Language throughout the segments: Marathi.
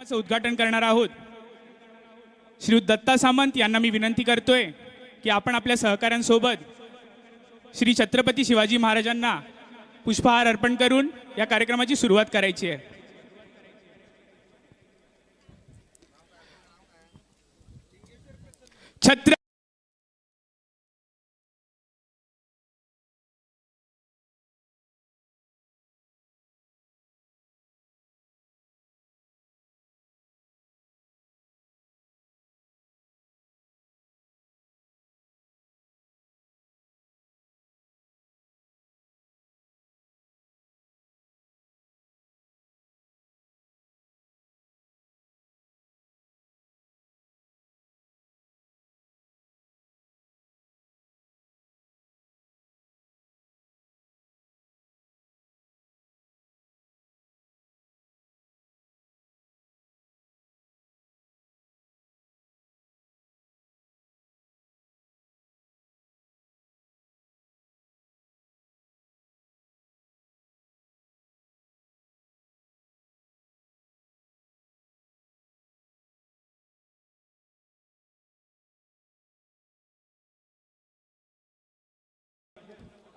उद्घाटन करणार आहोत। श्रीयुत दत्ता सामंत यांना मी विनंती करतोय की आपण आपल्या सहकाऱ्यांसोबत श्री छत्रपती शिवाजी महाराजांना पुष्पहार अर्पण करून या कार्यक्रमाची सुरुवात करायची आहे। छत्र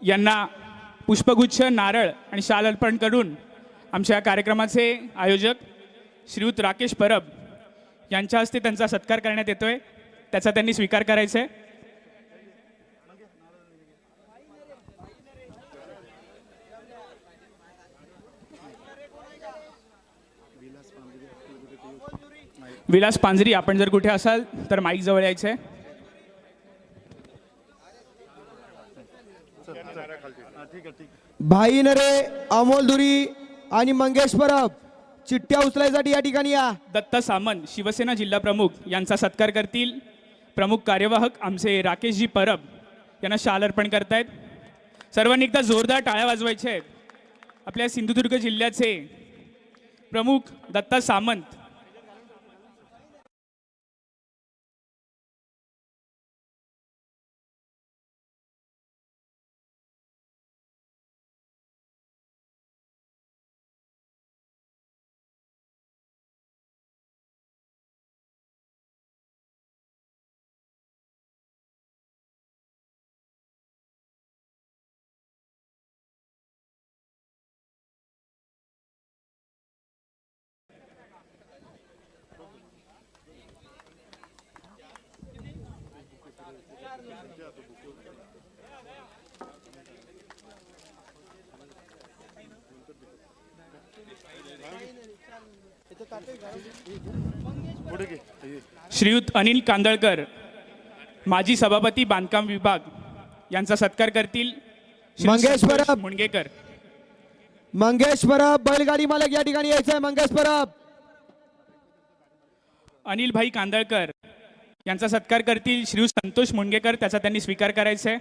यांना पुष्पगुच्छ, नारळ आणि शाल अर्पण करून आमच्या कार्यक्रमाचे आयोजक श्रीयुत राकेश परब यांच्या हस्ते त्यांचा सत्कार करण्यात येतोय। त्याचा त्यांनी स्वीकार करायचा आहे। विलास पांजरी, आपण जर कुठे असाल तर माईक जवळ यायचं आहे। भाई नरे, अमोल धुरी आणि मंगेश परब चिठ्ठ्या उचलायसाठी या ठिकाणी या। दत्ता सामंत शिवसेना जिल्हा प्रमुख यांचा सत्कार करतील प्रमुख कार्यवाहक आमचे राकेशजी परब यांना शाल अर्पण करतायत। सर्वांनी एकदा जोरदार टाळ्या वाजवायच्या आहेत। आपल्या सिंधुदुर्ग जिल्ह्याचे प्रमुख दत्ता सामंत श्रीयुत अनिल कांदळकर माजी सभापती बांधकाम विभाग यांचा सत्कार करतील मंगेश परब मुणगेकर। मंगेश परब बैलगाडी मालक या ठिकाणी यायचं आहे। मंगेश परब अनिल भाई कांदळकर यांचा सत्कार करतील श्रीयुत संतोष मुणगेकर, त्याचा त्यांनी स्वीकार करायचा आहे।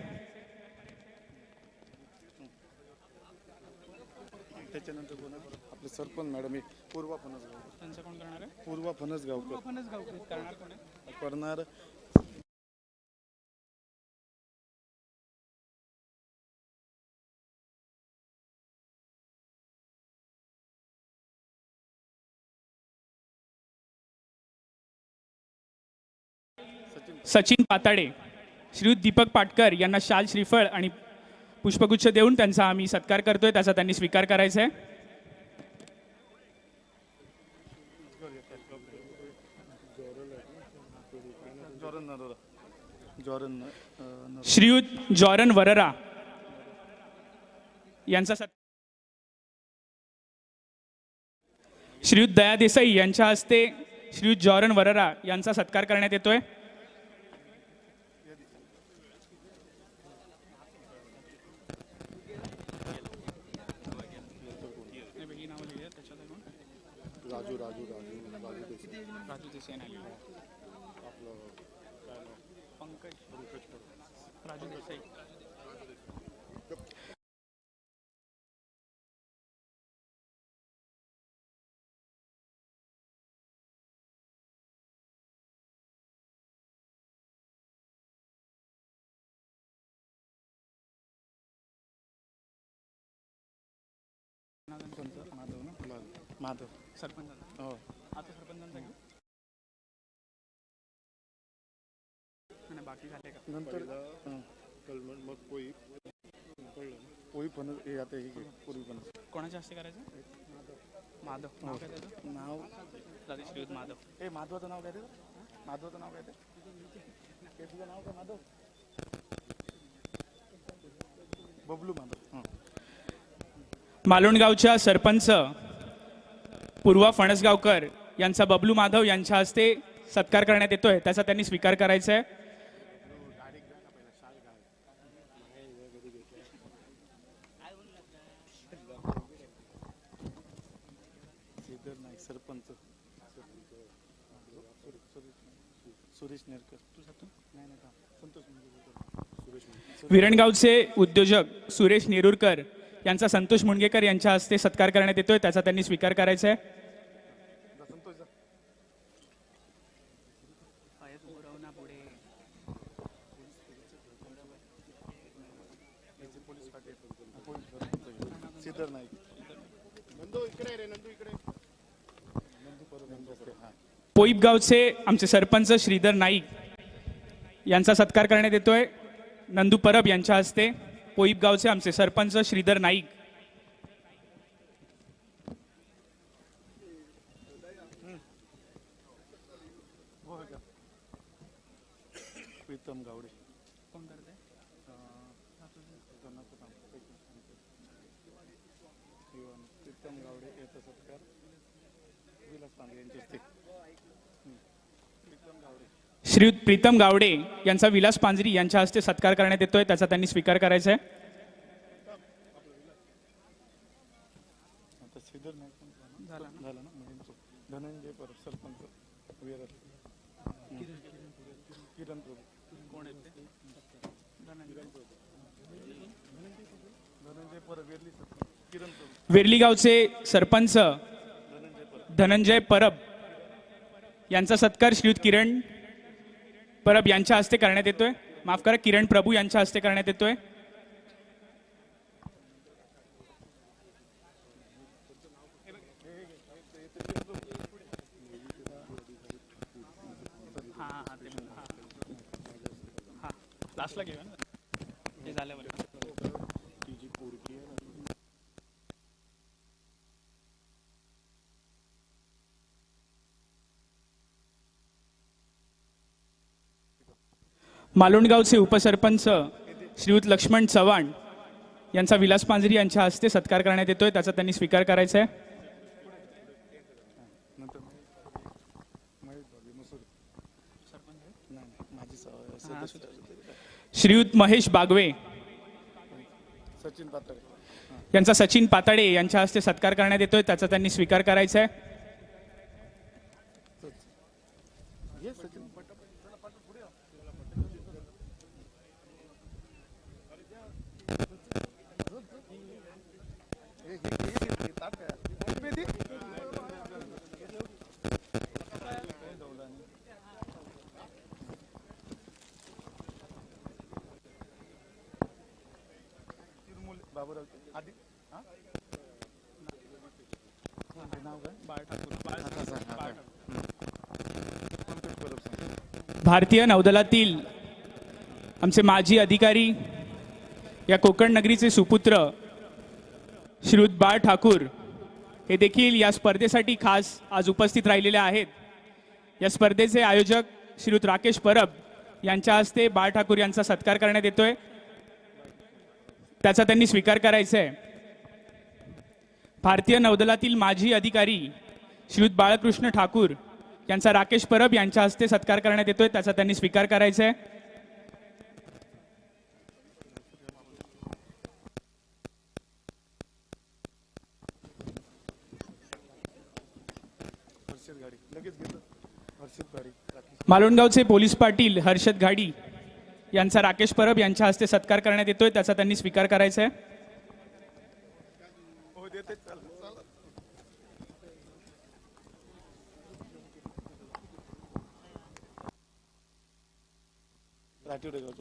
त्याच्यानंतर आपले सरपंच मॅडम पूर्वा फणसगाव, त्यांचं कोण करणार आहे? पूर्वा फणसगावकर करणार कोण आहे? करणार सचिन पाताडे। श्रीयुत दीपक पाटकर यांना शाल, श्रीफळ आणि पुष्पगुच्छ देऊन त्यांचा आम्ही सत्कार करतोय, त्याचा त्यांनी स्वीकार करायचा आहे। श्रीयुत जॉरन वररा यांचा श्रीयुत दया देसाई यांच्या हस्ते श्रीयुत जॉरन वररा यांचा सत्कार करण्यात येतोय। राजू राजू राजू राजू देसाई पंकज राजू देसाई। माधव सरपंच। बाकी झाले का? नंतर कळमण मग पोई कळलं पोई फणस हे आता हे घे, पूर्वी फणस कोणाच्या हस्ते करायचं? माधव. नाव काय त्याचं? नाव राजेश श्रीयुत माधव. हे माधवाचं नाव काय ते माधवाचं नाव काय ते तुझं नाव काय माधव बबलू माधव. मालवणगावच्या सरपंच पूर्वा फणसगावकर यांचा बबलू माधव यांच्या हस्ते सत्कार करण्यात येतोय, त्याचा त्यांनी स्वीकार करायचा आहे. श्रीधर नाईक सरपंच सुरेश नेरकर नाही नाही संतोष सुरेश विरणगावचे उद्योजक सुरेश नेरुरकर यांचा संतोष मुंडगेकर यांच्या हस्ते सत्कार करण्यात येतोय, त्याचा त्यांनी स्वीकार करायचा आहे. संतोष श्रीधर नाईक नंदू इकडे रे नंदू इकडे नंदू परब हा पोईपगावचे आमचे सरपंच श्रीधर नाईक यांचा सत्कार करण्यात येतोय नंदू परब यांच्या हस्ते. पोईपगावचे आमचे सरपंच श्रीधर नाईक. प्रीतम गावडे प्रीतम गावडे याचा सत्कार विलास पांडे यांचे हस्ते. प्रीतम गावडे श्रीयुत प्रीतम गावडे यांचा विलास पांजरी यांच्या हस्ते सत्कार करण्यात येतोय, त्याचा त्यांनी स्वीकार करायचा आहे. आता श्रीधर नाईक झाला ना म्हणजे धनंजय परब सरपंच विरार किरण प्रभू कोण आहेत ते धनंजय परब वेरली किरण प्रभू वेर्लीगावचे सरपंच धनंजय परब यांचा सत्कार श्रीयुत किरण परब यांच्या हस्ते करण्यात येतोय. माफ करा, किरण प्रभू यांच्या हस्ते करण्यात येतोय. लास्टला घेऊया ना हे झाल्यावर. तिची पोरगी आहे मालवणगावचे उपसरपंच श्रीयुत लक्ष्मण चव्हाण यांचा विलास पांजरी यांच्या हस्ते सत्कार करण्यात येतोय, त्याचा त्यांनी स्वीकार करायचा आहे. नंतर महेश बागे मसूर नाही माझी सदस्य श्रीयुत महेश बागवे सचिन पातळे यांचा सचिन पाताडे यांच्या हस्ते सत्कार करण्यात येतोय, त्याचा त्यांनी स्वीकार करायचा आहे. हे सचिन बाबूराव आधी नाव काय भारतीय नौदलातील आमचे माजी अधिकारी या कोकण नगरीचे सुपुत्र श्रीयुत बाळ ठाकूर हे देखील या स्पर्धेसाठी खास आज उपस्थित राहिलेले आहेत. या स्पर्धेचे आयोजक श्रीयुत राकेश परब यांच्या हस्ते बाळ ठाकूर यांचा सत्कार करण्यात येतोय, त्याचा त्यांनी स्वीकार करायचा आहे. भारतीय नौदलातील माजी अधिकारी श्रीयुत बाळकृष्ण ठाकूर यांचा राकेश परब यांच्या हस्ते सत्कार करण्यात येतोय, त्याचा त्यांनी स्वीकार करायचा आहे. मालवणगावचे पोलीस पाटील हर्षद घाडी यांचा राकेश परब यांच्या हस्ते सत्कार करण्यात येतोय, त्याचा त्यांनी स्वीकार करायचा आहे.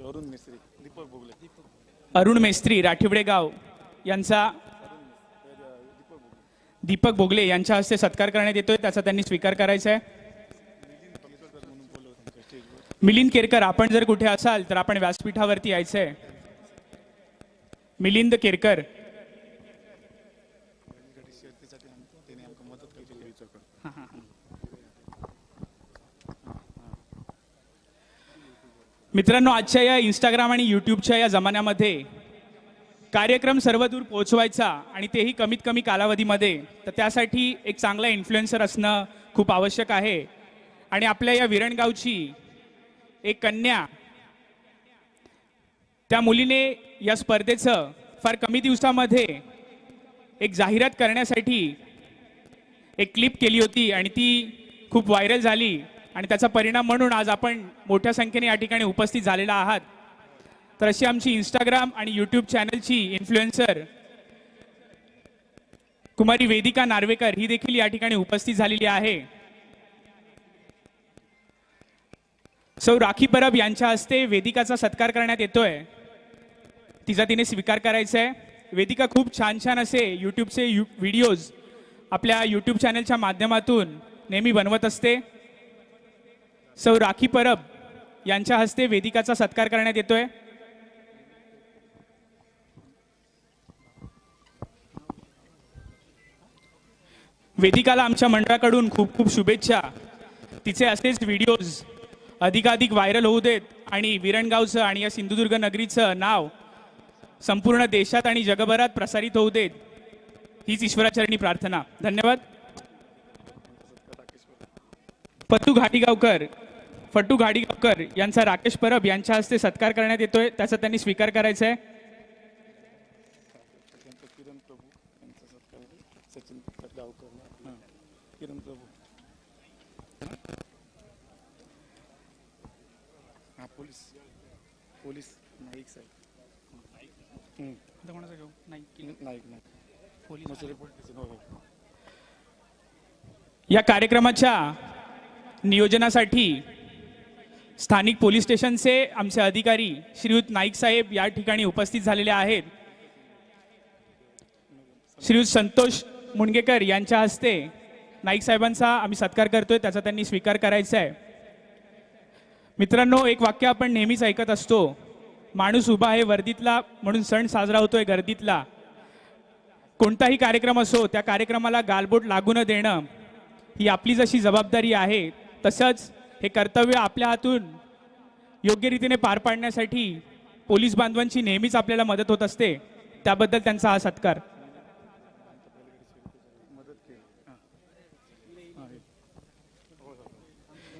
अरुण मिस्त्री दीपक भोगले अरुण मेस्त्री राठिवडे गाव यांचा दीपक भोगले यांच्या हस्ते सत्कार करण्यात येतोय, त्याचा त्यांनी स्वीकार करायचा आहे. मिलिंद केरकर, आपण जर कुठे असाल तर आपण व्यासपीठावरती यायचं आहे. मिलिंद केरकर. मित्रांनो, आजच्या या इंस्टाग्राम आणि यूट्यूबच्या या जमान्यामध्ये कार्यक्रम सर्वदूर पोहोचवायचा आणि तेही कमीत कमी कालावधीमध्ये, तर त्यासाठी एक चांगला इन्फ्लुएन्सर असणं खूप आवश्यक आहे. आणि आपल्या या विरणगावची एक कन्या, त्या मुलीने या स्पर्धेचं फार कमी दिवसामध्ये एक जाहिरात करण्यासाठी एक क्लिप केली होती आणि ती खूप व्हायरल झाली आणि त्याचा परिणाम म्हणून आज आपण मोठ्या संख्येने या ठिकाणी उपस्थित झालेला आहात. तर अशी आमची इंस्टाग्राम आणि यूट्यूब चॅनलची इन्फ्लुएन्सर कुमारी वेदिका नार्वेकर ही देखील या ठिकाणी उपस्थित झालेली आहे. सौ राखी परब यांच्या हस्ते वेदिकाचा सत्कार करण्यात येतोय, तिचा तिने स्वीकार करायचा आहे. वेदिका खूप छान छान असे यूट्यूबचे व्हिडिओज आपल्या यूट्यूब चॅनलच्या माध्यमातून नेहमी बनवत असते. सौ राखी परब यांच्या हस्ते वेदिकाचा सत्कार करण्यात येतोय. वेदिकाला आमच्या मंडळाकडून खूप खूप शुभेच्छा. तिचे असेच व्हिडिओज अधिकाधिक व्हायरल होऊ देत आणि विरणगावचं आणि या सिंधुदुर्ग नगरीचं नाव संपूर्ण देशात आणि जगभरात प्रसारित होऊ देत, हीच ईश्वराचरणी प्रार्थना. धन्यवाद. फट्टू घाडीगावकर यांचा राकेश परब यांच्या हस्ते सत्कार करण्यात येतोय, त्याचा त्यांनी स्वीकार करायचा आहे. या कार्यक्रमाच्या नियोजनासाठी स्थानिक पोलीस स्टेशनचे आमचे अधिकारी श्रीयुत नाईक साहेब या ठिकाणी उपस्थित झालेले आहेत. श्रीयुत संतोष मुणगेकर यांच्या हस्ते नाईक साहेबांचा आम्ही सत्कार करतोय, त्याचा त्यांनी स्वीकार करायचा आहे. मित्रांनो, एक वाक्य आपण नेहमीच ऐकत असतो, माणूस उभा आहे वर्दीतला म्हणून सण साजरा होतोय गर्दीतला. कोणताही कार्यक्रम असो, त्या कार्यक्रमाला गालबोट लागू न देणं ही आपली जशी जबाबदारी आहे, तसंच हे कर्तव्य आपल्या हातून योग्य रीतीने पार पाडण्यासाठी पोलीस बांधवांची नेहमीच आपल्याला मदत होत असते. त्याबद्दल त्यांचा हा सत्कार.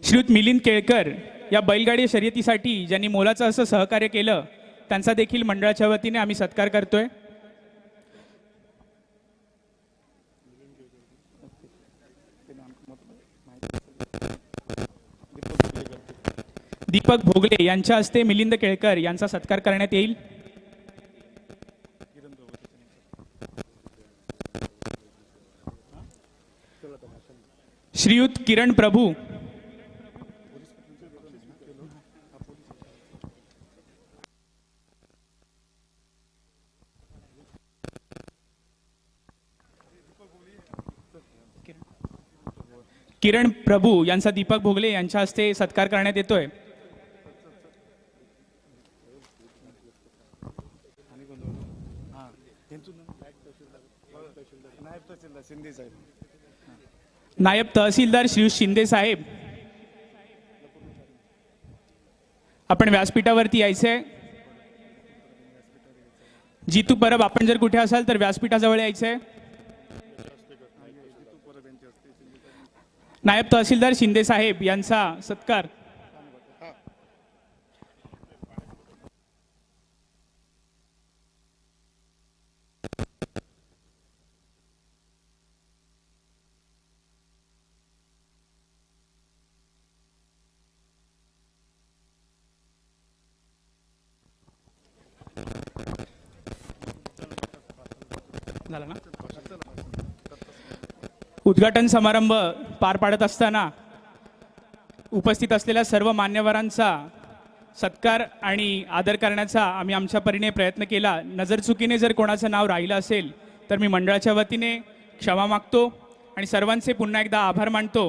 श्रीयुत मिलिंद केळकर या बैलगाडी शर्यतीसाठी ज्यांनी मोलाचं असं सहकार्य केलं, त्यांचा देखील मंडळाच्या वतीने आम्ही सत्कार करतोय. दीपक भोगले यांच्या हस्ते मिलिंद केळकर यांचा सत्कार करण्यात येईल. श्रीयुत किरण प्रभू यांचा दीपक भोगले यांच्या हस्ते सत्कार करण्यात येतोय. नायब तहसीलदार श्री शिंदे साहेब, आपण व्यासपीठावरती यायचंय. जितू परब, आपण जर कुठे असाल तर व्यासपीठाजवळ यायचंय. नायब तहसीलदार शिंदे साहेब यांचा सत्कार. झाला ना. उद्घाटन समारंभ पार पाडत असताना उपस्थित असलेल्या सर्व मान्यवरांचा सत्कार आणि आदर करण्याचा आम्ही आमच्या परीने प्रयत्न केला. नजर चुकीने जर कोणाचं नाव राहिलं असेल तर मी मंडळाच्या वतीने क्षमा मागतो आणि सर्वांचे पुन्हा एकदा आभार मानतो.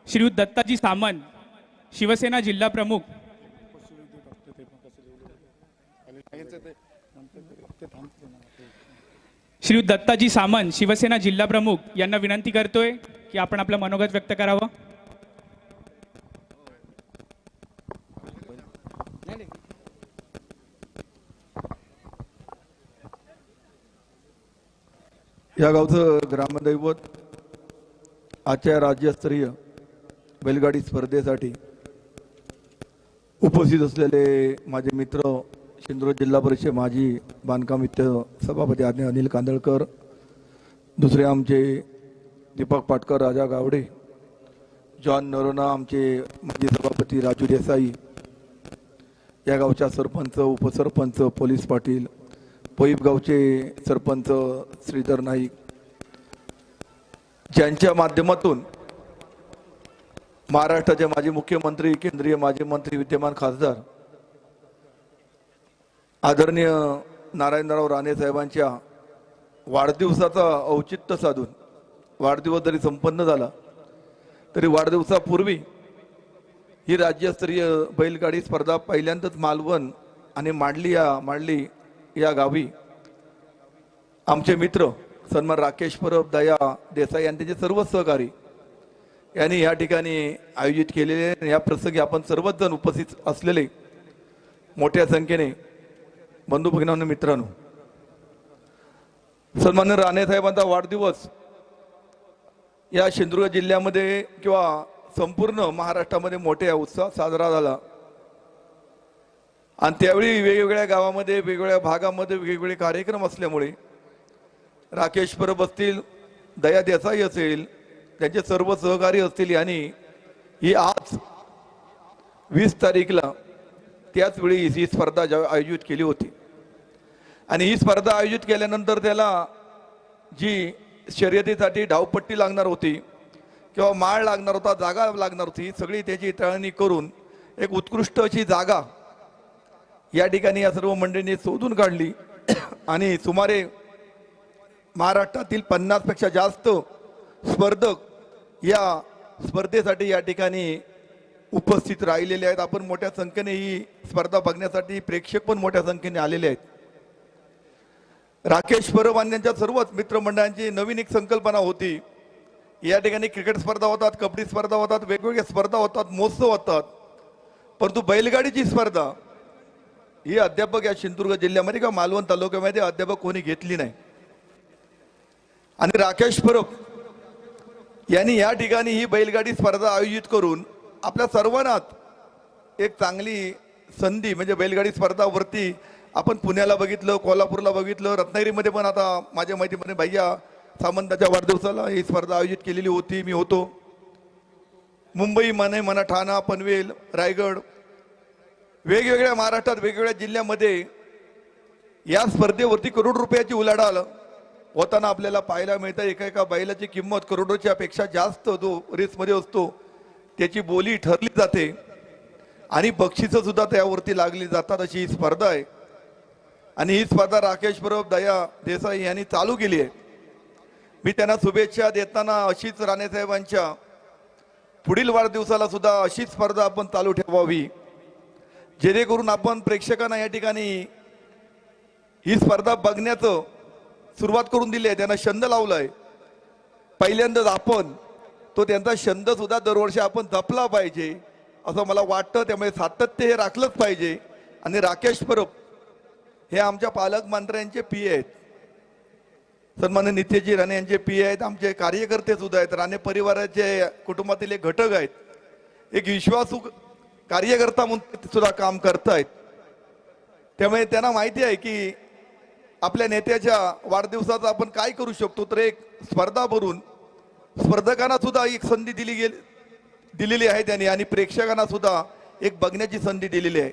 श्रीयुत दत्ताजी सामंत, शिवसेना जिल्हा प्रमुख. श्रीयुत दत्ताजी सामंत, शिवसेना जिल्हा प्रमुख यांना विनंती करतोय की आपण आपलं मनोगत व्यक्त करावं. या गावचं ग्रामदैवत आजच्या राज्यस्तरीय बैलगाडी स्पर्धेसाठी उपस्थित असलेले माझे मित्र सिंधुदुर्ग जिल्हा परिषद माजी बांधकाम वित्त सभापती आज्ञा अनिल कांदळकर, दुसरे आमचे दीपक पाटकर, राजा गावडे, जॉन नरोना, आमचे माजी सभापती राजू देसाई, या गावच्या सरपंच, उपसरपंच, पोलीस पाटील, पोईप गावचे सरपंच श्रीधर नाईक, ज्यांच्या माध्यमातून महाराष्ट्राचे माजी मुख्यमंत्री, केंद्रीय माजी मंत्री, विद्यमान खासदार आदरणीय नारायणराव राणे साहेबांच्या वाढदिवसाचा औचित्य साधून, वाढदिवस जरी संपन्न झाला तरी वाढदिवसापूर्वी ही राज्यस्तरीय बैलगाडी स्पर्धा पहिल्यांदाच मालवण आणि मांडली या गावी आमचे मित्र सन्मान राकेश परब, दया देसाई आणि त्यांचे सर्व सहकारी यांनी या ठिकाणी आयोजित केलेले. या प्रसंगी आपण सर्वच जण उपस्थित असलेले मोठ्या संख्येने बंधू भगिनींनो, मित्रांनो, सन्माननीय राणे साहेबांचा वाढदिवस या सिंधुदुर्ग जिल्ह्यामध्ये किंवा संपूर्ण महाराष्ट्रामध्ये मोठ्या उत्साहात साजरा झाला. आणि त्यावेळी वेगवेगळ्या गावामध्ये, वेगवेगळ्या भागामध्ये वेगवेगळे कार्यक्रम असल्यामुळे राकेश परब असतील, दया देसाई असेल, त्यांचे सर्व सहकारी असतील यांनी ही आज 20 तारीखला त्याच वेळी ही स्पर्धा आयोजित केली होती. आणि ही स्पर्धा आयोजित केल्यानंतर त्याला जी शर्यतीसाठी धावपट्टी लागणार होती किंवा माळ लागणार होता, जागा लागणार होती, सगळी त्याची तळणी करून एक उत्कृष्ट अशी जागा या ठिकाणी या सर्व मंडळींनी शोधून काढली. आणि सुमारे महाराष्ट्रातील 50 पेक्षा जास्त स्पर्धक या स्पर्धेसाठी या ठिकाणी उपस्थित राहिलेले आहेत. आपण मोठ्या संख्येने ही स्पर्धा बघण्यासाठी प्रेक्षक पण मोठ्या संख्येने आलेले आहेत. राकेश परब आणि त्यांच्या सर्वच मित्रमंडळांची नवीन एक संकल्पना होती. या ठिकाणी क्रिकेट स्पर्धा होतात, कबड्डी स्पर्धा होतात, वेगवेगळ्या स्पर्धा होतात, महोत्सव होतात, परंतु बैलगाडीची स्पर्धा ही अध्यापक या सिंधुदुर्ग जिल्ह्यामध्ये किंवा मालवण तालुक्यामध्ये अध्यापक कोणी घेतली नाही. आणि राकेश परब यांनी या ठिकाणी ही बैलगाडी स्पर्धा आयोजित करून आपल्या सर्वांनाच एक चांगली संधी, म्हणजे बैलगाडी स्पर्धावरती आपण पुण्याला बघितलं, कोल्हापूरला बघितलं, रत्नागिरीमध्ये पण आता माझ्या माहितीमध्ये भैया सामंताच्या वाढदिवसाला ही स्पर्धा आयोजित केलेली होती, मी होतो. मुंबई म्हणा, ठाणा, पनवेल, रायगड, वेगवेगळ्या महाराष्ट्रात वेगवेगळ्या जिल्ह्यामध्ये या स्पर्धेवरती करोड रुपयाची उलाढाल होताना आपल्याला पाहायला मिळतं. एका बैलाची किंमत करोडोच्या पेक्षा जास्त जो रेसमध्ये असतो त्याची बोली ठरली जाते आणि बक्षिसं सुद्धा त्यावरती लागली जातात, अशी ही स्पर्धा आहे. आणि ही स्पर्धा राकेश परब, दया देसाई यांनी चालू केली आहे. मी त्यांना शुभेच्छा देताना अशीच राणेसाहेबांच्या पुढील वाढदिवसाला सुद्धा अशीच स्पर्धा आपण चालू ठेवावी, जेणेकरून आपण प्रेक्षकांना या ठिकाणी ही स्पर्धा बघण्याचं सुरुवात करून दिली आहे. त्यांना छंद लावलाय. पहिल्यांदाच आपण तो त्यांचा छंद सुद्धा दरवर्षी आपण जपला पाहिजे असं मला वाटतं. त्यामुळे सातत्य हे राखलंच पाहिजे. आणि राकेश परब हे आमच्या पालकमंत्र्यांचे पी आहेत, सन्माननीय नित्यजी राणे यांचे पी आहेत, आमचे कार्यकर्ते सुद्धा आहेत, राणे परिवाराचे कुटुंबातील एक घटक आहेत, एक विश्वासू कार्यकर्ता म्हणून सुद्धा काम करतायत. त्यामुळे त्यांना माहिती आहे की आपल्या नेत्याच्या वाढदिवसाचा आपण काय करू शकतो. तर एक स्पर्धा भरून स्पर्धकांना सुद्धा एक संधी दिलेली आहे त्यांनी, आणि प्रेक्षकांना सुद्धा एक बघण्याची संधी दिलेली आहे.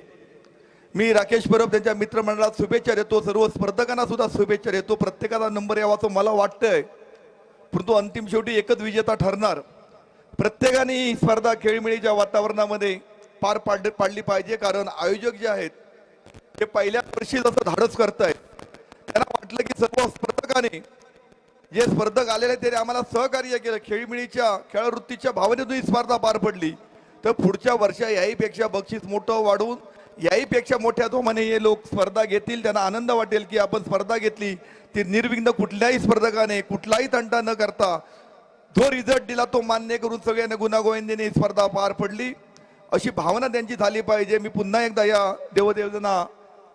मी राकेश परब त्यांच्या मित्रमंडळात शुभेच्छा देतो, सर्व स्पर्धकांना सुद्धा शुभेच्छा देतो. प्रत्येकाचा नंबर यावा असं मला वाटतंय, परंतु अंतिम शेवटी एकच विजेता ठरणार. प्रत्येकाने ही स्पर्धा खेळीमेळीच्या वातावरणामध्ये पार पाडली पाहिजे. कारण आयोजक जे आहेत ते पहिल्या वर्षी जसं धाडस करतायत, त्यांना वाटलं की सर्व स्पर्धकांनी जे स्पर्धक आलेले त्यांनी आम्हाला सहकार्य केलं. खेळीमेळीच्या खेळवृत्तीच्या भावनेतून ही स्पर्धा पार पडली. तर पुढच्या वर्षा याहीपेक्षा बक्षीस मोठं वाढवून याहीपेक्षा मोठ्या जोमाने हे लोक स्पर्धा घेतील. त्यांना आनंद वाटेल की आपण स्पर्धा घेतली ती निर्विघ्न, कुठल्याही स्पर्धकाने कुठलाही तंटा न करता जो रिझल्ट दिला तो मान्य करून सगळ्यांना गुणागोविंदीने ही स्पर्धा पार पडली अशी भावना त्यांची झाली पाहिजे. मी पुन्हा एकदा या देवदेवतांना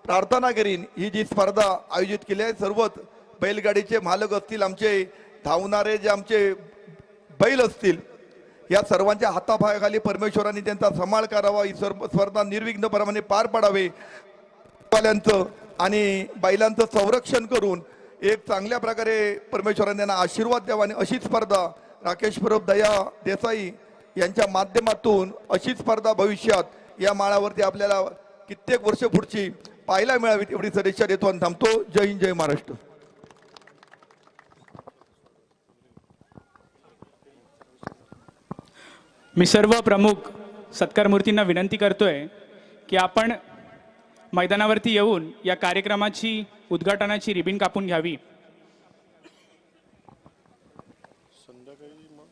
प्रार्थना करीन. ही जी स्पर्धा आयोजित केली आहे, सर्वच बैलगाडीचे मालक असतील, आमचे धावणारे जे आमचे बैल असतील, या सर्वांच्या हातापायाखाली परमेश्वरांनी त्यांचा सांभाळ करावा. ही सर्व स्पर्धा निर्विघ्नप्रमाणे पार पडावे वाल्यांचं आणि बैलांचं संरक्षण करून एक चांगल्या प्रकारे परमेश्वराने त्यांना आशीर्वाद द्यावा. आणि अशी स्पर्धा राकेश परब, दया देसाई यांच्या माध्यमातून अशी स्पर्धा भविष्यात या माळावरती आपल्याला कित्येक वर्ष पुढची पाहायला मिळावी एवढी सदिच्छा देतो आणि थांबतो. जय हिंद, जय महाराष्ट्र. मी सर्व प्रमुख सत्कार मूर्तींना विनंती करतोय की आपण मैदानावरती येऊन या कार्यक्रमाची उद्घाटनाची रिबीन कापून घ्यावी. संध्याकाळी मग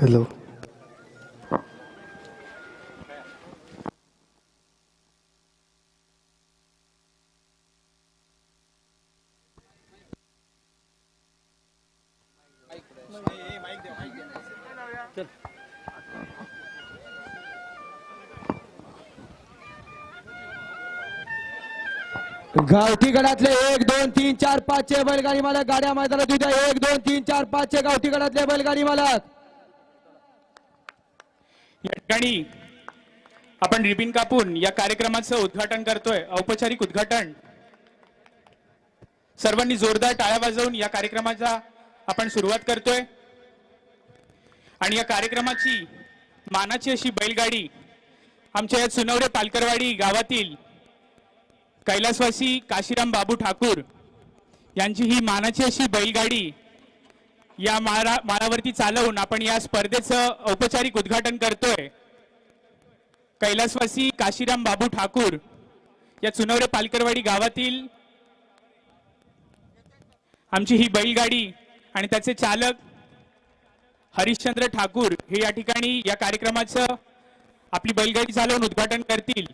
हॅलो. गावठी गडातले 1 2 3 4 5 चे बैलगाडी मालक गाड्या मैदानात उद्या 1 2 3 4 5 चे गावठी गडातले बैलगाडी मालक. या ठिकाणी आपण रिबीन कापून या कार्यक्रमाचं उद्घाटन करतोय. औपचारिक उद्घाटन. सर्वांनी जोरदार टाळ्या वाजवून या कार्यक्रमाचा आपण सुरुवात करतोय. आणि या कार्यक्रमाची मानाची अशी बैलगाडी आमच्या या सुनवरे पालकरवाडी गावातील कैलासवासी काशीराम बाबू ठाकूर यांची ही मानाची अशी बैलगाडी या माळावरती चालवून आपण या स्पर्धेचं औपचारिक उद्घाटन करतोय. कैलासवासी काशीराम बाबू ठाकूर या चुनवरे पालकरवाडी गावातील आमची ही बैलगाडी आणि त्याचे चालक हरिश्चंद्र ठाकूर हे या ठिकाणी या कार्यक्रमाचं आपली बैलगाडी चालवून उद्घाटन करतील.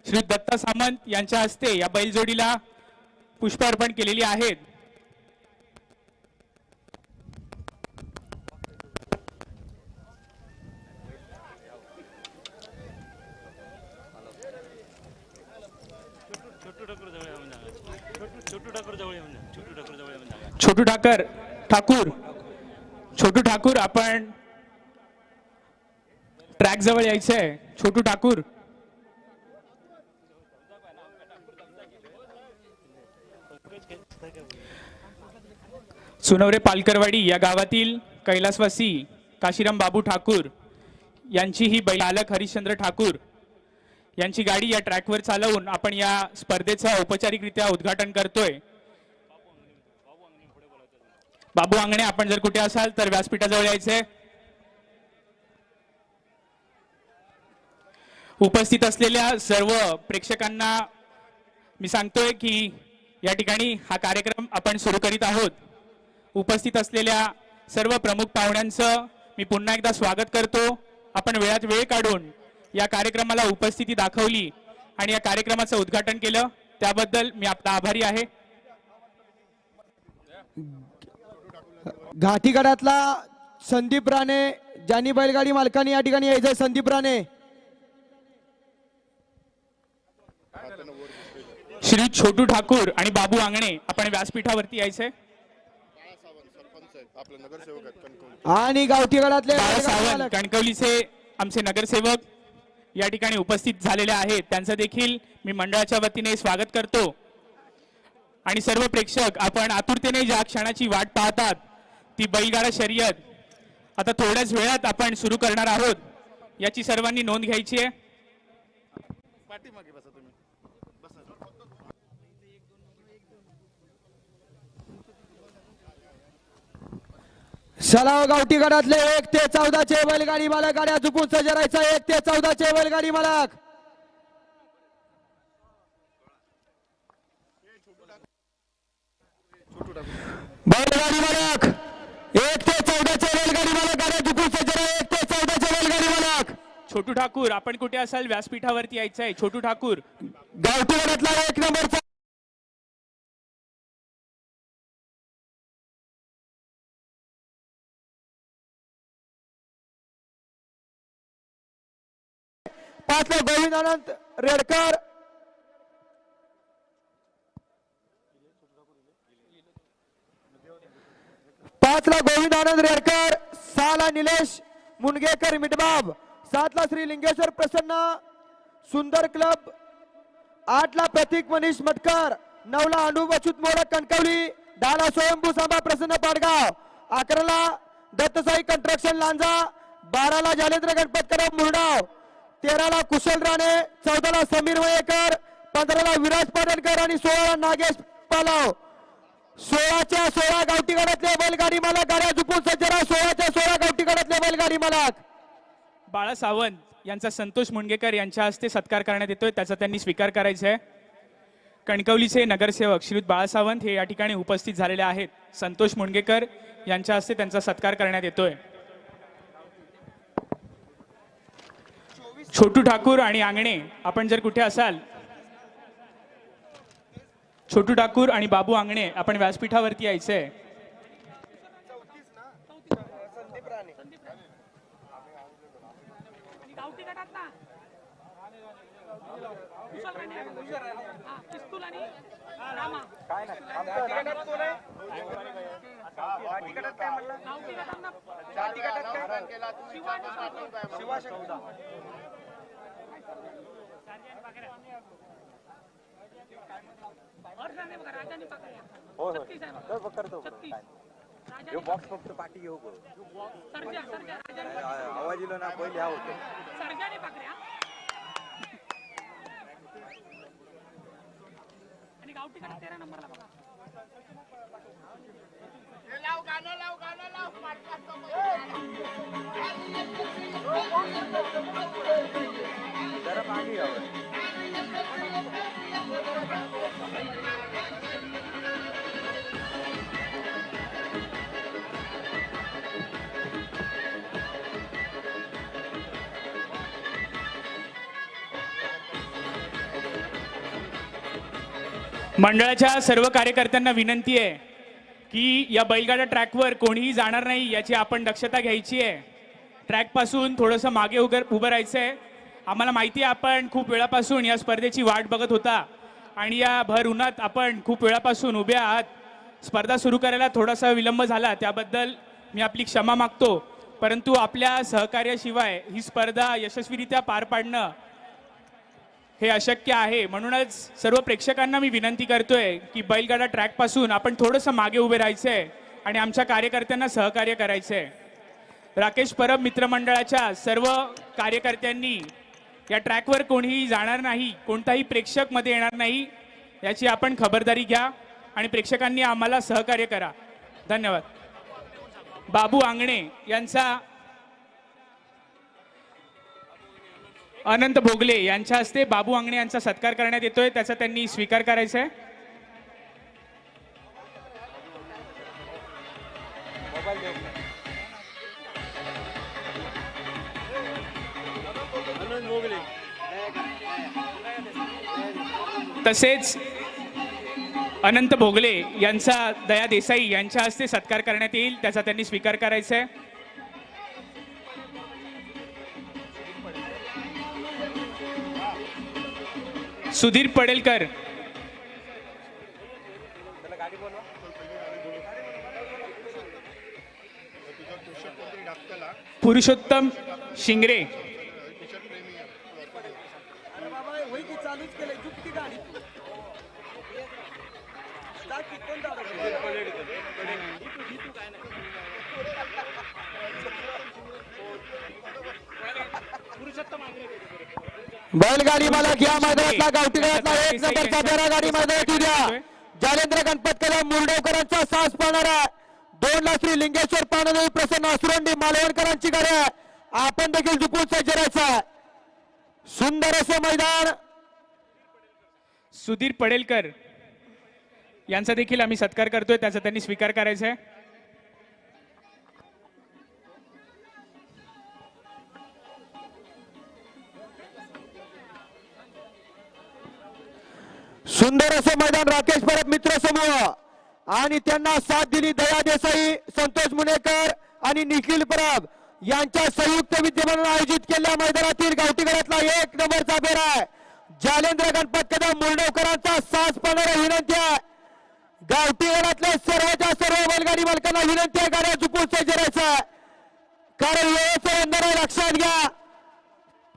श्री दत्ता सामंत यांच्या हस्ते या बैलजोडीला पुष्प अर्पण केलेली आहेत. छोटू ठाकूर आपण ट्रॅक जवळ यायचंय. छोटू ठाकूर. सुनवरे पालकरवाडी या गावातील कैलासवासी काशीराम बाबू ठाकूर यांची ही बैलालक हरिश्चंद्र ठाकूर यांची गाडी या ट्रॅकवर चालवून आपण या स्पर्धेचं औपचारिकरित्या उद्घाटन करतोय. बाबू अंगणे, आपण जर कुठे असाल तर व्यासपीठाजवळ यायचंय. उपस्थित असलेल्या सर्व प्रेक्षकांना मी सांगतोय की या ठिकाणी हा कार्यक्रम आपण सुरू करीत आहोत. उपस्थित असलेल्या सर्व प्रमुख पाहुण्यांचं मी पुन्हा एकदा स्वागत करतो. आपण वेळात वेळ काढून या कार्यक्रमाला उपस्थिती दाखवली आणि या कार्यक्रमाचं उद्घाटन केलं त्याबद्दल मी आपला आभारी आहे. घाटी गडातला संदीप राणे, ज्यांनी बैलगाडी मालकांनी या ठिकाणी यायचंय. संदीप राणे. श्री छोटू ठाकूर आणि बाबू आंगणे आपण व्यासपीठावरती यायचंय. आपले नगरसेवक आहेत कणकवली. आणि गावठी गडातले बाळा सावंत कणकवलीचे आमचे नगरसेवक या ठिकाणी उपस्थित झालेले आहेत त्यांचं देखील मी मंडळाच्या वतीने स्वागत करतो। आणि सर्व प्रेक्षक आपण आतुरतेने ज्या क्षणाची वाट पाहतात ती बैलगाडा शर्यत आता थोड्याच वेळात आपण सुरू करणार आहोत, याची सर्वांनी नोंद घ्यायची आहे। पाठीमागे बसा तुम्ही सलाव गावठी गटातले 1 ते 14 चे बैलगाडी मालक गाड्या झुकून सज्ज राहायचा। 1 ते 14 चे बैलगाडी मालक बैलगाडी मालक 1 ते 14 चे बैलगाडी मालक गाड्या झुकून सज्ज राहा। 1 ते 14 चे बैलगाडी मालक छोटू ठाकूर आपण कुठे असाल? व्यासपीठावरती यायचं आहे। छोटू ठाकूर गावठी गटातला 1 नंबरचा पाचला गोविंद आनंद रेडकर, 5ला गोविंद आनंद रेडकर, 6ला निलेश मुनगेकर मिटबाब, 7ला श्री लिंगेश्वर प्रसन्न सुंदर क्लब, 8ला प्रतीक मनीष मटकर, 9ला अनुप अच्युत मोडक कणकवली, 10ला स्वयंभू सांबा प्रसन्न पाडगाव, 11ला दत्तसाई कंस्ट्रक्शन लांजा, 12ला जालेंद्र गणपत करब मुरडाव, 13ला कुशल राणे, 14ला समीर वयेकर, 15ला विराज पाटणकर आणि 16ला नागेश पालाव। 16च्या 16 गावठी गटातले बैलगाडी मालक गाड्या झुकून सज्ज राहा। 16च्या 16 गावठी गटातले बैलगाडी मालक बाळा सावंत यांचा संतोष मुंडगेकर यांच्या हस्ते सत्कार करण्यात येतोय, त्याचा त्यांनी स्वीकार करायचा आहे। कणकवलीचे नगरसेवक श्रीयुत बाळा सावंत हे या ठिकाणी उपस्थित झालेले आहेत। संतोष मुंडगेकर यांच्या हस्ते त्यांचा सत्कार करण्यात येतोय। छोटू ठाकूर आणि आंगणे आपण जर कुठे असाल, छोटू ठाकूर आणि बाबू आंगणे आपण व्यासपीठावरती यायचंय। बॉक्स फक्त पाठी घेऊ आवाज इलो ना पहिले हा होतो आणि गावठी कडा 13 नंबरला बघा जरा मागे यावं। मंडळाच्या सर्व कार्यकर्त्यांना विनंती आहे की या बैलगाडा ट्रॅकवर कोणीही जाणार नाही याची आपण दक्षता घ्यायची आहे। ट्रॅक पासून थोडंसं मागे उभं राहायचं आहे। आम्हाला माहिती आहे आपण खूप वेळापासून या स्पर्धेची वाट बघत होता आणि या भर उन्हात आपण खूप वेळापासून उभे आहात। स्पर्धा सुरू करायला थोडासा विलंब झाला त्याबद्दल मी आपली क्षमा मागतो, परंतु आपल्या सहकार्याशिवाय ही स्पर्धा यशस्वीरित्या पार पाडणं हे अशक्य आहे। म्हणूनच सर्व प्रेक्षकांना मी विनंती करतोय की बैलगाडा ट्रॅक पासून आपण थोडंसं मागे उभे राहायचंय आणि आमच्या कार्यकर्त्यांना सहकार्य करायचंय। राकेश परब मित्रमंडळाच्या सर्व कार्यकर्त्यांनी या ट्रॅकवर कोणीही जाणार नाही, कोणताही प्रेक्षक मध्ये येणार नाही याची आपण खबरदारी घ्या आणि प्रेक्षकांनी आम्हाला सहकार्य करा। धन्यवाद। बाबू आंगणे यांचा अनंत भोगले यांच्या हस्ते बाबू आंगणे यांचा सत्कार करण्यात येतोय, त्याचा त्यांनी स्वीकार करायचा आहे। तसेच अनंत भोगले यांचा दया देसाई यांच्या हस्ते सत्कार करण्यात येईल, त्याचा त्यांनी स्वीकार करायचा आहे। सुधीर पडेलकर, पुरुषोत्तम शिंगरे, चालूच केलंय तू किती गाडी बैलगाडी मालक या मैदानातला गावठी गळ्यातला एक नंबरचा बेरा गाडी मैदानात उद्या जालेंद्र गणपत कदम मुरडेकरांचा सास पाहणारा 2 ला श्री लिंगेश्वर पानदेवी प्रसन्न असुरंडी मालवणकरांची गाडी आहे. आपण देखील झुकून सज्ज राहायचा. सुंदर असं मैदान. सुधीर पडेलकर यांचा देखील आम्ही सत्कार करतोय, त्याचा त्यांनी स्वीकार करायचा आहे. सुंदर असं मैदान. राकेश परब मित्र समूह आणि त्यांना साथ दिली दया देसाई, संतोष मुनेकर आणि निखिल परब यांच्या संयुक्त विद्यमानं आयोजित केलेल्या मैदानातील गावठी गळ्यातला 1 नंबरचा बेरा आहे. जालेंद्र गणपत कदम मुरडेकरांचा सास पाहणारा विनंती आहे. गावठी गळ्यातल्या सर्वच्या सर्व बैलगाडी मालकांना विनंती आहे गाड्या चुकून सज्ज राहायचं, कारण वेळेचं बंधन आहे. लक्षात घ्या,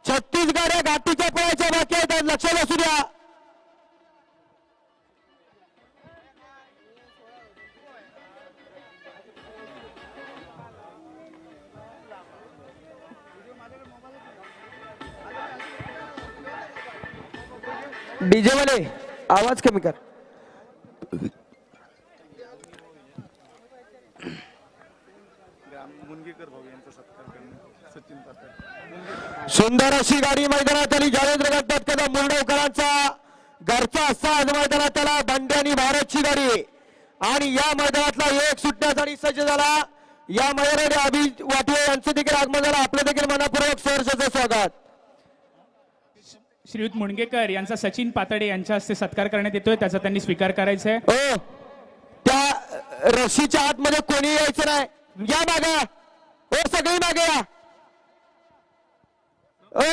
36 गाड्या घाटीच्या पळायच्या बाकी आहेत, लक्षात असू द्या. डीजे वाले आवाज कमी कर. मुनगेकर भाऊ यांचा सत्कार करणे सचिन पाटील. सुंदर अशी गाडी मैदानात आली. जालेंद्र गणपत कदम मुरडेकरांचा घरचा साज मैदानात आला. बंड्यानी भारतची गाडी आणि या मैदानातला 1 सुटण्यासाठी सज्ज झाला. या मैदानात अभि वाटवे यांचं देखील आगमन झालं. आपलं देखील मनापूर्वक सहर्षाचं स्वागत. श्रीयुत मुणगेकर यांचा सचिन पातडे यांच्या हस्ते सत्कार करण्यात येतोय, त्याचा त्यांनी स्वीकार करायचा आहे. ओ त्या रशीच्या आतमध्ये कोणी यायचं नाही. या मागे, ओ सगळी मागे या. ओ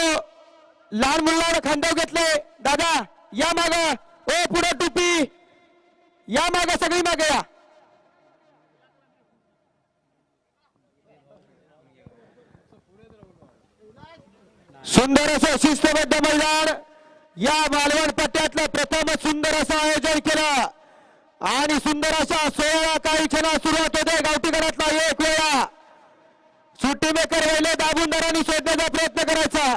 लहान मुलाला खांद्यावर घेतलंय दादा, या मागे. ओ पुढे टोपी, या मागे, सगळी मागे या. सुंदर असं शिस्तबद्ध मैदान. या मालवण पट्ट्यातलं प्रथम सुंदर असं आयोजन केलं आणि सुंदर अशा 16 काही क्षणात सुरुवात होते. गावठी गळ्यातला 1 वेळा सुट्टी मेकर वेळे दाबून दरांनी शोधण्याचा प्रयत्न करायचा.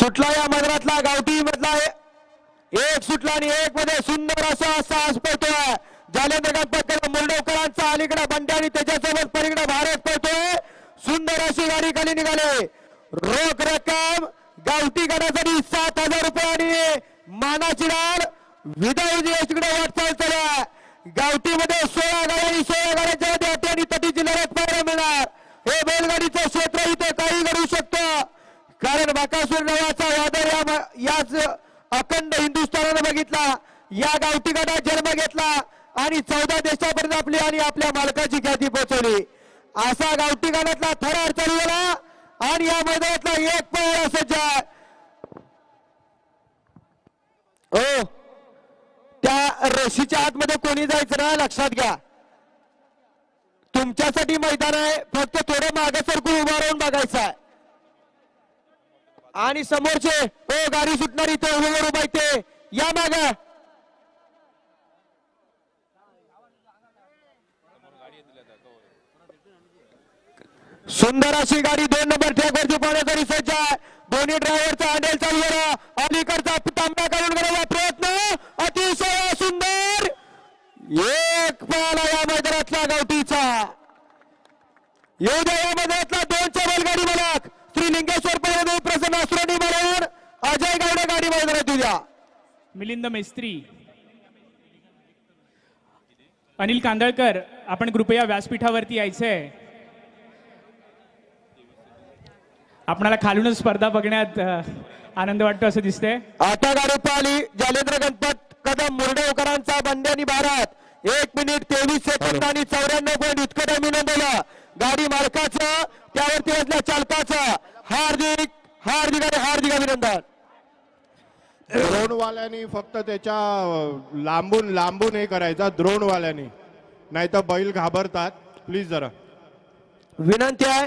सुटला या मैदानातला गावठी मधला 1 सुटला आणि 1 मध्ये सुंदर असा साहस पळतोय. जालेंद्र गणपत कदम मुरडेकरांचा अलीकडे बंड्या आणि त्याच्यासोबत पलीकडे भारत पळतोय. सुंदर अशी गाडी खाली निघाले. रोख रक्कम गावठी गटासाठी 7,000 रुपये आणि मानाची डाळ विदाऊट जीएसटीकडे वाटचाल चालू आहे. गावठीमध्ये 16 गाड्या आणि 16 गाड्यांच्या मध्ये आणि तटीची लढत पाहायला मिळणार. हे बैलगाडीचं क्षेत्र इथे काही घडू शकतं, कारण बकासूर नावाचा वादळ याच अखंड हिंदुस्थानाने बघितला. या गावठी गटात जन्म घेतला आणि 14 देशापर्यंत आपली आणि आपल्या मालकाची ख्याती पोहोचवली. असा गावठी गटातला थरार चालू झाला आणि या मैदानातला 1 पळा सज्ज आहे. हो, त्या रशीच्या आतमध्ये कोणी जायचं ना, लक्षात घ्या. तुमच्यासाठी मैदान आहे, फक्त थोडं मागे सरकून उभा राहून बघायचं आहे. आणि समोरचे ओ गाडी सुटणारी ते उभे ते या माग. सुंदर अशी गाडी 2 नंबर ट्रॅकवरती पाहण्यासाठी सज्ज आहे. दोन्ही ड्रायव्हरचा हँडल चालू झाला. अलीकडचा तांबा काढून करायचा प्रयत्न. अतिशय सुंदर 1 पळाला या मैदानातल्या गावठीचा. येऊ द्या या मैदानातला 2च्या बैलगाडी मालक श्री लिंगेश्वर पानदेवी प्रसन्न असुरंडी मालवण अजय गावडे गाडी मैदानात उद्या. मिलिंद मेस्त्री, अनिल कांदळकर, आपण कृपया व्यासपीठावरती यायचंय. आपणाला खालूनच स्पर्धा बघण्यात आनंद वाटतो असं दिसतंय. आता गाडी पाहिली जालेंद्र गणपत कदम मुरडेकरांचा बंड्यानी भारत 1 मिनिट 23 सेकंद आणि 94 पॉईंट इतकं टाइम नोंदवलं. गाडी मालकाचं त्यावरती असल्या चालकाचं हार्दिक हार्दिक आणि हार्दिक अभिनंदन. द्रोणवाल्यानी फक्त त्याच्या लांबून लांबून हे करायचा द्रोणवाल्यानी, नाही तर बैल घाबरतात. प्लीज जरा विनंती आहे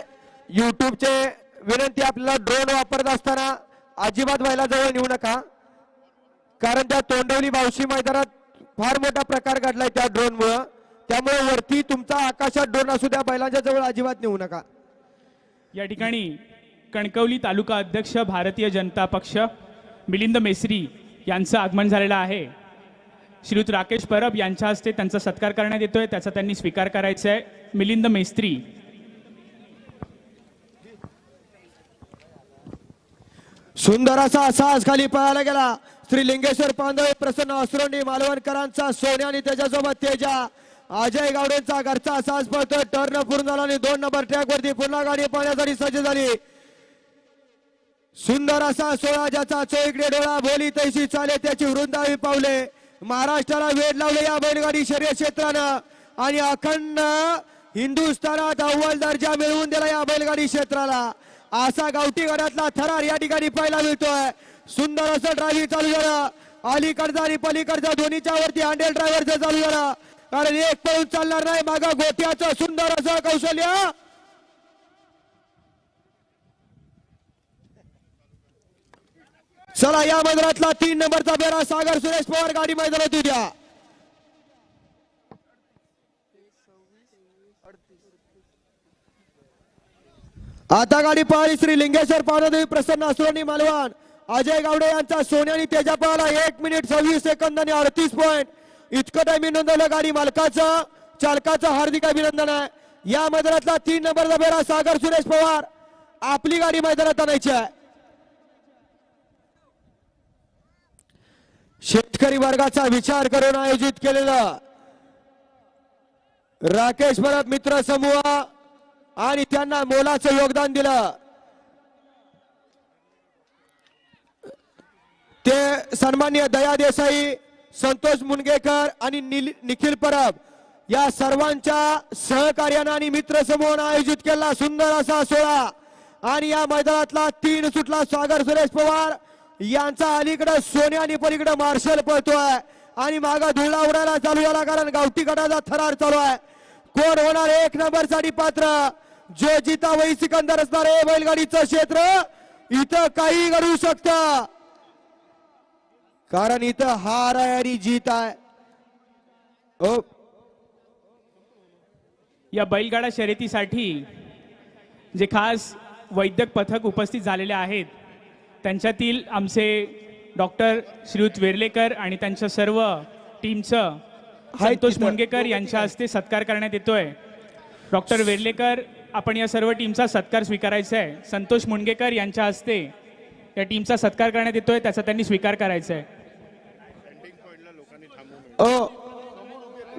युट्यूबचे विनंती, आपल्याला ड्रोन वापरत असताना अजिबात बैला जवळ नेऊ नका, कारण त्या तोंडवली बावशी मैदानात फार मोठा प्रकार घडलाय त्या ड्रोन मुळे. त्यामुळे वरती तुमचा आकाशात ड्रोन असू द्या, बैलांच्या जवळ अजिबात नेऊ नका. या ठिकाणी कणकवली तालुका अध्यक्ष भारतीय जनता पक्ष मिलिंद मेस्त्री यांचं आगमन झालेलं आहे. श्रीयुत राकेश परब यांच्या हस्ते त्यांचा सत्कार करण्यात येतोय, त्याचा त्यांनी स्वीकार करायचा आहे. मिलिंद मेस्त्री. सुंदर असा साज खाली पळायला गेला. श्री लिंगेश्वर पांडवे प्रसन्न असरोंडी मालवणकरांचा सोन्या आणि त्याच्यासोबत तेजा. अजय गावडेंचा घरचा साज पळतोय. टर्न पूर्ण झाला आणि 2 नंबर ट्रॅक वरती पुन्हा गाडी पळण्यासाठी सज्ज झाली. सुंदर असा सोळा ज्याचा चोईकडे डोळा बोली तैशी चाले त्याची वृंदावी पावले. महाराष्ट्राला वेध लावले या बैलगाडी शर्यत क्षेत्रानं आणि अखंड हिंदुस्थानात अव्वल दर्जा मिळवून दिला या बैलगाडी क्षेत्राला. असा गावठी गडातला थरार या ठिकाणी पाहायला मिळतोय. सुंदर असं ड्रायव्हिंग चालू झालं. अलीकडचा आणि पलीकडचा दोन्हीच्या वरती हँडल ड्रायव्हरचं चालू झालं, कारण एक पळून चालणार नाही. मागा गोट्याचं सुंदर असं कौशल्य. चला या मैदानातला 3 नंबरचा बेरा सागर सुरेश पवार गाडी मैदानात उद्या. आता गाडी पळाली श्री लिंगेश्वर पावनदेवी प्रसन्न असरोनी मालवण. अजय गावडे यांचा सोन्या आणि तेजा पळाला 1 मिनिट 26 सेकंद आणि 38 पॉईंट. इतकं टाइम नोंदवलं. गाडी मालकाचं चालकाचं हार्दिक अभिनंदन आहे. या मैदानातला 3 नंबरचा बेरा सागर सुरेश पवार आपली गाडी मैदानात आणायची आहे. शेतकरी वर्गाचा विचार करून आयोजित केलेलं राकेश परब मित्र समूह आणि त्यांना मोलाचं योगदान दिलं ते सन्माननीय दया देसाई, संतोष मुनगेकर आणि निखिल परब या सर्वांच्या सहकार्यानं आणि मित्र समूहानं आयोजित केला सुंदर असा सोहळा. आणि या मैदानातला 3 सुटला सागर सुरेश पवार यांचा अलीकडे सोन्या आणि पलीकडे मार्शल पळतोय आणि मागा धुळा उडायला चालू झाला, कारण गावठी गटाचा थरार चालू आहे. कोण होणार 1 नंबर साठी पात्र? जो जिता वही सिकंदर असणार आहे. बैलगाडीचं क्षेत्र इथं काही घडू शकतं, कारण इथं हार आहे आणि जीत आहे. या बैलगाडा शर्यतीसाठी जे खास वैद्यक पथक उपस्थित झालेले आहेत त्यांच्यातील आमचे डॉक्टर श्रीयुत वेर्लेकर आणि त्यांच्या सर्व टीमचं संतोष मुनगेकर यांच्या हस्ते सत्कार करण्यात येतोय. डॉक्टर वेर्लेकर, आपण या सर्व टीमचा सत्कार स्वीकारायचा आहे. संतोष मुनगेकर यांच्या हस्ते या टीमचा सत्कार करण्यात येतोय, त्याचा त्यांनी स्वीकार करायचा आहे.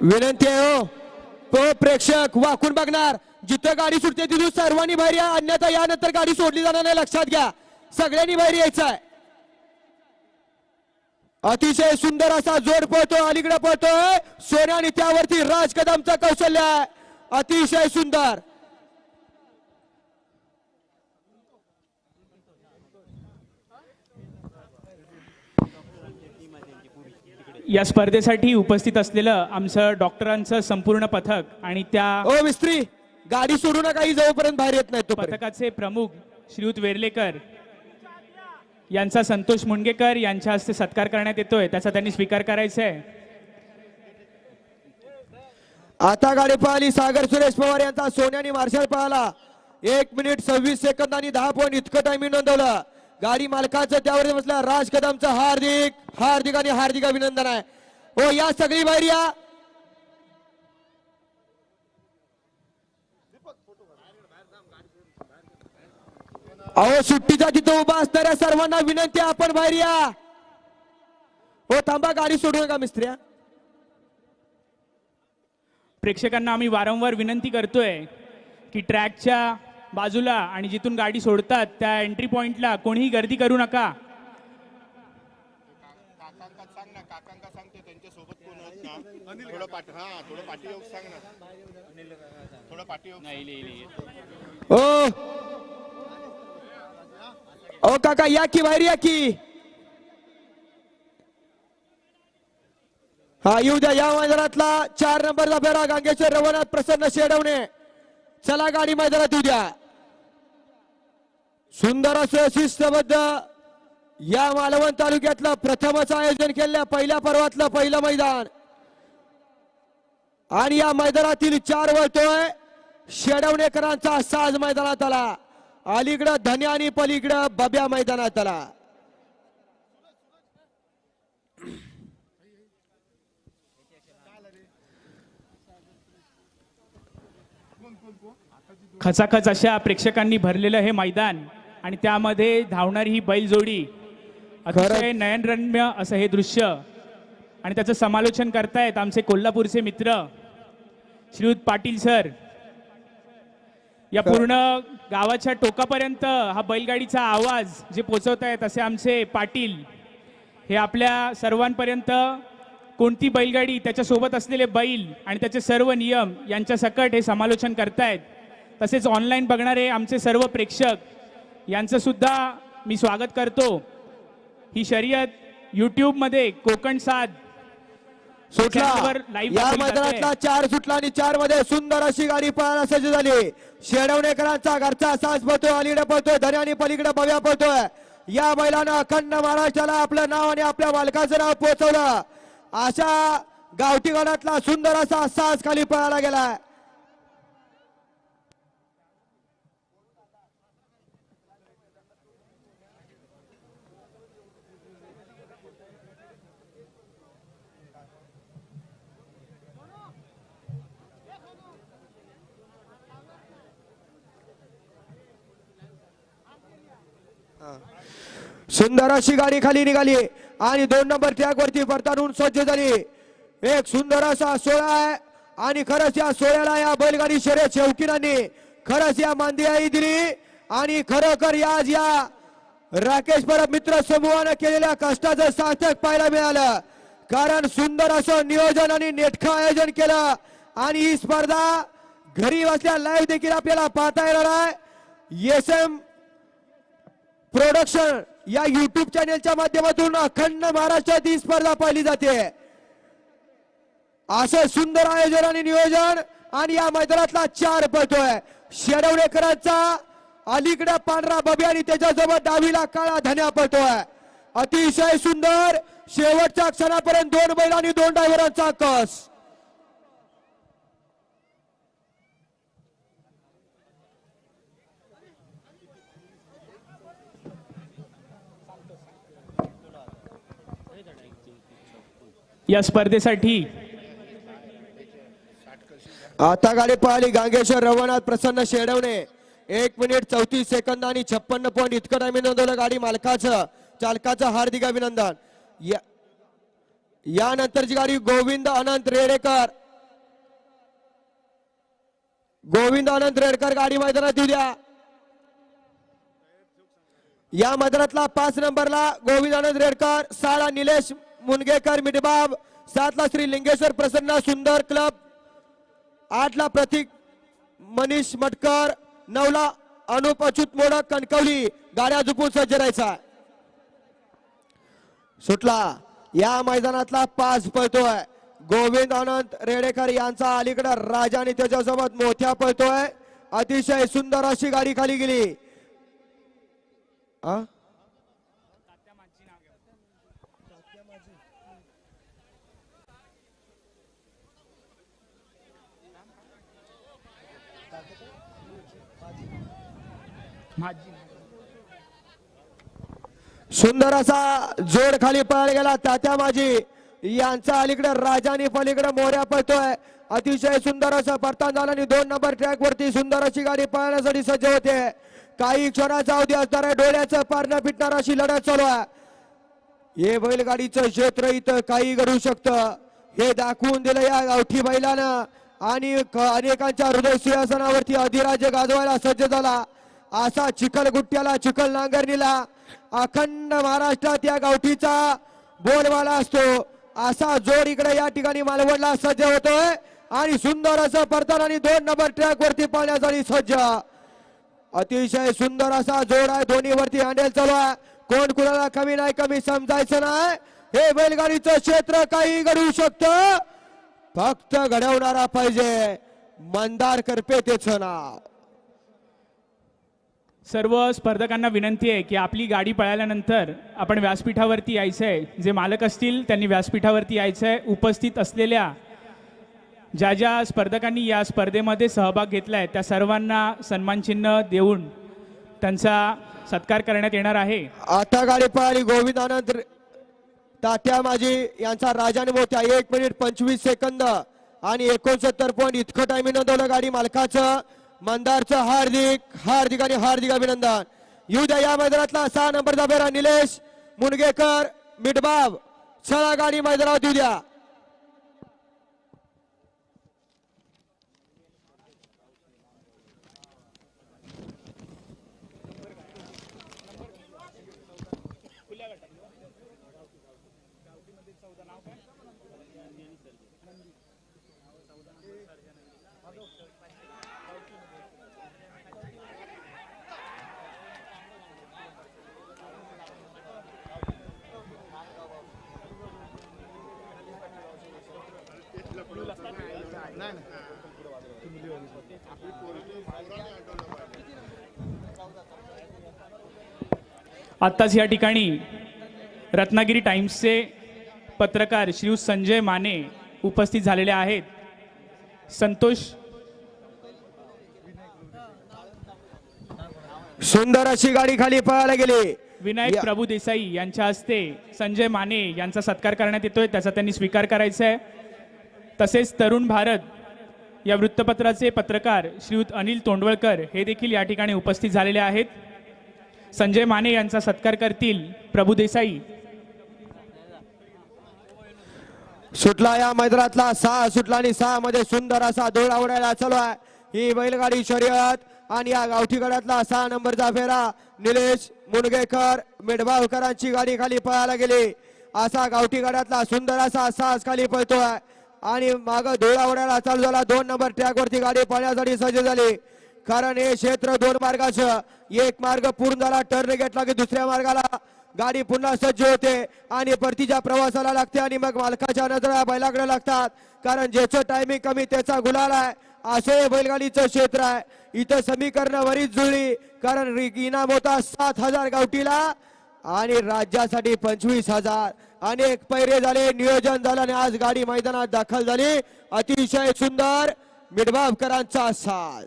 विनंती आहे प्रेक्षक वाकून बघणार. जिथं गाडी सुटते तिथून सर्वांनी बाहेर या, अन्यथा यानंतर गाडी सोडली जाणार नाही, लक्षात घ्या. सगळ्यांनी बाहेर यायचं आहे. अतिशय सुंदर असा जोड पळतो, अलीकडे पळतोय सोन्या आणि त्यावरती राज कदमचं कौशल्य आहे. अतिशय सुंदर. या स्पर्धेसाठी उपस्थित असलेलं आमचं डॉक्टरांचं संपूर्ण पथक आणि त्या मिस्त्री गाडी सोडू नका, ही जवळपर्यंत बाहेर येत नाही तो पथकाचे प्रमुख श्रीयुत वेर्लेकर यांचा संतोष मुनगेकर यांच्या हस्ते सत्कार करण्यात येतोय, त्याचा त्यांनी स्वीकार करायचा आहे. आता गाडी पळाली सागर सुरेश पवार यांचा सोन्या आणि मार्शल पळाला 1 मिनिट 26 सेकंद आणि 10 पॉईंट इतकं टायमिंग नोंदवलं. गाडी मालकाचं त्यावर बसल्या राज कदमचं हार्दिक हार्दिक आणि हार्दिक अभिनंदन आहे. हो या सगळी बाहेर या. अहो सुट्टीचा तिथं उभा असणाऱ्या सर्वांना विनंती, आपण बाहेर या. हो थांबा, गाडी सोडू नका मिस्त्र्या. प्रेक्षकांना आम्ही वारंवार विनंती करतोय की ट्रॅकच्या बाजूला आणि जिथून गाडी सोडतात त्या एंट्री पॉइंटला कोणीही गर्दी करू नका. काकांका सांग ना, काकांका सांगते त्यांच्या सोबत कोण थोडं पाठी योग सांग ना. थोडं पाठी योग. ओ काका या की बाहेर या की. हा येऊ द्या. या मैदानातला 4 नंबरचा फेरा गांगेश्वर रवनाथ प्रसन्न शेडवणे. चला गाडी मैदानात येऊ द्या. सुंदर असं शिस्तबद्ध या मालवण तालुक्यातलं प्रथमच आयोजन केलेल्या पहिल्या पर्वातलं पहिलं मैदान आणि या मैदानातील 4 वळतोय शेडवणेकरांचा साज मैदानात आला. अलीकडं धन्या आणि पलीकडं बब्या मैदानात आला. खचाखच अशा प्रेक्षकांनी भरलेलं हे मैदान आणि त्यामध्ये धावणारी ही बैलजोडी अतिशय नयनरम्य असं हे दृश्य आणि त्याचं समालोचन करतायत आमचे कोल्हापूरचे मित्र श्रीयुत पाटील सर. या पूर्ण गावाच्या टोकापर्यंत हा बैलगाडीचा आवाज जे पोचवतायत असे आमचे पाटील हे आपल्या सर्वांपर्यंत कोणती बैलगाडी त्याच्यासोबत असलेले बैल आणि त्याचे सर्व नियम यांच्या सकट हे समालोचन करतायत. तसेच ऑनलाईन बघणारे आमचे सर्व प्रेक्षक यांचं सुद्धा मी स्वागत करतो. ही शर्यत यूट्यूबमध्ये कोकण साध सुटला. लाईव्ह या मैदानातला 4 सुटला आणि 4 मध्ये सुंदर अशी गाडी पळायला सज्ज झाली. शेडवणेकरांचा घरचा सास पळतोय, अलीकडे पळतोय धन्या आणि पलीकडे बव्या पळतोय. या बैलानं अखंड महाराष्ट्राला आपलं नाव आणि आपल्या मालकाचं नाव पोहोचवलं. अशा गावठी गडातला सुंदर असा सास खाली पळायला गेलाय. सुंदर अशी गाडी खाली निघाली आणि 2 नंबर ट्रॅक वरती परताडून सज्ज झाली. एक सुंदर असा सोहळा आहे आणि खरंच या सोहळ्याला या बैलगाडी शर्यत शौकीनांनी खरंच या मांदियाई दिली आणि खरोखर आज या राकेश परब मित्र समूहानं केलेल्या कष्टाचं सार्थक पाहायला मिळालं. कारण सुंदर असं नियोजन आणि नेटकं आयोजन केलं आणि ही स्पर्धा घरी बसल्या लाईव्ह देखील आपल्याला पाहता येणार आहे. SM प्रोडक्शन या युट्यूब चॅनेलच्या माध्यमातून अखंड महाराष्ट्रात ही स्पर्धा पाहिली जाते. असं सुंदर आयोजन आणि नियोजन आणि या मैदानातला 4 पळतोय शेडवणेकरांचा. अलीकडे पांढरा बब्या आणि त्याच्यासोबत डावीला काळा धन्या पळतोय. अतिशय सुंदर शेवटच्या क्षणापर्यंत 2 बैल आणि 2 ड्रायव्हरांचा कस. या स्पर्धेसाठी आता गाडी पळाली गांगेश्वर रवनाथ प्रसन्न शेडवणे. 1 मिनिट 34 सेकंद आणि 56 पॉईंट इतकं टाइम नोंदवलं गाडी मालकाचं. चालकाचं हार्दिक अभिनंदन. यानंतरची गाडी गोविंद अनंत रेडेकर. गोविंद अनंत रेडकर गाडी मैदानात येऊ द्या. या मैदानातला 5 नंबरला गोविंद आनंद रेडकर, 6 ला निलेश मुनगेकर मिठबाब, 7 ला श्री लिंगेश्वर प्रसन्न सुंदर क्लब, 8 ला प्रतीक मनीष मटकर, 9 ला अनुप अच्युत मोडक कणकवली. गाड्या झुपून सज्ज राहायचा. सुटला. या मैदानातला 5 पळतोय गोविंद अनंत रेडेकर यांचा. अलीकडे राजा आणि त्याच्यासोबत मोठ्या पळतोय. अतिशय सुंदर अशी गाडी खाली गेली. सुंदर असा जोड खाली पळायला गेला. तात्या माझी यांचा अलीकडे राजा आणि पलीकडे मोऱ्या पळतोय. अतिशय सुंदर असं परतान झालं आणि 2 नंबर ट्रॅक वरती सुंदर अशी गाडी पळण्यासाठी सज्ज होते. काही क्षणाचा अवधी असणार आहे. डोळ्याचं पारणं पिटणार अशी लढत चालू आहे. हे बैलगाडीचं क्षेत्र इथं काही घडू शकतं हे दाखवून दिलं या गावठी बैलानं आणि अनेकांच्या हृदय सिंहासनावरती अधिराज्य गाजवायला सज्ज झाला. असा चिखलगुट्ट्याला चिखल नांगरणीला अखंड महाराष्ट्रात या गावठीचा बोलबाला असतो. असा जोड इकडे या ठिकाणी मालवणला सज्ज होतोय आणि सुंदर असं परतन आणि 2 नंबर ट्रॅक वरती पाळण्यासाठी सज्ज. अतिशय सुंदर असा जोड आहे, दोन्ही वरती हँडल चालू आहे. कोण कुणाला कमी नाही कमी समजायचं नाही. हे बैलगाडीचं क्षेत्र काही घडवू शकतं, फक्त घडवणारा पाहिजे. मंदार करपे त्याचं नाव. सर्व स्पर्धकांना विनंती आहे की आपली गाडी पळाल्यानंतर आपण व्यासपीठावरती यायचं आहे. जे मालक असतील त्यांनी व्यासपीठावरती यायचं आहे. उपस्थित असलेल्या ज्या ज्या स्पर्धकांनी या स्पर्धेमध्ये सहभाग घेतला आहे त्या सर्वांना सन्मानचिन्ह देऊन त्यांचा सत्कार करण्यात येणार आहे. आता गाडी पळाली गोविंद आनंद तात्या माझी यांचा राजाने मोठ्या 1 मिनिट 25 सेकंद आणि 69 पॉईंट इतकं टायमिंग नोंदवलं गाडी मालकाचं. मंदारचं हार्दिक आणि हार्दिक अभिनंदन. येऊ द्या या मैदानातला 6 नंबरचा फेरा निलेश मुनगेकर मिठबाब. चला गाडी मैदानात येऊ द्या. आत्ताच या ठिकाणी रत्नागिरी टाइम्सचे पत्रकार श्री संजय माने उपस्थित झालेले आहेत. संतोष सुंदर अशी गाडी खाली पळायला गेली. विनायक प्रभू देसाई यांच्या हस्ते संजय माने यांचा सत्कार करण्यात येतोय, त्याचा त्यांनी स्वीकार करायचा आहे. तसेच तरुण भारत या वृत्तपत्राचे पत्रकार श्रीयुत अनिल तोंडवळकर हे देखील या ठिकाणी उपस्थित झालेले आहेत. संजय माने यांचा सत्कार करतील प्रभू देसाई. सुटला या मैदानातला 6 सुटला आणि 6 मध्ये सुंदर असा दोड आवडायला चालू आहे. ही बैलगाडी शर्यत आणि या गावठी गडातला 6 नंबरचा फेरा निलेश मुनगेकर मिठबावकरांची गाडी खाली पळायला गेली. असा गावठी गडातला सुंदर असा 6 खाली पळतोय आणि माग दोड आवडायला चालू झाला. 2 नंबर ट्रॅक वरती गाडी पळण्यासाठी सज्ज झाली. कारण हे क्षेत्र 2 मार्गाचं. एक मार्ग पूर्ण झाला, टर्न घेतला की दुसऱ्या मार्गाला गाडी पुन्हा सज्ज होते आणि परतीच्या प्रवासाला लागते आणि मग मालकाच्या नजरा बैलाकडे लागतात. कारण ज्याचं टायमिंग कमी त्याचा गुलाल आहे, असे बैलगाडीचं क्षेत्र आहे. इथं समीकरण बरीच जुळली, कारण इनाम होता 7,000 गावठीला आणि राज्यासाठी 25,000. अनेक पैरे झाले, नियोजन झालं आणि आज गाडी मैदानात दाखल झाली. अतिशय सुंदर मिठबावकरांचा साज.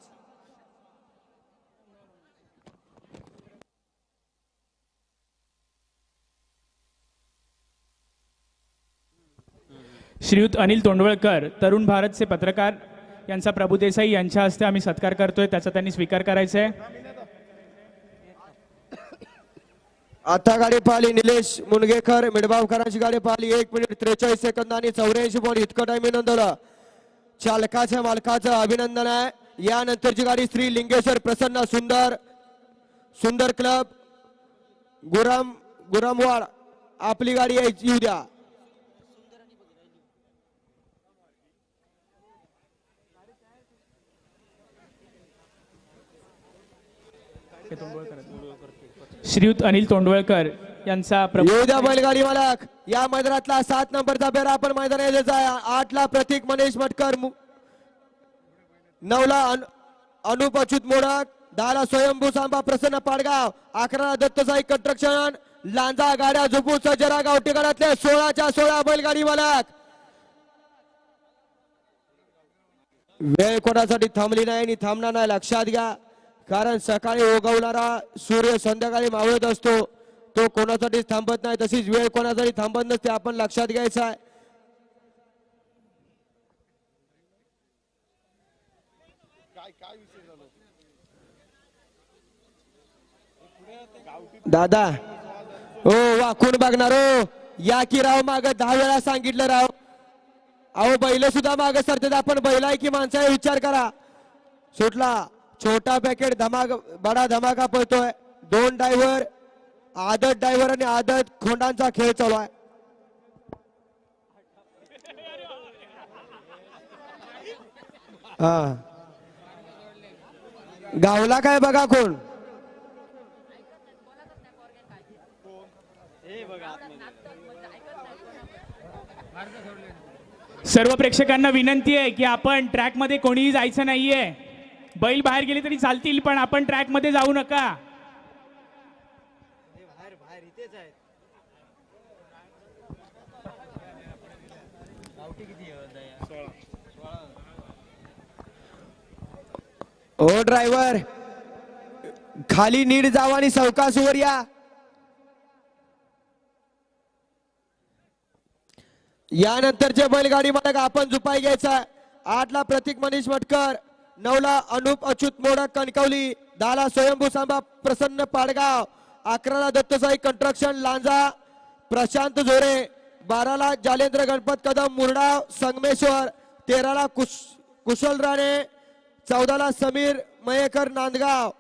श्रीयुत अनिल तोंडवळकर तरुण भारतचे पत्रकार यांचा प्रभू देसाई यांच्या हस्ते आम्ही सत्कार करतोय, त्याचा त्यांनी स्वीकार करायचा आहे. आता गाडी पाहिली निलेश मुनगेकर मिठबावकरांची गाडी पाहिली 1 मिनिट 43 सेकंद आणि 84 पॉईंट इतकं टायमिंग नोंदवलं. चालकाच्या मालकाचं अभिनंदन आहे. यानंतरची गाडी श्री लिंगेश्वर प्रसन्न सुंदर क्लब गुरमवाड. आपली गाडी येऊ द्या. श्रीयुत अनिल तोंडवळकर यांचा येऊ द्या बैलगाडी मालक. या मैदानातला 7 नंबरचा फेरा आपण मैदानात यायचा आहे. 8 ला प्रतीक मनीष मटकर, 9 ला अनुप अच्युत मोडक, 10 ला स्वयंभू सांबा प्रसन्न पाडगाव, 11 ला दत्तसाई कंस्ट्रक्शन लांजा गाड्या झुपू सजरा गावठी गडातले 16च्या 16 बैलगाडी मालक. वेळ कोणासाठी थांबली नाही आणि थांबणार नाही, लक्षात घ्या. कारण सकाळी उगवणारा सूर्य संध्याकाळी मावळत असतो, तो कोणासाठी थांबत नाही. तशीच वेळ कोणासाठी थांबत नसते, आपण लक्षात घ्यायचं आहे. दादा हो वाकून बघणार हो. या की राव माग 10 वेळा सांगितलं राव. अहो बैल सुद्धा माग सरतात, आपण बैल आहे की माणसं आहे विचार करा. सुटला छोटा पॅकेट बडा धमाका पळतोय. 2 ड्रायव्हर आदत आणि आदत खोंडांचा खेळ चालू आहे. हा गावला काय बघा कोण. सर्व प्रेक्षकांना विनंती आहे की आपण ट्रॅकमध्ये कोणीही जायचं नाहीये. बैल बाहेर गेले तरी चालतील पण आपण ट्रॅकमध्ये जाऊ नका. ओ ड्रायव्हर खाली नीट जावा आणि सावकाश वर या. यानंतरचे बैलगाडी मालक आपण झुपाई घ्यायचा. 8 ला प्रतीक मनीष मटकर, 9 ला अनुप अच्युत मोडक कणकवली, 10 ला स्वयंभू सांबा प्रसन्न पाडगाव, 11 ला दत्तसाई कंस्ट्रक्शन लांजा प्रशांत झोरे, 12 ला जालेंद्र गणपत कदम मुरडाव संगमेश्वर, 13 ला कुशल राणे, 14 ला समीर मयेकर नांदगाव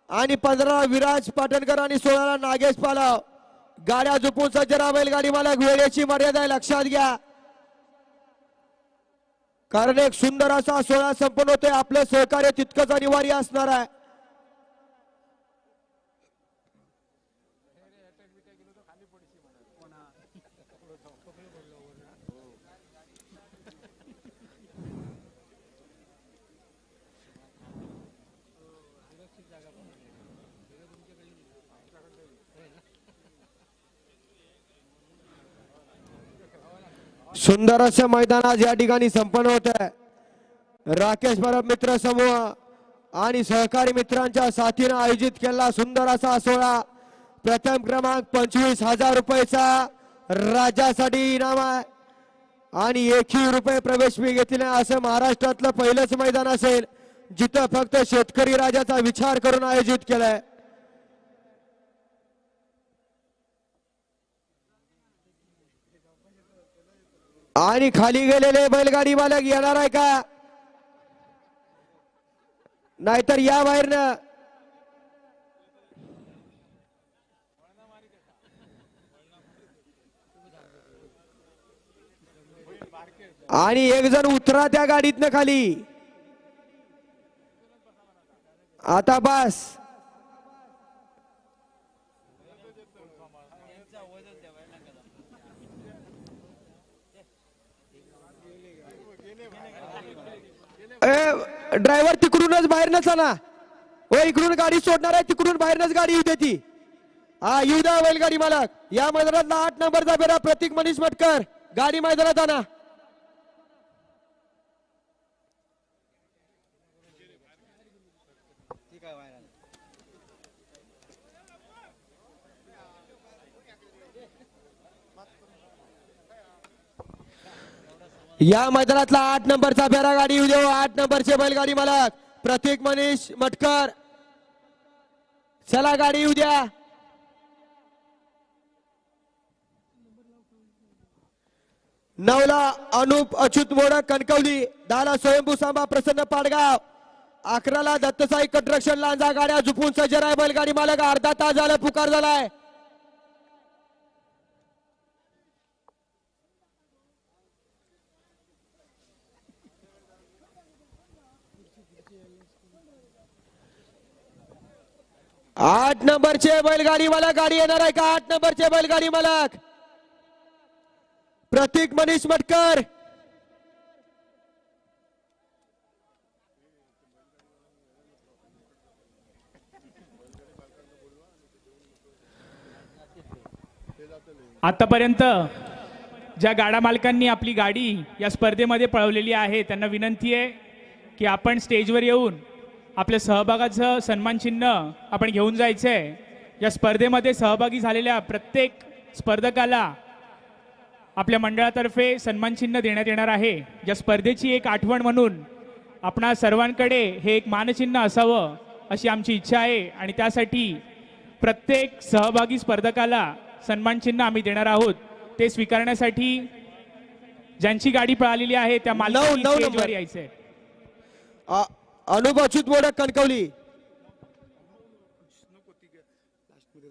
आणि 15 ला विराज पाटणकर आणि 16 ला नागेश पालव. गाड्या झुपून सज्ज राहा बैलगाडी मालक. वेळेची मर्यादा आहे लक्षात घ्या कारण एक सुंदर असा सोहळा संपन्न होतोय. आपलं सहकार्य तितकंच अनिवार्य असणार आहे. सुंदर असं मैदान आज या ठिकाणी संपन्न होत आहे. राकेश परब मित्र समूह आणि सहकारी मित्रांच्या साथीने आयोजित केलेला सुंदर असा सोहळा. प्रथम क्रमांक 25,000 रुपयाचा राज्यासाठी इनाम आहे आणि 1 रुपये प्रवेश फी घेतली नाही. असं महाराष्ट्रातलं पहिलंच मैदान असेल जिथं फक्त शेतकरी राजाचा विचार करून आयोजित केलाय. आणि खाली गेलेले बैलगाडी मालक येणार आहे का नाहीतर या बाहेरनं. आणि एक जण उतरा त्या गाडीतनं खाली. आता बस ड्रायव्हर तिकडूनच बाहेरनच ना. हो इकडून गाडी सोडणार आहे तिकडून बाहेरनच गाडी येऊ देती. हा येऊ द्या बैलगाडी मालक. या मैदानातला 8 नंबरचा फेरा प्रतीक मनीष मटकर गाडी मैदानात आणा. या मैदानातला 8 नंबरचा फेरा गाडी येऊ देऊ. 8 नंबरचे बैलगाडी मालक प्रतीक मनीष मटकर. चला गाडी येऊ द्या. नवला अनुप अच्युत मोडक कणकवली, 10 ला स्वयंभू सांबा प्रसन्न पाडगाव, 11 ला दत्तसाई कंस्ट्रक्शन लांजा. गाड्या झुपून सज्ज आहे बैलगाडी मालक. अर्धा तास झाला पुकार झालाय. आठ नंबरचे बैलगाडी मालक गाडी येणार आहे का? 8 नंबरचे बैलगाडी मालक प्रतीक मनीष मटकर. आतापर्यंत ज्या गाडा मालकांनी आपली गाडी या स्पर्धेमध्ये पळवलेली आहे त्यांना विनंती आहे की आपण स्टेजवर येऊन आपल्या सहभागाचं सन्मान चिन्ह आपण घेऊन जायचंय. या स्पर्धेमध्ये सहभागी झालेल्या प्रत्येक स्पर्धकाला आपल्या मंडळातर्फे सन्मान चिन्ह देण्यात येणार आहे. या स्पर्धेची एक आठवण म्हणून आपणा सर्वांकडे हे एक मानचिन्ह असावं अशी आमची इच्छा आहे आणि त्यासाठी प्रत्येक सहभागी स्पर्धकाला सन्मान चिन्ह आम्ही देणार आहोत. ते स्वीकारण्यासाठी ज्यांची गाडी पळालेली आहे त्या मालकांनी स्टेजवर यायचंय. अनुप अच्युत मोडक कणकवली.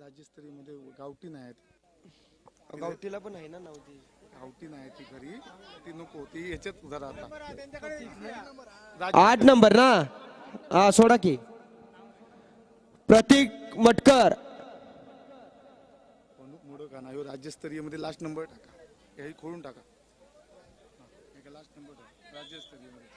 राज्यस्तरीय मध्ये गावठी नाही आहेत. गावठीला पण आहे ना नव्हती. गावठी नाही ती घरी ती नको ती ह्याच्यात जरा आता 8 नंबर ना, हा सोडा की प्रतीक मटकर. मोडं का नाही राज्यस्तरीय मध्ये लास्ट नंबर टाका, हे खोडून टाका. लास्ट नंबर राज्यस्तरीय मध्ये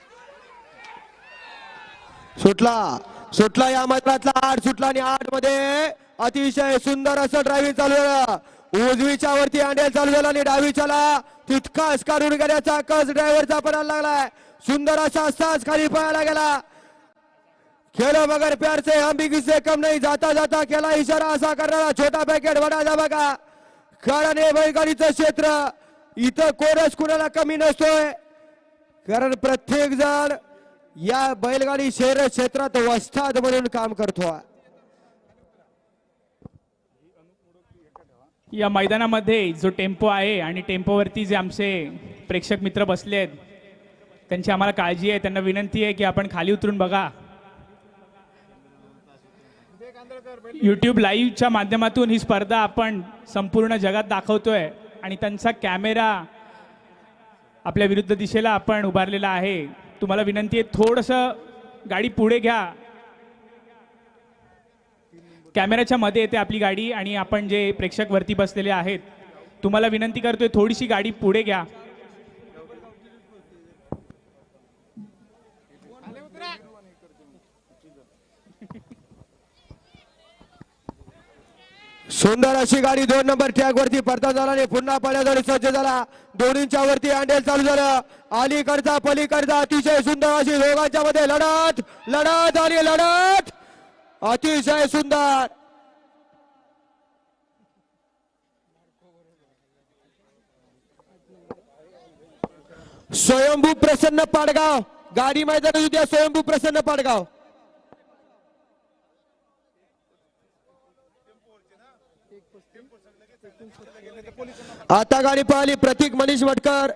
सुटला या मैदानातला 8 सुटला आणि 8 मध्ये अतिशय सुंदर असं ड्रायव्हिंग चालू झालं. उजवीच्या वरती हँडल चालू झाला आणि डावीच्याला तितकाच काढून गेल्याचा कस ड्रायव्हरचा पडायला लागलाय. सुंदर असा साज खाली पळायला गेला. खेलो मगर प्यार से हम भी किससे कम नहीं, जाता जाता केला इशारा असा करणारा छोटा पॅकेट वडा बघा. कारण हे बैलगाडीचं क्षेत्र इथं कोणच कुणाला कमी नसतोय, कारण प्रत्येक जण या बैलगाडी शहर क्षेत्रात वस्ताद म्हणून काम करतोय. या मैदानामध्ये जो टेम्पो आहे आणि टेम्पोवरती जे आमचे प्रेक्षक मित्र बसले आहेत त्यांची आम्हाला काळजी आहे. त्यांना विनंती आहे की आपण खाली उतरून बघा. यूट्यूब लाईव्हच्या माध्यमातून ही स्पर्धा आपण संपूर्ण जगात दाखवतोय आणि त्यांचा कॅमेरा आपल्या विरुद्ध दिशेला आपण उभारलेला आहे. तुम्हाला विनंती आहे थोडंसं गाडी पुढे घ्या. कॅमेऱ्याच्या मध्ये येते आपली गाडी आणि आपण जे प्रेक्षक वरती बसलेले आहेत तुम्हाला विनंती करतोय थोडीशी गाडी पुढे घ्या. सुंदर अशी गाडी 2 नंबर ट्रॅक वरती परत झाला आणि पुन्हा पळण्यासाठी सज्ज झाला. दोन्हीच्या वरती हँडल चालू झालं. अलीकडचा पलीकडचा अतिशय सुंदर अशी दोघांच्या मध्ये लढत आणि लढत अतिशय सुंदर. स्वयंभू प्रसन्न पाडगाव गाडी मैदानात उद्या. स्वयंभू प्रसन्न पाडगाव. आता गाडी पाहिली प्रतीक मनीष मटकर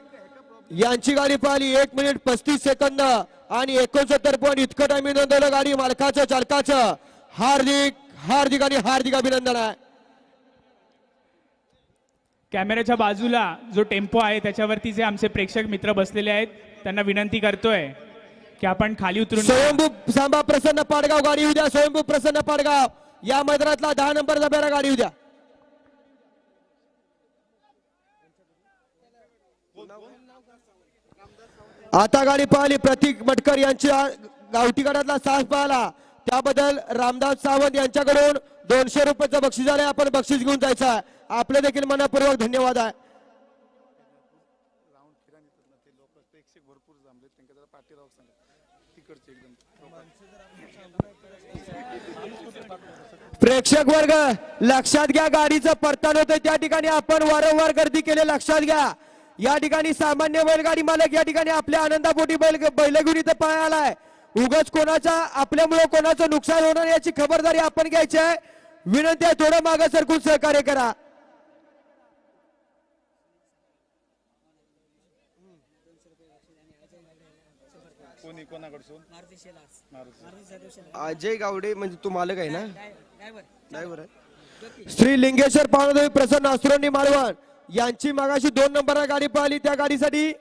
यांची गाडी पाहिली 1 मिनिट 35 सेकंद आणि 69 पॉईंट इतकं टाइम नोंदवलं. गाडी मालकाचं चालकाचं हार्दिक अभिनंदन आहे. कॅमेऱ्याच्या बाजूला जो टेम्पो आहे त्याच्यावरती जे आमचे प्रेक्षक मित्र बसलेले आहेत त्यांना विनंती करतोय की आपण खाली उतरून स्वयंभू सांबा प्रसन्न पाडगाव गाडी उद्या. स्वयंभू प्रसन्न पाडगाव या मैदानातला 10 नंबरचा बेरा गाडी उद्या. आता गाडी पाहिली प्रतीक मटकर यांच्या गावठी गटातला साहस पाहिला त्याबद्दल रामदास सावंत यांच्याकडून 200 रुपयाचं बक्षीस आलंय. आपण बक्षीस घेऊन जायचं आहे. आपले देखील मनपूर्वक धन्यवाद आहे. राऊंड फिरा नेतात ते लोक प्रेक्षक भरपूर जमले त्यांना जरा पाठी राहू सांगा तिकडचे एकदम. प्रेक्षक वर्ग लक्षात घ्या, गाडीचं पडताळ होतं त्या ठिकाणी आपण वारंवार गर्दी केले लक्षात घ्या. या ठिकाणी सामान्य बैलगाडी मालक या ठिकाणी आपल्या आनंदापोटी बैल घेऊन इथं पाय आलाय. उगाच कोणाचा आपल्यामुळे कोणाचं नुकसान होणार याची खबरदारी आपण घ्यायची आहे. विनंती आहे थोडं मागे सरकून सहकार्य करा. अजय गावडे म्हणजे तू मालक आहे ना, ड्रायव्हर आहे. श्री लिंगेश्वर पावनदेवी प्रसन्न अस्रोंडी मालवण यांची मागाशी 2 नंबरला गाडी पाहिली. त्या गाडीसाठी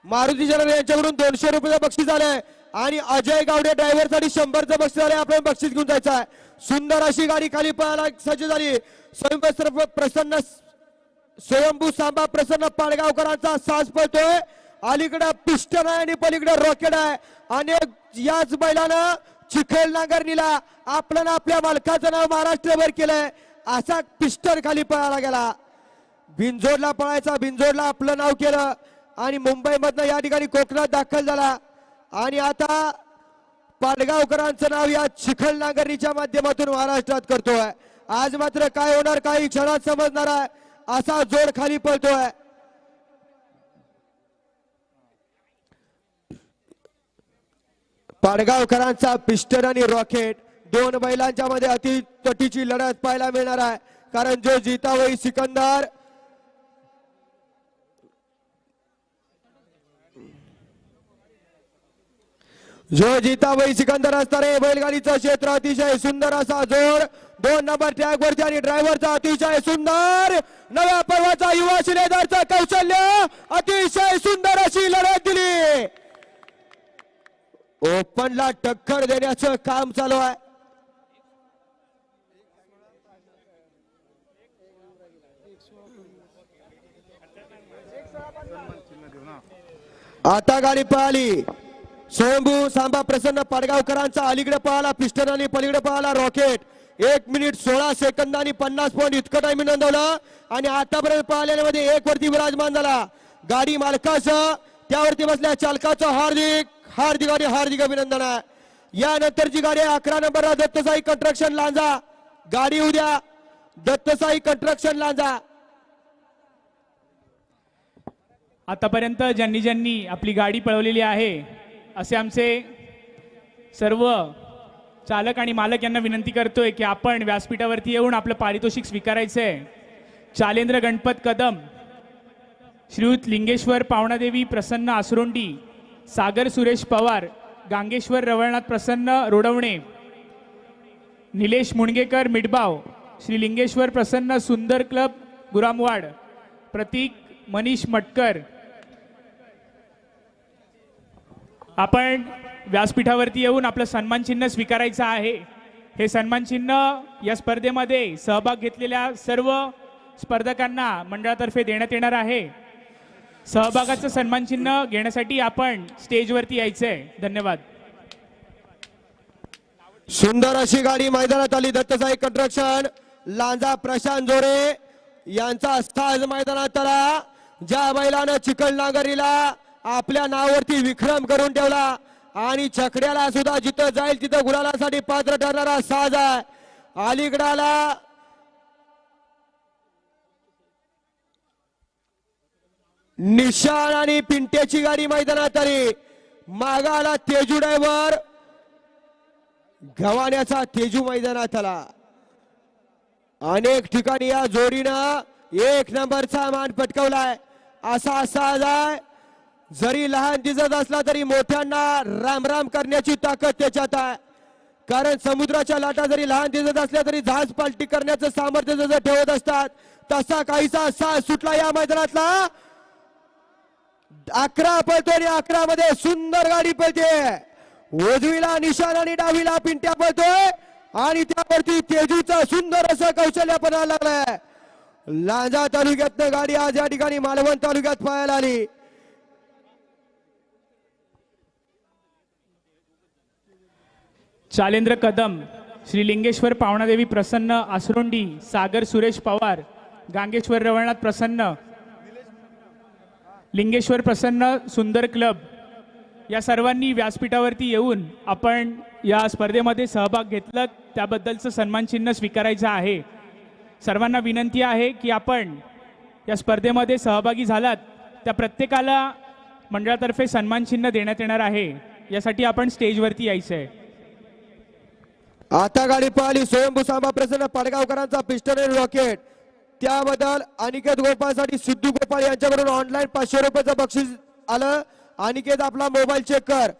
मारुती शरण यांच्याकडून 200 रुपयाचं बक्षीस आलंय आणि अजय गावडे ड्रायव्हर साठी 100चं बक्षीस आलंय. आपण बक्षीस घेऊन जायचं आहे. सुंदर अशी गाडी खाली पळायला सज्ज झाली. स्वयंभू सांबा प्रसन्न पाडगावकरांचा साज पळतोय. अलीकडे पिस्टन आहे आणि पलीकडे रॉकेट आहे. अनेक याच बैलानं चिखल नांगरणीला आपल्याला आपल्या मालकाचं नाव महाराष्ट्रभर केलंय. असा पिस्टन खाली पळायला गेला. बिनजोडला पळायचा, बिनजोडला आपलं नाव केलं आणि मुंबईमधनं या ठिकाणी कोकणात दाखल झाला आणि आता पाडगावकरांचं नाव या चिखल नांगरणीच्या माध्यमातून महाराष्ट्रात करतोय. आज मात्र काय होणार काही क्षणात समजणार आहे. असा जोड खाली पळतोय. पाडगावकरांचा पिस्टन आणि रॉकेट 2 बैलांच्या मध्ये अति तटीची लढत पाहायला मिळणार आहे. कारण जो जीता वही सिकंदर असणार आहे. बैलगाडीचं क्षेत्र अतिशय सुंदर असा जोड 2 नंबर ट्रॅक वरती आणि ड्रायव्हरचा अतिशय सुंदर नव्या पर्वाचा युवा शिलेदारचा कौशल्य अतिशय सुंदर अशी लढत दिली. ओपनला टक्कर देण्याचं काम चालू आहे. आता गाडी पळाली. स्वयंभू सांबा प्रसन्न पाडगावकरांचा अलीकडे पळाला पिस्टन आणि पलीकडे पळाला रॉकेट. 1 मिनिट 16 सेकंदांनी 50 पॉईंट इतकं टाइम नोंदवलं आणि आतापर्यंत पळालेल्यामध्ये 1 वरती विराजमान झाला. गाडी मालकाचं त्यावरती बसल्या चालकाचं हार्दिक हार्दिक आणि हार्दिक अभिनंदन आहे. यानंतरची गाडी 11 नंबरला दत्तसाई कंस्ट्रक्शन लांजा. गाडी उद्या दत्तसाई कंस्ट्रक्शन लांजा. आतापर्यंत ज्यांनी ज्यांनी आपली गाडी पळवलेली आहे असे आमचे सर्व चालक आणि मालक यांना विनंती करतोय की आपण व्यासपीठावरती येऊन आपलं पारितोषिक स्वीकारायचं आहे. चालेंद्र गणपत कदम, श्रीयुत लिंगेश्वर पावणादेवी प्रसन्न आसरोंडी, सागर सुरेश पवार, गांगेश्वर रवळनाथ प्रसन्न रोडवणे, निलेश मुणगेकर मिडबाव, श्री लिंगेश्वर प्रसन्न सुंदर क्लब गुरामवाड, प्रतीक मनीष मटकर. आपण व्यासपीठावरती येऊन आपलं सन्मान चिन्ह स्वीकारायचं आहे. हे सन्मान चिन्ह या स्पर्धेमध्ये सहभाग घेतलेल्या सर्व स्पर्धकांना मंडळातर्फे देण्यात येणार आहे. सहभागाचं सन्मान चिन्ह घेण्यासाठी आपण स्टेजवरती यायचंय. धन्यवाद. सुंदर अशी गाडी मैदानात आली. दत्तसाई कंस्ट्रक्शन लांजा प्रशांत जोरे यांचा साज मैदानात आला. ज्या बैलानं चिकन नांगरीला आपल्या नावावरती विक्रम करून ठेवला आणि छकड्याला सुद्धा जिथं जाईल तिथं गुलालासाठी पात्र ठरणारा साज आहे. अलीकडाला निशाण आणि पिंट्याची गाडी मैदानात आली. मागाला तेजू ड्रायव्हर गव्हाण्याचा तेजू मैदानात आला. अनेक ठिकाणी या जोडीनं 1 नंबरचा मान पटकावलाय. असा साज आहे. जरी लहान दिसत असला तरी मोठ्यांना राम राम करण्याची ताकद त्याच्यात आहे. कारण समुद्राच्या लाटा जरी लहान दिसत असल्या तरी जहाज पालटी करण्याचं सामर्थ्य जसं ठेवत असतात तसा काहीसा साज सुटला या मैदानातला. 11 पळतोय आणि 11 मध्ये सुंदर गाडी पळते. उजवीला निशाण आणि डावीला पिंट्या पळतोय आणि त्यावरती तेजूचं सुंदर असं कौशल्य पणाला लागलंय. लांजा तालुक्यातनं गाडी आज या ठिकाणी मालवण तालुक्यात पळायला आली. चालेंद्र कदम, श्री लिंगेश्वर पावणादेवी प्रसन्न आसरोंडी, सागर सुरेश पवार, गांगेश्वर रवळनाथ प्रसन्न, लिंगेश्वर प्रसन्न सुंदर क्लब या सर्वांनी व्यासपीठावरती येऊन आपण या स्पर्धेमध्ये सहभाग घेतला त्याबद्दलचं सन्मान चिन्ह स्वीकारायचं आहे. सर्वांना विनंती आहे की आपण या स्पर्धेमध्ये सहभागी झालात त्या प्रत्येकाला मंडळातर्फे सन्मान चिन्ह देण्यात येणार आहे. यासाठी आपण स्टेजवरती यायचं आहे. आता गाडी पळाली. स्वयंभू सांबा प्रसन्न पाडगावकरांचा पिस्टन आणि रॉकेट. त्याबद्दल अनिकेत गोपाळसाठी सिद्धू गोपाळ यांच्याकडून ऑनलाईन 500 रुपयाचं बक्षीस आलं. अनिकेत आपला मोबाईल चेक कर.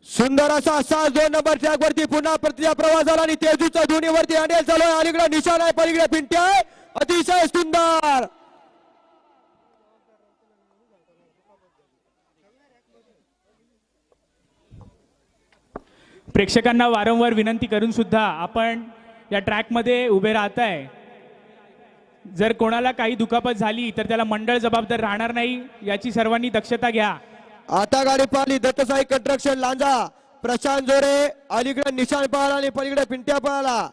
सुंदर असा 2 नंबर ट्रॅक वरती पुन्हा प्रतिया प्रवास झाला आणि तेजूचा दोन्हीवरती हँडल चालू आहे. अलीकडे निशाण आहे, पलीकडे पिंट्या आहे. अतिशय सुंदर. प्रेक्षकांना वारंवार विनंती करून सुद्धा आपण या ट्रॅकमध्ये उभे राहताय. जर कोणाला काही दुखापत झाली तर त्याला मंडळ जबाबदार राहणार नाही याची सर्वांनी दक्षता घ्या. आता गाडी पळाली. दत्तसाई कंस्ट्रक्शन लांजा प्रशांत जोरे अलीकडे निशाण पळाला आणि पलीकडे पिंट्या पळाला.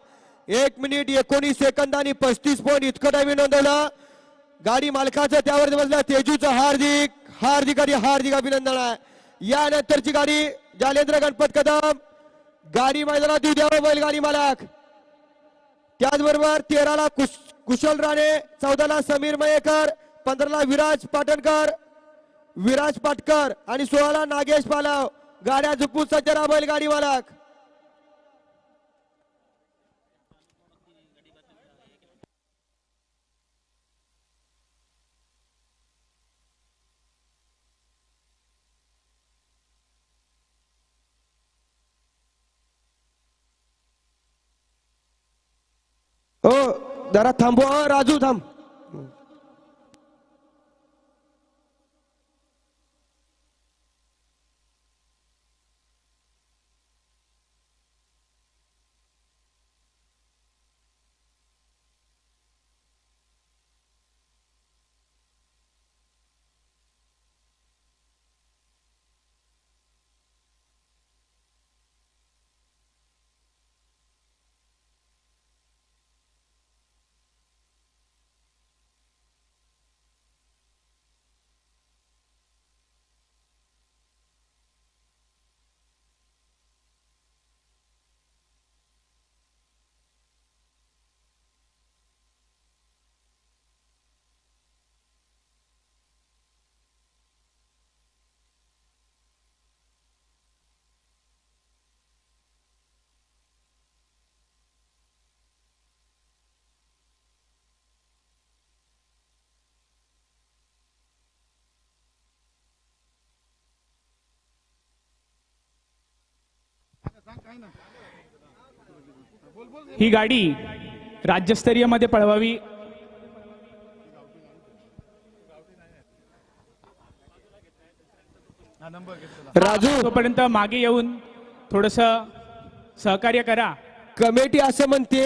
1 मिनिट 19 सेकंदांनी 35 पॉईंट इतकं टाइम नोंदवलं. गाडी मालकाचं त्यावर बसल्या तेजूचं हार्दिक हार्दिक आणि हार्दिक अभिनंदन आहे. यानंतरची गाडी जालेंद्र गणपत कदम. गाडी मैदानात येऊ द्यावं बैलगाडी मालक. त्याचबरोबर 13ला कुशल राणे, 14ला समीर मयेकर, 15ला विराज पाटकर आणि 16ला नागेश पालव. गाड्या झुपून सज्ज राहा बैलगाडी मालक. हो जरा थांबवा राजू थांब. ही गाडी राज्यस्तरीय मध्ये पळवावी. राजू तोपर्यंत मागे येऊन थोडस सहकार्य करा. कमिटी असं म्हणते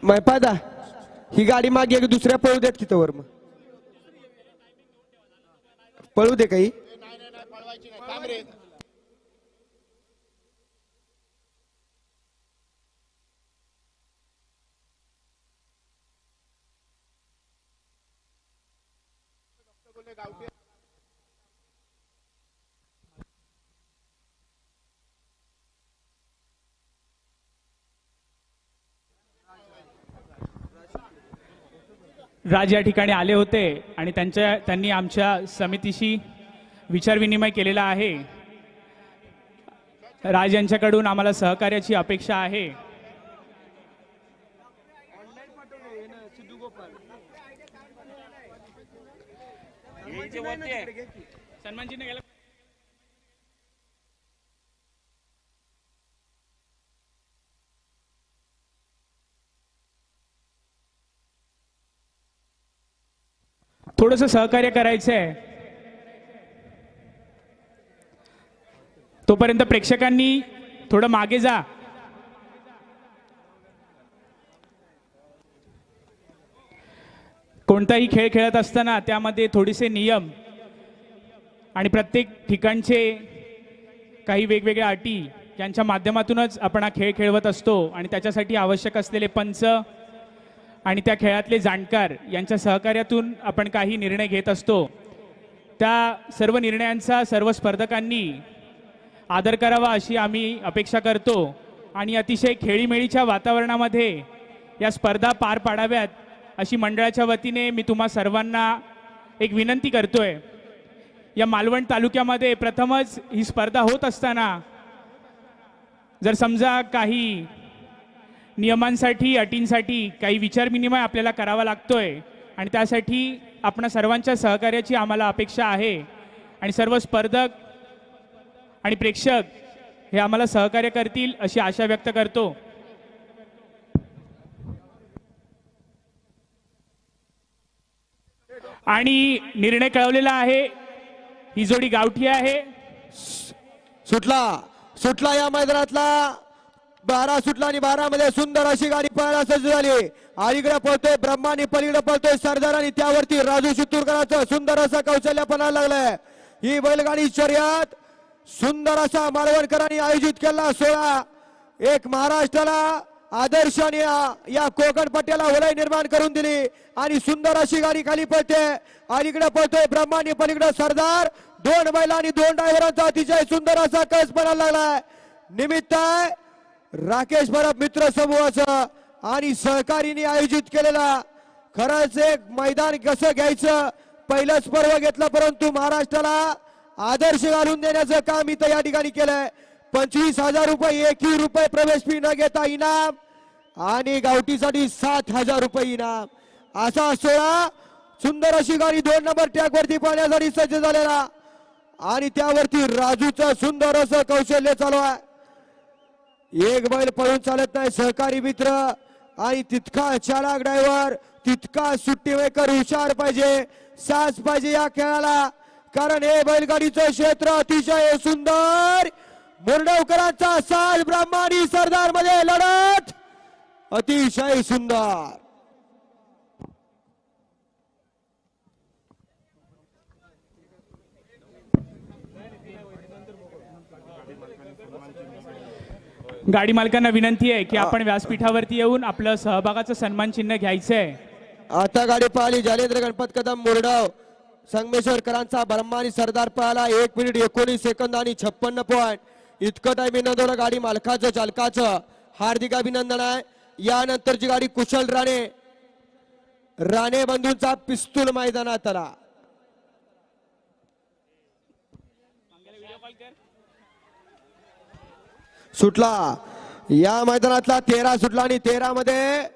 मैपादा ही गाडी मागे एक दुसऱ्या पळू देत तिथं वर मग पळू दे काही. राज या ठिकाणी आले होते आणि त्यांनी आमच्या समितीशी विचारविनिमय केलेला आहे. राज यांच्याकडून आम्हाला सहकार्याची अपेक्षा आहे. सन्मानचिन्ह गेलं. थोडंसं सहकार्य करायचंय. तोपर्यंत प्रेक्षकांनी थोडं मागे जा. कोणताही खेळ खेळत असताना त्यामध्ये थोडेसे नियम आणि प्रत्येक ठिकाणचे काही वेगवेगळ्या अटी यांच्या माध्यमातूनच आपण हा खेळ खेळवत असतो आणि त्याच्यासाठी आवश्यक असलेले पंच आणि त्या खेळातले जाणकार यांच्या सहकार्यातून आपण काही निर्णय घेत असतो. त्या सर्व निर्णयांचा सर्व स्पर्धकांनी आदर करावा अशी आम्ही अपेक्षा करतो आणि अतिशय खेळीमेळीच्या वातावरणामध्ये या स्पर्धा पार पाडाव्यात अशी मंडळाच्या वतीने मी तुम्हा सर्वांना एक विनंती करतोय. या मालवण तालुक्यामध्ये प्रथमच ही स्पर्धा होत असताना जर समजा काही नियमांसाठी अटींसाठी काही विचारविनिमय आपल्याला करावा लागतोय आणि त्यासाठी आपणा सर्वांच्या सहकार्याची आम्हाला अपेक्षा आहे आणि सर्व स्पर्धक आणि प्रेक्षक हे आम्हाला सहकार्य करतील अशी आशा व्यक्त करतो. आणि निर्णय कळवलेला आहे. ही जोडी गावठी आहे. सुटला या मैदानातला 12 सुटला आणि 12 मध्ये सुंदर अशी गाडी पळायला सज्ज झाली. अलीकडे पळतोय ब्रह्मानी, पलीकडे पळतोय सरदार आणि त्यावरती राजू शितूरकरांचं सुंदर असं कौशल्य पणाला लागलंय. ही बैलगाडी शर्यत सुंदर असा मालवणकरांनी आयोजित केला सोहळा एक महाराष्ट्राला आदर्श आणि या कोकण पट्ट्याला वलय निर्माण करून दिली आणि सुंदर अशी गाडी खाली पळते. अलीकडे पळतोय ब्रह्मानी, पलीकडे सरदार. 2 बैल आणि 2 ड्रायव्हरांचा अतिशय सुंदर असा कस पणाला लागलाय. निमित्त आहे राकेश परब मित्र समूहाचं आणि सहकारीने आयोजित केलेला खरंच एक मैदान कसं घ्यायचं पहिलंच पर्व घेतलं, परंतु महाराष्ट्राला आदर्श घालून देण्याचं काम इथं या ठिकाणी केलंय. 25,000 रुपये एकही रुपये प्रवेश फी न घेता इनाम आणि गावठीसाठी 7,000 रुपये इनाम असा सोहळा. सुंदर अशी गाडी 2 नंबर ट्रॅक वरती पाहण्यासाठी सज्ज झालेला आणि त्यावरती राजूचं सुंदर असं कौशल्य चालू आहे. एक बैल पळून चालत नाही. सहकारी मित्र आणि तितका चालक ड्रायव्हर, तितका सुट्टी मेकर हुशार पाहिजे, साज पाहिजे या खेळाला. कारण हे बैलगाडीचं क्षेत्र अतिशय सुंदर. मुरडवकरांचा साज ब्रह्मानी सरदार मध्ये लढत अतिशय सुंदर. गाडी मालकांना विनंती आहे की आपण व्यासपीठावरती येऊन आपलं सहभागाचं सन्मान चिन्ह घ्यायचंय. आता गाडी पाहिली जालेंद्र गणपत कदम मुरडाव संगमेश्वरकरांचा ब्रह्मानी सरदार पळाला 1 मिनिट 19 सेकंद आणि 56 पॉइंट इतकं टाइम नोंदवलं. गाडी मालकाचं चालकाचं हार्दिक अभिनंदन आहे. यानंतरची गाडी कुशल राणे बंधूंचा पिस्तूल मैदानात आला. सुटला या मैदानातला 13 सुटला आणि 13 मध्ये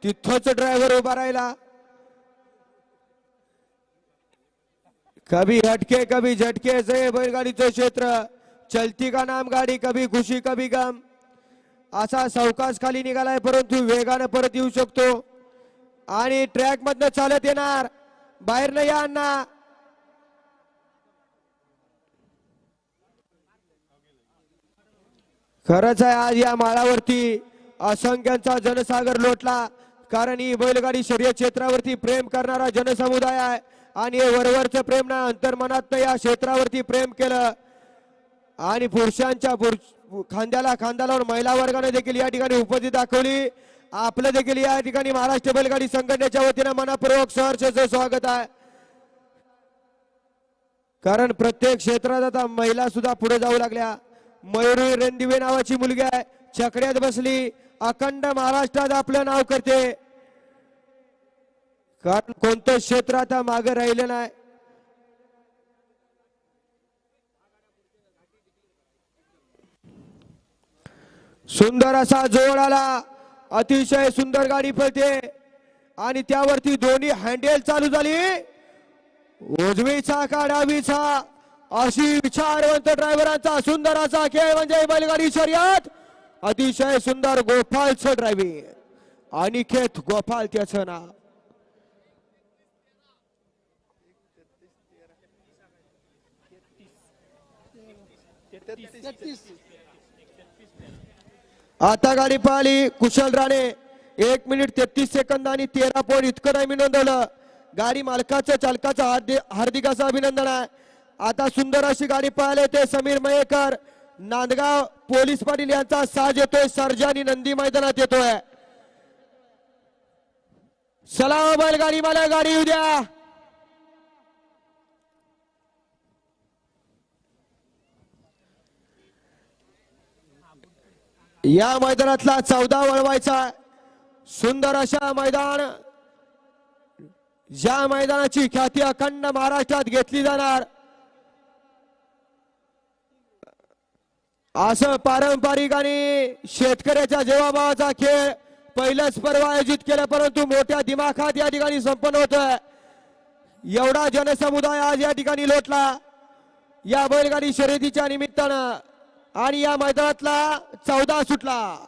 तिथंच ड्रायव्हर उभा राहिला. कभी हटके कभी झटके से बैलगाडीचं क्षेत्र. चलती का नाम गाडी, कभी खुशी कभी गम असा सावकाश खाली निघालाय, परंतु वेगानं परत येऊ शकतो आणि ट्रॅक मधनं चालत येणार. बाहेर नाही या अण्णा. खरंच आहे आज या माळावरती असंख्यांचा जनसागर लोटला. कारण ही बैलगाडी शर्यत क्षेत्रावरती प्रेम करणारा जनसमुदाय आहे आणि हे वरवरचं प्रेम ना अंतर्मनात या क्षेत्रावरती प्रेम केलं आणि पुरुषांच्या खांद्याला खांदा लावून महिला वर्गाने देखील या ठिकाणी उपस्थिती दाखवली. आपलं देखील या ठिकाणी महाराष्ट्र बैलगाडी संघटनेच्या वतीनं मनपूर्वक सहर्षाचं स्वागत आहे. कारण प्रत्येक क्षेत्रात आता महिला सुद्धा पुढे जाऊ लागल्या. मयुरी रणदिवे नावाची मुलगी आहे, छकड्यात बसली, अखंड महाराष्ट्रात आपलं नाव करते. कारण कोणतं क्षेत्र आता मागे राहिलं नाही. सुंदर असा जोड आला. अतिशय सुंदर गाडी पळते आणि त्यावरती दोन्ही हँडल चालू झाली. उजवीचा का डावीचा अशी विचारवंत ड्रायव्हरांचा सुंदर असा खेळ म्हणजे बैलगाडी शर्यत. अतिशय सुंदर गोपालचं ड्रायव्हिंग, अनिकेत गोपाल त्याचं नाव. आता गाडी पाहिली कुशल राणे 1 मिनिट 33 सेकंद आणि 13 पॉइंट इतकं टाइम नोंदवलं. गाडी मालकाचं चालकाचं हार्दिक असं अभिनंदन आहे. आता सुंदर अशी गाडी पाहायला ते समीर मयेकर नांदगाव पोलीस पाटील यांचा साज येतोय. सर्जानी नंदी मैदानात येतोय. सलाम बैलगाडी मला गाडी येऊ द्या. या मैदानातला 14 वळवायचा सुंदर अशा मैदान, ज्या मैदानाची ख्याती अखंड महाराष्ट्रात घेतली जाणार असं पारंपरिक आणि शेतकऱ्याच्या जीवाभावाचा खेळ पहिलंच पर्व आयोजित केलं, परंतु मोठ्या दिमाखात या ठिकाणी संपन्न होतोय. एवढा जनसमुदाय आज या ठिकाणी लोटला या बैलगाडी शर्यतीच्या निमित्तानं आणि या मैदानातला 14 सुटला.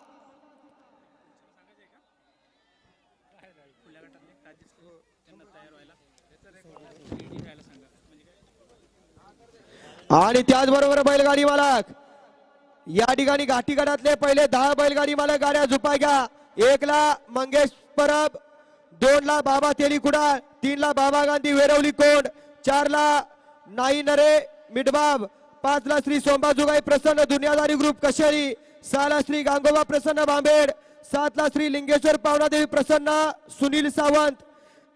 आणि त्याचबरोबर बैलगाडी मालक या ठिकाणी घाटी गटातले पहिले 10 बैलगाडी मालक गाड्या झुपाय घ्या. 1 ला मंगेश परब, 2 ला बाबा तेली कुडाळ, 3 ला बाबा गांधी वेरवली कोंड, 4 ला नाई नरे मिठबाब, 5 ला श्री सोंबाजुगाई प्रसन्न दुनियादारी ग्रुप कशेरी, 6 ला श्री गांगोबा प्रसन्न बांबेड, 7 ला श्री लिंगेश्वर पावनादेवी प्रसन्न सुनील सावंत,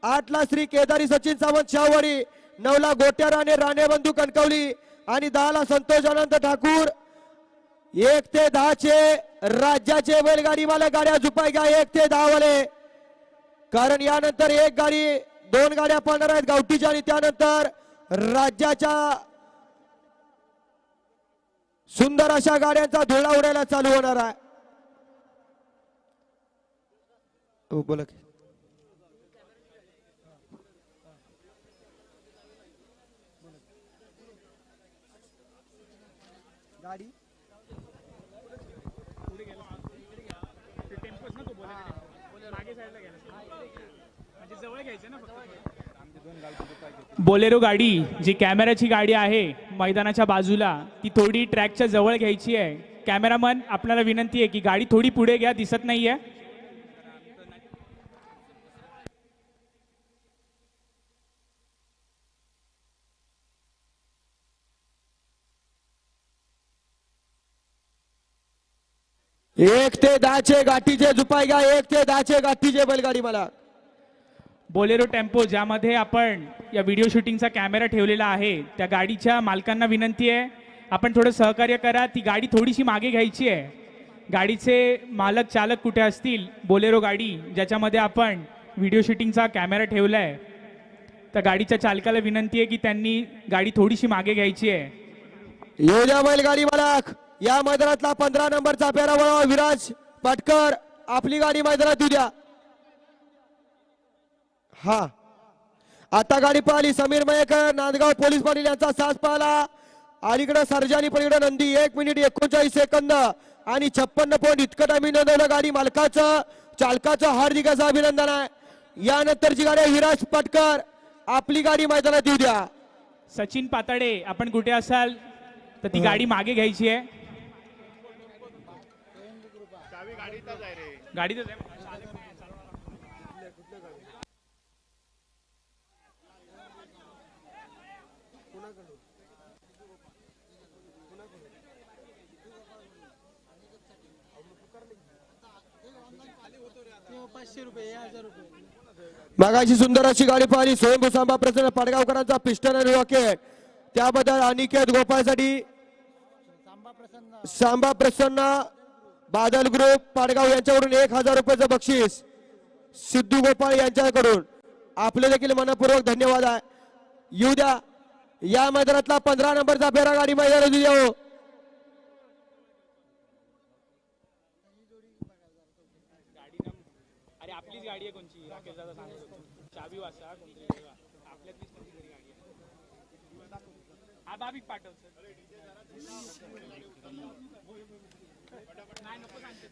8 ला श्री केदारी सचिन सावंत शाहवाडी, 9 ला गोट्या राणे राणे बंधू कणकवली आणि 10 ला संतोष अनंत ठाकूर. 1 ते 10 चे राज्याचे बैलगाडी मालक गाड्या झुपाय घ्या. 1 ते 10 वाले, कारण यानंतर 1 गाडी 2 गाड्या पळणार आहेत गावठीच्या आणि त्यानंतर राज्याच्या सुंदर अशा गाड्यांचा धुळा उडायला चालू होणार आहे. हो बोला की. गाडी बोलेरो गाडी जी कॅमेराची गाडी आहे मैदानाच्या बाजूला ती थोडी ट्रॅकच्या जवळ घ्यायची आहे. कॅमेरामन आपल्याला विनंती आहे की गाडी थोडी पुढे घ्या, दिसत नाहीये. एक ते 10 चे गाठीचे झुपाय घ्या. 1 ते 10 चे गाठीचे बैलगाडी मला. बोलेरो टेम्पो ज्यामध्ये आपण या व्हिडिओ शूटिंगचा कॅमेरा ठेवलेला आहे त्या गाडीच्या मालकांना विनंती आहे आपण थोडं सहकार्य करा. ती गाडी थोडीशी मागे घ्यायची आहे. गाडीचे मालक चालक कुठे असतील, बोलेरो गाडी ज्याच्यामध्ये आपण व्हिडिओ शूटिंगचा कॅमेरा ठेवला आहे त्या गाडीच्या चालकाला विनंती आहे की त्यांनी गाडी थोडीशी मागे घ्यायची आहे. योजा बैलगाडी मालक या मैदानातला 15 नंबरचा पेरावळा विराज पाटकर आपली गाडी मैदानात येऊ द्या. हा आता गाडी पळाली. समीर मयेकर नांदगाव पोलीस पाटील यांचा साथ पाहिला. अलीकडे सर्जानी पलीकडे नंदी. 1 मिनिट 39 सेकंद आणि 56 पॉईंट इतकं आम्ही नोंदवलं. गाडी मालकाचं चालकाचं हार्दिक असं अभिनंदन आहे. यानंतरची गाडी आहे विराज पाटकर आपली गाडी मैदानात येऊ द्या. सचिन पाताडे आपण कुठे असाल तर ती गाडी मागे घ्यायची आहे. गाडीतच आहे. मागाशी सुंदर अशी गाडी पाहिली. स्वयंभू सांबा प्रसन्न पाडगावकरांचा पिस्टन आणि रॉकेट त्याबद्दल अनिकेत गोपाळसाठी सांबा प्रसन्न बादल ग्रुप पाडगाव यांच्याकडून 1000 रुपयाचं बक्षीस सिद्धू गोपाळ यांच्याकडून आपले देखील मनपूर्वक धन्यवाद आहे. येऊ द्या. या मैदानातला 15 नंबरचा फेरा गाडी मैदानात येऊ. अरे आपलीच गाडी आहे कोणची राकेश दादा सांगत होतो. चावी वाचा कोणतरी आपल्यातलीच कोणती तरी गाडी आहे. हा भाविक पाठव सर. नाही नको सांगतो.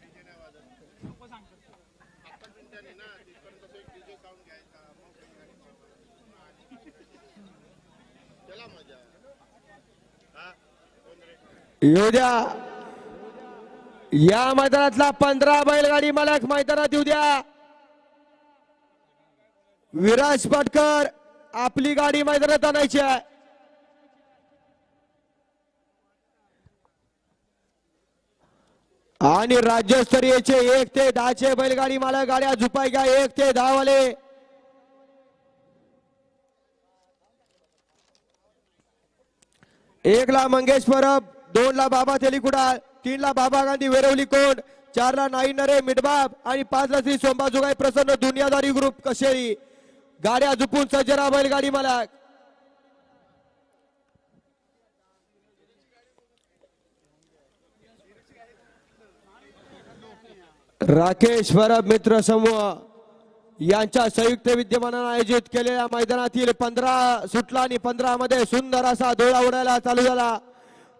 नको सांगतो. येऊ द्या. या मैदानातला 15 बैलगाडी मालक मैदानात येऊ द्या. विराज पाटकर आपली गाडी मैदानात आणायची आहे. आणि राज्यस्तरीयचे 1 ते 10 चे बैलगाडी मालक गाड्या झुपाय घ्या. 1 ते 10 वाले. 1 ला मंगेश परब, 2 ला बाबा तेली कुडाळ, 3 ला बाबा गांधी वेरवली कोंड, 4 ला नाई नरे मिठबाब आणि 5 ला श्री सोंबाजुगाई प्रसन्न दुनियादारी ग्रुप कशेरी. गाड्या झुपून सज्जरा बैलगाडी मालक. राकेश परब मित्र समूह यांच्या संयुक्त विद्यमानाने आयोजित केलेल्या मैदानातील 15 सुटला आणि 15 मध्ये सुंदर असा धुळा उडायला चालू झाला.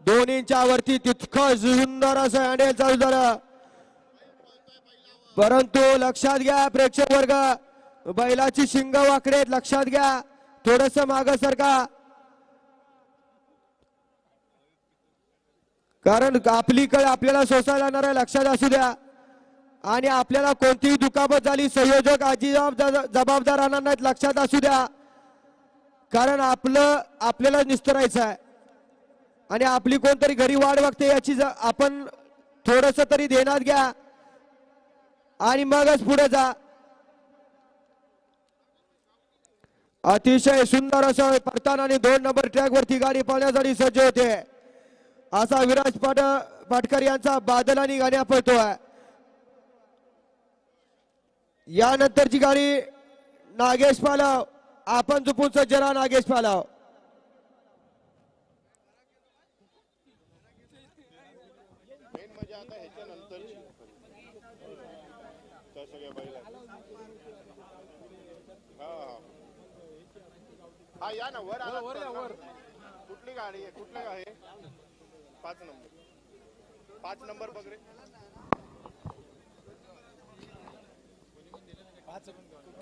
दोन्हींच्या वरती तितकं सुंदर असं हँडल चालू झालं. परंतु लक्षात घ्या प्रेक्षक वर्ग, बैलाची शिंग वाकडेत, लक्षात घ्या. थोडस माग सरका. कारण आपली कळ आपल्याला सोसायला येणार आहे, लक्षात असू द्या. आणि आपल्याला कोणतीही दुखापत झाली संयोजक आजी जबाबदार राहणार नाहीत, लक्षात असू द्या. कारण आपल्याला निस्तरायचं आहे आणि आपली कोणतरी घरी वाट बघते याची आपण थोडस तरी ध्यानात घ्या आणि मगच पुढे जा. अतिशय सुंदर असं परताना आणि 2 नंबर ट्रॅक वरती गाडी पळण्यासाठी सज्ज होते. असा विराज पाटकर यांचा बादलानी गाड्या पळतोय. यानंतरची गाडी नागेश पालव, आपण झुपून सज्ज राहा नागेश पालव. मेन मजा आता ह्याच्यानंतरची त्या सगळ्या बैला. हा या ना वर आला वर. कुठली गाडी आहे, कुठली आहे? 5 नंबर, 5 नंबर बघ रे.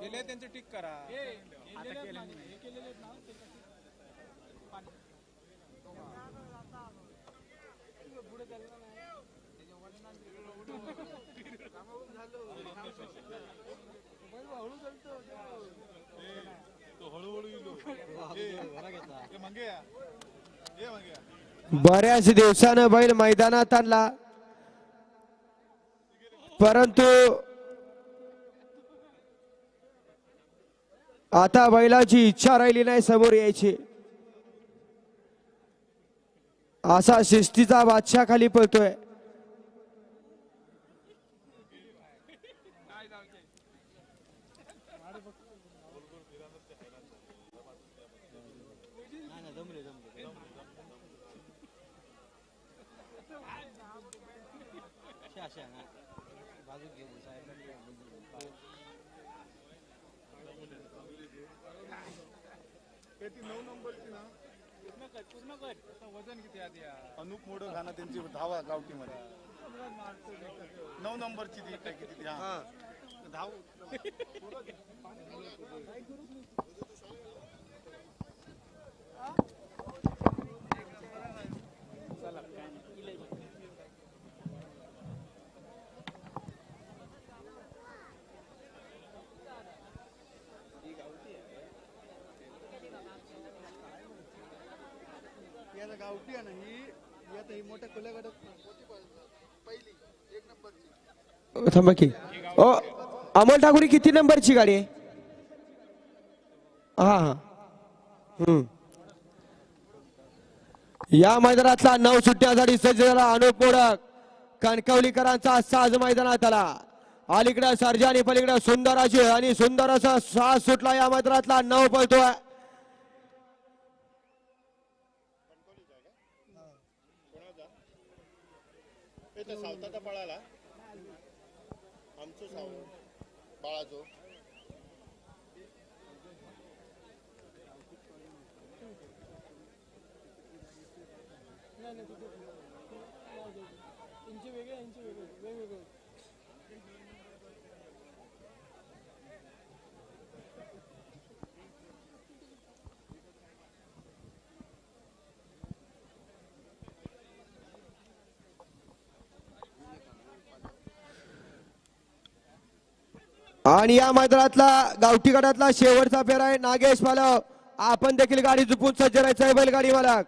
गेले त्यांचे टिक करा. बऱ्याच दिवसानं बैल मैदानात आणला, परंतु आता बैलाची इच्छा राहिली नाही समोर यायची. असा शिस्तीचा बादशाह खाली पळतोय. वजन किती आधी अनुप मोडक हा ना त्यांची धावा गावठी मध्ये 9 नंबरची ती काय किती ती हा धाव. गावठी आहे ना ही आता ही मोठ्या खुल्या गटात पहिली 1 नंबरची. थांबा की अमोल ठाकूर किती नंबरची गाडी आहे? हा. या मैदानातला 9 सुट्ट्यासाठी सज्ज झाला अनुप मोडक. कणकवलीकरांचा साज मैदानात आला. अलीकडे सर्जा आणि पलीकडे सुंदर अशी आणि सुंदर असा साज सुटला. या मैदानातला 9 पळतोय. सावताचा पळाला आमचं साव बाळाचो. आणि या मैदानातला गावठी गटातला शेवटचा फेरा आहे. नागेश पालव, आपण देखील गाडी झुपून सज्ज राहायचं आहे. बैलगाडी मालक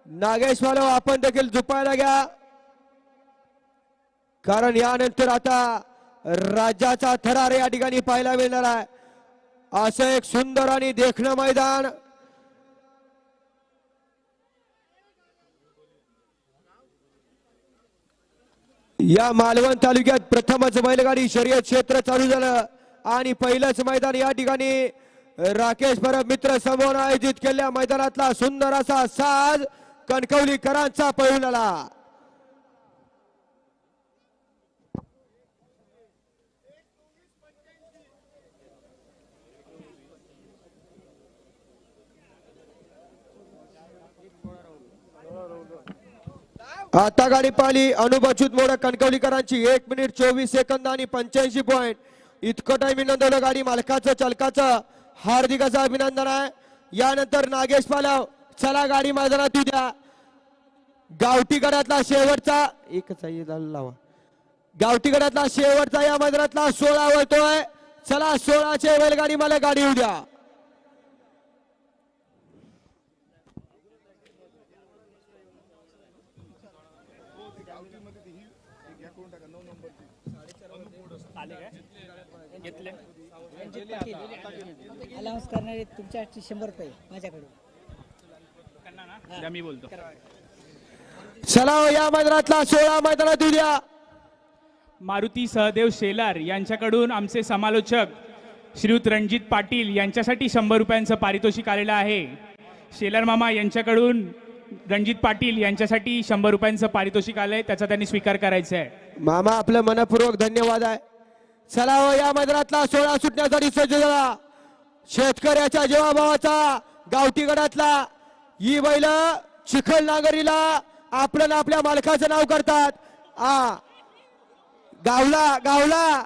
नागेश पालव, आपण देखील झुपायला घ्या, कारण यानंतर आता राज्याचा थरार या ठिकाणी पाहायला मिळणार आहे. असं एक सुंदर आणि देखणं मैदान. या मालवण तालुक्यात प्रथमच बैलगाडी शर्यत क्षेत्र चालू झालं आणि पहिलंच मैदान या ठिकाणी राकेश परब मित्र समूह आयोजित केलेल्या मैदानातला सुंदर असा साज कणकवलीकरांचा पळून आला. आता गाडी पाहिली अनुप अच्युत मोडक कणकवलीकरांची 1 मिनिट 24 सेकंद आणि 85 पॉइंट इतकं टाइम नोंदवलं. गाडी मालकाचं चालकाचं हार्दिक असं अभिनंदन आहे. यानंतर नागेश पालव, चला गाडी मैदानात द्या. गावठी गडातला शेवटचा एकच आहे लावा. गावठी गडातला शेवटचा या मैदानातला 16 वळतोय. चला 16चे बैलगाडी मला गाडी येऊ द्या. अलाउन्स करणारे तुमच्यासाठी 100 रुपये माझ्याकडे. मी बोलतो. चला या मैदानातला 16 मैदानात येऊ द्या. मारुती सहदेव शेलार यांच्याकडून आमचे समालोचक श्रीयुत रणजित पाटील यांच्यासाठी 100 रुपयांचं पारितोषिक आलेलं आहे. शेलार मामा यांच्याकडून रणजित पाटील यांच्यासाठी 100 रुपयांचं पारितोषिक आलंय, त्याचा त्यांनी स्वीकार करायचा आहे. मामा आपलं मनपूर्वक धन्यवाद आहे. चला हो या मैदानातला 16 सुटण्यासाठी सज्ज झाला. शेतकऱ्याच्या जीवाभावाचा गावठी गडातला ही बैल चिखल नागरीला आपलं आपल्या मालकाचं नाव करतात. गावला गावला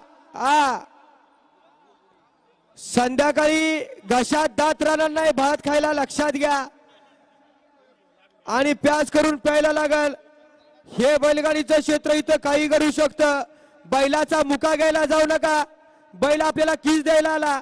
संध्याकाळी घशात दात राहणार नाही, भात खायला लक्षात घ्या आणि प्याज करून प्यायला लागल. हे बैलगाडीचं क्षेत्र इथं काही करू शकतं. बैलाचा मुका घ्यायला जाऊ नका, बैल आपल्याला किस द्यायला आला.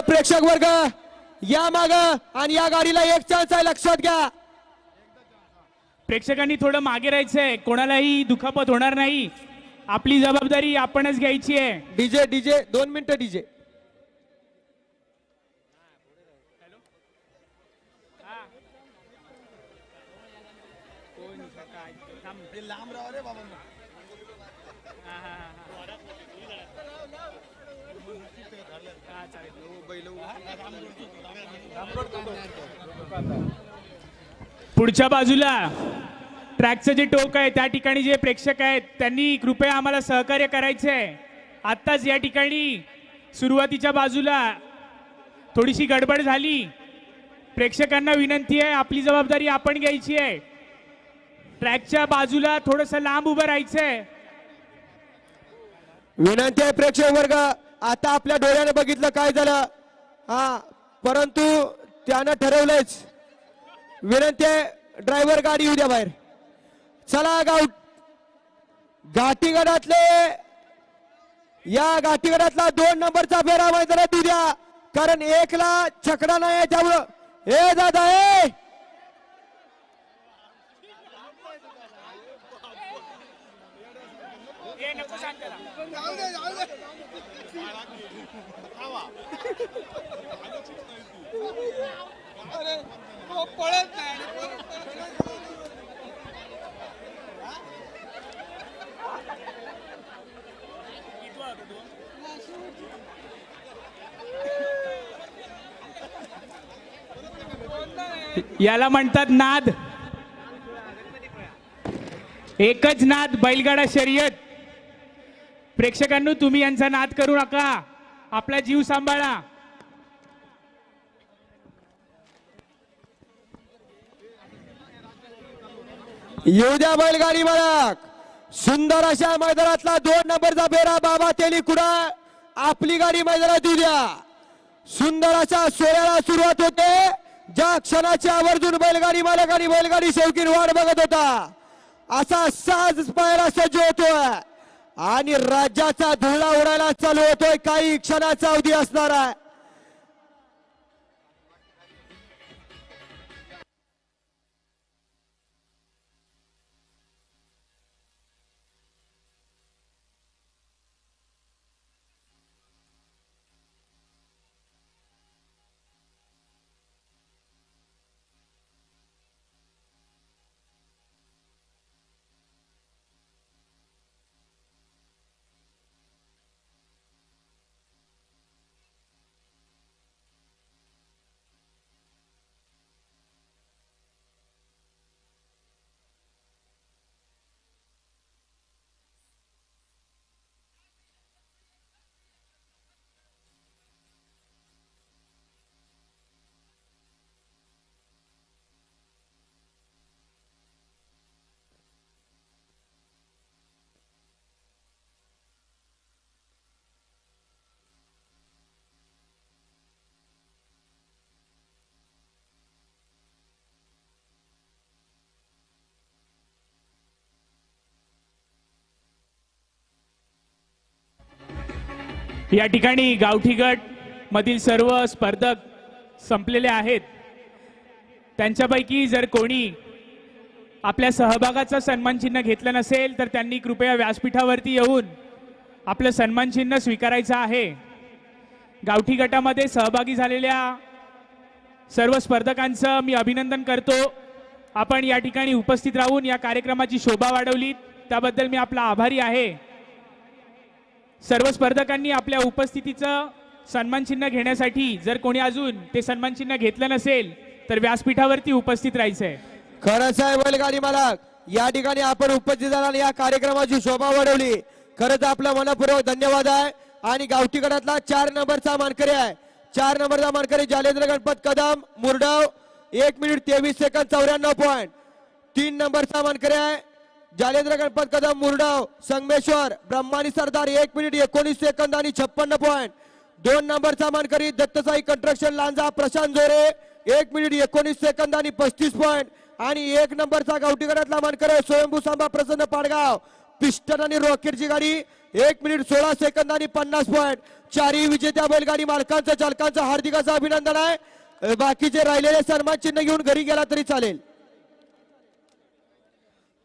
प्रेक्षक वर्ग या माग आणि या गाडीला एक चान्स आहे, लक्षात घ्या. प्रेक्षकांनी थोडं मागे राहायचंय, कोणालाही दुखापत होणार नाही. आपली जबाबदारी आपणच घ्यायची आहे. डीजे डीजे 2 मिनिटं डीजे. पुढच्या बाजूला ट्रॅकचं जे टोक आहे त्या ठिकाणी जे प्रेक्षक आहेत त्यांनी कृपया आम्हाला सहकार्य करायचं आहे. आत्ताच या ठिकाणी सुरुवातीच्या बाजूला थोडीशी गडबड झाली. प्रेक्षकांना विनंती आहे, आपली जबाबदारी आपण घ्यायची आहे. ट्रॅकच्या बाजूला थोडंसं लांब उभं राहायचंय. विनंती आहे प्रेक्षक वर्ग, आता आपल्या डोळ्याने बघितलं काय झालं, परंतु त्यानं ठरवलंच. विनंती आहे ड्रायव्हर गाडी येऊ द्या बाहेर. चला घाटीगडातले या घाटीगडातला 2 नंबरचा फेरा मैदानात येऊ द्या, कारण 1 ला छकडा नाही त्यामुळं. ए दादा ए याला म्हणतात नाद. एकच नाद, बैलगाडा शर्यत. प्रेक्षकांनो तुम्ही यांचा नाद करू नका, आपला जीव सांभाळा. येऊ द्या बैलगाडी मालक. सुंदर अशा मैदानातला 2 नंबरचा फेरा बाबा तेली कुडा आपली गाडी मैदानात येऊ द्या. सुंदर अशा सोहळ्याला सुरुवात होते, ज्या क्षणाची आवर्जून बैलगाडी मालक आणि बैलगाडी शौकीन वाट बघत होता. असा साज पाहायला सज्ज होतोय आणि राज्याचा धुळा उडायला चालू होतोय. काही क्षणाचा अवधी असणार आहे. या ठिकाणी गावठी गट मधील सर्व स्पर्धक संपलेले आहेत. त्यांच्यापैकी जर कोणी आपल्या सहभागाचं सन्मान चिन्ह घेतलं नसेल तर त्यांनी कृपया व्यासपीठावरती येऊन आपलं सन्मान चिन्ह स्वीकारायचं आहे. गावठी गटामध्ये सहभागी झालेल्या सर्व स्पर्धकांचं मी अभिनंदन करतो. आपण या ठिकाणी उपस्थित राहून या कार्यक्रमाची शोभा वाढवली त्याबद्दल मी आपला आभारी आहे. सर्व स्पर्धकांनी आपल्या उपस्थितीचं सन्मान चिन्ह घेण्यासाठी जर कोणी अजून ते सन्मान चिन्ह घेतलं नसेल तर व्यासपीठावरती उपस्थित राहायचंय. खरंच आहे बैलगाडी मालक, या ठिकाणी आपण उपस्थित झाला आणि या कार्यक्रमाची शोभा वाढवली. खरंच आपला मनपूर्वक धन्यवाद आहे. आणि गावठी गटातला 4 नंबरचा मानकरी आहे. 4 नंबरचा मानकरी जालेंद्र गणपत कदम मुरडाव 1 मिनिट 23 सेकंद 94 पॉइंट. 3 नंबरचा मानकरी आहे जालेंद्र गणपत कदम मुरडाव संगमेश्वर ब्रह्मानी सरदार 1 मिनिट 19 सेकंद आणि 56 पॉइंट. 2 नंबरचा मानकरी दत्तसाई कंस्ट्रक्शन लांजा प्रशांत जोरे 1 मिनिट 19 सेकंद आणि 35 पॉइंट. आणि 1 नंबरचा गावठी गटातला मानकरी स्वयंभू सांबा प्रसन्न पाडगाव पिस्टन आणि रॉकेटची गाडी 1 मिनिट 16 सेकंद आणि 50 पॉइंट. 4ही विजेत्या बैलगाडी मालकांचं चालकांचं हार्दिक असं अभिनंदन आहे. बाकीचे राहिलेले सन्मान चिन्ह घेऊन घरी गेला तरी चालेल.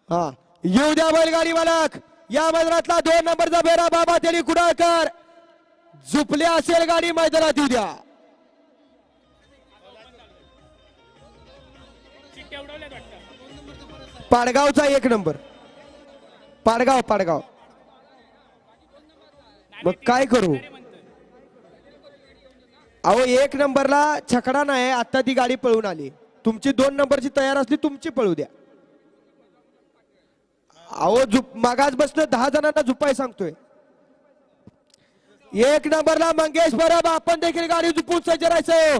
हा येऊ द्या बैलगाडी मालक. या मैदानातला 2 नंबरचा बेरा बाबा तेली कुडाळकर झुपले असेल गाडी मैदानात येऊ द्या. पाडगावचा 1 नंबर पाडगाव पाडगाव. मग काय करू अहो 1 नंबरला छकडा नाही आता ती गाडी पळून आली. तुमची 2 नंबरची तयार असली तुमची पळू द्या. अहो मागास बसणं 10 जणांना झुपाय सांगतोय. 1 नंबरला मंगेश परब आपण देखील गाडी झुपून सज्ज राहायचं.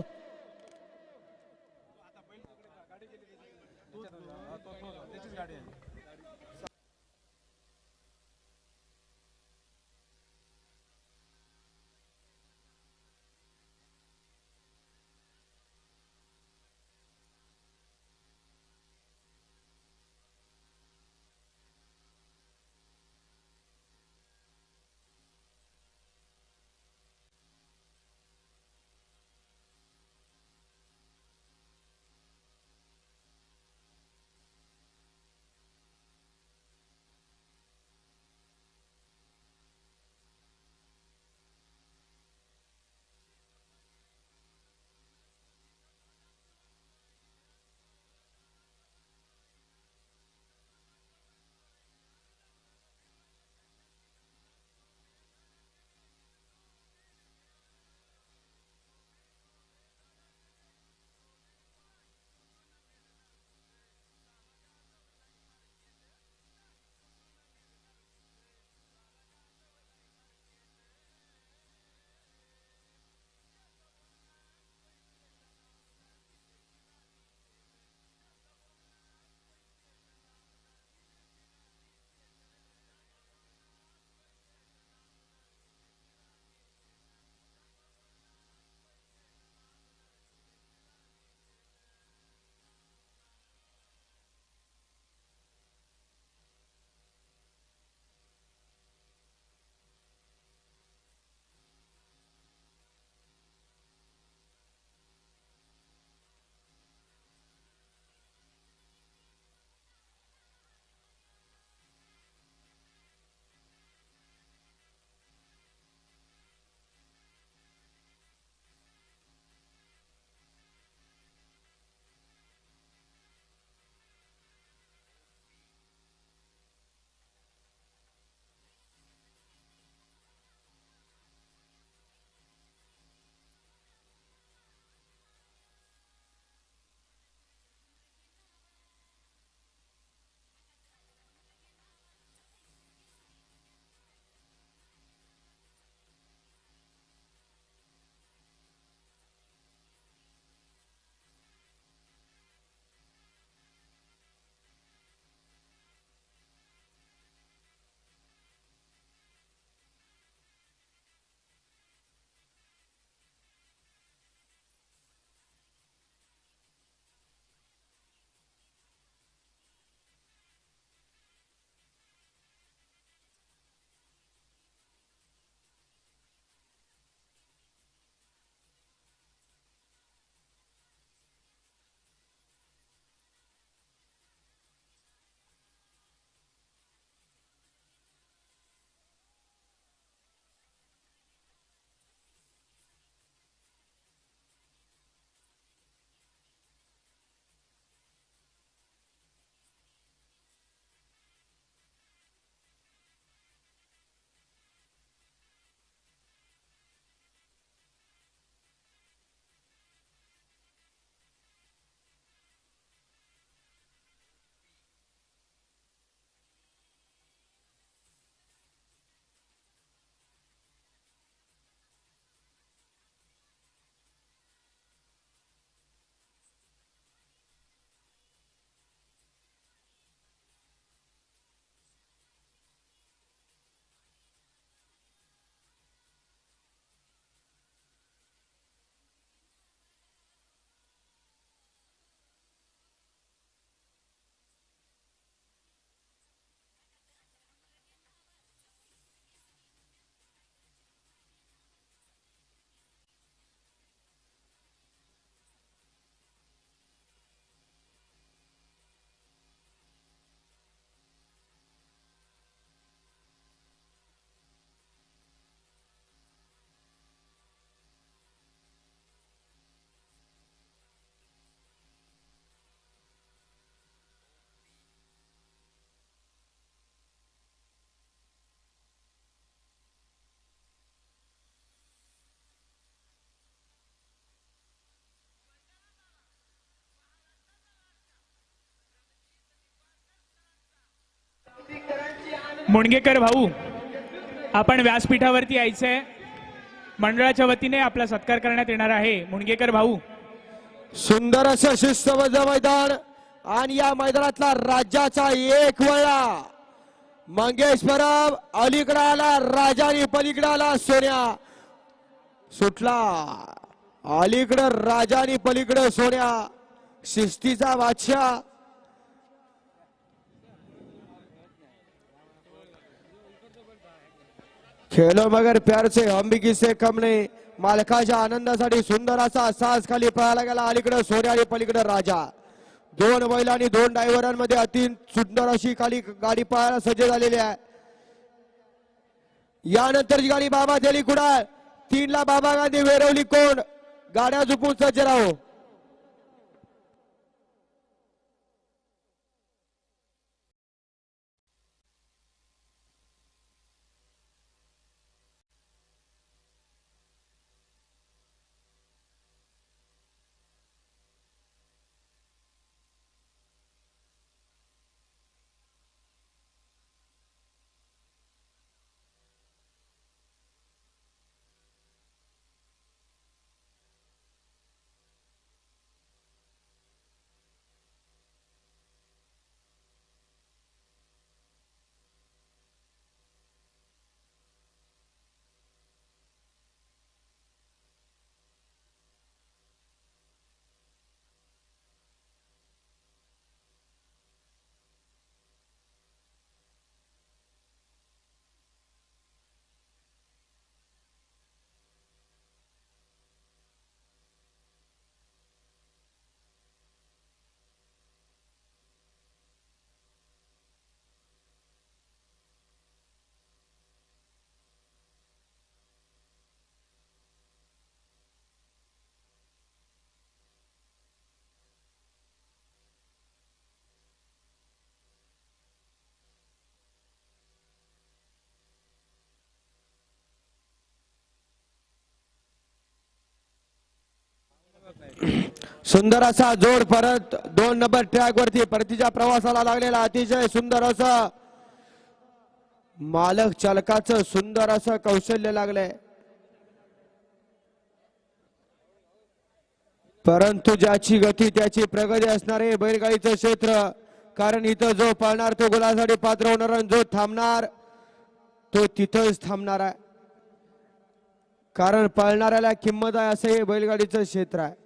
मुणगेकर भाऊ, आपण व्यासपीठावरती यायचंय. मंडळाच्या वतीने आपला सत्कार करण्यात येणार आहे. मुणगेकर भाऊ, सुंदर असं शिस्तबद्ध मैदान आणि या मैदानातला राज्याचा एक वळा मंगेश परब. अलीकडे आला राजा आणि पलीकडे आला सोन्या. सुटला अलीकडे राजा आणि पलीकडे सोन्या. शिस्तीचा बादशाह. खेलो मगर प्यार से हम भी किससे कम नहीं. मालकाच्या आनंदासाठी सुंदर असा साज खाली पळायला गेला. अलीकडे सोन्या आणि पलीकडे राजा. दोन बैल आणि दोन ड्रायव्हरांमध्ये अति सुंदर अशी खाली गाडी पळायला सज्ज झालेली आहे. यानंतरची गाडी बाबा दिली कुडाळ. 3 ला बाबा गांधी वेरवली कोण. गाड्या झुपून सज्ज राहो. सुंदर असा जोड परत 2 नंबर ट्रॅक वरती परतीच्या प्रवासाला लागलेला अतिशय सुंदर असं मालक चालकाचं सुंदर असं कौशल्य लागलंय. परंतु ज्याची गती त्याची प्रगती असणारे बैलगाडीचं क्षेत्र. कारण इथं जो पळणार तो गुलासाठी पात्र होणार आणि जो थांबणार तो तिथंच थांबणार आहे. कारण पळणाऱ्याला किंमत आहे असं हे बैलगाडीचं क्षेत्र आहे.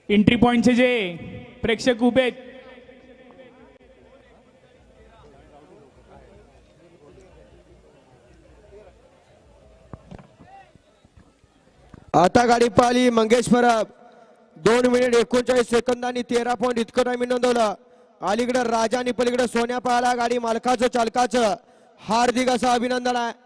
एंट्री पॉइंटचे जे प्रेक्षक उभे आहेत, आता गाडी पाहिली मंगेश परब. 2 मिनिट 39 सेकंदांनी 13 पॉईंट इतकं टाइम नोंदवलं. अलीकडे राजा आणि पलीकडे सोन्या पाहिला. गाडी मालकाचं चालकाचं हार्दिक असं अभिनंदन आहे.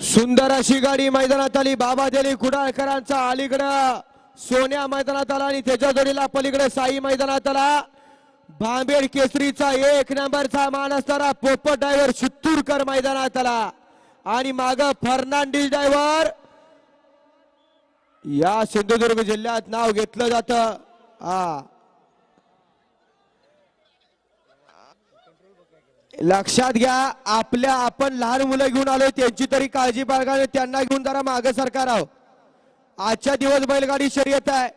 सुंदर अशी गाडी मैदानात आली. बाबा दिली कुडाळकरांचा. अलीकडं सोन्या मैदानात आला आणि त्याच्या जोडीला पलीकडे साई मैदानात आला. भांबेड केसरीचा 1 नंबरचा मान असणारा पोपट ड्रायव्हर शित्तूरकर मैदानात आला. आणि माग फर्नांडिस ड्रायव्हर. या सिंधुदुर्ग जिल्ह्यात नाव घेतलं जातं. लक्षात घ्या, आपण लहान मुलं घेऊन आलोय त्यांची तरी काळजी बाळगा. त्यांना घेऊन जरा मागे सरकार आहो. आजच्या दिवस बैलगाडी शर्यत आहे.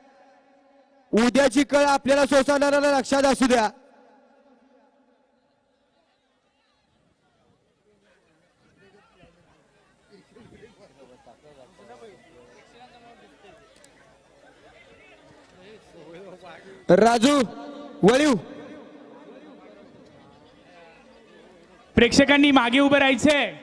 उद्याची कळ आपल्याला सोसायला लक्षात असू द्या. राजू वळीव. प्रेक्षकांनी मागे उभं राहायचंय.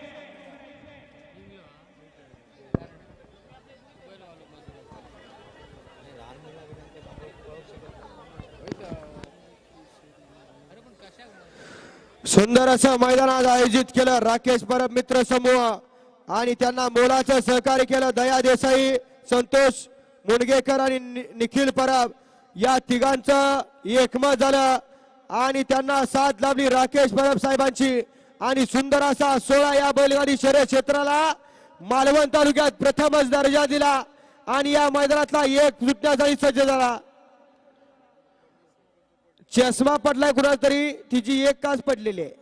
सुंदर असं मैदानात आयोजित केलं राकेश परब मित्र समूह आणि त्यांना मोलाचं सहकार्य केलं दया देसाई, संतोष मुणगेकर आणि निखिल परब. या तिघांचं एकमत झालं आणि त्यांना साथ लाभली राकेश परब साहेबांची आणि सुंदर असा 16 या बैलगाडी शर्यत क्षेत्राला मालवण तालुक्यात प्रथमच दर्जा दिला आणि या मैदानातला एक सुटण्यासाठी सज्ज झाला. चष्मा पडलाय कुणाला तरी, तिची एक काच पडलेली आहे.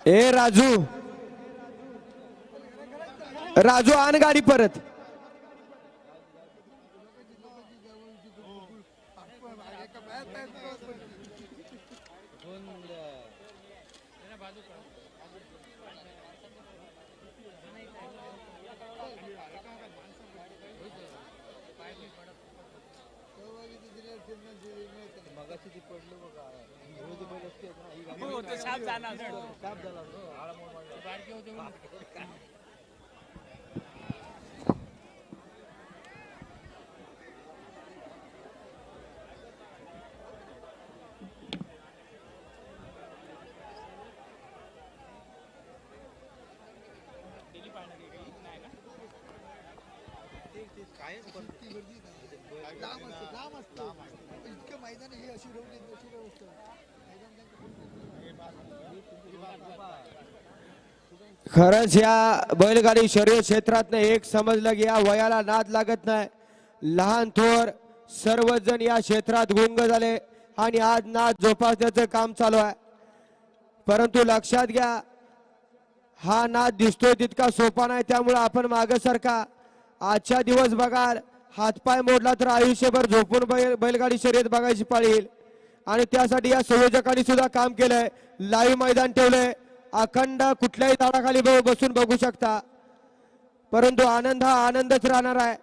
ए राजू, राजू आण गाडी परत. खरंच या बैलगाडी शर्यत क्षेत्रात एक समजलं की या वयाला नाद लागत नाही. लहान थोर सर्वच जण या क्षेत्रात गुंग झाले आणि आज नाद जोपासण्याचं काम चालू आहे. परंतु लक्षात घ्या, हा नाद दिसतोय तितका सोपा नाही. त्यामुळे आपण मागे सरका. आजच्या दिवस बघाल, हातपाय मोडला तर आयुष्यभर झोपून बैलगाडी शर्यत बघायची पाळी येईल. आणि त्यासाठी या संयोजकांनी सुद्धा काम केलंय. लाईव्ह मैदान ठेवलंय. अखंड कुठल्याही झाडाखाली बसून बघू शकता. परंतु आनंद हा आनंदच राहणार आहे.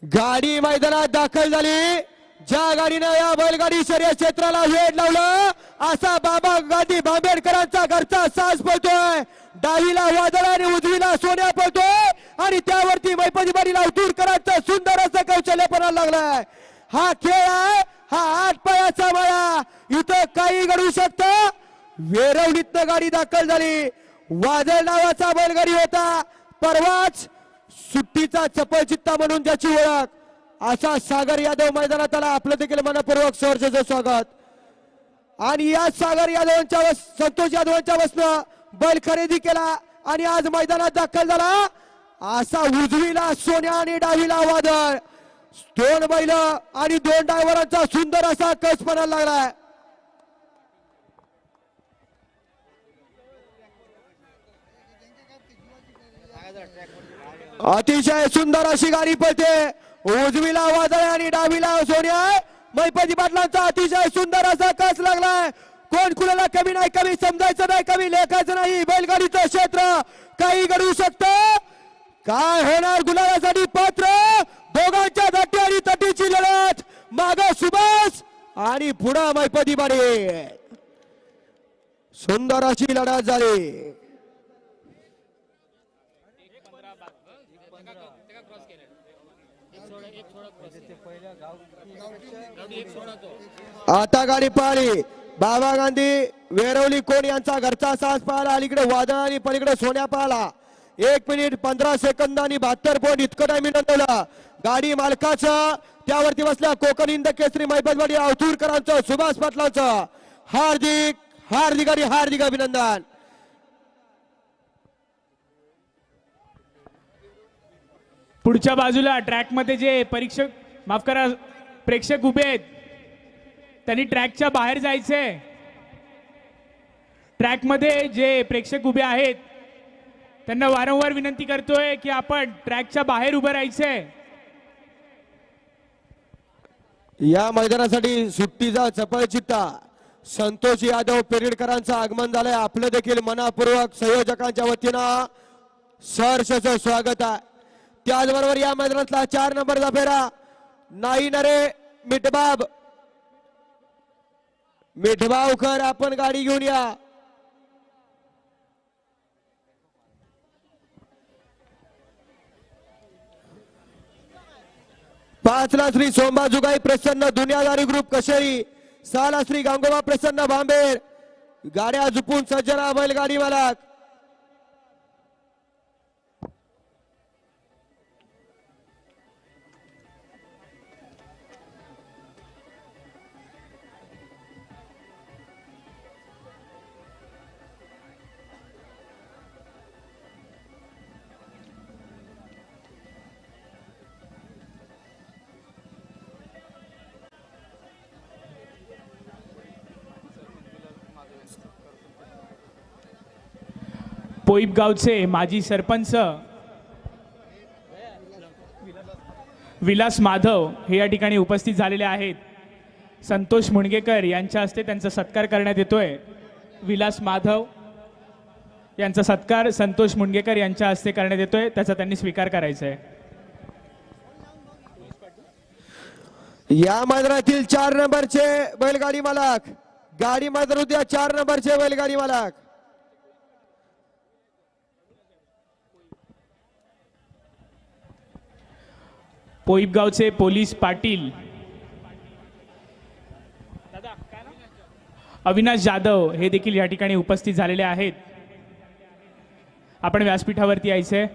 गाडी मैदानात दाखल झाली. ज्या गाडीनं या बैलगाडी शर्यत क्षेत्राला वेड लावलं असा बाबा गांधी बांबेडकरांचा घरचा साज पळतोय. डावीला वादळ आणि उजवीला सोन्या पळतोय आणि त्यावरती मैपतीबारी लावतूरकरांचा सुंदर असं कौशल्य पणाला लागलाय. हा खेळ आहे, हा 8 पायाचा माळा. इथं काही घडू शकतं. वेरवलीतनं गाडी दाखल झाली. वादळ नावाचा बैलगाडी होता. परवाच सुट्टीचा चपळचित्ता म्हणून ज्याची ओळख असा सागर यादव मैदानात आला. आपलं देखील मनपूर्वक सहर्षाचं स्वागत. आणि या सागर यादवांच्या संतोष यादवांच्या वसनं बैल खरेदी केला आणि आज मैदानात दाखल झाला. असा उजवीला सोन्या आणि डावीला वादळ. 2 बैल आणि 2 ड्रायव्हरांचा सुंदर असा कस पणाला लागलाय. अतिशय सुंदर अशी गाडी पळते. उजवीला वादळ आणि डावीला सोन्या. मैपती पाटलांचा अतिशय सुंदर असा कस लागलाय. कोण कुणाला कमी नाही, कमी समजायचं नाही, कमी लेखायचं नाही. बैलगाडीचं क्षेत्र काही घडू शकतं. काय होणार गुलालासाठी पात्र. दोघांच्या धट्टी आणि तटीची लढत. माग सुभाष आणि पुढे मैपती बाडी. सुंदर अशी लढत झाली. आता गाडी पाहिली. बाबा गांधी वेरवली कोण यांचा घरचा साज पाहिला. अलीकडे वादळ आणि पलीकडे सोन्या पाहिला. 1 मिनिट 15 सेकंद आणि 72 पॉईंट इतकं टाइम नोंदवलं. गाडी मालकाचं त्यावरती बसल्या कोकण हिंद केसरी मैपतवाडी अवधूरकरांचं सुभाष पाटलांचं हार्दिक हार्दिक आणि हार्दिक अभिनंदन. पुढच्या बाजूला ट्रॅकमध्ये जे प्रेक्षक उभे आहेत त्यांनी ट्रॅकच्या बाहेर जायचंय. ट्रॅकमध्ये जे प्रेक्षक उभे आहेत त्यांना वारंवार विनंती करतोय की आपण ट्रॅकच्या बाहेर उभं राहायचंय. या मैदानासाठी सुट्टीचा चपळचित्ता संतोष यादव पेरेडकरांचं आगमन झालंय. आपलं देखील मनापूर्वक संयोजकांच्या वतीनं सहर्षाचं स्वागत आहे. त्याचबरोबर या मैदानातला 4 नंबरचा फेरा नाही नरे मिठबावकर आपण गाडी घेऊन या. 5ला श्री सोमबा जुगाई प्रसन्न दुनियादारी ग्रुप कशेरी, 6ला श्री गांगोबा प्रसन्न भांबेर. गाड्या झुपून सज्जना बैलगाडी मालक. पोईप गावचे माजी सरपंच विलास माधव हे या ठिकाणी उपस्थित झालेले आहेत. संतोष मुणगेकर यांच्या हस्ते त्यांचा सत्कार करण्यात येतोय. विलास माधव यांचा सत्कार संतोष मुणगेकर यांच्या हस्ते करण्यात येतोय, त्याचा त्यांनी स्वीकार करायचा आहे. या मैदानातील 4 नंबरचे बैलगाडी मालक, गाडी मैदानात 4 नंबरचे बैलगाडी मालक. पोईपगावचे पोलीस पाटील अविनाश जाधव हे देखील या ठिकाणी उपस्थित झालेले आहेत. आपण व्यासपीठावरती यायचे.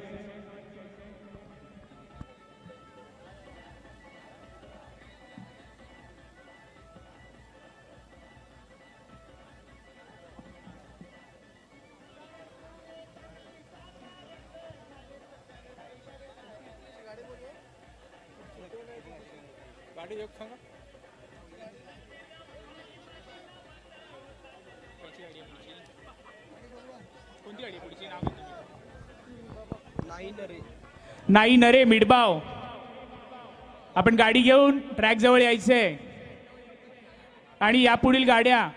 नाही नरे मिडबाव, आपण गाडी घेऊन ट्रॅक जवळ यायचे. आणि यापुढील गाड्या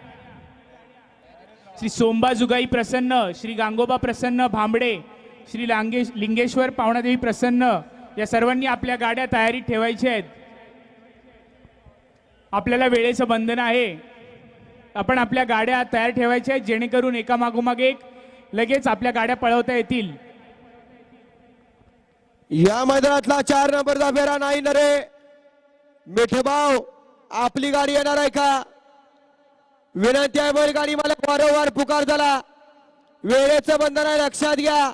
श्री सोमबा जुगाई प्रसन्न, श्री गांगोबा प्रसन्न भांबडे, श्री लिंगेश्वर पावणादेवी प्रसन्न या सर्वांनी आपल्या गाड्या तयारीत ठेवायच्या आहेत. आपल्याला वेळेचं बंधन आहे. आपण आपल्या गाड्या तयार ठेवायच्या आहेत जेणेकरून एकामागोमाग एक लगेच आपल्या गाड्या पळवता येतील. या मैदानातला 4 नंबरचा फेरा नाही नरे मिठबाव, आपली गाडी येणार आहे का? विनंती आहे बैलगाडी मला वारंवार पुकार झाला. वेळेचं बंधन आहे, लक्षात घ्या.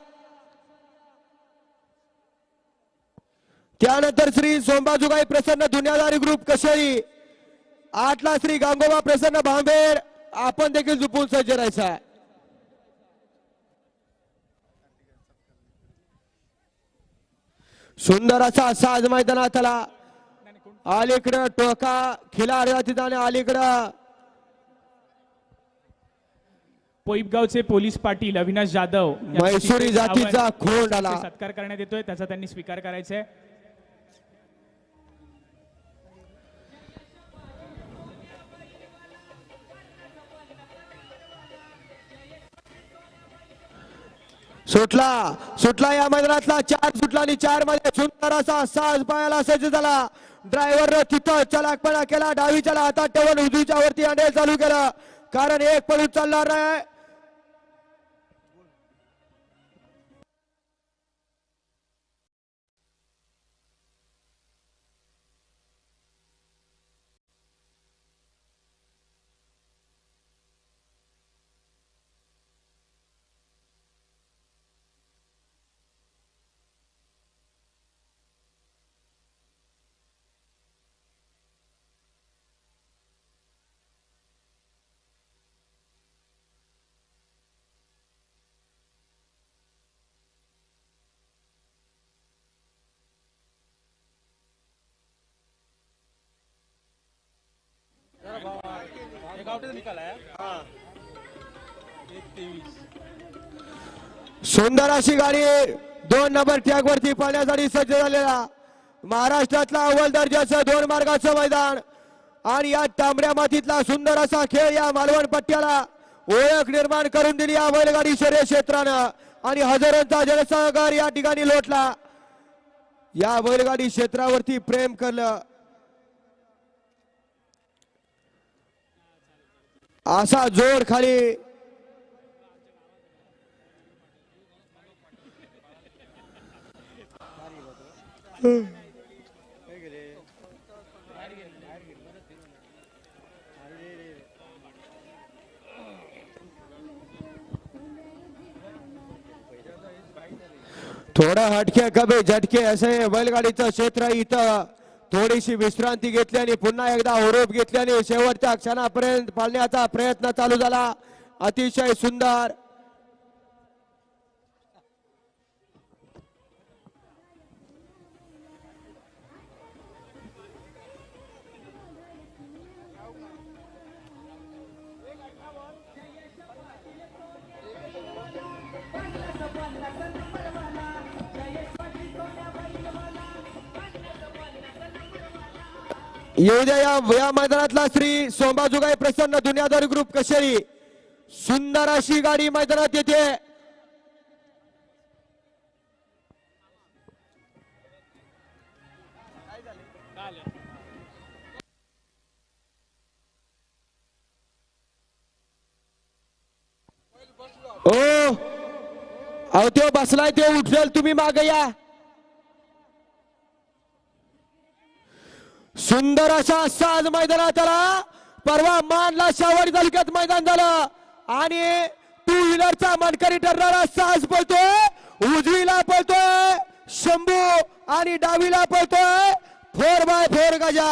त्यानंतर श्री सोमबा जुगाई प्रसन्न दुनियादारी ग्रुप कशेरी, 8ला श्री गांगोबा प्रसन्न भांबेर. आपण देखील झुपून सज्ज राहायचं आहे. सुंदर असा साज मैदानात आला. अलीकडं टोका खिलार जातीने अलीकडं पोईपगावचे पोलीस पाटील अविनाश जाधव यांचा म्हैसूरी जातीचा खोंड आला. सत्कार करण्यात येतोय, त्याचा त्यांनी स्वीकार करायचा आहे. सुटला या मैदानातला 4 सुटला आणि 4 मध्ये सुंदर असा साज पायाला सज्ज झाला. ड्रायव्हरनं तिथं चलाकपणा केला, डावीच्या हातात ठेवून उजवीच्या वरती हँडल चालू केलं, कारण एक पळून चालणार नाही. सुंदर अशी गाडी 2 नंबर ट्रॅक वरती पाहण्यासाठी सज्ज झालेला. महाराष्ट्रातला अव्वल दर्जाचं 2 मार्गाचं मैदान आणि या तांबड्या मातीतला सुंदर असा खेळ या मालवण पट्ट्याला ओळख निर्माण करून दिली या बैलगाडी शर्यत क्षेत्रानं. आणि हजारोंचा जनसागर या ठिकाणी लोटला. या बैलगाडी क्षेत्रावरती प्रेम केलं. असा जोर खाली थोडं हटके कमी झटके असे बैलगाडीचं क्षेत्र इथं थोडीशी विश्रांती घेतल्याने पुन्हा एकदा हुरूप घेतल्याने शेवटच्या क्षणापर्यंत पाळण्याचा प्रयत्न चालू झाला. अतिशय सुंदर. येऊ द्या या मैदानातला श्री सोंबाजुगाई प्रसन्न दुनियादारी ग्रुप कशेरी. सुंदर अशी गाडी मैदानात येते. ओ अहो तो बसलाय ते उठल तुम्ही मागे या. सुंदर अशा साज मैदानात आला. परवा मानला शावडी तालुक्यात मैदान झालं आणि टू व्हीलरचा मानकरी ठरणारा साज पळतोय. उजवीला पळतोय शंभू आणि डावीला पळतोय 4x4 गजा.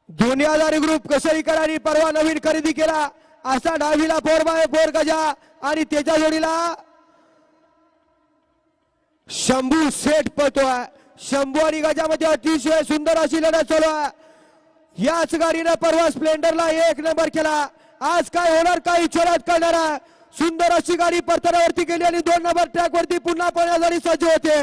दुनियादारी ग्रुप कशेरीकरांनी परवा नवीन खरेदी केला असा डावीला 4x4 गजा आणि त्याच्या जोडीला शंभू सेट पळतोय. शंभू आणि गजामध्ये अतिशय सुंदर अशी लढत चालू आहे. याच गाडीनं परवा स्प्लेंडरला 1 नंबर केला. आज काय होणार काही चोरात करणार आहे. सुंदर अशी गाडी परतण्यावरती गेली आणि 2 नंबर ट्रॅक वरती पुन्हा पळण्यासाठी सज्ज होते.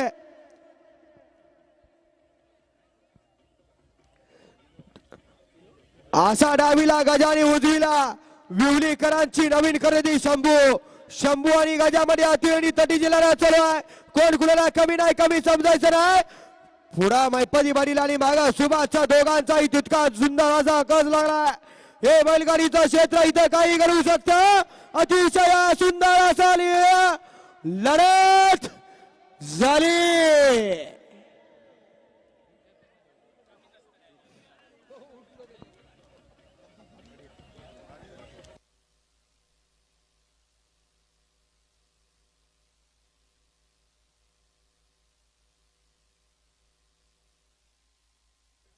असा डावीला गजा आणि उजवीला विवलीकरांची नवीन खरेदी शंभू. शंभू आणि गजामध्ये अतिरेणी तटीची लढत चालू आहे. कोण कुणाला कमी नाही कमी समजायचं नाही. पुढा मैपदी बारीला आणि मागा सुभाषच्या दोघांचाही तितका सुंदर असा कस लागला. हे बैलगाडीचं क्षेत्र इथं काही घडू शकतं. अतिशय सुंदर असा लढत झाली.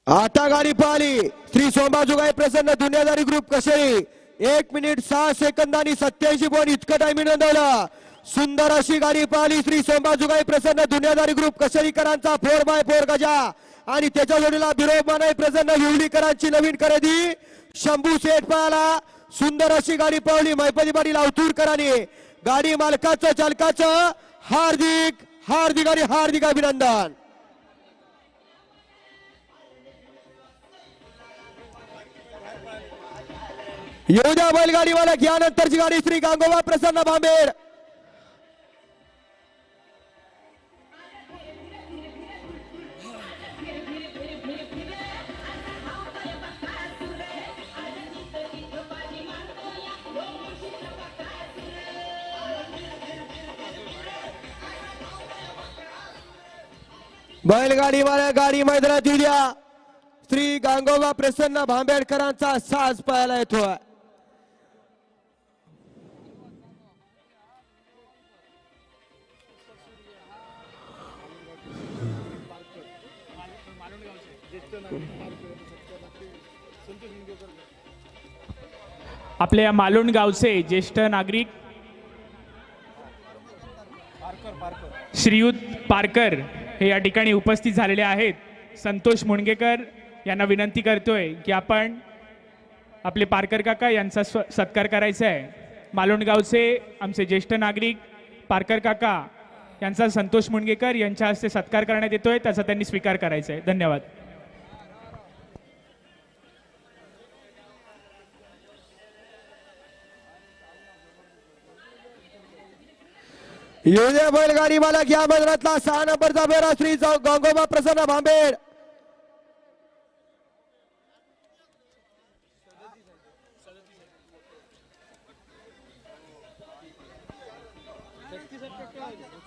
आता गाडी पाहिली श्री सोंबाजुगाई प्रसन्न दुनियादारी ग्रुप कशेरी. 1 मिनिट 6 सेकंदांनी 87 पॉईंट इतकं टायमिंग नोंदवलं. सुंदर अशी गाडी पाहिली श्री सोंबाजुगाई प्रसन्न दुनियादारी ग्रुप कशेरीकरांचा 4x4 गजा आणि त्याच्या जोडीला बिरोब मानाई प्रसन्न हिवलीकरांची नवीन खरेदी शंभू सेट पाहिला. सुंदर अशी गाडी पाहिली मैपदी बाडी लावतूरकरांनी. गाडी मालकाचं चालकाचं हार्दिक हार्दिक आणि हार्दिक अभिनंदन. येऊ द्या बैलगाडी मालक. यानंतरची गाडी श्री गांगोबा प्रसन्न भांबेड. बैलगाडी मालक गाडी मैदानात येऊ द्या. श्री गांगोबा प्रसन्न भांबेडकरांचा साज पाहायला येतोय. आपल्या मालवण गावचे ज्येष्ठ नागरिक श्रीयुत पारकर हे या ठिकाणी उपस्थित झालेले आहेत. संतोष मुणगेकर यांना विनंती करतोय की आपण आपले पारकर काका यांचा सत्कार करायचा आहे. मालवण गावचे आमचे ज्येष्ठ नागरिक पारकर काका यांचा संतोष मुणगेकर यांच्या हस्ते सत्कार करण्यात येतोय. त्याचा त्यांनी स्वीकार करायचा आहे. धन्यवाद. येऊ द्या बैलगाडी मालक. या मैदानातला 6 नंबरचा बेरा श्री गांगोबा प्रसन्न भांबेड.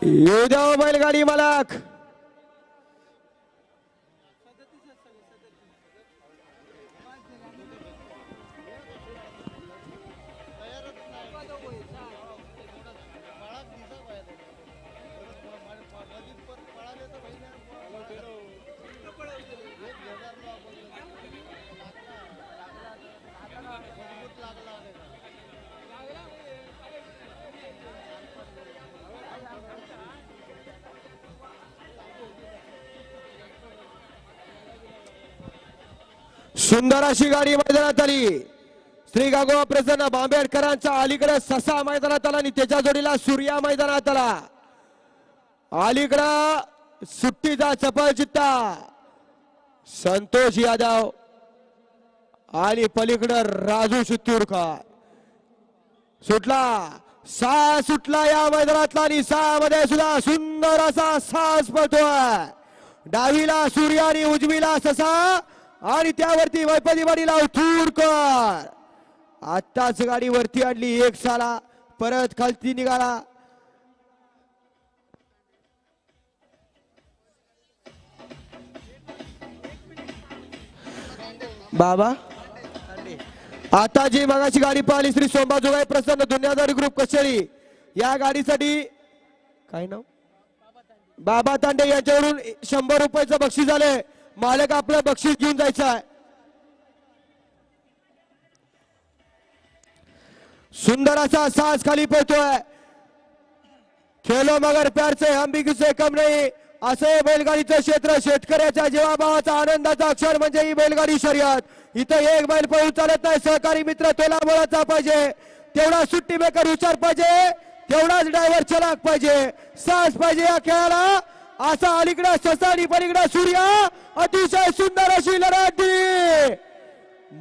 येऊ द्या बैलगाडी मालक. सुंदर अशी गाडी मैदानात आली. श्री गागोबा प्रसन्न बांबेडकरांचा अलीकडे ससा मैदानात आला आणि त्याच्या जोडीला सूर्या मैदानात आला. अलीकडं सुट्टीचा चपळ चित्ता संतोष यादव आणि पलीकडं राजू शित्तूरकर. सुटला सहा सुटला या मैदानातला आणि सहा मध्ये सुद्धा सुंदर असा सास पळतोय. डावीला सूर्य आणि उजवीला ससा आणि त्यावरती वैपदी वाडीला उथूरकर. आत्ताच गाडी वरती आणली, एक साला परत खालती निघाला. बाबा आता जी मगाची गाडी पाहिली श्री सोमबा जोगाई प्रसन्न दुनियादारी ग्रुप कचेरी, या गाडीसाठी काय नाव बाबा तांडे यांच्याकडून 100 रुपयाचं बक्षीस झाले. मालक आपलं बक्षीस घेऊन जायचं आहे. सुंदर असा सास खाली पळतोय. खेलो मगर प्यार से हम भी किसी कम नाही असे बैलगाडीचं क्षेत्र. शेतकऱ्याच्या जीवाभावाचा आनंदाचा अक्षर म्हणजे ही बैलगाडी शर्यत. इथं एक बैल पळून चालत नाही. सहकारी मित्र तोला मोलाचा पाहिजे, तेवढा सुट्टी मेकर विचार पाहिजे, तेवढाच ड्रायव्हर चलाक पाहिजे, सास पाहिजे या खेळाला. असा अलीकडे ससा आणि पलीकडे सूर्य. अतिशय सुंदर अशी लढाई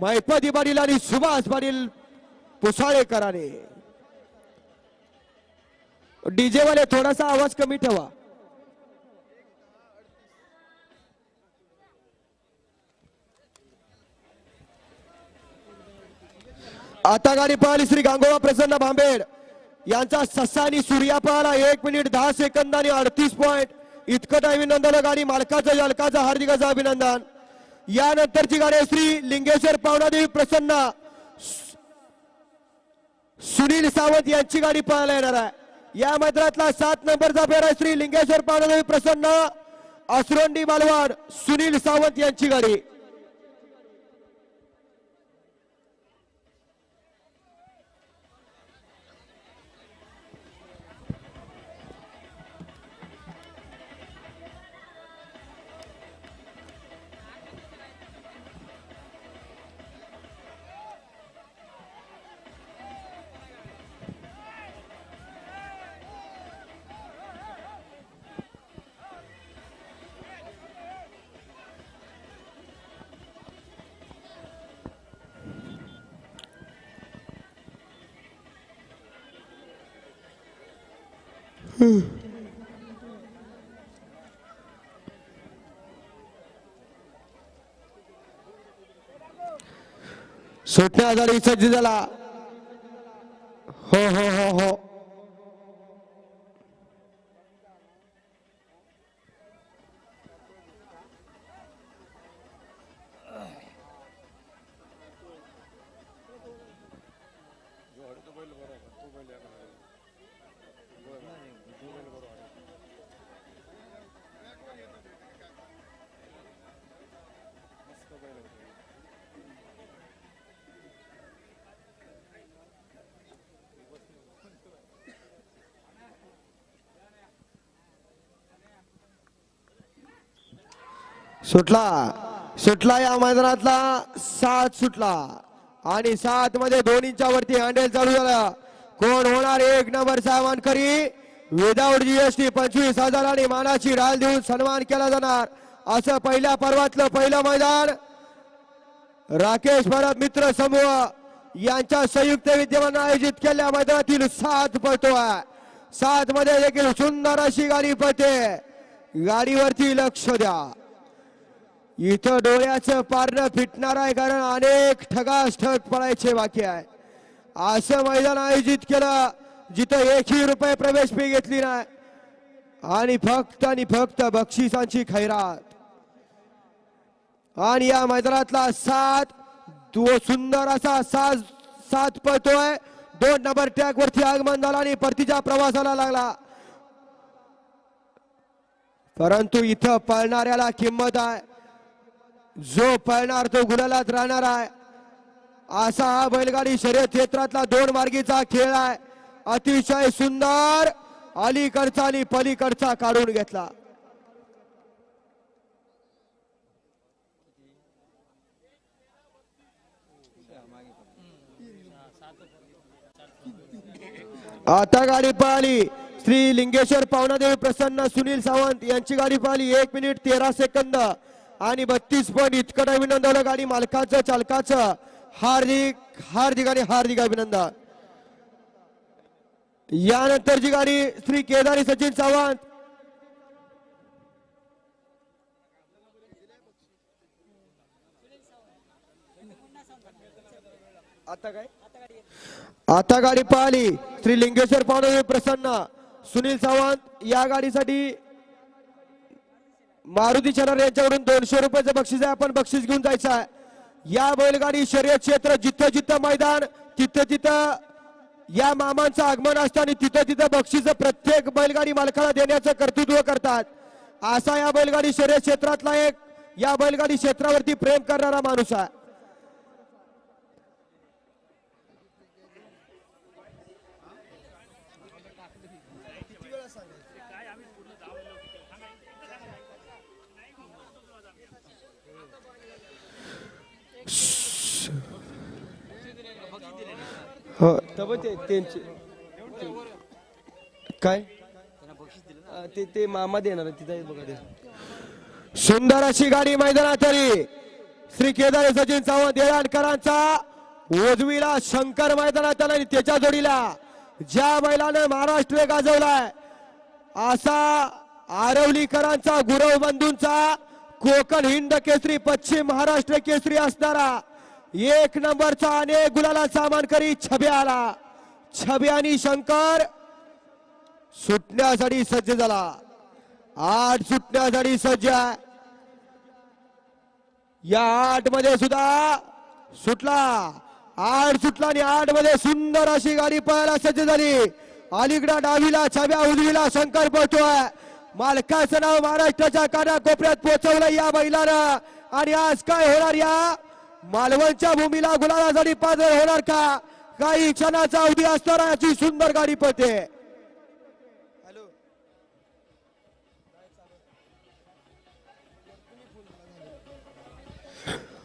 मैपदी पाटील आणि सुभाष पाटील पुसाळेकरांनी. डीजे वाले थोडासा आवाज कमी ठेवा. आता गाडी पळाली श्री गांगोबा प्रसन्न बांबेड यांचा ससा आणि सूर्या पळाला. 1 मिनिट 10 सेकंद आणि 38 पॉइंट इतकं टाइमिंग नोंदवलं. गाडी मालकाचं जलकाचं हार्दिक असं अभिनंदन. यानंतरची गाडी श्री लिंगेश्वर पावणादेवी प्रसन्न सुनील सावंत यांची गाडी पळायला येणार आहे. या मैदानातला 7 नंबरचा फेरा श्री लिंगेश्वर पावणादेवी प्रसन्न असरोंडी मालवाड सुनील सावंत यांची गाडी. सुटण्यासाठी सज्ज झाला. हो हो हो हो सुटला या मैदानातला 7 सुटला आणि 7 मध्ये दोन्हीच्या वरती हँडल चालू झाला. कोण होणार 1 नंबरचा मानकरी. विदाऊट जीएसटी 25,000 आणि मानाची डाल देऊन सन्मान केला जाणार असं पहिल्या पर्वातलं पहिलं मैदान राकेश भरत मित्र समूह यांच्या संयुक्त विद्यमानं आयोजित केलेल्या मैदानातील 7 पळतोय. 7 मध्ये देखील सुंदर अशी गाडी पळते. गाडीवरती लक्ष द्या. इथं डोळ्याचं पारणं फिटणार आहे कारण अनेक ठगास ठग पडायचे बाकी आहे. असं मैदान आयोजित केलं जिथं 1ही रुपये प्रवेश फी घेतली नाही आणि फक्त बक्षिसांची खैरात. आणि या मैदानातला 7 सुंदर असा 7 पळतोय. 2 नंबर ट्रॅक वरती आगमन झाला आणि परतीच्या प्रवासाला लागला. परंतु इथं पळणाऱ्याला किंमत आहे. जो पळणार तो गुलालात राहणार आहे. असा हा बैलगाडी शर्यत क्षेत्रातला 2 मार्गीचा खेळ आहे. अतिशय सुंदर अलीकडचा आणि पलीकडचा काढून घेतला. आता गाडी पळाली श्री लिंगेश्वर पावनादेवी प्रसन्न सुनील सावंत यांची गाडी पळाली 1 मिनिट 13 सेकंद आणि 32 पॉईंट. इतकं टाइम नोंदवलं गाडी मालकाचं चालकाचं. हार्दिक हार्दिक आणि हार्दिक अभिनंदन. यानंतरची गाडी श्री केदारी सचिन सावंत आता गाडी पळाली श्री लिंगेश्वर पावनादेवी प्रसन्न सुनील सावंत या गाडीसाठी मारुती चनर यांच्याकडून 200 रुपयाचं बक्षीस आहे. आपण बक्षीस घेऊन जायचं आहे. या बैलगाडी शर्यत क्षेत्र जिथं जिथं मैदान तिथं तिथं या मामांचं आगमन असतं आणि तिथं तिथं बक्षीस प्रत्येक बैलगाडी मालकाला देण्याचं कर्तृत्व करतात. असा या बैलगाडी शर्यत क्षेत्रातला एक या बैलगाडी क्षेत्रावरती प्रेम करणारा माणूस आहे. हो त्यांचे काय ते मामा देणार तिथे बघा. सुंदर अशी गाडी मैदानात आली श्री केदारी सचिन सावंत येळाणकरांचा. उजवीला शंकर मैदानात आला आणि त्याच्या जोडीला ज्या बैलानं महाराष्ट्र गाजवलाय असा आरवलीकरांचा गुरव बंधूंचा कोकण हिंद केसरी पश्चिम महाराष्ट्र केसरी असणारा 1 नंबरचा अनेक गुलाला सामान करी छब्या आला. छब्या आणि शंकर सुटण्यासाठी सज्ज झाला. 8 सुटण्यासाठी सज्ज आहे. या 8 मध्ये सुद्धा सुटला. 8 सुटला आणि 8 मध्ये सुंदर अशी गाडी पळायला सज्ज झाली. अलीकडा डावीला छब्या उजवीला शंकर पळतोय. मालकाचं नाव महाराष्ट्राच्या कानाकोपऱ्यात पोहोचवलं या बैलानं. आणि आज काय होणार या मालवणच्या भूमीला गुलालासाठी पाजर होणार का? काही क्षणाचा अवधी असणार याची सुंदर गाडी पळते.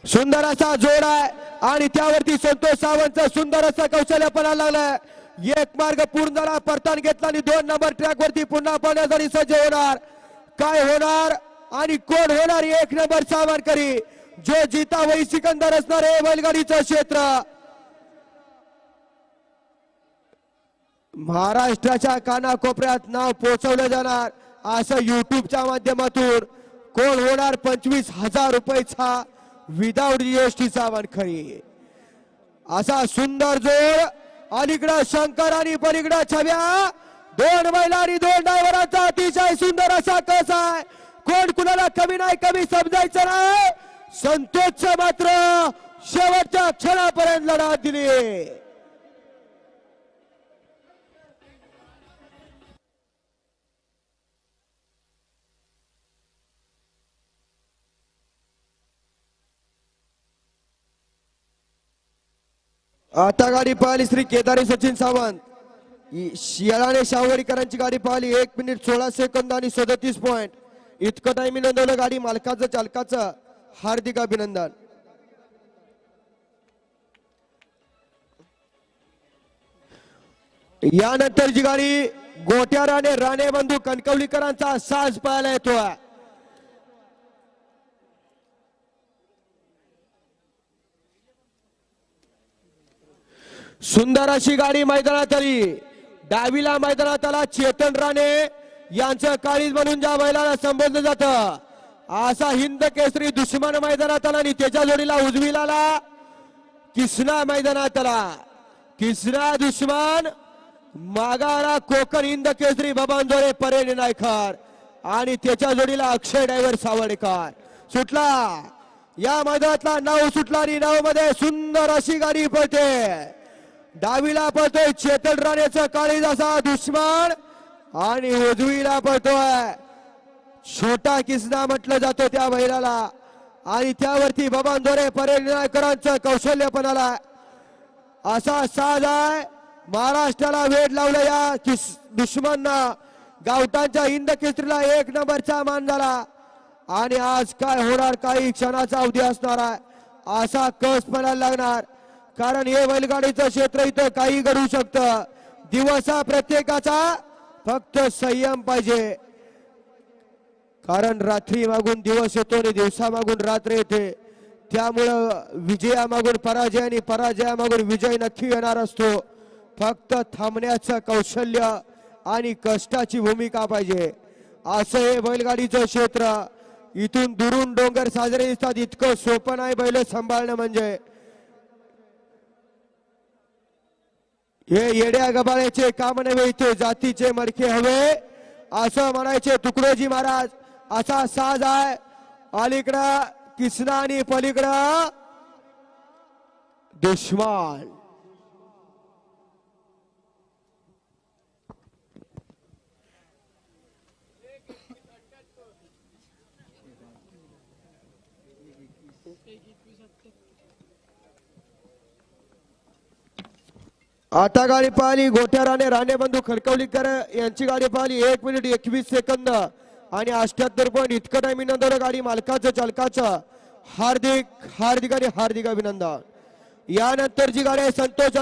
सुंदर असा जोड आहे आणि त्यावरती संतोष सावंतचं सुंदर असं कौशल्यपणा लागलाय. एक मार्ग पूर्ण झाला परतान घेतला आणि 2 नंबर ट्रॅक वरती पुन्हा पळण्यासाठी सज्ज होणार. काय होणार आणि कोण होणार 1 नंबर सावरकरी जो जीता वही सिकंदर असणार आहे बैलगाडीचं क्षेत्र. महाराष्ट्राच्या कानाकोपऱ्यात नाव पोहोचवलं जाणार असं युट्यूबच्या माध्यमातून. कोण होणार 25,000 रुपयाचा विदाउट जीएसटीचा वानखरी. असा सुंदर जोड. अलीकडं शंकर आणि पलीकडं छब्या. 2 बैल आणि 2 ड्रायव्हरांचा अतिशय सुंदर असा कस आहे. कोण कुणाला कमी नाही कमी समजायचं नाही. संतोषचं मात्र शेवटच्या क्षणापर्यंत लढा दिली. आता गाडी पळाली श्री केदारी सचिन सावंत. येळाणे शावडीकरांची गाडी पळाली 1 मिनिट 16 सेकंद आणि 37 पॉईंट. इतकं टाइम नोंदवलं गाडी मालकाचं चालकाचं. हार्दिक अभिनंदन. यानंतरची गाडी गोट्या राणे बंधू कणकवलीकरांचा साज पळायला येतोय. सुंदर अशी गाडी मैदानात आली. डावीला मैदानात आला चेतन राणे यांचं काळीज म्हणून ज्या बैलाला संबोधलं जातं असा हिंद केसरी दुश्मन मैदानात आला आणि त्याच्या जोडीला उजवीला किसना मैदानात आला. किसना दुश्मन मागारा कोकण हिंद केसरी बबांजोरे परेड नायकर आणि त्याच्या जोडीला अक्षय ड्रायव्हर सावडेकर. सुटला या मैदानातला 9 सुटला आणि 9 मध्ये सुंदर अशी गाडी पळते. डावीला पळतोय चेतन राणेचं काळीज असा दुश्मन आणि उजवीला पळतोय छोटा किसना म्हटलं जातो त्या बैलाला आणि त्यावरती बबांजोरे परेड नायकरांचं कौशल्य पण आला. असा साज आहे. महाराष्ट्राला वेड लावलं या दुश्मनना. गावठांच्या हिंद केसरीला 1 नंबरचा मान झाला आणि आज काय होणार काही क्षणाचा अवधी असणार आहे. असा कस पडायला लागणार. कारण हे बैलगाडीचं क्षेत्र इथं काही घडू शकतं. दिवस हा प्रत्येकाचा, फक्त संयम पाहिजे. कारण रात्री मागून दिवस येतो आणि दिवसामागून रात्र येते. त्यामुळं विजयामागून पराजय आणि पराजयामागून विजय नक्की येणार असतो. फक्त थांबण्याचं कौशल्य आणि कष्टाची भूमिका पाहिजे. असं हे बैलगाडीचं क्षेत्र. इथून दुरून डोंगर साजरे दिसतात, इतकं सोपं नाही बैल सांभाळणं म्हणजे. हे येड्या गबाळ्याचे काम नव्हे, इथे जातीचे मडके हवे असं म्हणायचे तुकडोजी महाराज. असा साज आहे. अलीकडं किसना आणि पलीकडं दुश्मन. आता गाडी पाहिली गोठ्या राणे बंधू खडकवलीकर यांची गाडी पाहिली 1 मिनिट 21 सेकंद आणि 78 पॉईंट इतकं टाइम नंतर गाडी मालकाचं चालकाचं हार्दिक आणि हार्दिक अभिनंदन. यानंतरची गाडी आहे संतोष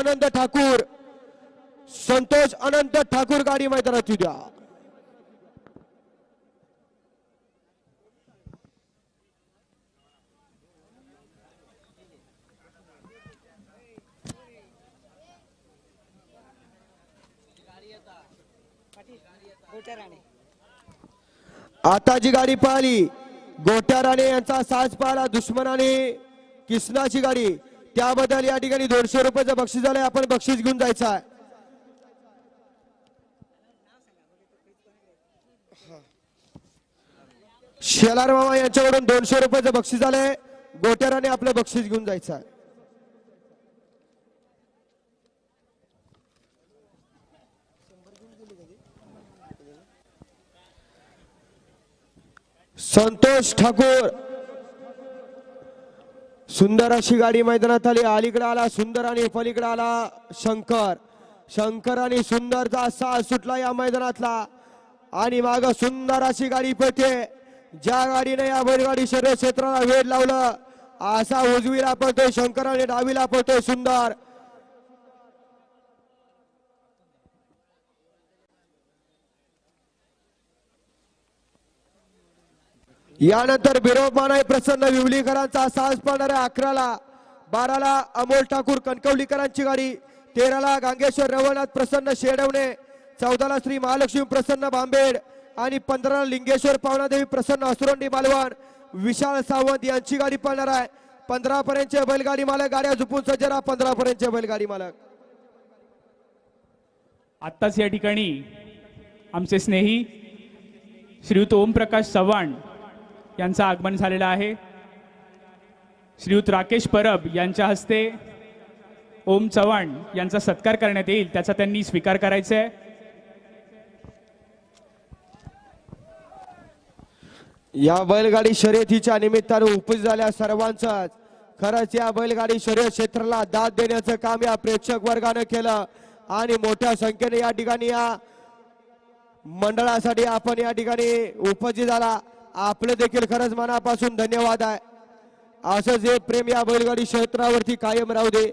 अनंत ठाकूर गाडी मैदानात उद्या. आता जी गाडी पाहिली गोट्या राणे यांचा साज पाहिला दुश्मनाने किसनाची गाडी, त्याबद्दल या ठिकाणी 200 रुपयाचं बक्षीस झालंय. आपण बक्षीस घेऊन जायचं आहे. शेलार मामा यांच्याकडून 200 रुपयाचं बक्षीस झालंय. गोट्या राणे आपलं बक्षीस घेऊन जायचं आहे. संतोष ठाकूर सुंदर अशी गाडी मैदानात आली. अलीकडे आला सुंदर आणि पलीकडे आला शंकर आणि सुंदरचा साज सुटला या मैदानातला आणि माग सुंदर अशी गाडी पळते. ज्या गाडीने या बैलगाडी शर्यत क्षेत्राला वेध लावलं असा उजवीला पळतोय शंकर आणि डावीला पळतोय सुंदर. यानंतर बिरोब मानाय प्रसन्न विवलीकरांचा साज पाळणाऱ्या 11ला 12ला अमोल ठाकूर कणकवलीकरांची गाडी, 13ला गांगेश्वर रवनाथ प्रसन्न शेडवणे, 14ला श्री महालक्ष्मी प्रसन्न बांबेड आणि 15ला लिंगेश्वर पावनादेवी प्रसन्न असुरंडी मालवण विशाल सावंत यांची गाडी पाळणार आहे. 15 पर्यंतचे बैलगाडी मालक गाड्या झुपून सज्ज राहा. 15 पर्यंतचे बैलगाडी मालक. आत्ताच या ठिकाणी आमचे स्नेही श्रीयुत ओमप्रकाश चव्हाण यांचं आगमन झालेलं आहे. श्रीयुत राकेश परब यांच्या हस्ते ओम चव्हाण यांचा सत्कार करण्यात येईल, त्याचा त्यांनी स्वीकार करायचा आहे. या बैलगाडी शर्यतीच्या निमित्तानं उपस्थित झाल्या सर्वांचाच खरंच या बैलगाडी शर्यत क्षेत्राला दाद देण्याचं काम या प्रेक्षक वर्गानं केलं आणि मोठ्या संख्येने या ठिकाणी या मंडळासाठी आपण या ठिकाणी उपस्थित झाला. आपलं देखील खरंच मनापासून धन्यवाद आहे. असंच हे प्रेम या बैलगाडी क्षेत्रावरती कायम राहू दे.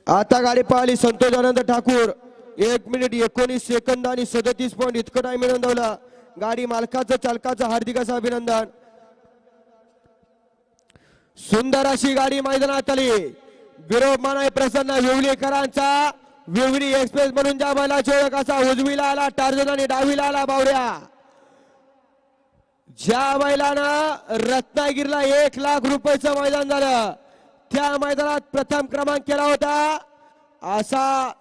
आता गाडी पाहिली संतोष आनंद ठाकूर 1 मिनिट 19 सेकंद आणि 37 पॉईंट इतकं टाइम नोंदवला. गाडी मालकाचं चालकाचं हार्दिक असं अभिनंदन. सुंदर अशी गाडी मैदानात आली. विरोब मानाय प्रसन्न विवलीकरांचा विवली एक्सप्रेस म्हणून ज्या बैलाची ओळख असा उजवीला आला टार्झन आणि डावीला आला बावऱ्या. ज्या बैलानं रत्नागिरीला 1 लाख रुपयाचं मैदान झालं त्या मैदानात प्रथम क्रमांक केला होता असा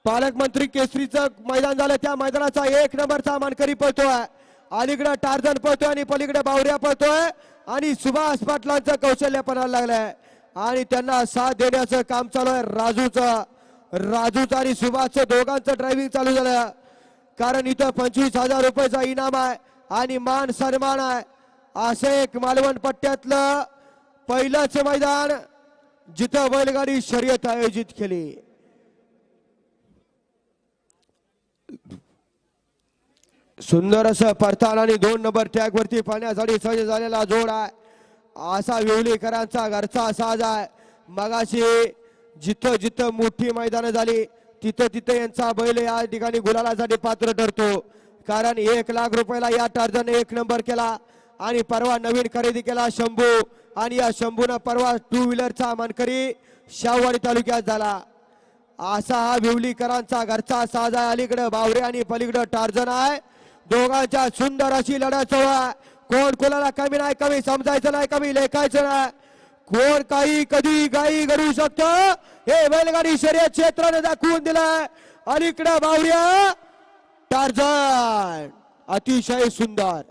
पालकमंत्री केसरीचं मैदान झालं. त्या मैदानाचा 1 नंबरचा मानकरी पळतोय. अलीकडे टार्झन पळतोय आणि पलीकडे बावऱ्या पळतोय आणि सुभाष पाटलांचं कौशल्य पणाला लागलंय आणि त्यांना साथ देण्याचं काम चालू आहे. राजूचं आणि सुभाषचं दोघांचं ड्रायव्हिंग चालू झालं. कारण इथं 25,000 रुपयाचा इनाम आहे आणि मान सन्मान आहे. असं एक मालवण पट्ट्यातलं पहिलंच मैदान जिथं बैलगाडी शर्यत आयोजित केली. सुंदर असं परताल आणि 2 नंबर टॅग वरती पाहण्यासाठी सज्ज झालेला जोड आहे. असा विवलीकरांचा घरचा साज आहे. मगाशी जिथं जिथं मोठी मैदानं झाली तिथं तिथं यांचा बैल या ठिकाणी गुलालासाठी पात्र ठरतो. कारण 1 लाख रुपयाला या टार्जन 1 नंबर केला आणि परवा नवीन खरेदी केला शंभू, आणि या शंभूनं परवा 2 व्हीलरचा मानकरी शाहवाडी तालुक्यात झाला. असा हा विवलीकरांचा घरचा साज आहे. अलीकडे बावरे आणि पलीकडे टार्जन आहे. दोघांच्या सुंदर अशी लढत सुरू आहे. कोण कोणाला कमी नाही, कमी समजायचं नाही, कमी लेखायचं नाही. कोण काही कधी काही करू शकतो हे बैलगाडी शर्यत क्षेत्राने दाखवून दिलंय. अलीकडे बावऱ्या टार्झन अतिशय सुंदर.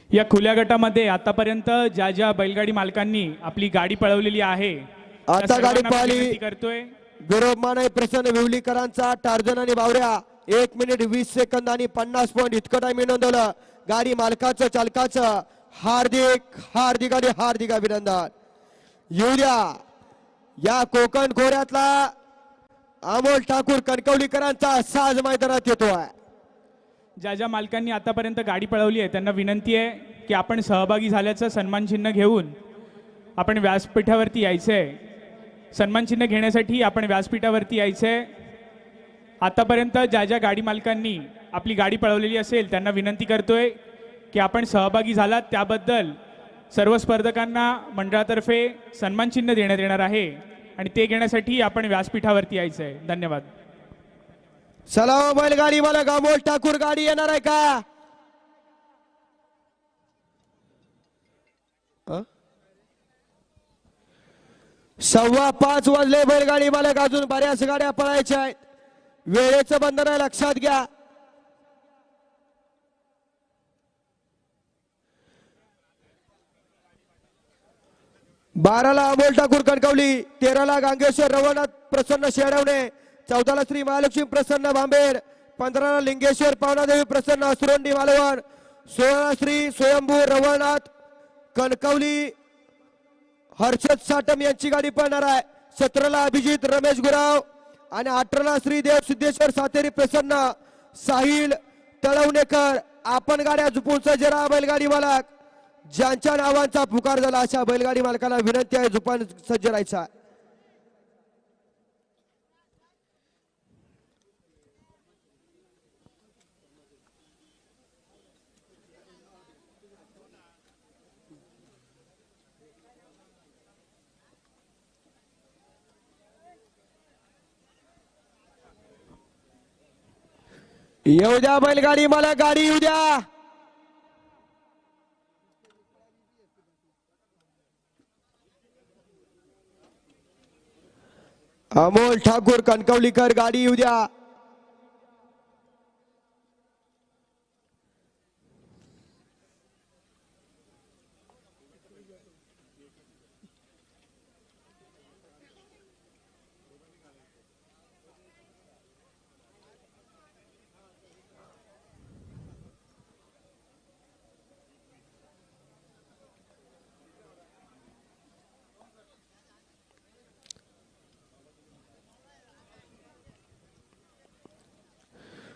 या खुल्या गटामध्ये आतापर्यंत ज्या ज्या बैलगाडी मालकांनी आपली गाडी पळवलेली आहे त्या आता गाडी सर्वांना पळाली. विनंती करतोय. विरोधमान प्रसन्न विवलीकरांचा टार्झन आणि बावऱ्या 1 मिनिट 20 सेकंद आणि 50 पॉईंट इतकं टाइम नोंदवलं. गाडी मालकाचं चालकाचं हार्दिक हार्दिक आणि हार्दिक अभिनंदन. येऊ द्या या कोकण खोऱ्यातला अमोल ठाकूर कणकवलीकरांचा साज मैदानात येतोय. ज्या ज्या मालकांनी आतापर्यंत गाडी पळवली आहे त्यांना विनंती आहे की आपण सहभागी झाल्याचं सन्मान चिन्ह घेऊन आपण व्यासपीठावरती यायचंय. सन्मान चिन्ह घेण्यासाठी आपण व्यासपीठावरती यायचंय. आतापर्यंत ज्या ज्या गाडी मालकांनी आपली गाडी पळवलेली असेल त्यांना विनंती करतोय की आपण सहभागी झालात त्याबद्दल सर्व स्पर्धकांना मंडळातर्फे सन्मान चिन्ह देण्यात येणार आहे आणि ते घेण्यासाठी आपण व्यासपीठावरती यायचंय. धन्यवाद. चला बैलगाडी मालक अमोल ठाकूर गाडी येणार आहे का? 5:15 वाजले. बैलगाडी मालक अजून बऱ्याच गाड्या पळायच्या आहेत. वेळेचं बंधन आहे, लक्षात घ्या. बाराला अमोल ठाकूर कणकवली, 13ला गांगेश्वर रवनाथ प्रसन्न शेडवणे, 14ला श्री महालक्ष्मी प्रसन्न बांबेर, 15ला लिंगेश्वर पावनादेवी प्रसन्न असुरंडी मालवण, 16ला श्री स्वयंभू रवनाथ कणकवली हर्षद साटम यांची गाडी पळणार आहे. 17ला अभिजित रमेश गुराव आणि 18ला श्रीदेव सिद्धेश्वर सातेरी प्रसन्न साहिल तळवणेकर. आपण गाड्या झुपून सज्ज राहा. बैलगाडी मालक ज्यांच्या नावांचा पुकार झाला अशा बैलगाडी मालकाला विनंती आहे झुपान सज्ज राहायचा. येऊ द्या बैलगाडी मला गाडी येऊ द्या. अमोल ठाकूर कणकवलीकर गाडी येऊ द्या.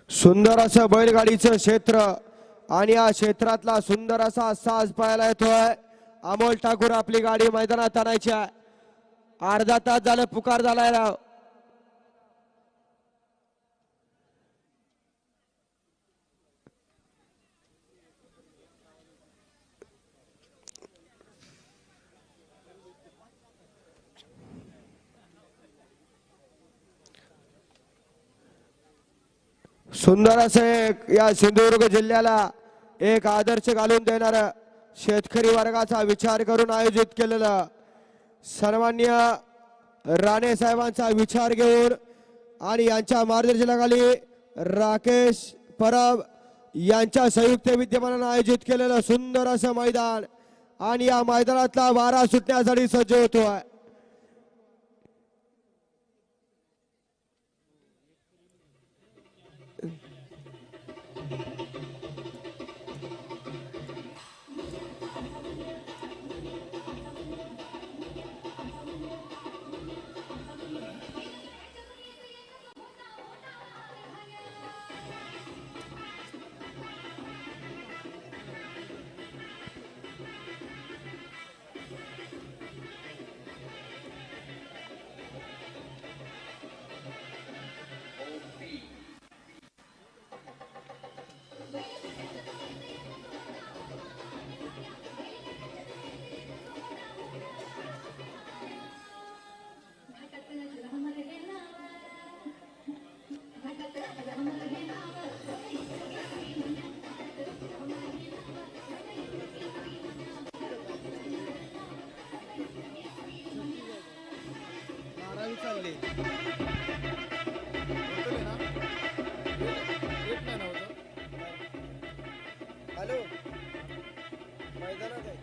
सुंदर असं बैलगाडीचं क्षेत्र आणि या क्षेत्रातला सुंदर असा साज पाहायला येतोय. अमोल ठाकूर आपली गाडी मैदानात आणायची आहे. अर्धा तास झालं पुकार झालाय राव. सुंदर असे या सिंधुदुर्ग जिल्ह्याला एक आदर्श घालून देणार शेतकरी वर्गाचा विचार करून आयोजित केलेलं सन्माननीय राणे साहेबांचा विचार घेऊन आणि यांच्या मार्गदर्शनाखाली राकेश परब यांच्या संयुक्त विद्यमानानं आयोजित केलेलं सुंदर असं मैदान आणि या मैदानातला वारा सुटण्यासाठी सज्ज होतोय. ते होतले ना? वेट नाही ना होतं? हॅलो मैदानात आहे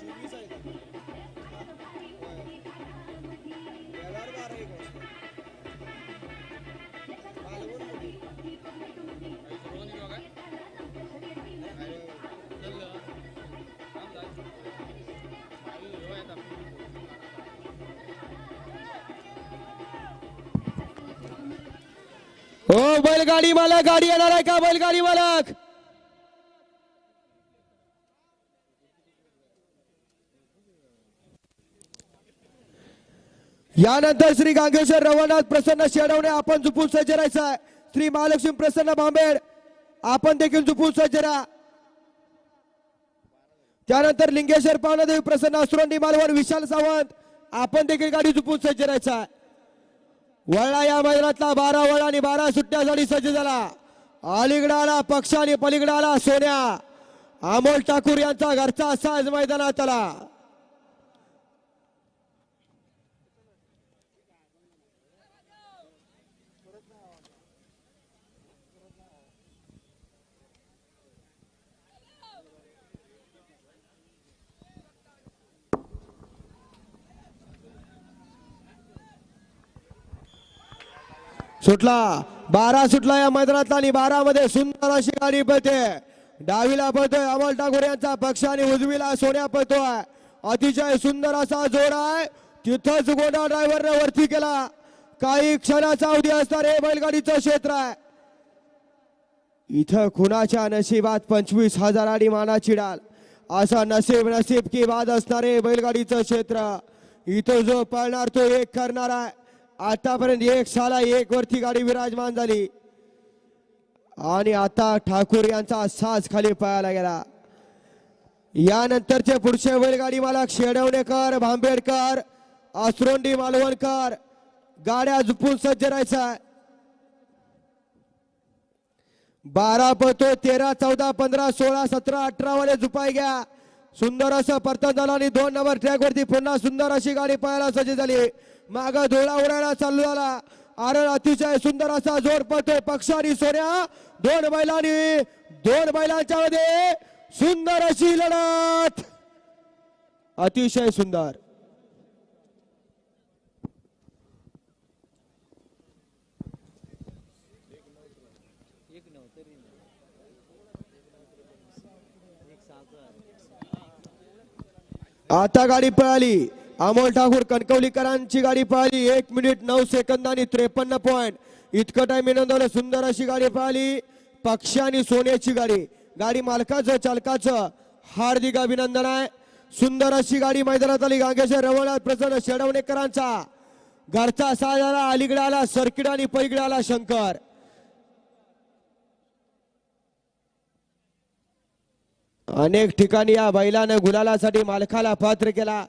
24 आहे का? व्यवहार 12 एक वाजता. मालवणमध्ये. हो बैलगाडी मालक, गाडी येणार आहे का बैलगाडी मालक? यानंतर श्री गांगेश्वर रवनाथ प्रसन्न शेडवणे आपण झुपून सज्ज राहायचं आहे. श्री महालक्ष्मी प्रसन्न भांबेड आपण देखील झुपून सज्ज राहा. त्यानंतर लिंगेश्वर पावनादेवी प्रसन्न असुरंडी मालवण विशाल सावंत आपण देखील गाडी झुपून सज्ज राहायचं आहे. वळला या मैदानातला 12 वळा आणि 12 सुट्ट्यासाठी सज्ज झाला. अलीगडाला पक्ष आणि पलीगडाला सोन्या अमोल ठाकूर यांचा घरचा साज मैदानात आला. सुटला 12 सुटला या मैदानातला आणि 12 मध्ये सुंदर अशी गाडी पळते. डावीला पळतोय अमोल ठाकूर यांचा पक्ष आणि उजवीला सोन्या पळतोय. अतिशय सुंदर असा जोड आहे. तिथंच गोडा ड्रायव्हरने वरती केला. काही क्षणाचा अवधी असणार हे बैलगाडीचं क्षेत्र आहे. इथं कुणाच्या नशिबात 25,000 आणि मानाची डाल असा नसीब नसीब की बात असणारे बैलगाडीचं क्षेत्र. इथं जो पळणार तो एक करणार आहे. आतापर्यंत 1 साला 1 वरती गाडी विराजमान झाली आणि आता ठाकूर यांचा साज खाली पळायला गेला. यानंतरचे पुढचे बैलगाडी मालक शेडवणेकर, भांबेडकर, असरोंडी, मालवणकर गाड्या झुपून सज्ज राहायचा. 12 पळतो, 13, 14, 15, 16, 17, 18 वाले झुपाय घ्या. सुंदर असं परतन झालं आणि 2 नंबर ट्रॅक वरती पुन्हा सुंदर अशी गाडी पळायला सज्ज झाली. माग धोळा उडायला चालू झाला. आरण अतिशय सुंदर असा जोर पळतोय पक्ष आणि सोन्या. 2 बैलांनी 2 बैलांच्या मध्ये सुंदर अशी लढत अतिशय सुंदर. आता गाडी पळाली. अमोल ठाकूर कणकवलीकरांची गाडी पळाली. 1 मिनिट 9 सेकंद आणि 53 पॉइंट इतकं टाइम नोंदवलं. सुंदर अशी गाडी पळाली. पक्ष आणि सोन्याची गाडी. गाडी मालकाचं चालकाचं हार्दिक अभिनंदन आहे. सुंदर अशी गाडी मैदानात आली. गांगेश्वर रवनाथ प्रसन्न शेडवणेकरांचा घरचा साजारा. अलीगडाला सर्किट आणि पलीगडाला शंकर. अनेक ठिकाणी या बैलानं गुलालासाठी मालकाला पात्र केला.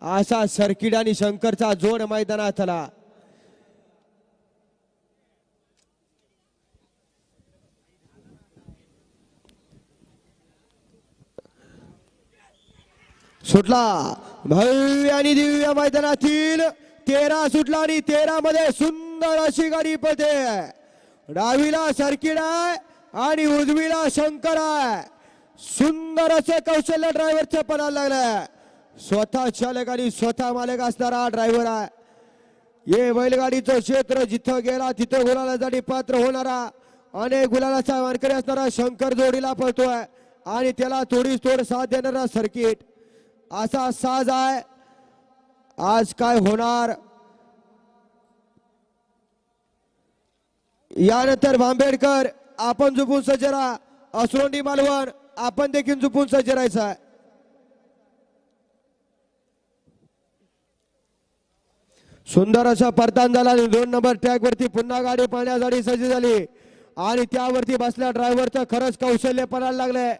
असा सर्किट आणि शंकरचा जोड मैदानात आला. सुटला भव्य आणि दिव्य मैदानातील 13 सुटला आणि 13 मध्ये सुंदर अशी गाडी पळते. डावीला सर्किट आहे आणि उजवीला शंकर आहे. सुंदर असे कौशल्य ड्रायव्हरचं पणाला लागलंय. स्वतः चालक आणि स्वतः मालक असणारा ड्रायव्हर आहे. हे बैलगाडीचं क्षेत्र जिथं गेला तिथं गुलालासाठी पात्र होणारा अनेक गुलालाचा मानकरी असणारा शंकर जोडीला पळतोय आणि त्याला थोडी थोड साथ देणारा सर्किट असा साज आहे. आज काय होणार यानंतर भांबेडकर आपण झुपून सज्ज राहा. असरोंडी मालवण आपण देखील झुपून सज्ज राहायचं आहे. सुंदर असा परतान झाला. 2 नंबर ट्रॅक वरती पुन्हा गाडी पाहण्यासाठी सज्ज झाली आणि त्यावरती बसल्या ड्रायव्हरचं खरंच कौशल्य पणाला लागलंय.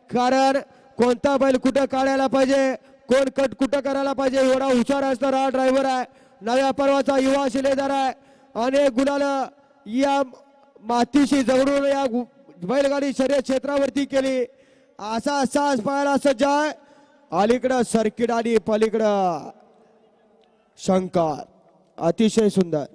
कारण कोणता बैल कुठं काढायला पाहिजे, कोण कट कुठं करायला पाहिजे एवढा हुशार असणारा हा ड्रायव्हर आहे. नव्या पर्वाचा युवा शिलेदार आहे. अनेक गुलाला या मातीशी जवळून या बैलगाडी शर्यत क्षेत्रावरती केली. असा साज पाहायला सज्ज आहे. अलीकडं सर्किट आणि पलीकडं शंकर. अतिशय सुंदर.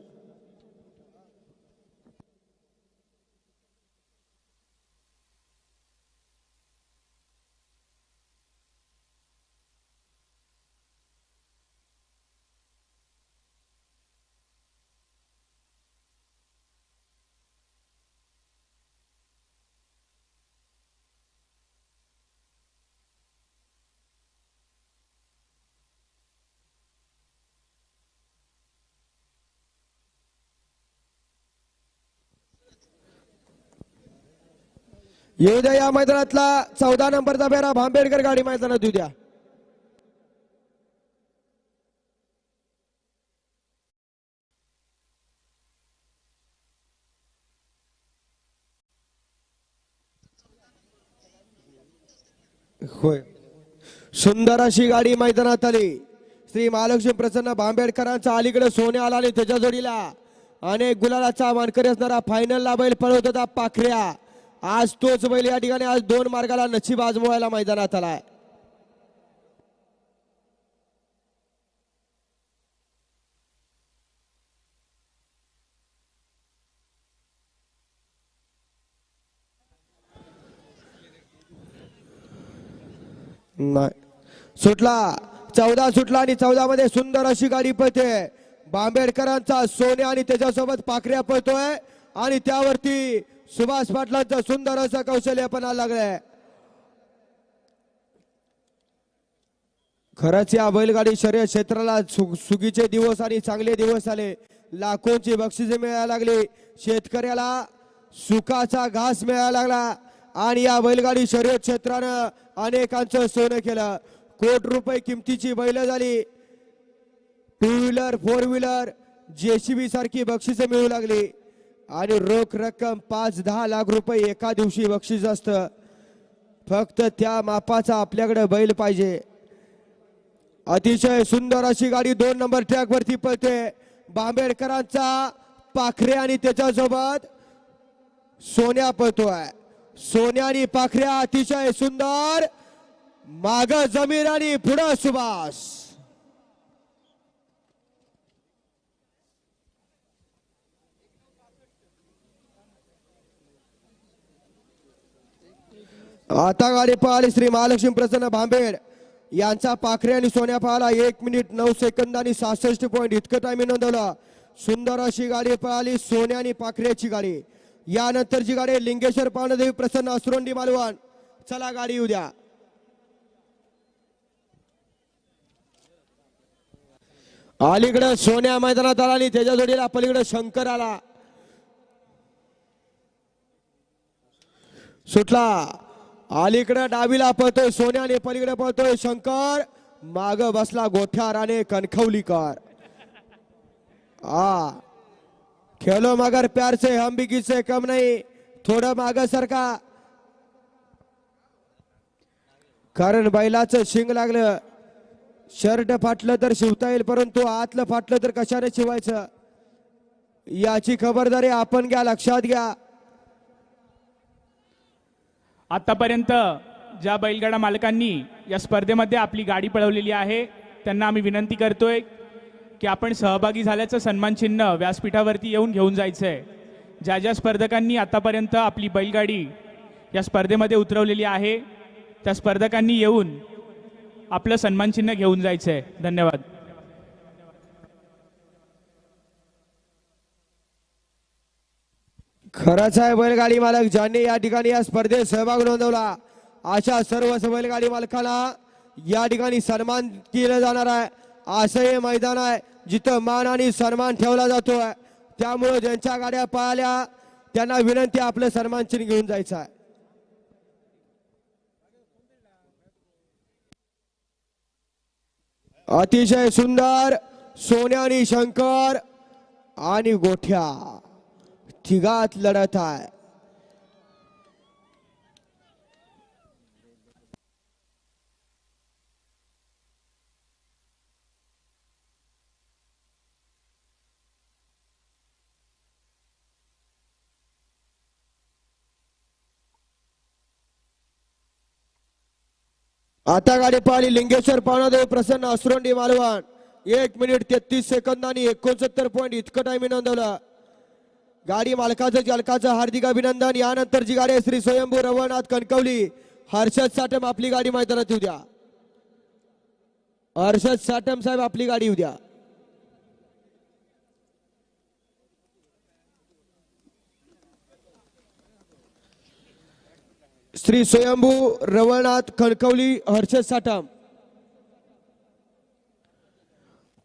येऊ द्या या मैदानातला 14 नंबरचा फेरा भांबेडकर गाडी मैदानात येऊ द्या. होय, सुंदर अशी गाडी मैदानात आली. श्री महालक्ष्मी प्रसन्न भांबेडकरांचा अलीकडे सोने आला आणि त्याच्या जोडीला अनेक गुलालाचा मानकरी असणारा फायनलला बैल पळवत होता पाखऱ्या. आज तोच बैल या ठिकाणी आज 2 मार्गाला नशीब आजमवायला मैदानात आलाय. नाही सुटला, 14 सुटला आणि 14 मध्ये सुंदर अशी गाडी पळते. बांबेडकरांचा सोने आणि त्याच्यासोबत पाखऱ्या पळतोय आणि त्यावरती सुभाष पाटलांचं सुंदर असं कौशल्य पण लागलंय. खरंच या बैलगाडी शर्यत क्षेत्राला सुगीचे दिवस आणि चांगले दिवस आले. लाखोंची बक्षिसे मिळायला लागली. शेतकऱ्याला सुखाचा घास मिळायला लागला आणि या बैलगाडी शर्यत क्षेत्रानं अनेकांचं सोनं केलं. कोटी रुपये किमतीची बैल झाली. 2 व्हीलर 4 व्हीलर JCB सारखी बक्षिसे मिळू लागली आणि रोख रक्कम 5-10 लाख रुपये एका दिवशी बक्षीस असतं. फक्त त्या मापाचा आपल्याकडे बैल पाहिजे. अतिशय सुंदर अशी गाडी 2 नंबर ट्रॅक वरती पळते. बांबेडकरांचा पाखरे आणि त्याच्यासोबत सोन्या पळतोय. सोन्या आणि पाखऱ्या अतिशय सुंदर. माग जमीन आणि पुढं सुभाष. आता गाडी पळाली श्री महालक्ष्मी प्रसन्न भांबेड यांचा पाखरे आणि सोन्या पळाला. 1 मिनिट 9 सेकंद आणि 66 पॉईंट इतकं टायमिंग नोंदवलं. सुंदर अशी गाडी पळाली सोन्या आणि पाखऱ्याची गाडी. यानंतरची गाडी लिंगेश्वर पावनदेवी प्रसन्न असुरंडी मालवण. चला गाडी येऊ द्या. अलीकडे सोन्या मैदानात आला आणि त्याच्या जोडीला पलीकडे शंकर आला. सुटला. अलीकडे डावीला पळतोय सोन्या आणि पलीकडे पळतोय शंकर. माग बसला गोठ्यार आणि कणखवलीकर. खेलो मगर प्यार से हम भी किससे कम नहीं. थोडं माग सरका कारण बैलाचं शिंग लागलं. शर्ट फाटलं तर शिवता येईल परंतु आतलं फाटलं तर कशाने शिवायचं याची खबरदारी आपण घ्या, लक्षात घ्या. आतापर्यंत ज्या बैलगाडा मालकांनी या स्पर्धेमध्ये आपली गाडी पळवलेली आहे त्यांना आम्ही विनंती करतोय की आपण सहभागी झाल्याचं सन्मान चिन्ह व्यासपीठावरती येऊन घेऊन जायचं आहे. ज्या ज्या स्पर्धकांनी आतापर्यंत आपली बैलगाडी या स्पर्धेमध्ये उतरवलेली आहे त्या स्पर्धकांनी येऊन आपलं सन्मान चिन्ह घेऊन जायचं आहे. धन्यवाद. खरंच आहे बैलगाडी मालक ज्यांनी या ठिकाणी या स्पर्धेत सहभाग नोंदवला अशा सर्व बैलगाडी मालकांना या ठिकाणी सन्मान केलं जाणार आहे. असं हे मैदान आहे जिथं मान आणि सन्मान ठेवला जातोय. त्यामुळे ज्यांच्या गाड्या पळाल्या त्यांना विनंती आपलं सन्मान चिन्ह घेऊन जायचं आहे. अतिशय सुंदर सोन्या आणि शंकर आणि गोठ्या तिघात लढत आहे. आता गाडी पाहिली लिंगेश्वर पावनादेव प्रसन्न असुरंडी मालवण 1 मिनिट 33 सेकंद आणि 69 पॉईंट इतकं टाइमिंग नोंदवलं. गाडी मालकाचं चालकाचं हार्दिक अभिनंदन. यानंतर जी गाडी आहे श्री स्वयंभू रवळनाथ कणकवली हर्षद साठम आपली गाडी मैदानात येऊ द्या. हर्षद साठम साहेब आपली गाडी येऊ द्या. श्री स्वयंभू रवळनाथ कणकवली हर्षद साठम.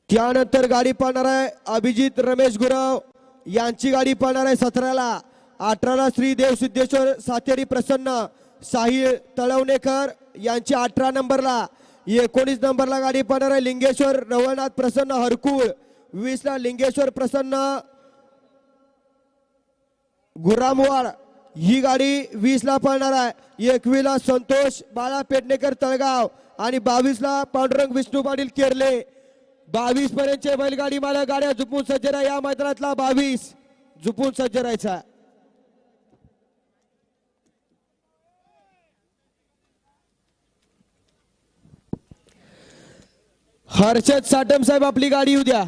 त्यानंतर गाडी पाहणार आहे अभिजित रमेश गुरव यांची गाडी पाहणार आहे 17ला. 18ला श्री देव सिद्धेश्वर सातेरी प्रसन्न साहिल तळवणेकर यांची 18 नंबरला. 19 नंबरला गाडी पाहणार आहे लिंगेश्वर रवळनाथ प्रसन्न हरकुळ. 20ला लिंगेश्वर प्रसन्न गुरामवाड ही गाडी 20ला पळणार आहे. 21ला संतोष बाळा पेडणेकर तळगाव आणि 22ला पांडुरंग विष्णू पाटील केरले. 22 पर्यंतचे बैलगाडी मालक गाड्या झुपून सज्ज राहा. या मैदानातला 22 झुपून सज्ज राहायचा. हर्षद साठम साहेब आपली गाडी येऊ द्या.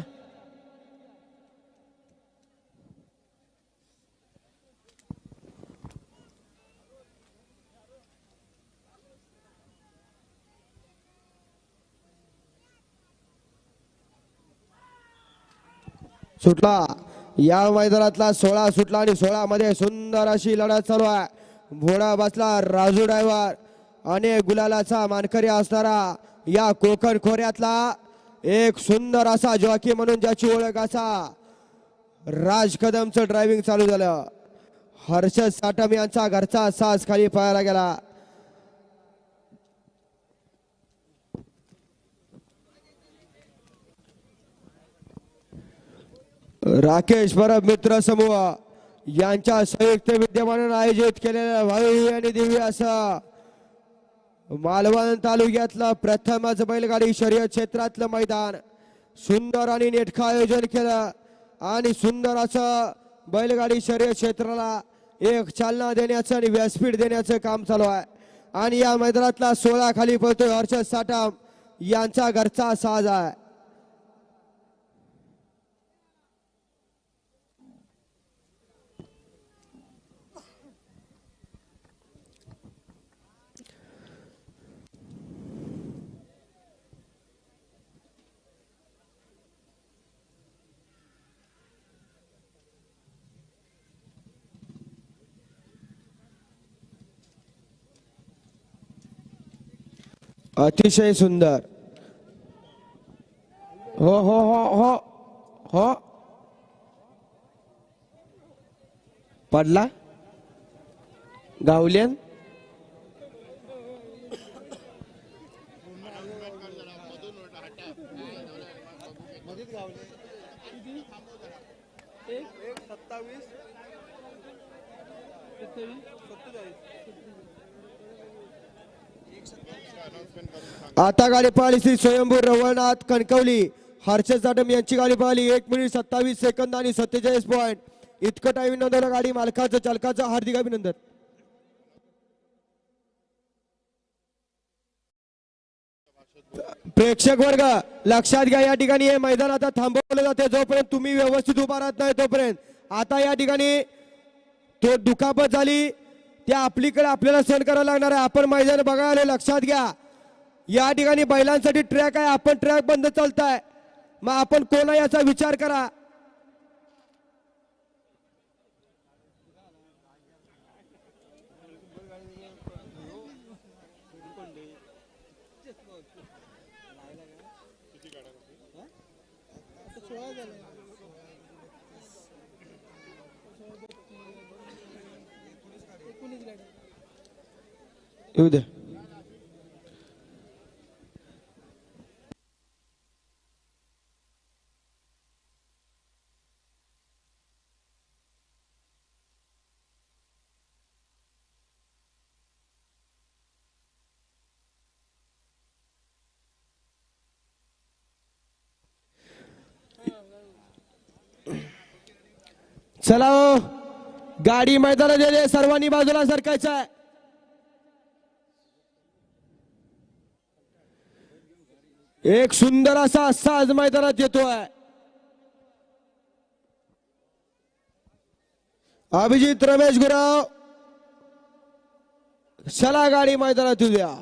सुटला. या मैदानातला 16 सुटला आणि 16 मध्ये सुंदर अशी लढत चालू आहे. घोडा बसला राजू ड्रायव्हर अनेक गुलालाचा मानकरी असणारा या कोकण खोऱ्यातला एक सुंदर असा जॉकी म्हणून ज्याची ओळख असा राज कदमचं ड्रायव्हिंग चालू झालं. हर्षद साठम यांचा घरचा साज खाली पाहायला गेला. राकेश परब मित्र समूह यांच्या संयुक्त विद्यमानाने आयोजित केलेल्या भव्य आणि दिव्य असं मालवण तालुक्यातलं प्रथमच बैलगाडी शर्यत क्षेत्रातलं मैदान सुंदर आणि नेटकं आयोजन केलं आणि सुंदर असं बैलगाडी शर्यत क्षेत्राला एक चालना देण्याचं आणि व्यासपीठ देण्याचं काम चालू आहे. आणि या मैदानातला 16 खाली पळतोय हर्षद साठम यांचा घरचा साज आहे. अतिशय सुंदर. हो हो हो हो हो पडला गावल्यान. आता गाडी पाहिली श्री स्वयंभू रवळनाथ कणकवली हर्षद साठम यांची गाडी पाहिली 1 मिनिट 27 सेकंद आणि 47 पॉईंट इतकं टाइमिंग नोंदवलं. गाडी मालकाचं चालकाचं हार्दिक अभिनंदन. प्रेक्षक वर्ग लक्षात घ्या या ठिकाणी हे मैदान आता थांबवलं जाते जोपर्यंत तुम्ही व्यवस्थित उभा राहत नाही तोपर्यंत. आता या ठिकाणी तो दुखापत झाली त्या आपलीकडे आपल्याला सहन करायला लागणार आहे. आपण मैदान बघायला लक्षात घ्या या ठिकाणी बैलांसाठी ट्रॅक आहे. आपण ट्रॅक बंद चालताय मग आपण कोण आहे याचा विचार करा. येऊ दे. चला हो, गाडी मैदानात गेले सर्वांनी बाजूला सरकायचं आहे. एक सुंदर असा साज मैदानात येतोय. अभिजित रमेश गुराव चला गाडी मैदानात येऊ द्या.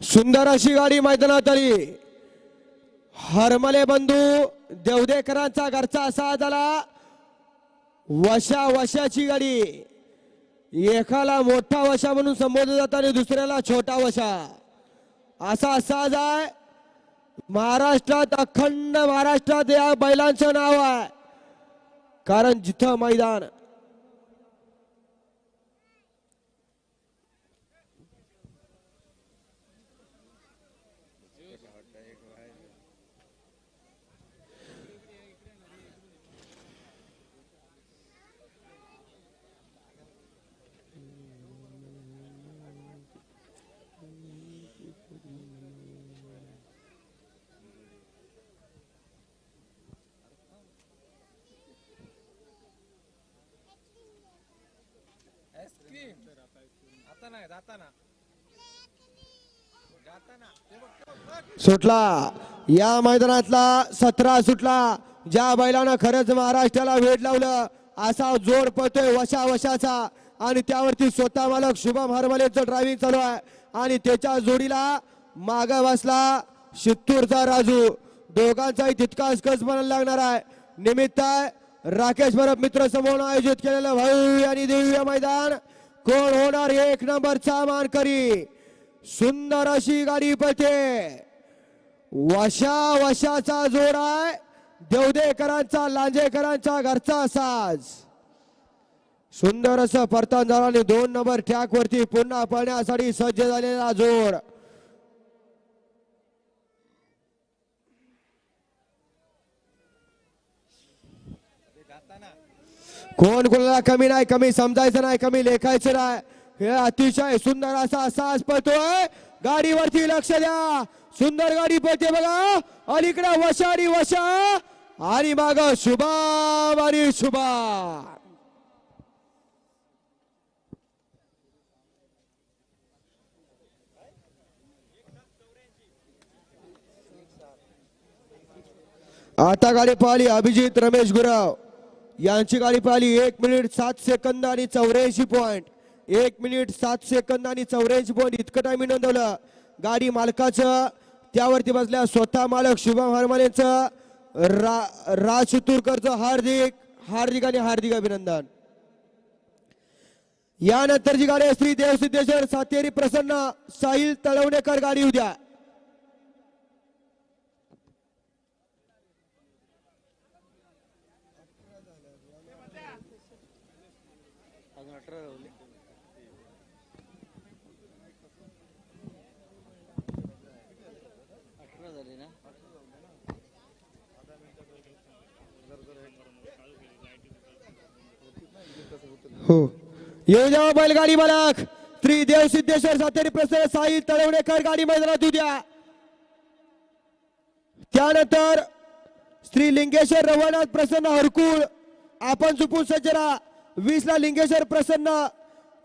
सुंदर अशी गाडी मैदानात आली. हरमले बंधू देवदेकरांचा घरचा साज आला. वशाची गाडी. एकाला मोठा वशा म्हणून संबोधलं जातं आणि दुसऱ्याला छोटा वशा असा साज आहे. महाराष्ट्रात अखंड महाराष्ट्रात या बैलांचं नाव आहे. कारण जिथं मैदान सुटला. या मैदानातला 17 सुटला. ज्या बैलानं खरंच महाराष्ट्राला वेध लावलं असा जोर पळतोय वशाचा आणि त्यावरती स्वतः मालक शुभम हरमलेचं ड्रायव्हिंग चालू आहे आणि त्याच्या जोडीला माग बसला शित्तूरचा राजू. दोघांचाही तितकाच कस बनायला लागणार आहे. निमित्त राकेश बरब मित्र समूह आयोजित केलेलं भव्य आणि दिव्य मैदान. कोण होणार एक नंबरचा मानकरी. सुंदर अशी गाडी पळते. वशाचा जोर आहे. देवदेकरांचा लांजेकरांचा घरचा साज. सुंदर असं परतन झालं आणि 2 नंबर ट्रॅक वरती पुन्हा पळण्यासाठी सज्ज झालेला जोड. कोण कोणाला कमी नाही, कमी समजायचं नाही, कमी लेखायचं नाही. हे अतिशय सुंदर असा साज पळतोय. गाडीवरती लक्ष द्या. सुंदर गाडी पळते बघा. अलीकडे वशा आणि माग शुभा. आता गाडी पाहिली अभिजित रमेश गुराव यांची गाडी पाहिली 1 मिनिट 7 सेकंद आणि 84 पॉइंट. 1 मिनिट 7 सेकंद आणि 84 पॉइंट इतकं टायमिंग नोंदवलं. गाडी मालकाचं त्यावरती बसल्या स्वतः मालक शुभम हरमलेचं राज शितूरकरचं हार्दिक अभिनंदन. यानंतरची गाडी श्री देवसिद्धेश्वर सातेरी प्रसन्न साहिल तळवणेकर गाडी उद्या. हो येऊ द्या बैलगाडी मालक श्री देवसिद्धेश्वर सातेरी प्रसन्न साहिल तळवणेकर गाडी मैदानात उद्या. त्यानंतर श्री लिंगेश्वर रवनाथ प्रसन्न हरकुळ आपण चुपून सज्जरा. 20 ला लिंगेश्वर प्रसन्न,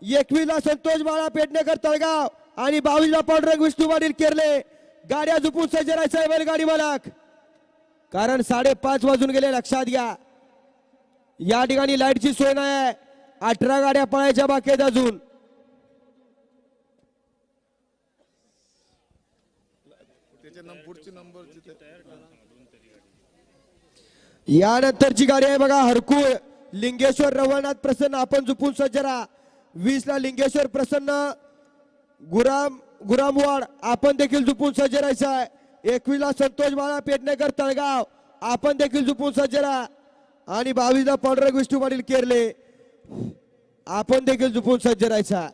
21 ला संतोष बाळा पेडणेकर तळगाव आणि 22 ला पांडुरंग विष्णू पाटील केरले. गाड्या झुपून सज्जरायचं आहे बैलगाडी मालक. कारण 5:30 वाजून गेले लक्षात घ्या. या ठिकाणी लाईटची सोय नाही. 18 गाड्या पळायच्या बाकी आहेत अजून. पुढची नंबर यानंतरची गाडी आहे बघा हरकुळ लिंगेश्वर रवनाथ प्रसन्न आपण झुपून सज्जरा. 20 ला लिंगेश्वर प्रसन्न गुरामवाड आपण देखील झुपून सज्जरायचं आहे. 21 ला संतोष बाळा पेडणेकर तळगाव आपण देखील झुपून सज्जरा आणि 22 ला पांडुरंग विष्णू पाटील केरले आपण देखील झुपून सज्जरायचा.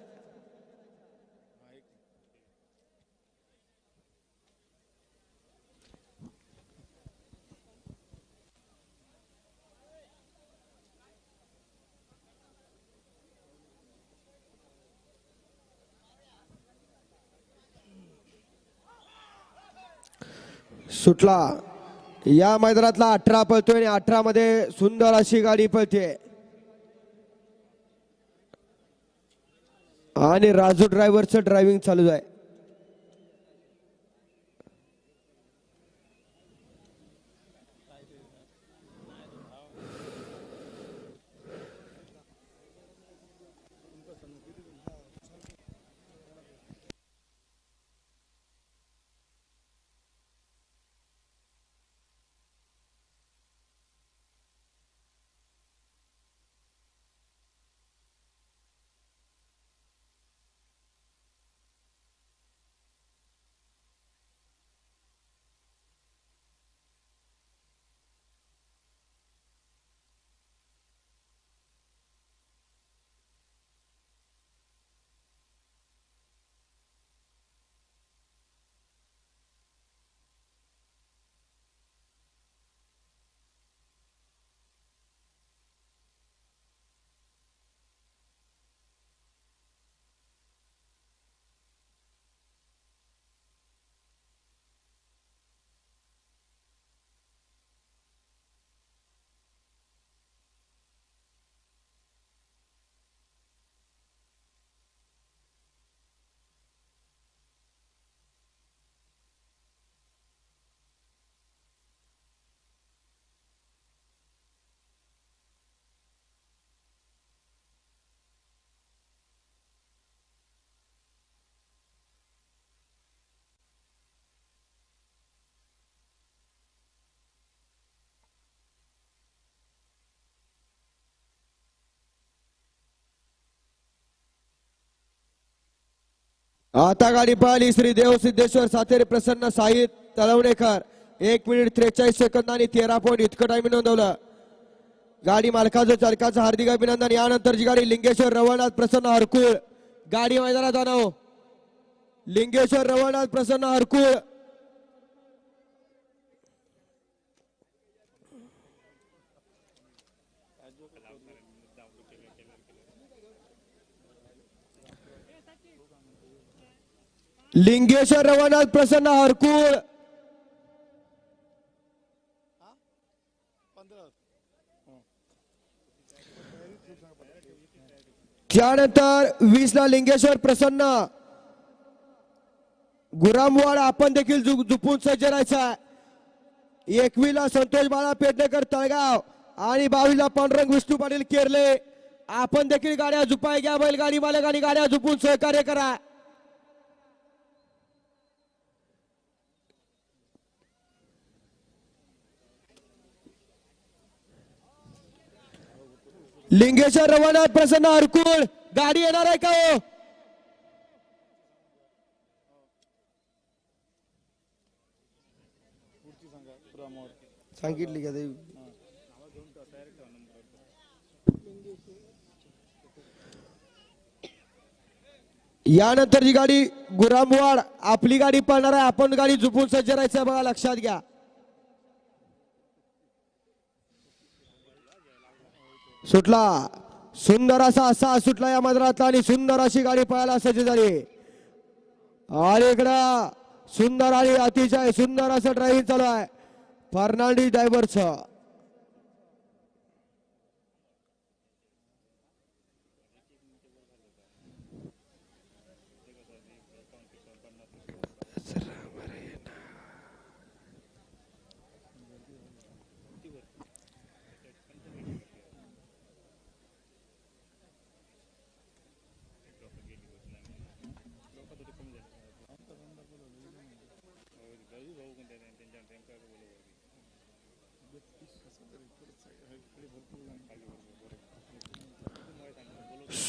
सुटला. या मैदानातला 18 पळतोय आणि 18 मध्ये सुंदर अशी गाडी पळते आणि राजू ड्रायव्हरचं ड्रायव्हिंग चालू आहे. आता गाडी पाहिली श्री देव सिद्धेश्वर सातेरी प्रसन्न साहित तळवणेकर 1 मिनिट 43 सेकंद आणि 13 पॉईंट इतकं टाइम नोंदवलं. गाडी मालकाचं चालकाचं हार्दिक अभिनंदन. यानंतरची गाडी लिंगेश्वर रवळनाथ प्रसन्न हरकुळ गाडी मैदानात आणाव. लिंगेश्वर रवळनाथ प्रसन्न हरकुळ लिंगेश्वर रवळनाथ प्रसन्न हरकुळ त्यानंतर 20 ला लिंगेश्वर प्रसन्न गुरामवाड आपण देखील झुपून सज्ज राहायचा. 21 ला संतोष बाळा पेडणेकर तळगाव आणि 22 ला पांडुरंग विष्णू पाटील केरले आपण देखील गाड्या झुपाय घ्या. बैलगाडी मालकांनी गाड्या झुपून सहकार्य करा. लिंगेश्वर रवळनाथ प्रसन्न हरकुळ गाडी येणार आहे का हो? सांगितली का ते? यानंतरची गाडी गुरामवाड आपली गाडी पळणार आहे. आपण गाडी झुपून सज्ज राहायचं बघा, लक्षात घ्या. सुटला सुंदर असा सुटला या मैदानातला आणि सुंदर अशी गाडी पळायला सज्ज झाली. आणि इकडं सुंदर आणि अतिशय सुंदर असं ड्रायव्हिंग चालू आहे फर्नांडिस ड्रायव्हरचं.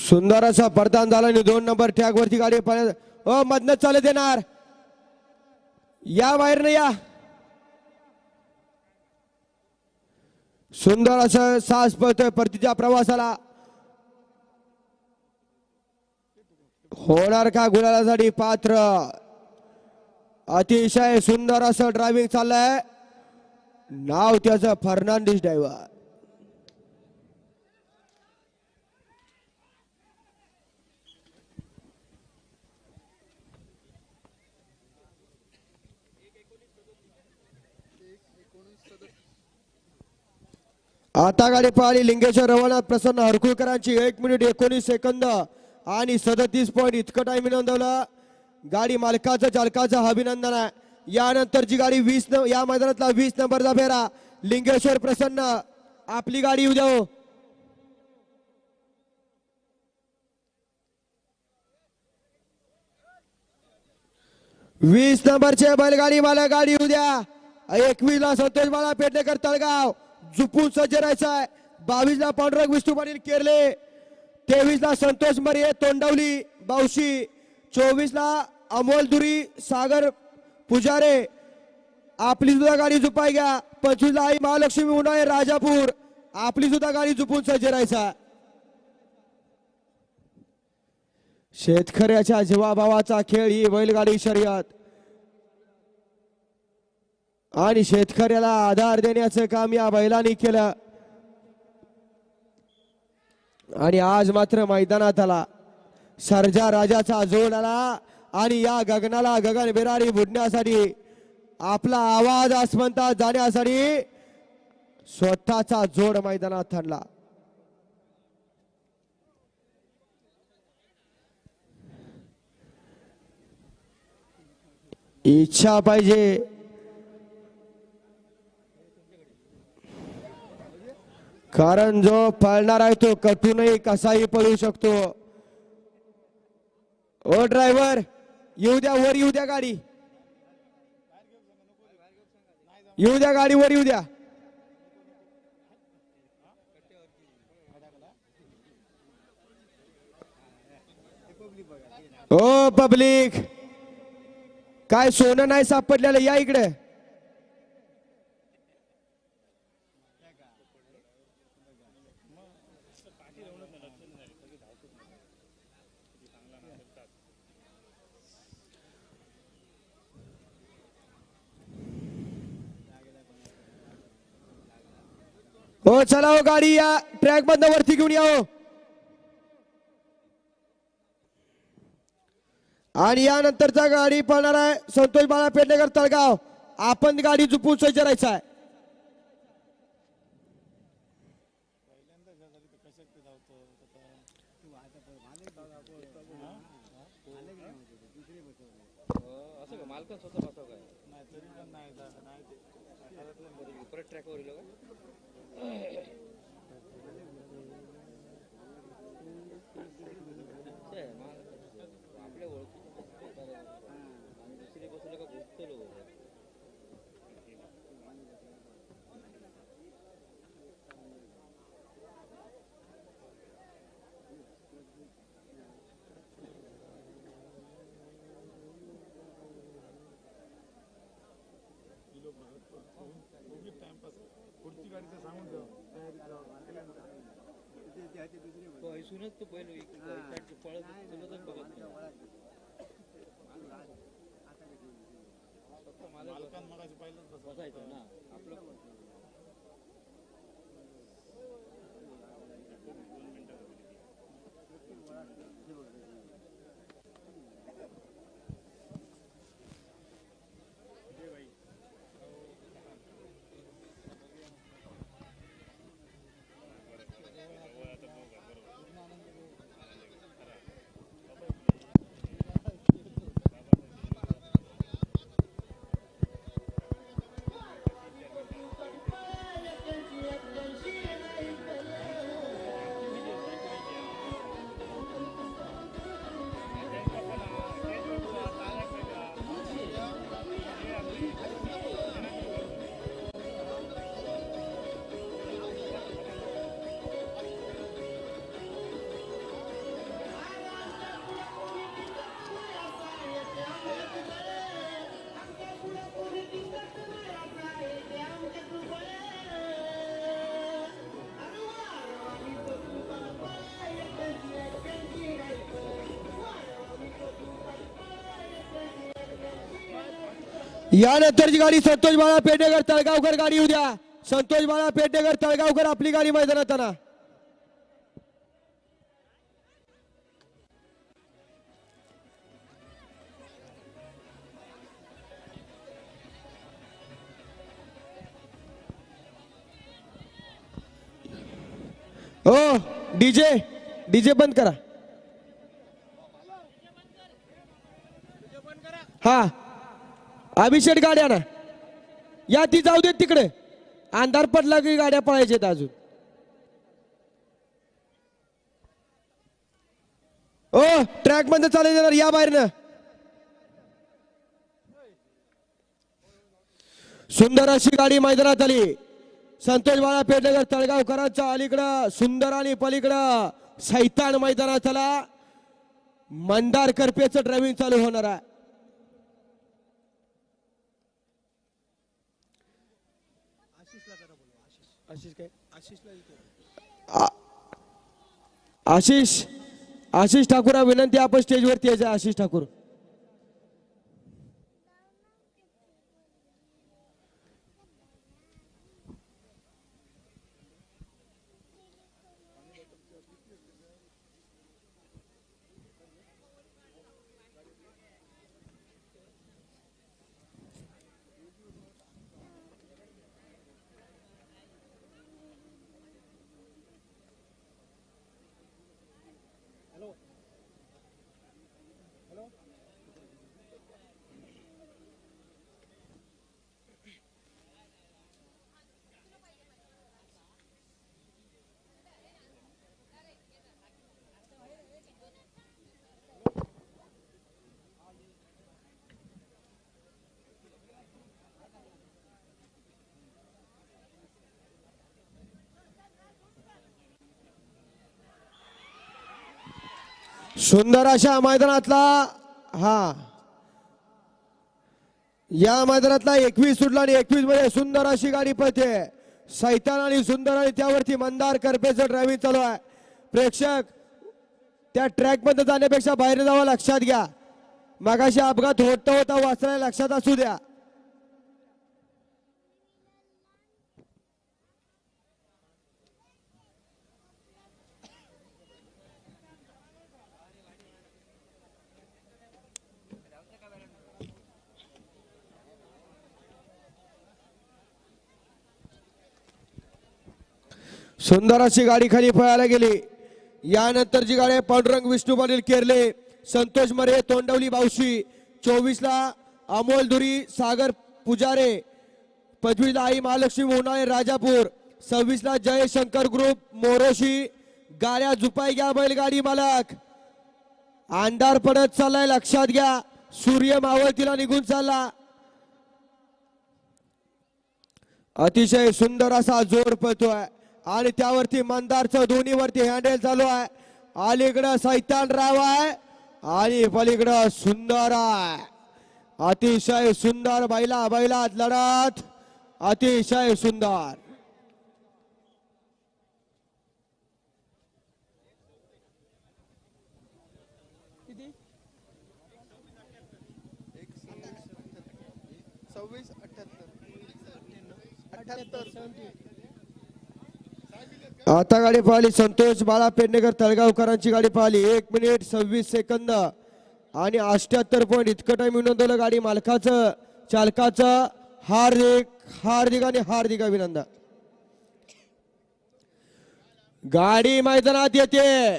सुंदर असा परदान झाला आणि 2 नंबर टॅग वरती गाडी मधनं चालत येणार. या बाहेरनं या. सुंदर असं सास पळतोय परतीच्या प्रवासाला. होणार का गुलालासाठी पात्र? अतिशय सुंदर असं ड्रायव्हिंग चाललंय. नाव त्याचं फर्नांडिस ड्रायव्हर. आता गाडी पळाली लिंगेश्वर रवाना प्रसन्न हरकुळकरांची 1 मिनिट 19 सेकंद आणि 37 पॉईंट इतकं टाइम नोंदवलं. गाडी मालकाचं चालकाचं अभिनंदन आहे. यानंतरची गाडी 20 या मैदानातला 20 नंबरचा फेरा लिंगेश्वर प्रसन्न आपली गाडी येऊ द्या हो. 20 नंबरचे बैलगाडी मला गाडी येऊ द्या. 21 ला संतोष बाळा पेडणेकर तळगाव झुपून सज्ज राहायचा आहे. 22 ला पांडुरंग विष्णू पाटील केरले, 23 ला संतोष मरिये तोंडवली बावशी, 24 ला अमोल दुरी सागर पुजारे आपली सुद्धा गाडी झुपाय घ्या. 25 ला आई महालक्ष्मी उन्हाळे राजापूर आपली सुद्धा गाडी झुपून सज्ज राहायचा. शेतकऱ्याच्या जीवाभावाचा खेळ ही बैलगाडी शर्यत आणि शेतकऱ्याला आधार देण्याचं काम या बैलांनी केलं. आणि आज मात्र मैदानात आला सर्जा राजाचा जोड आला आणि या गगनाला गगन बिरारी बुडण्यासाठी आपला आवाज आसमंतात जाण्यासाठी स्वतःचा जोड मैदानात आणला. इच्छा पाहिजे, कारण जो पळणार आहे तो कटूनही कसाही पळू शकतो. ओ ड्रायव्हर येऊ द्या, वर येऊ द्या गाडी, येऊ द्या गाडी, वर येऊ द्या. ओ पब्लिक, काय सोनं नाही सापडलेलं, या इकडे. हो चला हो, गाडी या ट्रॅक मधनं वरती घेऊन या हो. आणि यानंतरचा गाडी पळणार आहे संतोष बाळा पेडणेकर तळगाव. आपण गाडी झुपून सज्ज राहायचा आहे. यानंतरची गाडी संतोष बाळा पेडणेकर तळगावकर गाडी येऊ द्या. संतोष बाळा पेडणेकर तळगावकर आपली गाडी मैदानात आणा. ओ डीजे डीजे बंद करा. हा अभिषेक गाड्या ना या ती जाऊ देत तिकडे. अंधार पडला की गाड्या पळायच्यात अजून. ओ ट्रॅक मध्ये चालू देणार या बाहेरनं. सुंदर अशी गाडी मैदानात आली. संतोष बाळा पेडणेकर तळगावकरांच्या अलीकडं सुंदर आणि पलीकडं सैतान मैदानात आला. मंदार करपेचं ड्रायव्हिंग चालू होणार आहे. आशिष ठाकूर विनंती आपण स्टेजवरती यायचं. आशिष ठाकूर सुंदर अशा मैदानातला हा या मैदानातला 21 सुटला आणि 21 मध्ये सुंदर अशी गाडी पळते. सैतान आणि सुंदर आणि त्यावरती मंदार करपेचं ड्रायव्हिंग चालू आहे. प्रेक्षक त्या ट्रॅक मध्ये जाण्यापेक्षा बाहेर जावं लक्षात घ्या. मगाशी अपघात होता वाचला लक्षात असू द्या. सुंदर अशी गाडी खाली पळायला गेली. यानंतरची गाडी आहे पांडुरंग विष्णू पाटील केरले, संतोष मरे तोंडवली बावशी. 24 ला अमोल धुरी सागर पुजारे, 25 ला आई महालक्ष्मी उन्हाळे राजापूर, 26 ला जयशंकर ग्रुप मोरोशी. गाड्या झुपाय घ्या बैलगाडी मालक. अंधार पडत चाललाय लक्षात घ्या. सूर्य मावळतीला निघून चालला. अतिशय सुंदर असा जोर पळतोय आणि त्यावरती मंदारचं दोन्हीवरती हँडल चालू आहे. अलीकडं सैतान राव आहे आणि पलीकडं सुंदर आहे. अतिशय सुंदर बैला बैलात लढत अतिशय सुंदर. आता गाडी पाहिली संतोष बाळा पेडणेकर तळगावकरांची गाडी पाहिली. 1 मिनिट 26 सेकंद आणि 78 पॉईंट इतकं टाइम नोंदवलं गाडी मालकाचं चालकाचं. हार्दिक हार्दिक आणि हार्दिक अभिनंदन. गाडी मैदानात येते.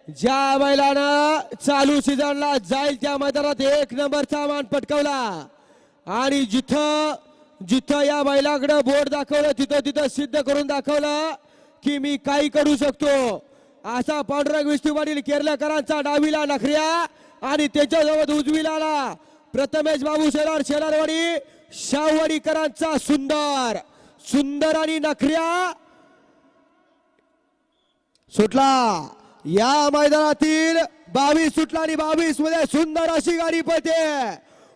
ज्या बैलानं चालू सीझनला जाईल त्या मैदानात 1 नंबरचा मान पटकावला आणि जिथं जिथं या बैलाकडे बोर्ड दाखवलं तिथं सिद्ध करून दाखवलं की मी काही करू शकतो. असा पांडुरंग विष्णू पाटील केरलेकरांचा डावीला नखऱ्या आणि त्याच्याजवळ उजवीला प्रथमेश बाबू शेलारवाडी शाहवाडीकरांचा सुंदर सुंदर आणि नखऱ्या सुटला. या मैदानातील 22 सुटला आणि 22 मध्ये सुंदर अशी गाडी पळते.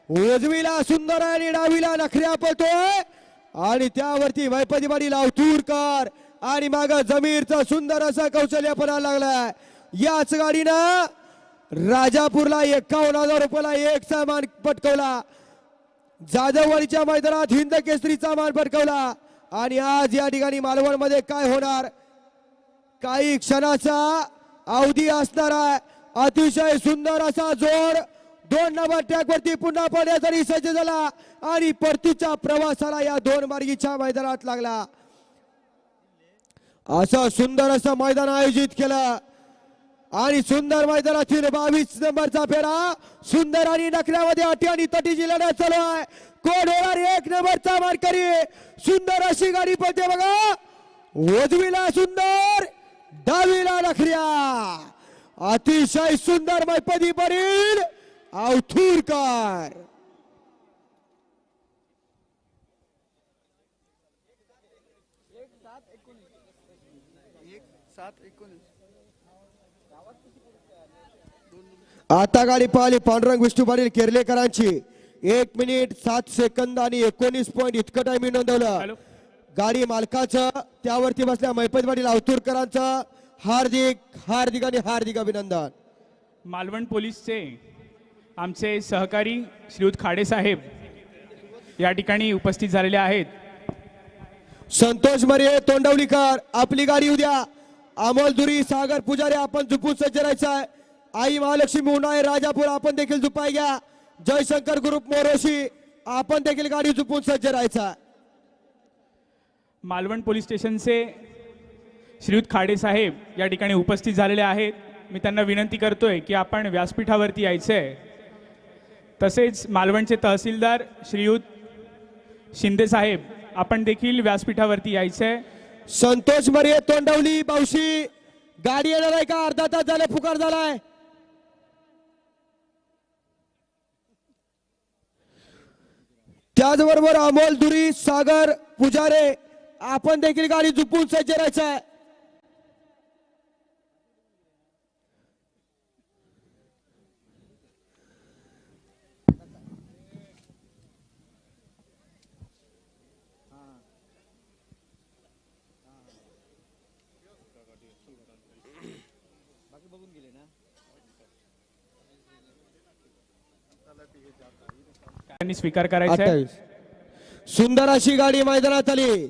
उजवीला सुंदर आणि डावीला नखऱ्या पळतोय आणि त्यावरती वैपतीवाडी लावतूरकर आणि माग जमीरचं सुंदर असं कौशल्यपणा लागलाय. याच गाडीनं राजापूरला 51,000 रुपयाला 1चा मान पटकवला. जाधववाडीच्या मैदानात हिंद केसरीचा मान पटकवला आणि आज या ठिकाणी मालवण मध्ये काय होणार काही क्षणाचा अवधी असणार आहे. अतिशय सुंदर असा जोर 2 नंबर ट्रॅक वरती पुन्हा पडण्यासाठी सज्ज झाला आणि परतीच्या प्रवासाला या 2 मार्गीच्या मैदानात लागला. असं सुंदर असं मैदान आयोजित केलं आणि सुंदर मैदानातील 22 नंबरचा फेरा सुंदर आणि नखऱ्यामध्ये अटी आणि तटीची लढत चालू आहे. कोण होणार 1 नंबरचा मानकरी? सुंदर अशी गाडी पळते बघा. उजवीला सुंदर, डावीला नखऱ्या. अतिशय सुंदर मैपदी परील अवथूरकर. आता गाडी पाहिली पांडुरंग विष्णू पाटील केरलेकरांची. 1 मिनिट 7 सेकंद आणि 19 पॉईंट इतकं टायमिंग नोंदवलं. गाडी मालकाचं त्यावरती बसल्या मैपत पाटील अवतूरकरांचं हार्दिक हार्दिक आणि हार्दिक अभिनंदन. मालवण पोलीसचे आमचे सहकारी श्रीयुत खाडे साहेब या ठिकाणी उपस्थित झालेले आहेत. संतोष मरे तोंडवलीकर आपली गाडी उद्या. अमोल दुरी सागर पुजारी आपण झुपून सज्ज राहायचं आहे. आई महालक्ष्मी उन्हाळे राजापूर आपण देखील झुपाय घ्या. जयशंकर ग्रुप मोरोशी आपण देखील गाडी झुपून सज्ज राहायचा. मालवण पोलीस स्टेशनचे श्रीयुत खाडे साहेब या ठिकाणी उपस्थित झालेले आहेत. मी त्यांना विनंती करतोय की आपण व्यासपीठावरती यायचंय. तसेच मालवणचे तहसीलदार श्रीयुत शिंदे साहेब आपण देखील व्यासपीठावरती यायचंय. संतोष मरे तोंडवली बावशी गाडी येणार आहे का? अर्धा तास झाले पुकार झालाय. त्याचबरोबर अमोल दुरी सागर पुजारे आपण देखील गाडी झुपून सज्ज राहायचं आहे. त्यांनी स्वीकार करायचा आहे. 28 सुंदर अशी गाडी मैदानात आली.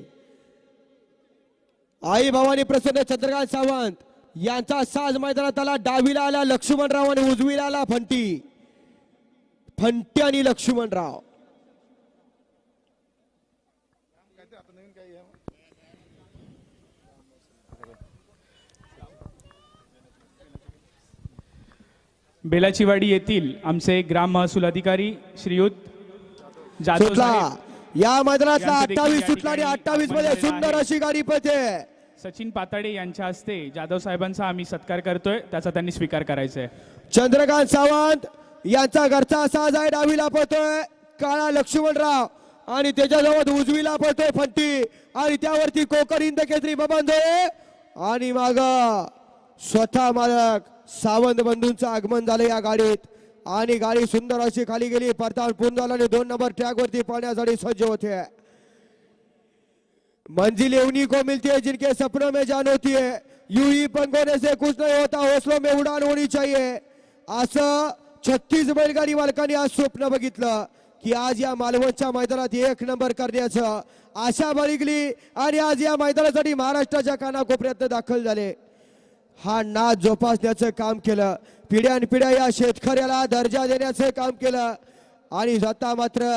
आई भवानी प्रसन्न चंद्रकांत सावंत यांचा साज मैदानात आला. डावीला आला लक्ष्मणराव आणि उजवीला आला फंटी. फंटी आणि लक्ष्मणराव. बेलाचीवाडी येथील आमचे ग्राम महसूल अधिकारी श्रीयुत जाधव सुटला साहेब या मैदानातला यांचं देखील 28 या सुटला आणि ठिकाणी 28 मध्ये आगमन सुंदर झालेलं अशी गाडी पळते. सचिन पाताडे यांच्या हस्ते जाधव साहेबांचा आम्ही सत्कार करतोय. त्याचा त्यांनी स्वीकार करायचा आहे. चंद्रकांत सावंत यांचा घरचा साज आहे. डावीला पळतोय काळा लक्ष्मणराव आणि त्याच्याजवळ उजवीला पळतोय फंटी आणि त्यावरती कोकण हिंद केसरी बबन जोळे आणि माग स्वतः मालक सावंत बंधूंचं आगमन झालं या गाडीत आणि गाडी सुंदर अशी खाली गेली. परतावून पूर्ण झाला आणि 2 नंबर ट्रॅक वरती पाहण्यासाठी सज्ज होते. मंजिल उन्हीं को मिलती है जिनके सपनों में जान होती है. यूं पंख होने से कुछ नहीं होता, हौसलों में उडान होनी चाहिए. असं 36 बैलगाडी मालकांनी आज स्वप्न बघितलं की आज या मालवणच्या मैदानात 1 नंबर करण्याचं आशा बाळगली आणि आज या मैदानासाठी महाराष्ट्राच्या कानाकोपऱ्यात दाखल झाले. हा नाद जोपासण्याचं काम केलं. पिढ्यानपिढ्या या शेतकऱ्याला दर्जा देण्याचं काम केलं आणि स्वतः मात्र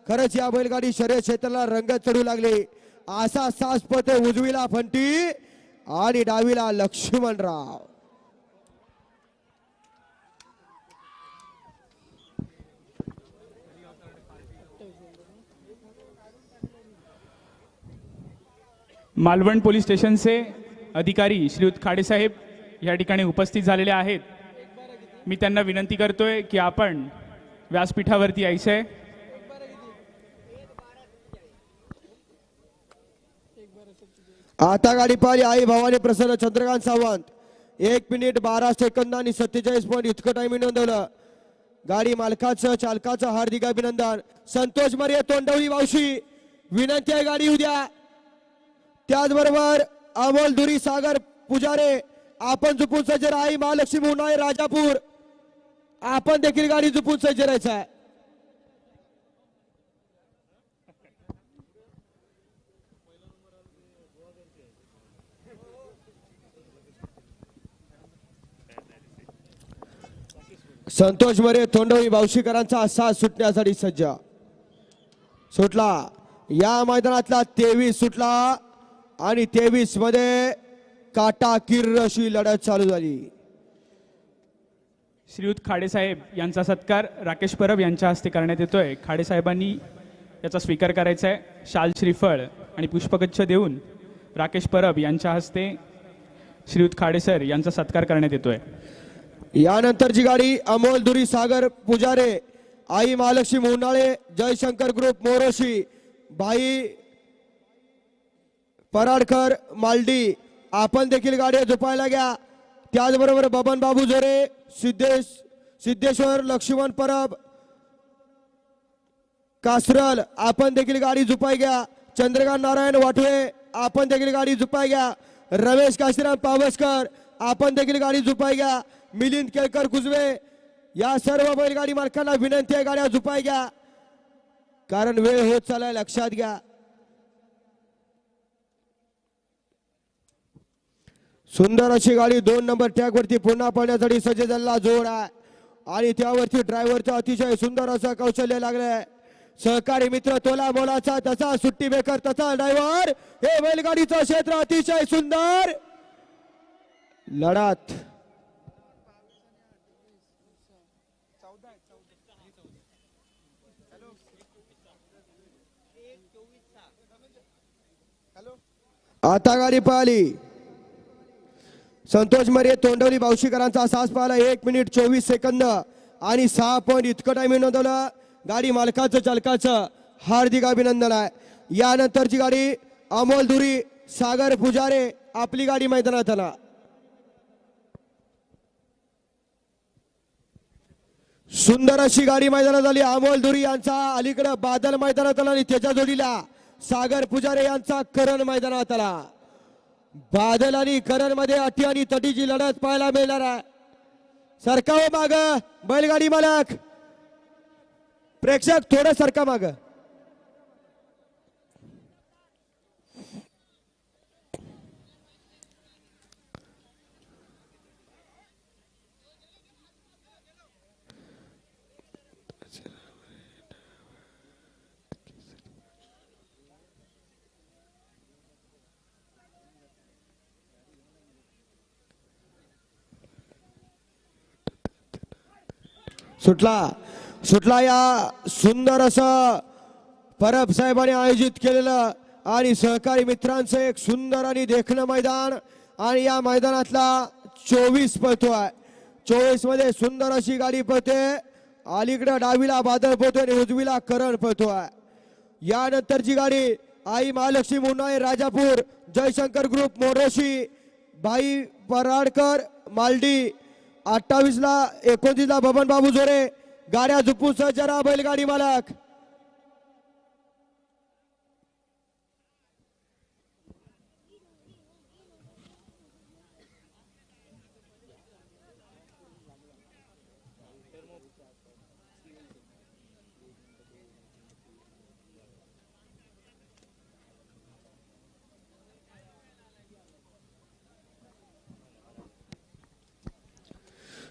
खरंच या बैलगाडी शर्यत क्षेत्राला रंगत चढू लागली. असा सास पळते उजवीला फंटी आणि डावीला लक्ष्मणराव. मालवण पोलीस स्टेशनचे अधिकारी श्रीयुत खाडे साहेब या ठिकाणी उपस्थित झालेले आहेत. मी त्यांना विनंती करतोय की आपण व्यासपीठावरती यायचंय. आता गाडी पाहिली आई भवानी प्रसन्न चंद्रकांत सावंत. 1 मिनिट 12 सेकंद आणि 47 पॉईंट इतकं टायमिंग नोंदवलं. गाडी मालकाचं चालकाचं हार्दिक अभिनंदन. संतोष मरे तोंडवली वावशी विनंती आहे गाडी उद्या. त्याचबरोबर अमोल दुरी सागर पुजारे आपण झुपून सज्ज राहा. आई महालक्ष्मी उन्हाळे राजापूर आपण देखील गाडी झुपून सज्ज राहायचं आहे. संतोष मरे तोंडवली बावशीकरांचा साथ सुटण्यासाठी सज्ज. सुटला या मैदानातला 23 सुटला आणि 23 मध्ये काटाकीर अशी लढत चालू झाली. श्रीयुत खाडेसाहेब यांचा सत्कार राकेश परब यांच्या हस्ते करण्यात येतोय. खाडेसाहेबांनी याचा स्वीकार करायचा आहे. शाल, श्रीफळ आणि पुष्पगुच्छ देऊन राकेश परब यांच्या हस्ते श्रीयुत खाडेसर यांचा सत्कार करण्यात येतोय. यानंतरची गाडी अमोल दुरी सागर पुजारे, आई महालक्ष्मी उन्हाळे, जयशंकर ग्रुप मोरोशी, भाई पराडकर मालडी. आपण देखील गाडी झोपायला घ्या. त्याचबरोबर बबन बाबू जोरे, सिद्धेश्वर लक्ष्मण परब कासरल, आपण देखील गाडी झुपाय घ्या. चंद्रकांत नारायण वाटवे, आपण देखील गाडी झुपाय घ्या. रमेश काशीराम पावसकर, आपण देखील गाडी झुपाय घ्या. मिलिंद केळकर कुजवे, या सर्व बैलगाडी मालकांना विनंती आहे गाड्या झुपाय घ्या, कारण वेळ होत चाललाय, लक्षात घ्या. सुंदर अशी गाडी 2 नंबर ट्रॅक वरती पुन्हा पळण्यासाठी सज्ज झालेला जोड आहे आणि त्यावरती ड्रायव्हरचं अतिशय सुंदर असं कौशल्य लागलंय. सहकारी मित्र तोला मोलाचा, तसा सुट्टी मेकर तसा ड्रायव्हर. हे बैलगाडीचं क्षेत्र अतिशय सुंदर लढत. आता गाडी पळाली. संतोष मरे तोंडवली बावशीकरांचा सास पाहिला 1 मिनिट 24 सेकंद आणि 6 पॉईंट इतकं टायमिंग नोंदवलं. गाडी मालकाचं चालकाचं हार्दिक अभिनंदन आहे. यानंतरची गाडी अमोल धुरी सागर पुजारे, आपली गाडी मैदानात आला. सुंदर अशी गाडी मैदानात आली. अमोल धुरी यांचा अलीकडे बादल मैदानात आला आणि त्याच्या जोडीला सागर पुजारे यांचा करण मैदानात आला. बादल आणि करण मध्ये अटी आणि तटीची लढत पाहायला मिळणार आहे. सरकाव माग बैलगाडी मालक, प्रेक्षक थोडं सरका माग. सुटला या सुंदर असं परब साहेबांनी आयोजित केलेलं आणि सहकारी मित्रांचं एक सुंदर आणि देखणं मैदान. आणि या मैदानातला 24 पळतो आहे. 24 मध्ये सुंदर अशी गाडी पळते. अलीकडे डावीला बादल पळतो आणि उजवीला करण पळतो आहे. यानंतरची गाडी आई महालक्ष्मी मुन्नाळे राजापूर, जयशंकर ग्रुप मोरोशी, भाई पराडकर मालडी. 28 ला 29 ला बबन बाबू जोरे. गाड्या झुपून सज्जरा बैलगाडी मालक.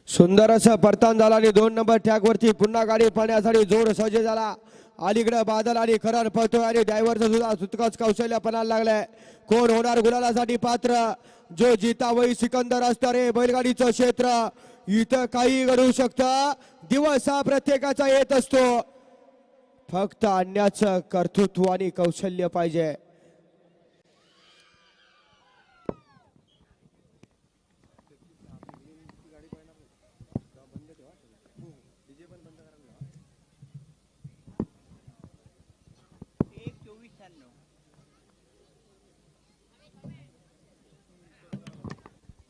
सुंदर असं परतान झाला आणि 2 नंबर ट्रॅक वरती पुन्हा गाडी पळण्यासाठी जोड सज्ज झाला. अलीकडे बादल आणि करण पळतोय आणि ड्रायव्हरचं सुद्धा सुतकच कौशल्य पणाला लागलंय. कोण होणार गुलालासाठी पात्र? जो जितावई सिकंदर असणार आहे. बैलगाडीचं क्षेत्र इथं काही घडू शकतं. दिवस हा प्रत्येकाचा येत असतो, फक्त आणण्याचं कर्तृत्व आणि कौशल्य पाहिजे.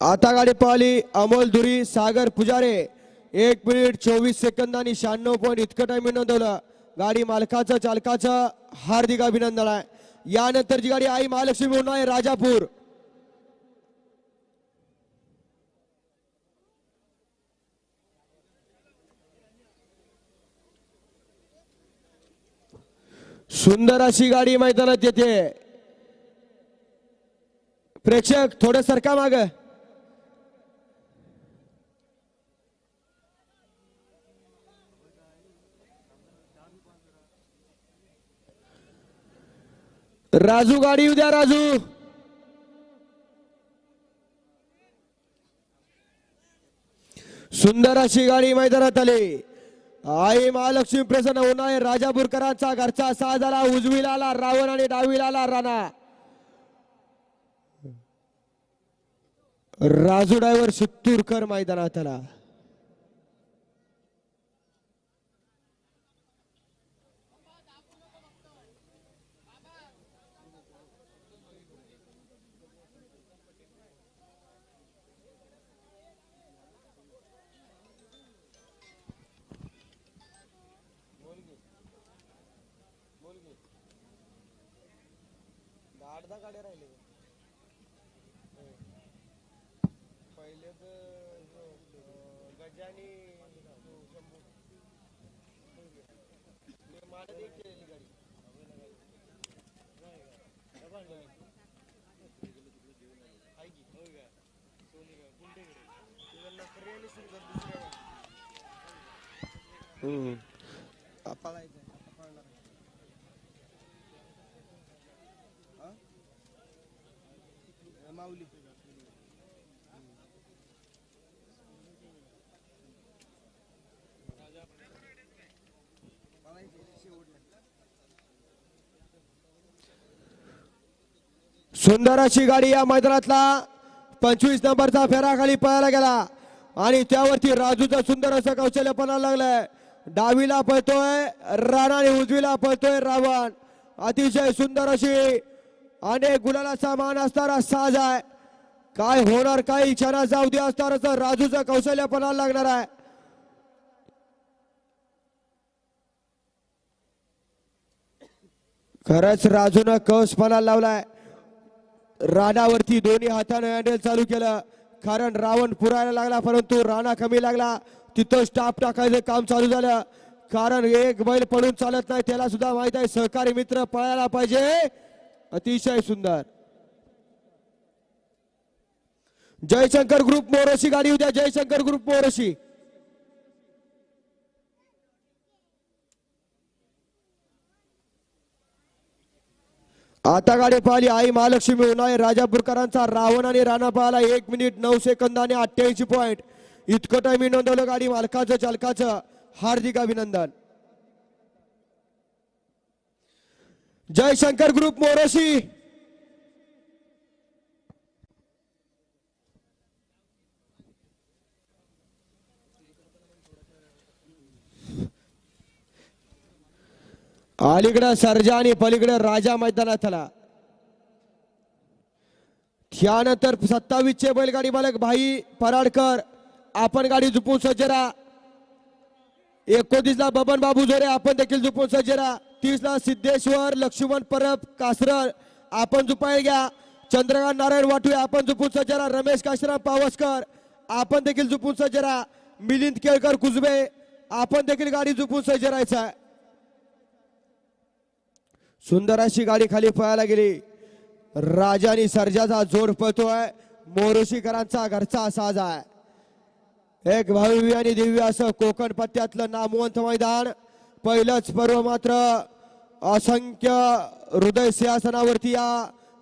आता गाडी पळाली अमोल धुरी सागर पुजारे. 1 मिनिट 24 सेकंद आणि 96 पॉईंट इतकं टाइम नोंदवलं. गाडी मालकाचं चालकाचं हार्दिक अभिनंदन आहे. यानंतरची गाडी आई महालक्ष्मी उन्हाळे राजापूर. सुंदर अशी गाडी मैदानात येते. प्रेक्षक थोडं सरका माग. राजू गाडी उद्या राजू. सुंदर अशी गाडी मैदानात आली. आई महालक्ष्मी प्रसन्न होणार. राजापूरकरांचा घरचा साज आला. उजवीला आला रावण आणि डावीला आला राणा. राजू ड्रायव्हर शित्तूरकर मैदानात आला. सुंदर अशी गाडी या मैदानातला 25 नंबरचा फेरा खाली पळायला गेला आणि त्यावरती राजूचं सुंदर असं कौशल्य पणाला लागलंय. डावीला पळतोय राणा आणि उजवीला पळतोय रावण. अतिशय सुंदर अशी अनेक गुलालाचा मान असणारा साज आहे. काय होणार काही क्षणाचा अवधी असणारच राजूचं कौशल्य पणाला लागणार आहे. खरंच राजूनं कौश पणाला लावलाय. राणावरती दोन्ही हाताने हँडल चालू केलं कारण रावण पुरायला लागला परंतु राणा कमी लागला. तिथं स्टाफ टाकायचं काम चालू झालं कारण एक बैल पडून चालत नाही. त्याला सुद्धा माहित आहे सहकारी मित्र पळायला पाहिजे. अतिशय सुंदर. जयशंकर ग्रुप मोरोशी गाडी उद्या. जयशंकर ग्रुप मोरोशी. आता गाडी पाहिली आई महालक्ष्मी उन्हाळे. राजापूरकरांचा रावण आणि राणा पाहिला 1 मिनिट 9 सेकंद आणि 88 पॉइंट. इतकं टाइम नोंदवलं गाडी मालकाचं चालकाचं. हार्दिक अभिनंदन. जयशंकर ग्रुप मोरोशी. अलीकडे सर्जा आणि पलीकडे राजा मैदानात आला. त्यानंतर 27 चे बैलगाडी मालक भाई पराडकर आपण गाडी झुपून सज्ज राहा. 29 ला बबन बाबू जोरे आपण देखील झुपून सज्ज राहा. 30 ला सिद्धेश्वर लक्ष्मण परब कासरळ आपण झुपाय घ्या. चंद्रकांत नारायण वाटवे आपण झुपून सज्ज राहा. रमेश काशीराम पावसकर आपण देखील झुपून सज्ज राहा. मिलिंद केळकर कुजबे आपण देखील गाडी झुपून सज्ज राहायचं आहे. सुंदर अशी गाडी खाली पळायला गेली. राजा आणि सर्जाचा जोर पळतोय. मोरोशीकरांचा घरचा साज आहे. एक भव्य आणि दिव्य असं कोकण पट्ट्यातलं नामवंत मैदान. पहिलंच पर्व मात्र असंख्य हृदय सिंहासनावरती या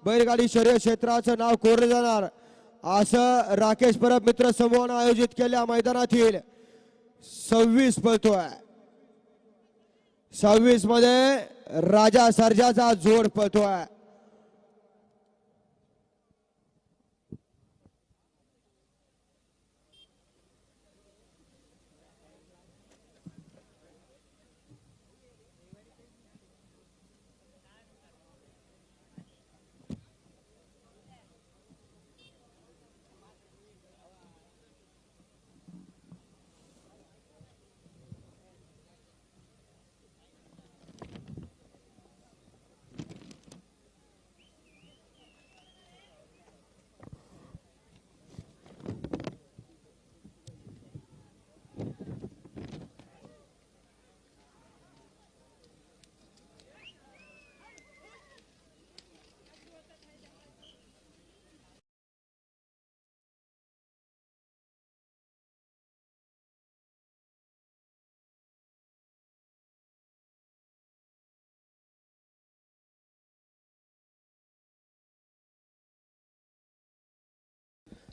बैलगाडी शर्यत क्षेत्राचं नाव कोरलं जाणार असं राकेश परब मित्र समूहानं आयोजित केलेल्या मैदानातील 26 पळतोय. 26 मध्ये राजा सर्जाचा जोड पळतोय.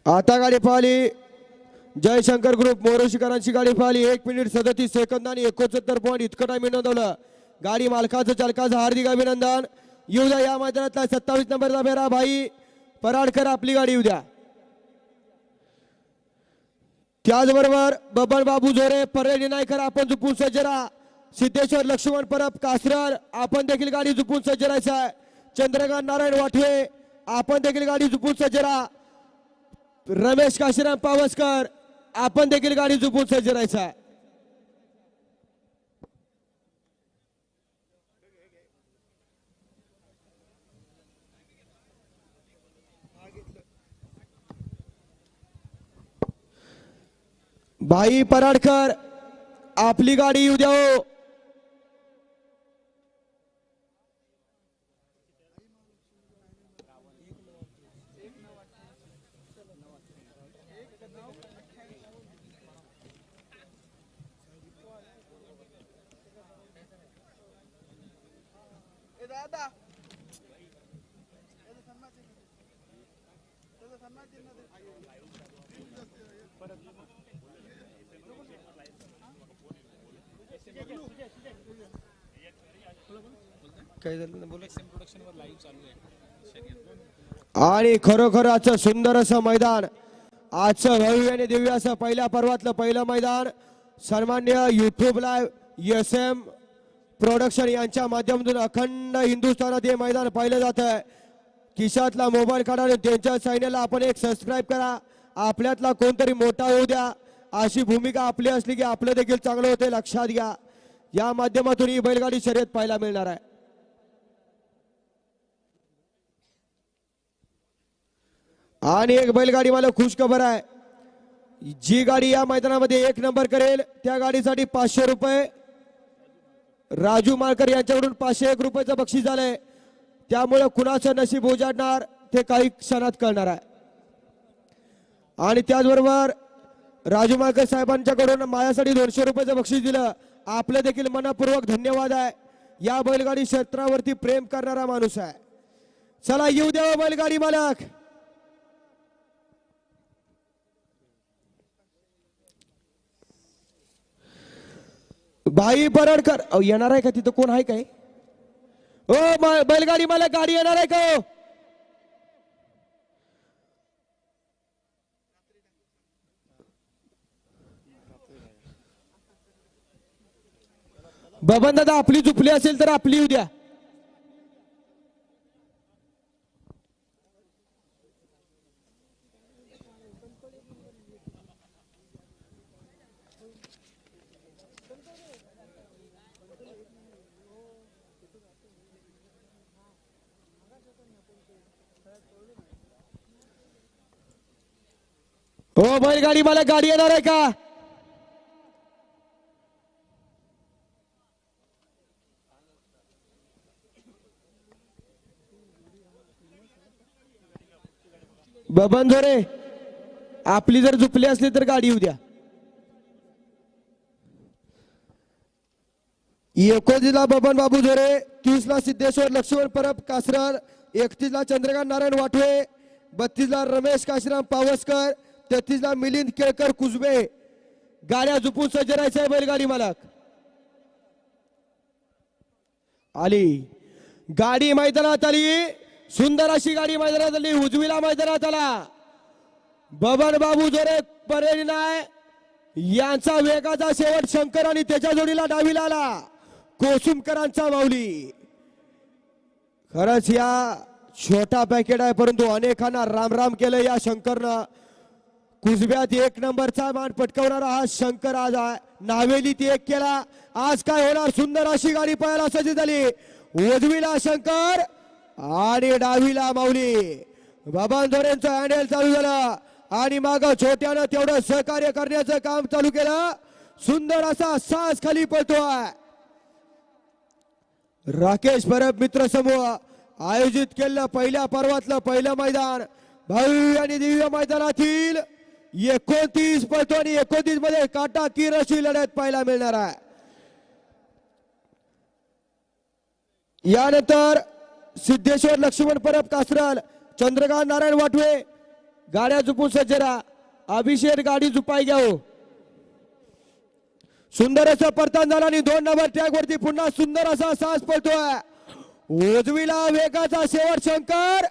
आता गाडी पाहिली जयशंकर ग्रुप मोरोशीकरांची गाडी पळाली 1 मिनिट 37 सेकंद आणि 69 पॉईंट इतकं टाइम नोंदवलं. गाडी मालकाचं चालकाचं हार्दिक अभिनंदन. येऊ द्या या मैदानातला 27 नंबरचा बेरा भाई पराडकर आपली गाडी येऊ द्या. त्याचबरोबर बबन बाबू झोरे पर्याय नायकर आपण झुपून सज्ज राहा. सिद्धेश्वर लक्ष्मण परब कासरर आपण देखील गाडी झुपून सज्ज राहायचं आहे. चंद्रकांत नारायण वाठवे आपण देखील गाडी झुपून सज्ज राहा. रमेश काशीराम पावसकर आपण देखील गाडी झुपून सज्ज राहायचं आहे. भाई पराडकर आपली गाडी येऊ द्या हो. आणि खरोखर आजचं सुंदर असं मैदान, आजचं भव्य आणि दिव्य असं पहिल्या पर्वातलं पहिलं मैदान सन्मान्य युट्यूब लाईव्ह SM प्रोडक्शन यांच्या माध्यमातून अखंड हिंदुस्थानात हे मैदान पाहिलं जात आहे. खिशातला मोबाईल काढा आणि त्यांच्या चॅनलला आपण एक सबस्क्राईब करा. आपल्यातला कोणतरी मोठा होऊ द्या अशी भूमिका आपली असली की आपलं देखील चांगलं होते, लक्षात घ्या. या माध्यमातून ही बैलगाडी शर्यत पाहायला मिळणार आहे. आणि एक बैलगाडी मला खुश खबर आहे, जी गाडी या मैदानामध्ये 1 नंबर करेल त्या गाडीसाठी 500 रुपये राजू माळकर यांच्याकडून 501 रुपयाचं बक्षीस झालंय. त्यामुळे कुणाचं नशीब उजाडणार ते काही क्षणात कळणार आहे. आणि त्याचबरोबर राजू माळकर साहेबांच्याकडून माझ्यासाठी 200 रुपयाचं बक्षीस दिलं. आपलं देखील मनपूर्वक धन्यवाद आहे. या बैलगाडी क्षेत्रावरती प्रेम करणारा माणूस आहे. चला येऊ द्यावं बैलगाडी मालक. भाई पराडकर येणार आहे का? तिथं कोण आहे काय? ओ बैलगाडी मालक गाडी येणार आहे का? बबन दादा आपली झुपली असेल तर आपली येऊ द्या. हो बैलगाडी मला गाडी येणार आहे का? बबन झोरे आपली जर झुपली असली तर गाडी येऊ द्या. 29 ला बबन बाबू झोरे, 30 ला सिद्धेश्वर लक्ष्मण परब कासरर, 31 ला चंद्रकांत नारायण वाठवे, 32 ला रमेश काशीराम पावसकर, 33 ला मिलिंद केळकर कुजबे. गाड्या झुपून सज्ज राहायचं आहे बैलगाडी मालक. आली गाडी मैदानात आली, सुंदर अशी गाडी मैदानात आली. उजवीला मैदानात आला बबन बाबू जोरे परेड नाही यांचा वेगाचा शेवट शंकर आणि त्याच्या जोडीला डावीला आला कोसुमकरांचा माऊली. खरंच या छोटा पॅकेट आहे परंतु अनेकांना राम राम केलं या शंकरनं. कुजब्यात 1 नंबरचा मान पटकवणारा हा शंकर आज आहे. नावेलीत 1 केला. आज काय होणार? सुंदर अशी गाडी पळायला सज्ज झाली. उजवीला शंकर आणि डावीला माऊली. बबन झोरेंचं हँडल चालू झालं आणि माग छोट्यानं तेवढं सहकार्य करण्याचं काम चालू केलं. सुंदर असा सास खाली पळतोय. राकेश परब मित्र समूह आयोजित केलेलं पहिल्या पर्वातलं पहिलं मैदान भव्य आणि दिव्य मैदानातील 29 पळतो आणि 29 मध्ये काटाकीर अशी लढत पाहायला मिळणार आहे. यानंतर सिद्धेश्वर लक्ष्मण परब कासरल, चंद्रकांत नारायण वाटवे गाड्या झुपून सज्ज राहा. अभिषेक गाडी झुपाई घ्या हो. सुंदर असं परतन झालं आणि 2 नंबर ट्रॅक वरती पुन्हा सुंदर असा सास पडतोय. उजवीला वेगाचा शेवट शंकर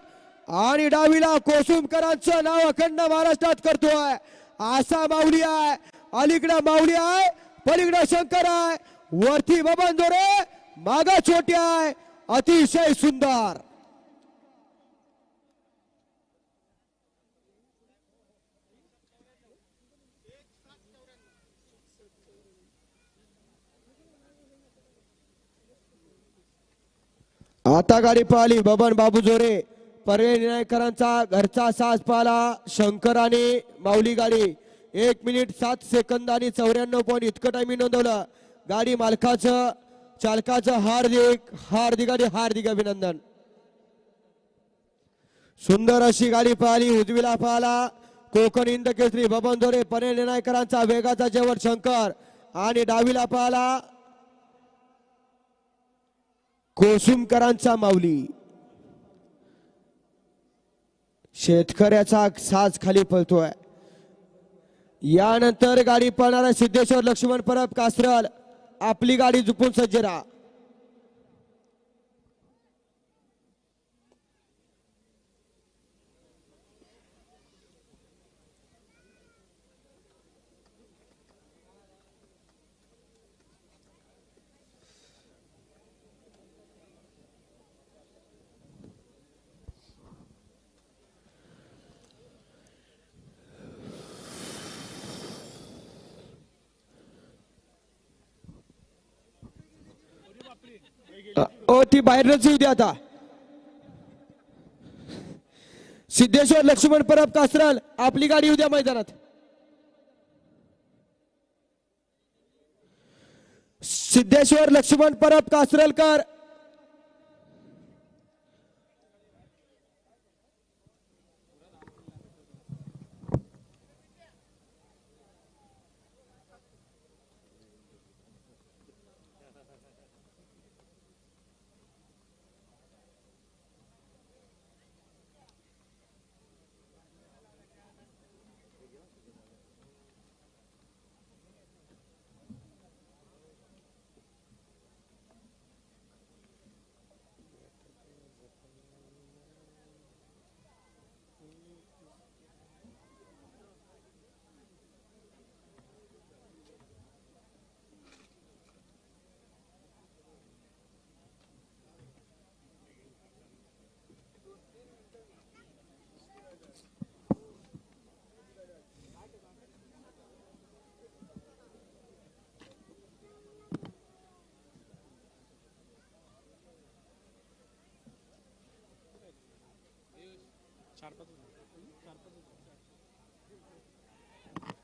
आणि डावीला कोसुमकरांचं नाव अखंड महाराष्ट्रात करतोय. असा माऊली आहे, अलीकडे माऊली आहे, पलीकडे शंकर आहे, वरती बबन जोरे, मागा छोटी आहे. अतिशय सुंदर. आता गाडी पाहिली बबन बाबू जोरे, पर्याय निर्णयकरांचा घरचा साज पाहिला शंकर आणि माऊली. गाडी 1 मिनिट 7 सेकंद आणि 94 पॉईंट इतकं टायमिंग नोंदवलं. गाडी मालकाचं चालकाचं हार्दिक हार्दिक आणि हार्दिक अभिनंदन. सुंदर अशी गाडी पाहिली. उजवीला पाहिला कोकण हिंद केसरी बबन जोरे, पर्याय निर्णयकरांचा वेगाचा शेवट शंकर आणि डावीला पाहिला कोसुमकरांचा माऊली. शेतकऱ्याचा साज खाली पळतोय. यानंतर गाडी पळणारा सिद्धेश्वर लक्ष्मण परब कासरल. आपली गाडी झुपून सज्ज राहा. ओ ती बाहेरच येऊ द्या आता. सिद्धेश्वर लक्ष्मण परब कासरल आपली गाडी येऊ द्या मैदानात. सिद्धेश्वर लक्ष्मण परब कासरलकर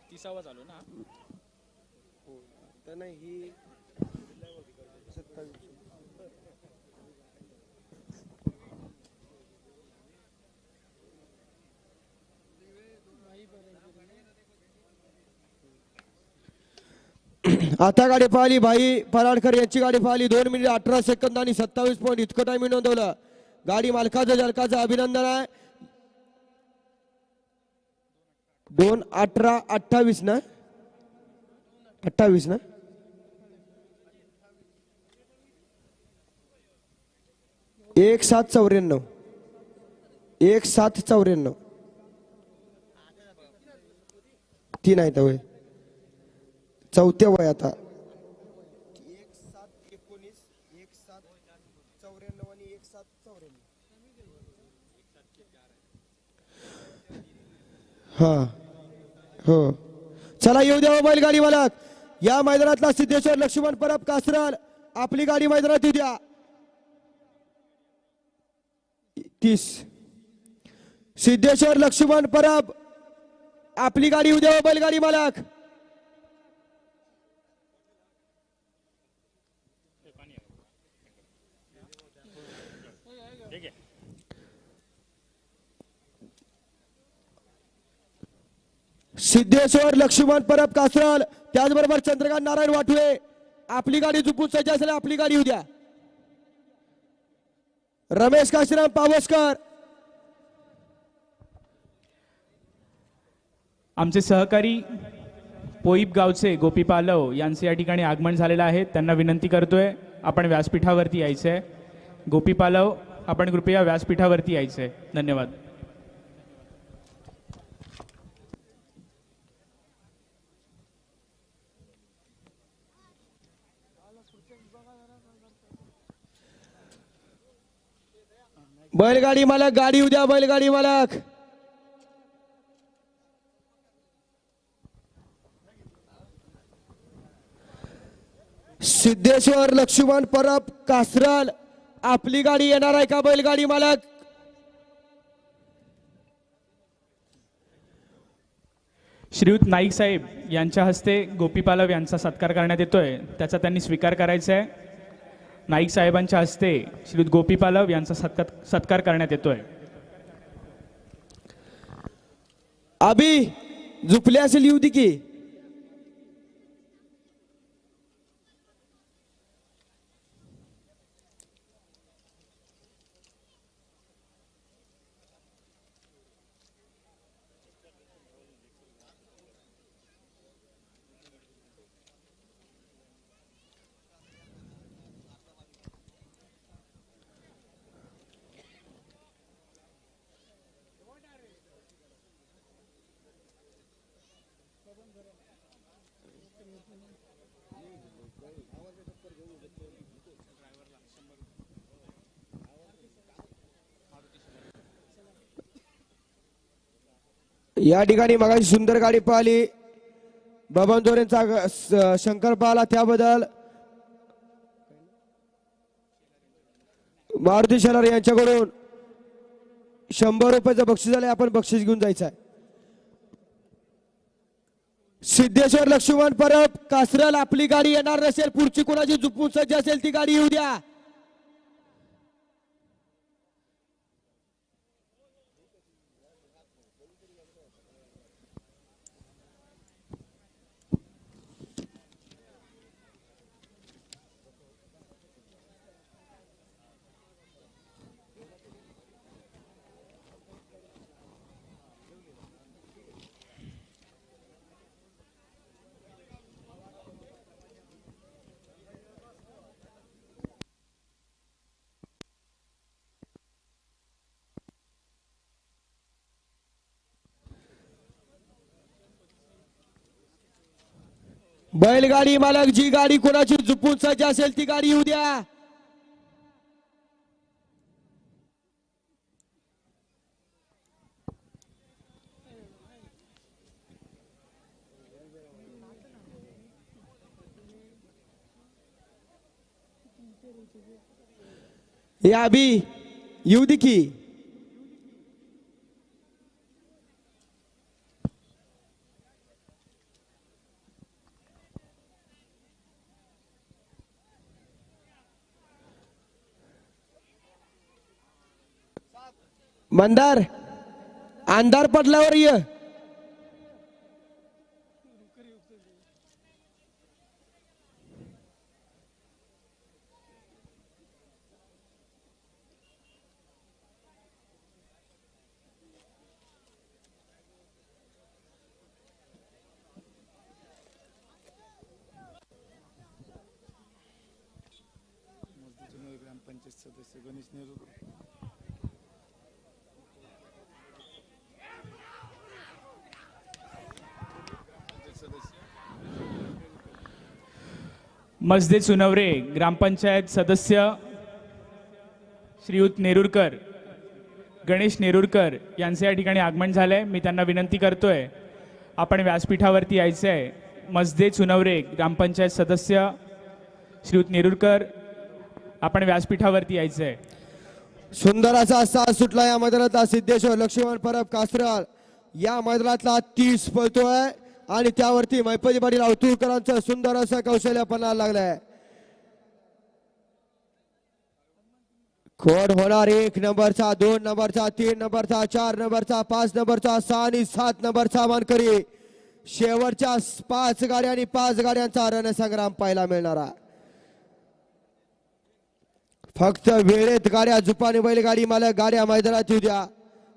तिसावा चालू ना. ही आता गाडी पाहिली भाई पराडकर यांची गाडी पाहिली 2 मिनिट 18 सेकंद आणि 27 पॉईंट इतकं टायमिंग नोंदवलं. गाडी मालकाचं जलकाचं अभिनंदन आहे. 2:18:28 ना 28 ना 1794 1794 ती नाही तर चौथ्या वय आता 1719 1794 आणि 1794 हा हो. चला येऊ द्या बैलगाडी मालक. या मैदानातला सिद्धेश्वर लक्ष्मण परब कासरल आपली गाडी मैदानात येऊ द्या. 30 सिद्धेश्वर लक्ष्मण परब आपली गाडी येऊ द्या बैलगाडी मालक. सिद्धेश्वर लक्ष्मण परब कासरल त्याचबरोबर चंद्रकांत नारायण वाटवे आपली गाडी झुपून सज्ज असेल आपली गाडी उद्या. रमेश काशीराम पावसकर आमचे सहकारी पोईप गावचे गोपी पालव यांचे या ठिकाणी आगमन झालेलं आहे. त्यांना विनंती करतोय आपण व्यासपीठावरती यायचं आहे. गोपी पालव आपण कृपया व्यासपीठावरती यायचं आहे. धन्यवाद. बैलगाडी मालक गाडी उद्या बैलगाडी मालक सिद्धेश्वर लक्ष्मण परब कासरल आपली गाडी येणार आहे का बैलगाडी मालक? श्रीयुत नाईक साहेब यांच्या हस्ते गोपी पालव यांचा सत्कार करण्यात येतोय. त्याचा त्यांनी स्वीकार करायचा आहे. नाईक साहेबांच्या हस्ते श्रीयुत गोपी पालव यांचा सत्कार करण्यात येतोय. अभि झुपले असेल येऊ दे की. या ठिकाणी मगाशी सुंदर गाडी पाहिली. बबन दोरेंचा शंकर पाहला त्याबद्दल मारुती शेलार यांच्याकडून 100 रुपयाचं बक्षीस झालंय. आपण बक्षीस घेऊन जायचं आहे. सिद्धेश्वर लक्ष्मण परब कासरल आपली गाडी येणार नसेल, पुढची कोणाची झुपून सज्ज असेल ती गाडी येऊ द्या. बैलगाडी मालक जी गाडी कोणाची झुपून सज्ज असेल ती गाडी येऊ द्या. या अभि येऊ दे की. मंदार अंधार पडल्यावर ये. ग्रामपंचायत सदस्य गणेश नेहरू. मसदे चुनवरे ग्रामपंचायत सदस्य श्रीयुत नेरुरकर गणेश नेरुरकर यांचे या ठिकाणी आगमन झालंय. मी त्यांना विनंती करतोय आपण व्यासपीठावरती यायचं आहे. मसदे चुनवरे ग्रामपंचायत सदस्य श्रीयुत नेरुरकर आपण व्यासपीठावरती यायचं आहे. सुंदर असा साथ सुटला या मैदानातला. सिद्धेश्वर लक्ष्मण परब कासरल या मैदानातला 30 पळतोय आणि त्यावरती मैपती पाटील अवतूरकरांचं सुंदर असं कौशल्य पणाला लागलंय. कोण होणार 1 नंबरचा, 2 नंबरचा, 3 नंबरचा, 4 नंबरचा, 5 नंबरचा, 6 आणि 7 नंबरचा मानकरी. शेवटच्या 5 गाड्या आणि 5 गाड्यांचा रणसंग्राम पाहायला मिळणारा. फक्त वेळेत गाड्या झुपाने बैलगाडी मालक गाड्या मैदानात येऊ द्या.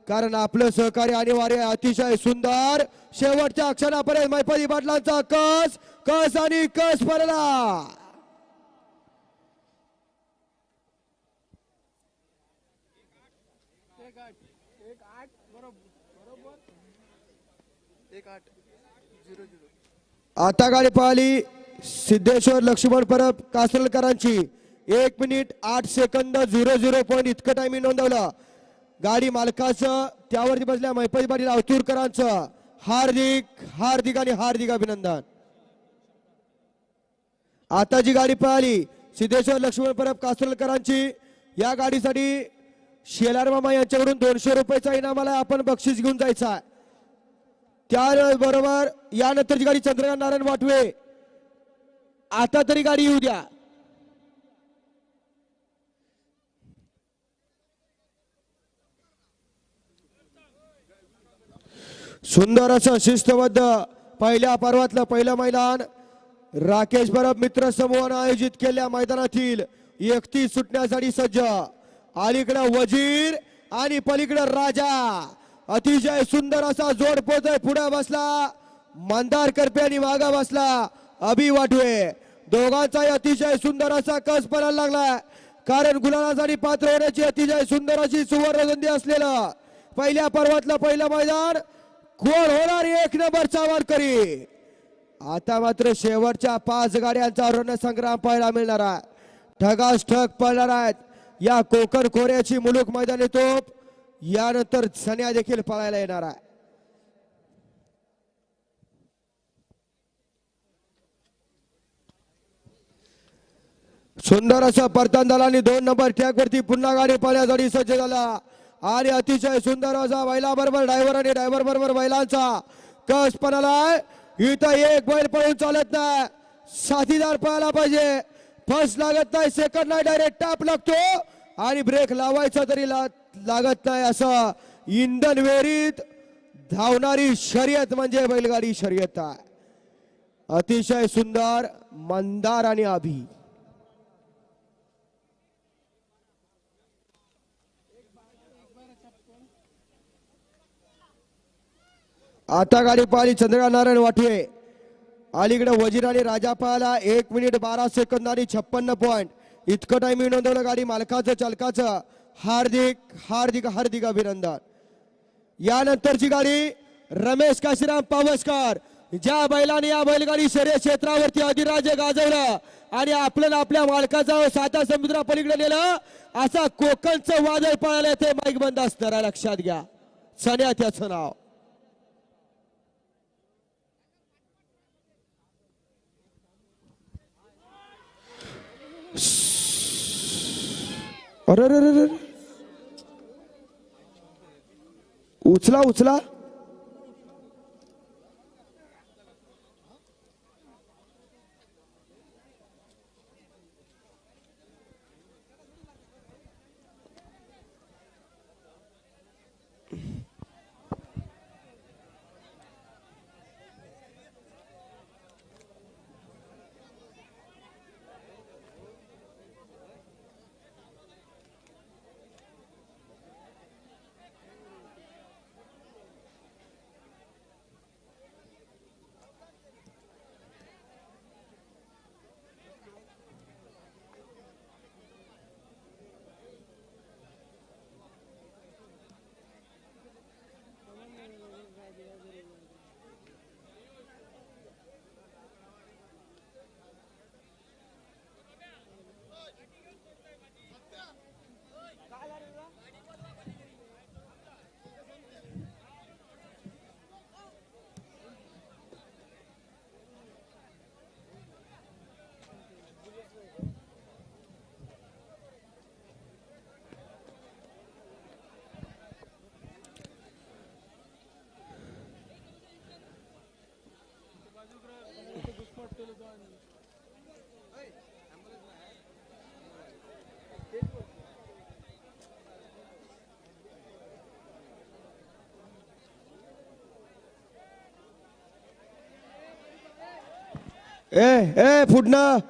कारण आपलं सहकार्य अनिवार्य आहे. अतिशय सुंदर शेवटच्या क्षणापर्यंत मैपती पाटलांचा कस कस आणि कस पडला. आता गाडी पाहिली सिद्धेश्वर लक्ष्मण परब कासरकरांची 1 मिनिट 8 सेकंद 00 पॉईंट इतकं टायमिंग नोंदवलं. गाडी मालकाचं त्यावरती बसल्या मैपती पाटील अवतूरकरांचं हार्दिक हार्दिक आणि हार्दिक अभिनंदन. आता जी गाडी पळाली सिद्धेश्वर लक्ष्मण परब कासरकरांची, या गाडीसाठी शेलार मामा यांच्याकडून 200 रुपयाचा इनामाला आपण बक्षीस घेऊन जायचा आहे. त्याबरोबर यानंतरची गाडी चंद्रकांत नारायण वाटवे. आता तरी गाडी येऊ द्या. सुंदर असं शिस्तबद्ध पहिल्या पर्वातलं पहिलं मैदान राकेश परब मित्र समूहानं आयोजित केलेल्या मैदानातील 31 सुटण्यासाठी सज्ज. अलीकडे वजीर आणि पलीकडे राजा. अतिशय सुंदर असा जोड पोहोचय. पुढे बसला मंदार करपे आणि मागा बसला अभि वाटवे. दोघांचाही अतिशय सुंदर असा कस पडायला लागला, कारण गुलालासाठी पात्र होण्याची अतिशय सुंदर अशी सुवर्ण संधी असलेलं पहिल्या पर्वातलं पहिलं मैदान. कोण होणार 1 नंबरचा वारकरी. आता मात्र शेवटच्या 5 गाड्यांचा रणसंग्राम पाहायला मिळणार आहे. ठगास ठग पडणार आहेत. या कोकण खोऱ्याची मुलुक मैदानी तोप यानंतर सन्या देखील पळायला येणार आहे. सुंदर असं परतन दलानी 2 नंबर ट्रॅक वरती पुन्हा गाडी पळण्यासाठी सज्ज झाला आणि अतिशय सुंदर असा बैला बरोबर ड्रायव्हर आणि ड्रायव्हर बरोबर बैलांचा कस पण आलाय. इथं एक बैल पळून चालत नाही, साथीदार पळायला पाहिजे. फर्स्ट लागत नाही, सेकंड नाही, डायरेक्ट टॅप लागतो आणि ब्रेक लावायचा तरी लागत नाही. असं इंधन वेरीत धावणारी शर्यत म्हणजे बैलगाडी शर्यत आहे. अतिशय सुंदर मंदार आणि अभि. आता गाडी पाहिली चंद्रकांत नारायण वाटवे. अलीकडे वजीर आणि राजा पाहाला 1 मिनिट 12 सेकंद आणि 56 पॉईंट इतकं टायमिंग नोंदवलं. गाडी मालकाचं चालकाचं हार्दिक हार्दिक हार्दिक अभिनंदन. यानंतरची गाडी रमेश काशीराम पावसकर. ज्या बैलाने या बैलगाडी शर्यत क्षेत्रावरती अधिराज्य गाजवलं आणि आपल्या मालकाचा साता समुद्रा पलीकडे नेलं, असा कोकणचं वादळ पळायला ते माईक बंद असणार आहे, लक्षात घ्या. सन्या त्याचं नाव. अरे उचला उचला.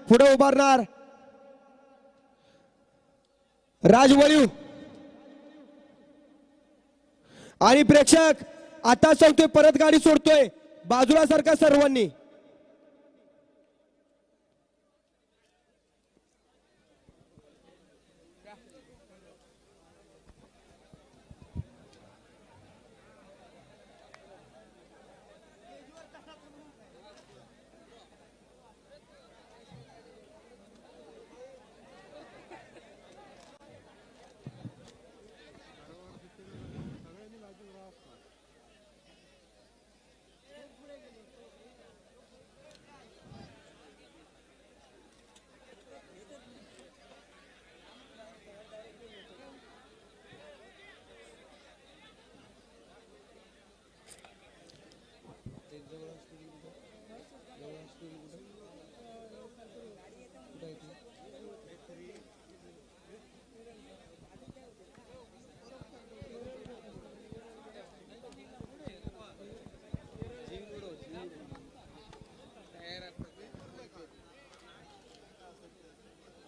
पुढे उभारणार राजवळीव. आणि प्रेक्षक आता सांगतोय परत गाडी सोडतोय बाजूला सारखा सर्वांनी.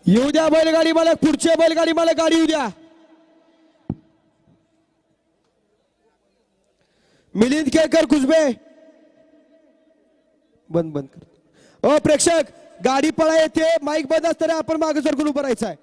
येऊ द्या बैलगाडी मालक, पुढचे बैलगाडी मालक गाडी येऊ द्या. मिलिंद केळकर कुसबे बंद बंद कर. ओ प्रेक्षक गाडी पळा येते, माईक बंद असताना आपण मागे सरकून उभं राहायचं आहे.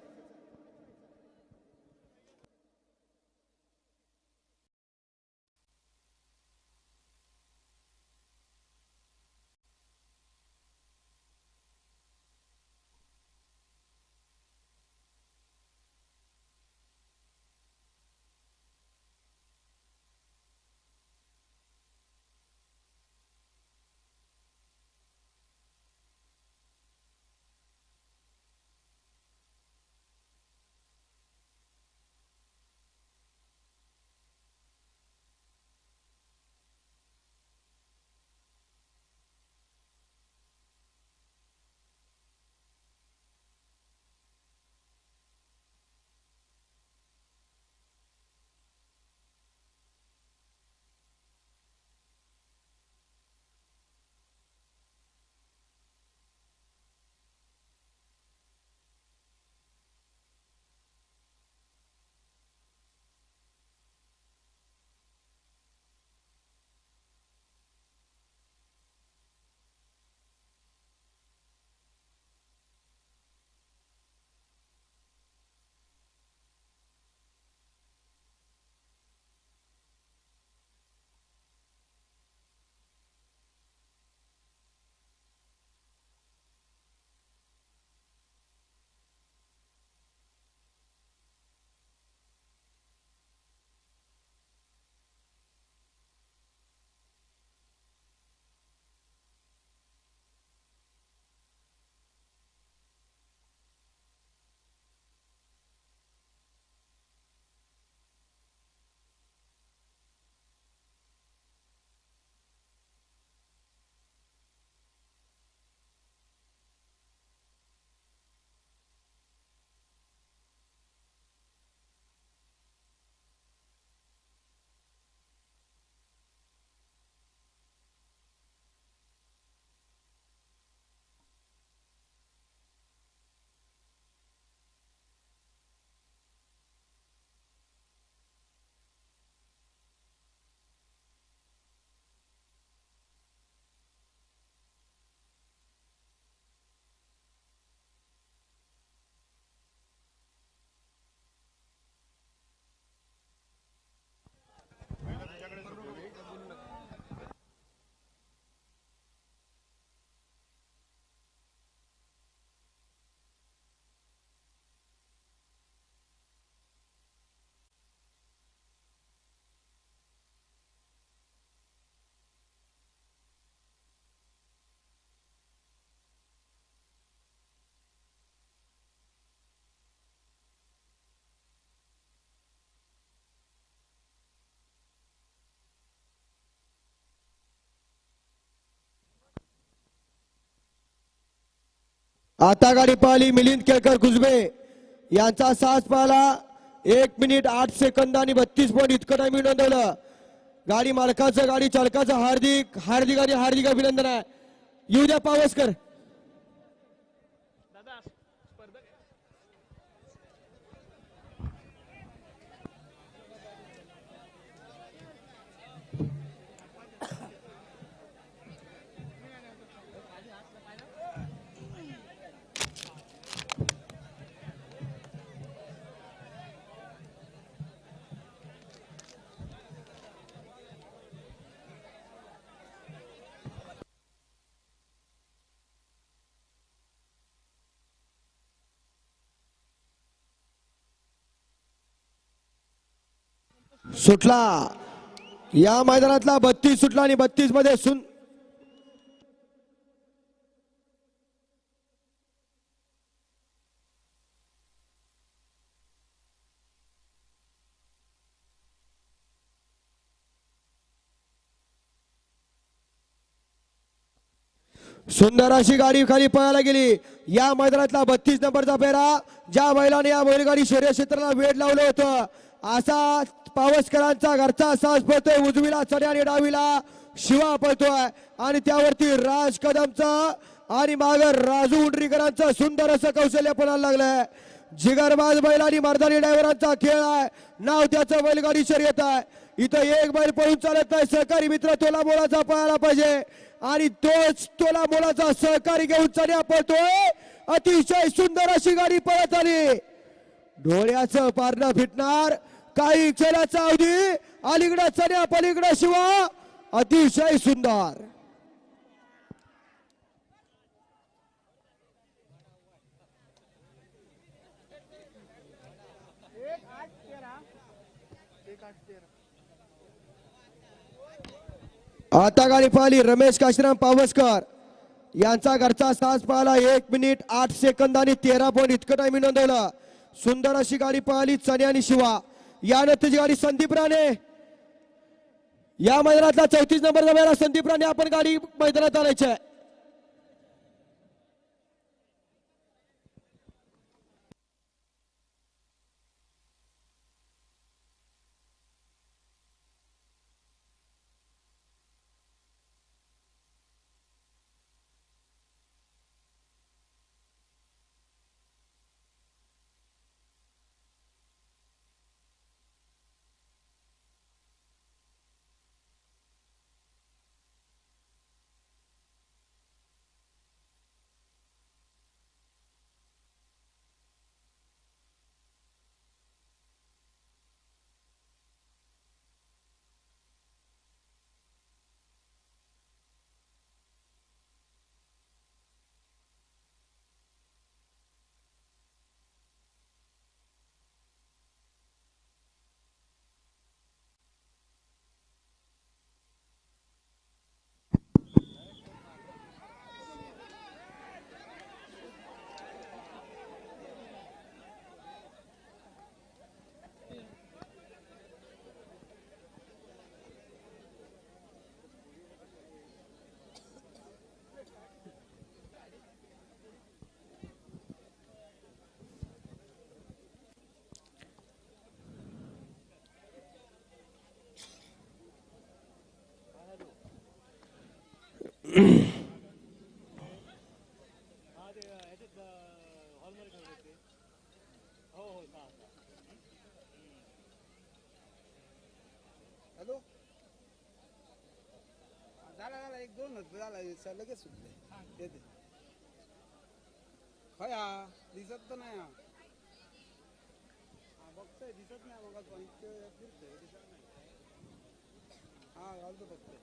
आता गाडी पाहिली मिलिंद केळकर कुसबे यांचा सास पाहिला 1 मिनिट 8 सेकंद आणि 32 पॉईंट इतकं टाइम नोंदवलं. गाडी मालकाचं गाडी चालकाचं हार्दिक हार्दिक आणि हार्दिक अभिनंदन आहे. येऊ द्या पावसकर. सुटला या मैदानातला 32 सुटला आणि 32 मध्ये सुंदर अशी गाडी खाली पळायला गेली या मैदानातला 32 नंबरचा फेरा ज्या बैलाने या बैलगाडी शर्यत क्षेत्राला वेड लावलं होतं असा पावसकरांचा घरचा साज पळतोय उजवीला चढ्या आणि डावीला शिवा पळतोय आणि त्यावरती राज कदमचा आणि मागर राजू उंडरीकरांचं सुंदर असं कौशल्य पळायला लागलंय जिगरबाज बैल आणि मर्दानी ड्रायव्हरांचा खेळ आहे नाव त्याचं बैलगाडी शर्यत आहे इथं एक बैल पळून चालत नाही सहकारी मित्र तोला मोलाचा पळायला पाहिजे आणि तोच तोला मोलाचा सहकारी घेऊन चढ्या पळतोय अतिशय सुंदर अशी गाडी पळत आली डोळ्याचं पारणं फिटणार काही क्षणाचा अवधी अलीकडे चढ्या पलीकडे शिवा अतिशय सुंदर आता गाडी पाहिली रमेश काशीराम पावसकर यांचा घरचा साज पाहिला 1 मिनिट 8 सेकंद आणि 13 पॉईंट इतकं टायमिंग नोंदवलं सुंदर अशी गाडी पाहिली चणे आणि शिवा यानंतरची गाडी संदीप राणे या मैदानातला 34 नंबरचा बैल संदीप राणे आपण गाडी मैदानात आणायची आहे लगेच सुटले दिसत तर नाही बघतोय दिसत नाही मग फिरतोय दिसत नाही घालतो बघतोय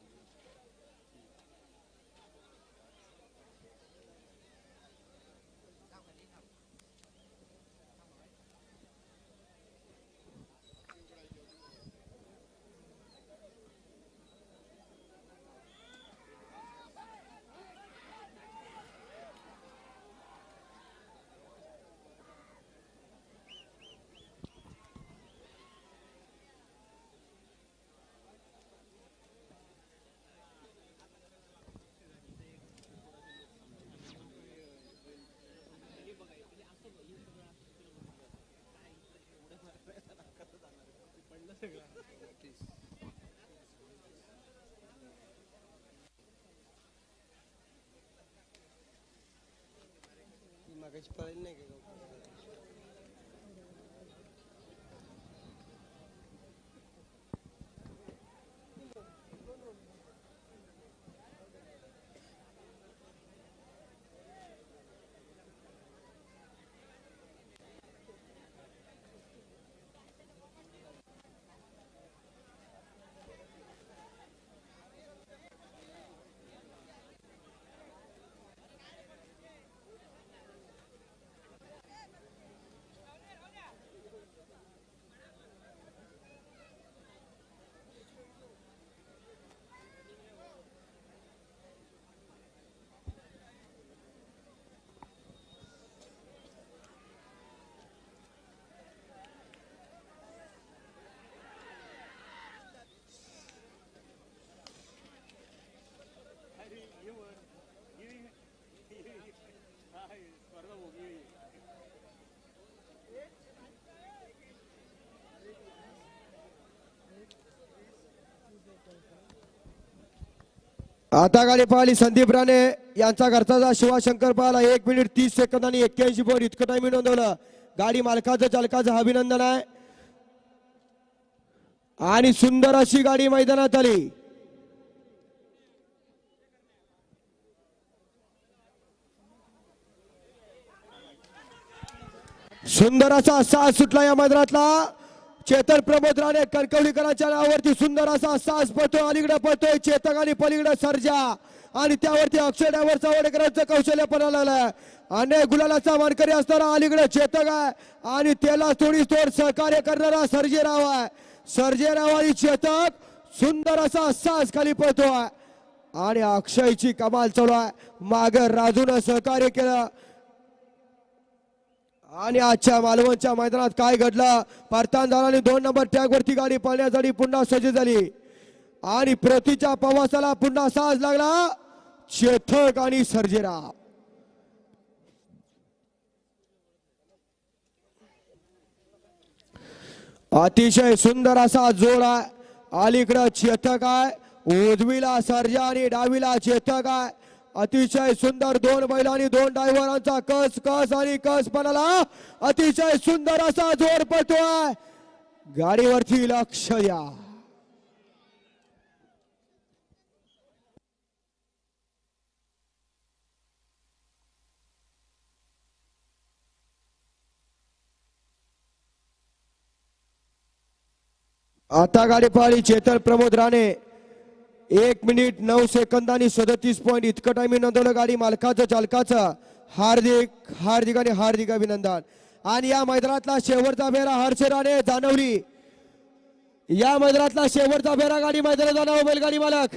मागाची पळाली नाही का आता गाडी पाहिली संदीप राणे यांचा घरचा शिवाशंकर पाहिला 1 मिनिट 30 सेकंद आणि 81 पॉईंट इतकं टाइम नोंदवलं. गाडी मालकाचं चालकाचं अभिनंदन आहे. आणि सुंदर अशी गाडी मैदानात आली. सुंदर असा साज सुटला या मैदानातला. चेतन प्रमोद राणे कणकवलीकरांच्या नावावरती सुंदर असा साज पळतोय. अलीकडे पळतोय चेतक आणि पलीकडे सर्जा आणि त्यावरती अक्षय ड्रायव्हरचा वडेकरांचं कौशल्य पणाला लागलंय. अनेक गुलालाचा मानकरी असणारा अलीकडे चेतक आहे आणि त्याला थोडी थोड सहकार्य करणारा सर्जेराव आहे. सर्जेराव आणि चेतक सुंदर असा साज खाली पळतोय आणि अक्षयची कमाल चालू आहे. मागे राजून सहकार्य केलं. आणि आजच्या मालवणच्या मैदानात काय घडलं. परतांदाराने 2 नंबर टॅग वरती गाडी पळण्यासाठी पुन्हा सज्ज झाली आणि प्रतीच्या प्रवासाला पुन्हा साज लागला. चेतक आणि सर्जेराव अतिशय सुंदर असा जोड आहे. अलीकडं चेतक आहे, उजवीला सर्जा आणि डावीला चेतक आहे. अतिशय सुंदर 2 बैल आणि 2 ड्रायव्हरांचा कस कस आणि कस पणाला. अतिशय सुंदर असा जोड पळतोय. गाडीवरती लक्ष द्या. आता गाडी पाहिली चेतन प्रमोद राणे 1 मिनिट 9 सेकंद आणि 37 पॉईंट इतकं टाइमिंग नोंदवलं. गाडी मालकाचं चालकाचं हार्दिक हार्दिक आणि हार्दिक अभिनंदन. आणि या मैदानातला शेवटचा फेरा हर्ष राणे जानवली. या मैदानातला शेवटचा फेरा गाडी मैदानात जाणावं बैलगाडी मालक.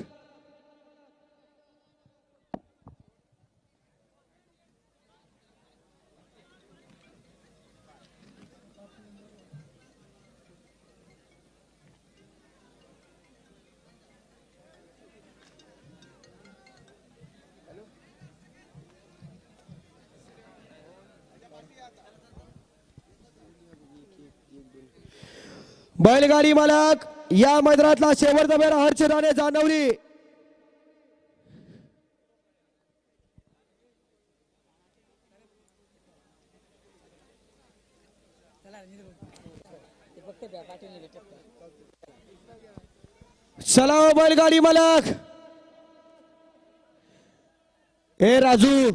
बैलगाडी मालक या मैदानातला शेवटचा फेरा हर्ष राणे जानवली. चला बैलगाडी मालक. ए राजू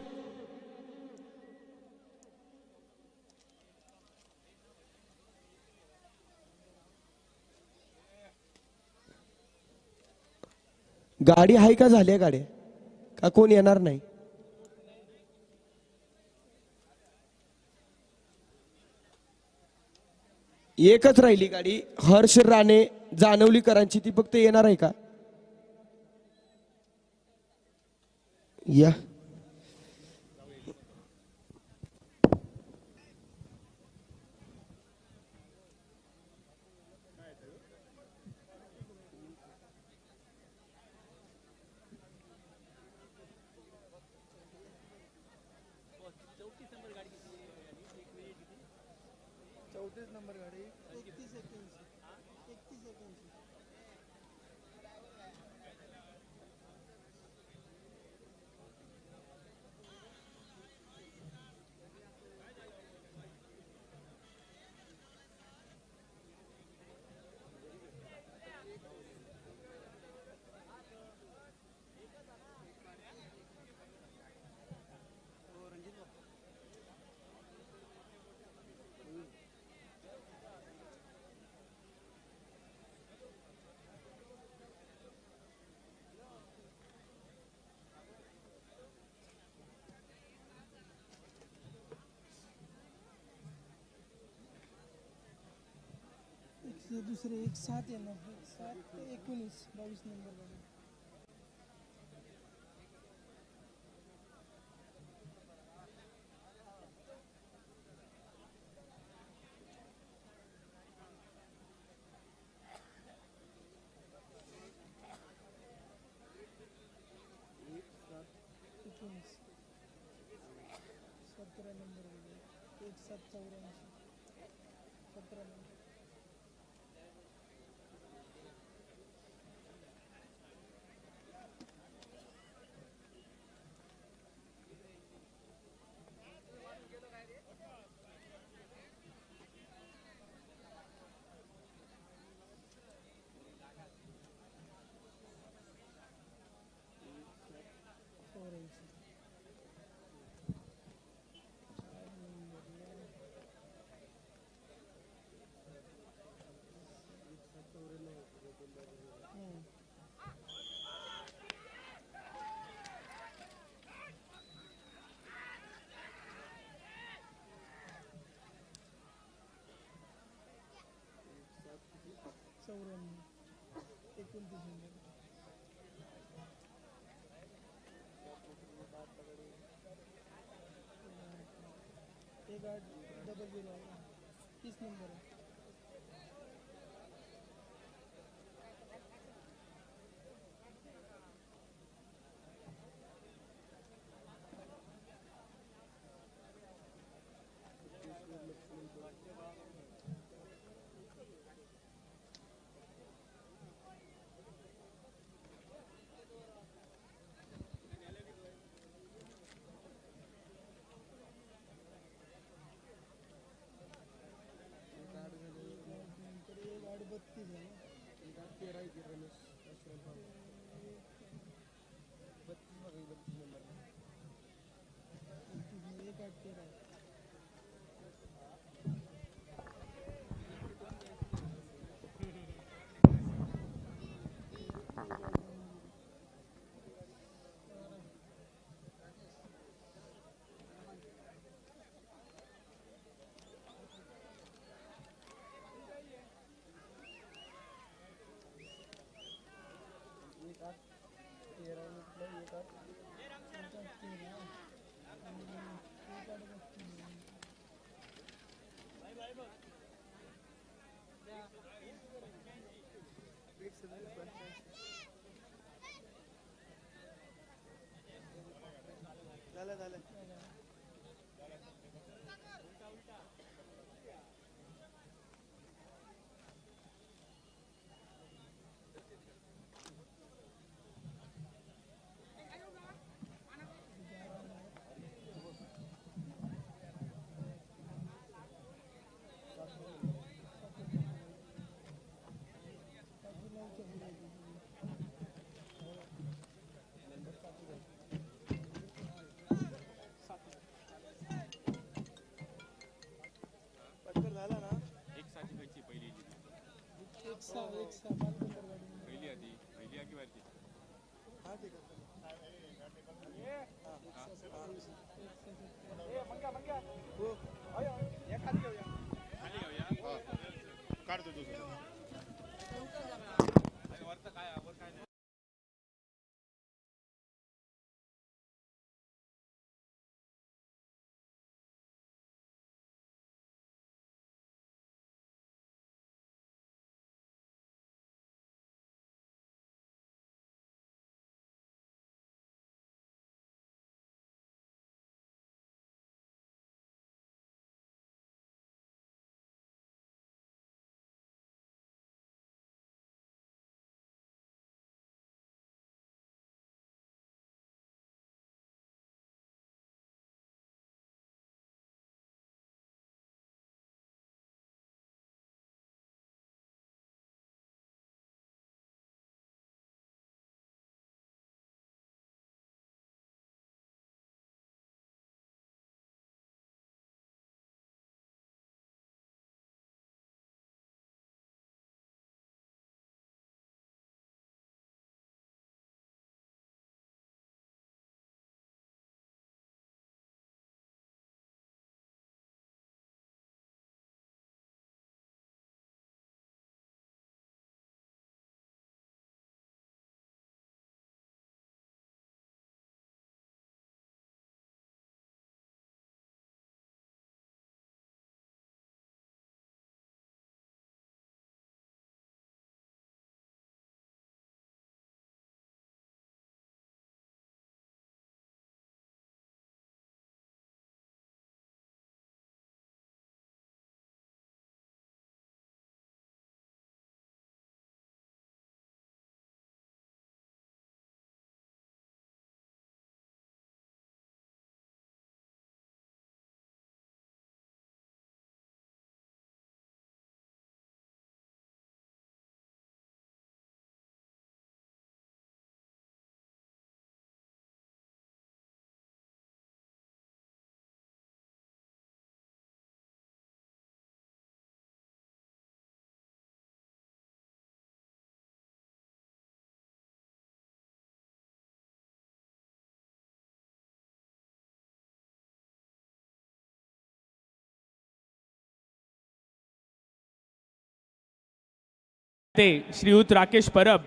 गाडी आहे का झाल्या गाड्या का कोण येणार नाही. एकच राहिली गाडी हर्ष राणे जानवलीकरांची. ती फक्त येणार आहे का. या दुसरे 1-7 आहे ना 7 ते 19 22 नंबर. झालं झालं ते श्रीयुत राकेश परब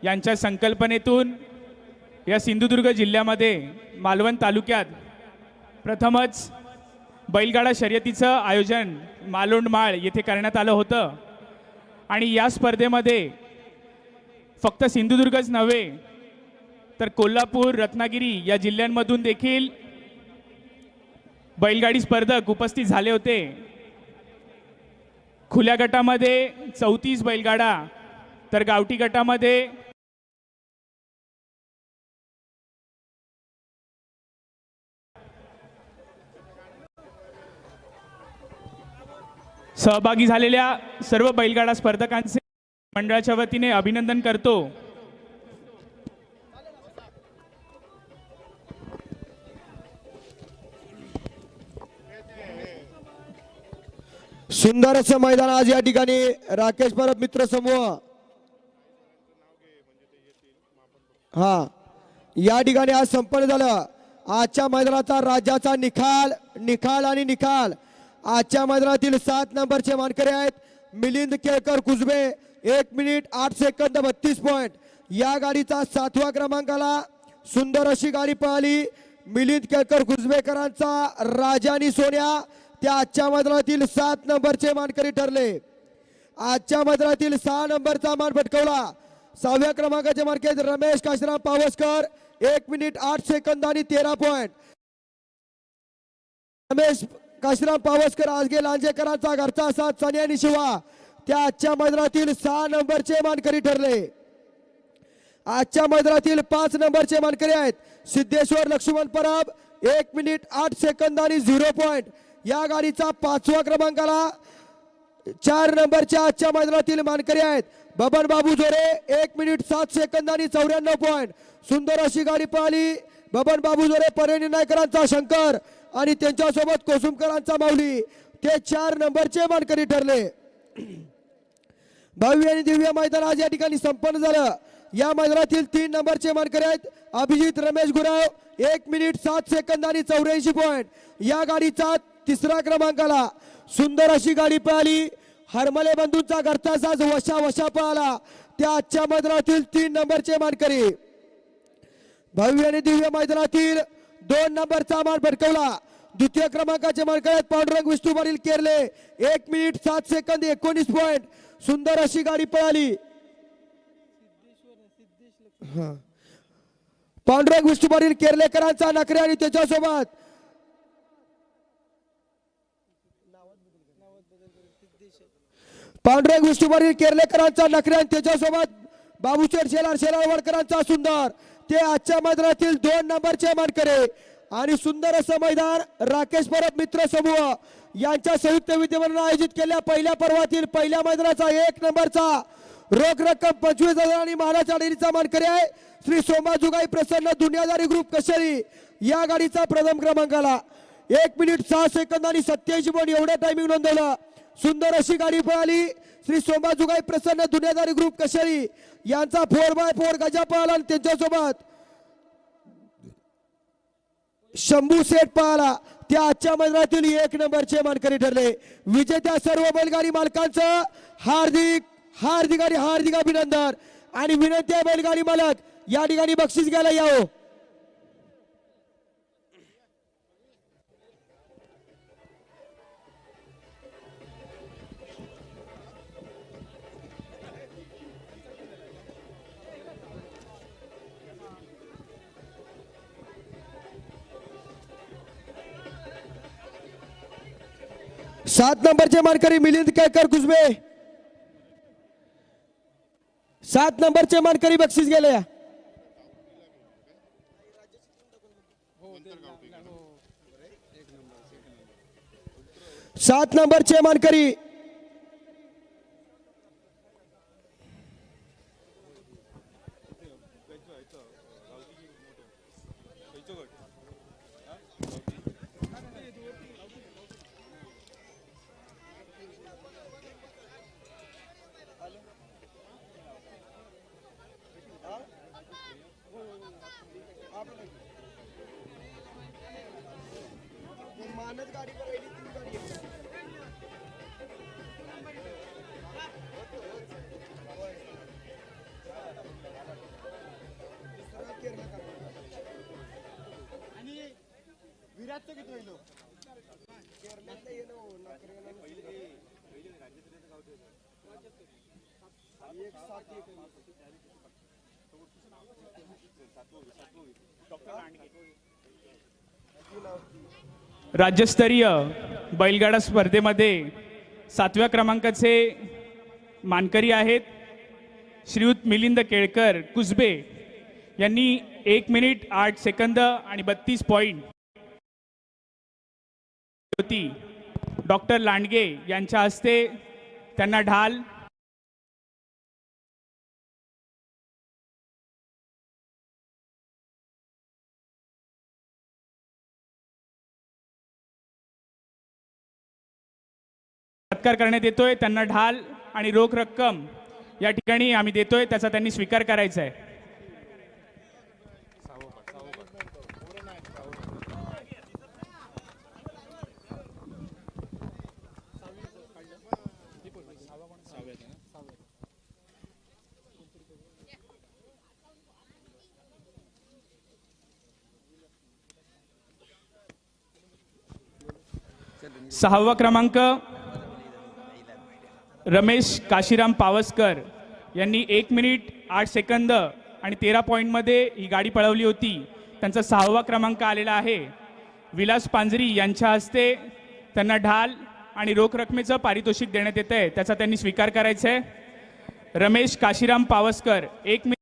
यांच्या संकल्पनेतून या सिंधुदुर्ग जिल्ह्यामध्ये मालवण तालुक्यात प्रथमच बैलगाडा शर्यतीचं आयोजन मालोंडमाळ येथे करण्यात आलं होतं आणि या स्पर्धेमध्ये फक्त सिंधुदुर्गच नव्हे तर कोल्हापूर रत्नागिरी या जिल्ह्यांमधून देखील बैलगाडी स्पर्धक उपस्थित झाले होते। खुल्या गटामध्ये 34 बैलगाडा तर गावठी गटामध्ये सहभागी झालेल्या सर्व बैलगाडा स्पर्धकांचे मंडळाच्या वतीने अभिनंदन करतो। सुंदर असं मैदान आज या ठिकाणी राकेश परब मित्र समूह हा या ठिकाणी आज संपन्न झालं। आजच्या मैदानाचा राज्याचा निकाल आजच्या मैदानातील 7 नंबरचे मानकरी आहेत मिलिंद केळकर कुजबे 1 मिनिट 8 सेकंद 32 पॉइंट। या गाडीचा 7व्या क्रमांकाला सुंदर अशी गाडी पळाली मिलिंद केळकर कुजबेकरांचा राजा आणि सोन्या त्या आजच्या मैदानातील 7 नंबरचे मानकरी ठरले। आजच्या मैदानातील 6 नंबरचा मान पटकावला 6व्या क्रमांकाचे मानकरी रमेश काशीराम पावसकर 1 मिनिट 8 सेकंद आणि 13 पॉइंट। रमेश काशीराम पावसकर आजगे लांजेकरांचा घरचा साथ सनी आणि शिवा त्या आजच्या मैदानातील 6 नंबरचे मानकरी ठरले। आजच्या मैदानातील 5 नंबरचे मानकरी आहेत सिद्धेश्वर लक्ष्मण परब 1 मिनिट 8 सेकंद आणि 0 पॉइंट। या गाडीचा 5व्या क्रमांकाला 4 नंबरच्या आजच्या मैदानातील मानकरी आहेत बबन बाबू जोरे 1 मिनिट 7 सेकंद आणि 94 पॉइंट। सुंदर अशी गाडी पळाली बबन बाबू जोरे परिणी नायकरांचा शंकर आणि त्यांच्यासोबत कोसुमकरांचा माऊली ते 4 नंबरचे मानकरी ठरले। भव्य आणि दिव्य मैदान आज या ठिकाणी संपन्न झालं। या मैदानातील 3 नंबरचे मानकरी आहेत अभिजित रमेश गुराव 1 मिनिट 7 सेकंद आणि 84 पॉइंट। या गाडीचा 3ऱ्या क्रमांकाला सुंदर अशी गाडी पळाली हरमले बंधूंचा घरचा साज वशा पळाला त्या आजच्या मैदानातील 3 नंबरचे मानकरी। भव्य आणि दिव्य मैदानातील 2 नंबरचा मान पटकावला 2य क्रमांकाचे मानकरी आहेत पांडुरंग विष्णू पाटील केरले 1 मिनिट 7 सेकंद 19 पॉइंट। सुंदर अशी गाडी पळाली पांडुरंग विष्णू पाटील केरलेकरांचा नखरे आणि त्याच्यासोबत पांडुरंग विष्णू पाटील केरलेकरांचा नखरे आणि त्याच्यासोबत बाबूशेठ शेलारवडकरांचा सुंदर ते आजच्या मैदानातील 2 नंबरचे मानकरी आणि सुंदर असं मैदान राकेश परब मित्र समूह यांच्या संयुक्त विद्यमाने आयोजित केलेल्या पहिल्या पर्वातील पहिल्या मैदानाचा 1 नंबरचा रोख रक्कम 25,000 आणि मानाच्या डेअरीचा मानकरी आहे श्री सोमाजुगाई प्रसन्न दुनियादारी ग्रुप कशेरी। या गाडीचा प्रथम क्रमांकाला 1 मिनिट 6 सेकंद आणि 87 पॉइंट एवढं टायमिंग नोंदवलं। सुंदर अशी गाडी पळाली श्री सोमाजुगाई प्रसन्न दुनियादारी ग्रुप कशेरी यांचा 4x4 गजा पळाला आणि त्यांच्यासोबत शंभू सेठ पळाला त्या आजच्या मैदानातील 1 नंबरचे मानकरी ठरले। विजेत्या सर्व बैलगाडी मालकांचं हार्दिक अभिनंदन आणि विनंती आहे बैलगाडी मालक या ठिकाणी बक्षीस घ्यायला यावं। सात नंबरचे मानकरी मिलिंद केळकर कुजबे 7 नंबरचे मानकरी बक्षीस गेले। 7 नंबरचे मानकरी राज्यस्तरीय बैलगाडा स्पर्धेमध्ये 7व्या क्रमांकाचे मानकरी आहेत श्रीयुत मिलिंद केळकर कुसबे यांनी 1 मिनिट 8 सेकंद आणि 32 पॉइंट होती. डॉक्टर लांडगे यांच्या हस्ते त्यांना ढाल सत्कार करण्यात येतोय. त्यांना ढाल आणि रोख रक्कम या ठिकाणी आम्ही देतोय, त्याचा त्यांनी स्वीकार करायचा आहे. सहावा क्रमांक रमेश काशीराम पावसकर यांनी 1 मिनिट 8 सेकंद आणि 13 पॉईंटमध्ये ही गाडी पळवली होती. त्यांचा 6वा क्रमांक आलेला आहे. विलास पांजरी यांच्या हस्ते त्यांना ढाल आणि रोख रकमेचं पारितोषिक देण्यात येत आहे, त्याचा त्यांनी स्वीकार करायचा आहे. रमेश काशीराम पावसकर 1 मिनिट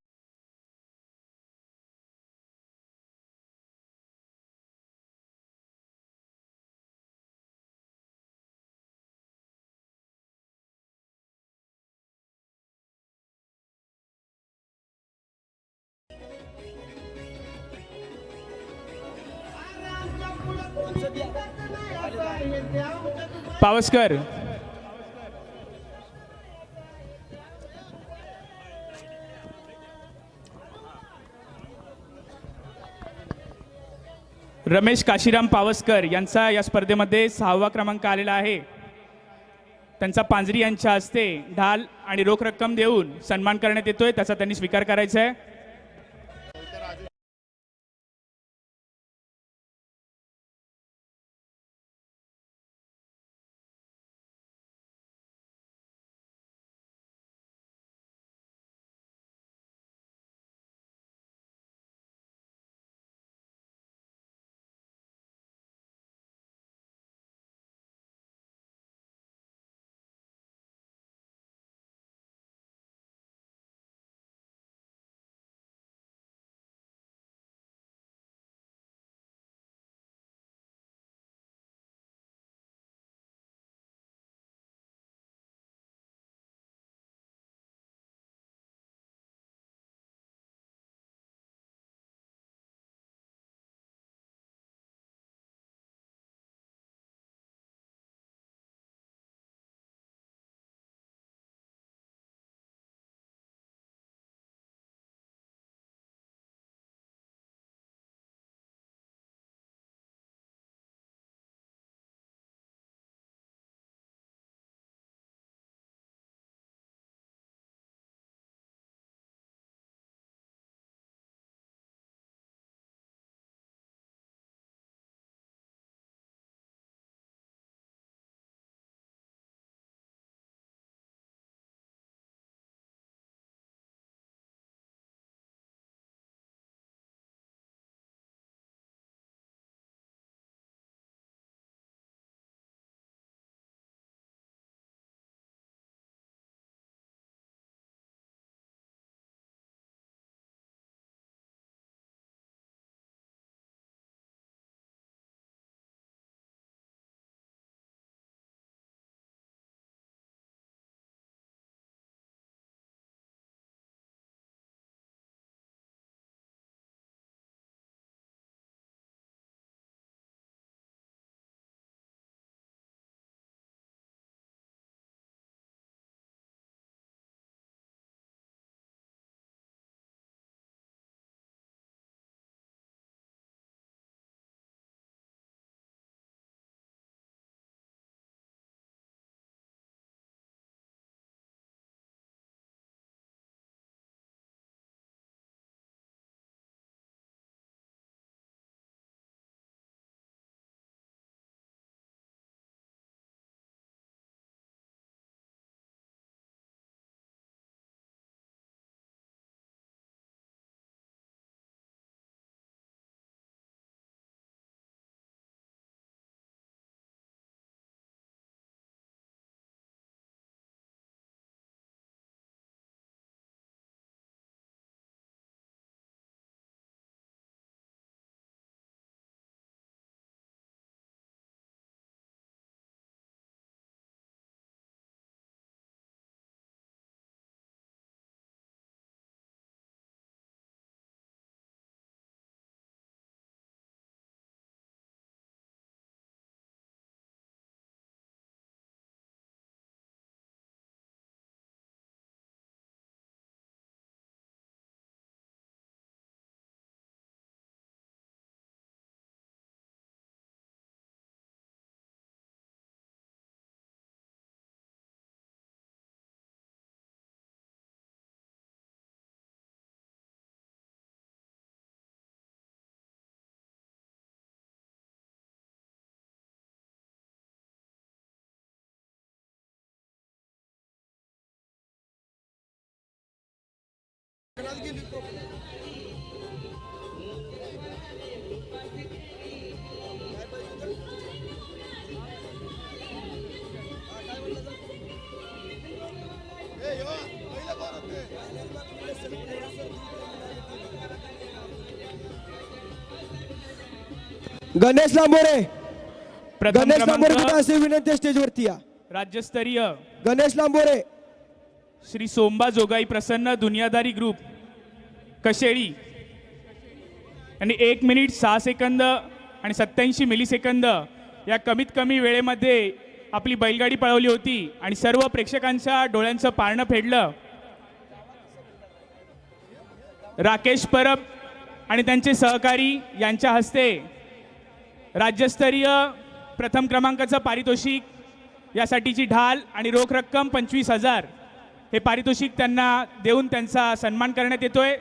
पावसकर रमेश काशीराम पावसकर यांचा या स्पर्धेमध्ये 6वा क्रमांक आलेला आहे. त्यांचा पांजरी यांच्या हस्ते ढाल आणि रोख रक्कम देऊन सन्मान करण्यात येतोय, त्याचा त्यांनी स्वीकार करायचा आहे. गणेश लांबोरे, प्रथम गणेश लांबोरे क्रमांक असे विनंती स्टेजवरती या. राज्यस्तरीय गणेश लांबोरे, श्री सोमबा जोगाई प्रसन्न दुनियादारी ग्रुप कशेळी यांनी 1 मिनिट 6 सेकंद आणि 87 मिलीसेकंद या कमीत कमी वेळेमध्ये आपली बैलगाडी पळवली होती आणि सर्व प्रेक्षकांच्या डोळ्यांचं पारणं फेडलं. राकेश परब आणि त्यांचे सहकारी यांच्या हस्ते राज्यस्तरीय प्रथम क्रमांकाचं पारितोषिक, यासाठीची ढाल आणि रोख रक्कम 25,000 हे पारितोषिक त्यांना देऊन त्यांचा सन्मान करण्यात येतोय.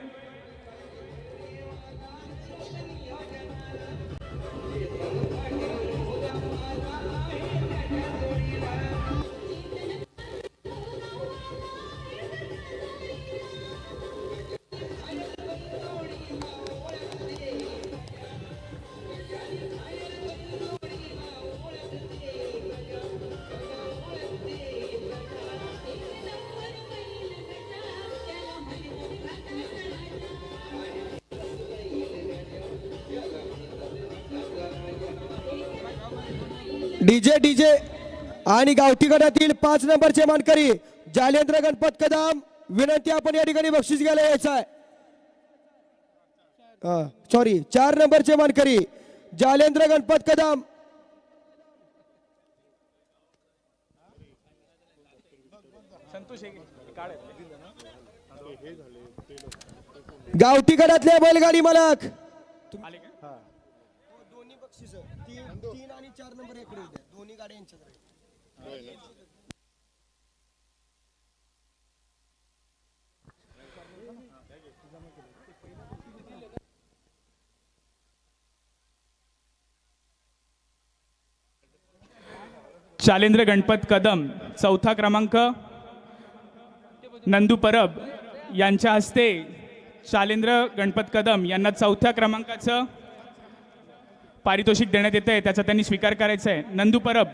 डीजे आणि गावठी गटातील 5 नंबरचे मानकरी जालेंद्र गणपत कदम, विनंती आपण या ठिकाणी बक्षीस घ्यायला यायचं आहे. सॉरी, 4 नंबरचे मानकरी जालेंद्र गणपत कदम. गावठी गटातले बैलगाडी मालक दोन्ही बक्षीस 3 आणि 4 नंबर इकडे द्या, दोन्ही गाड्या यांच्याकडे. शालेंद्र गणपत कदम 4था क्रमांक नंदू परब यांच्या हस्ते शालेंद्र गणपत कदम यांना 4थ्या क्रमांकाचं पारितोषिक देण्यात येत आहे, त्याचा त्यांनी स्वीकार करायचा आहे. नंदू परब.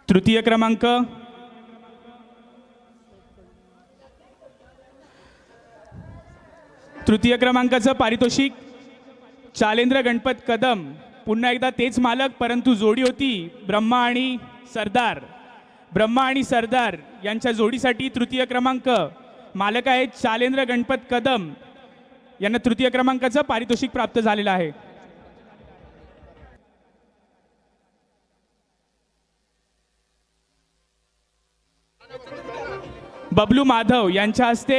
तृतीय क्रमांक तृतीय क्रमांकाचं पारितोषिक शालेंद्र गणपत कदम. पुन्हा एकदा तेच मालक, परंतु जोडी होती ब्रह्मा आणि सरदार. ब्रह्मा आणि सरदार यांच्या जोडीसाठी तृतीय क्रमांक. मालक आहेत शालेंद्र गणपत कदम, यांना तृतीय क्रमांकाचं पारितोषिक प्राप्त झालेलं आहे. बबलू माधव यांच्या हस्ते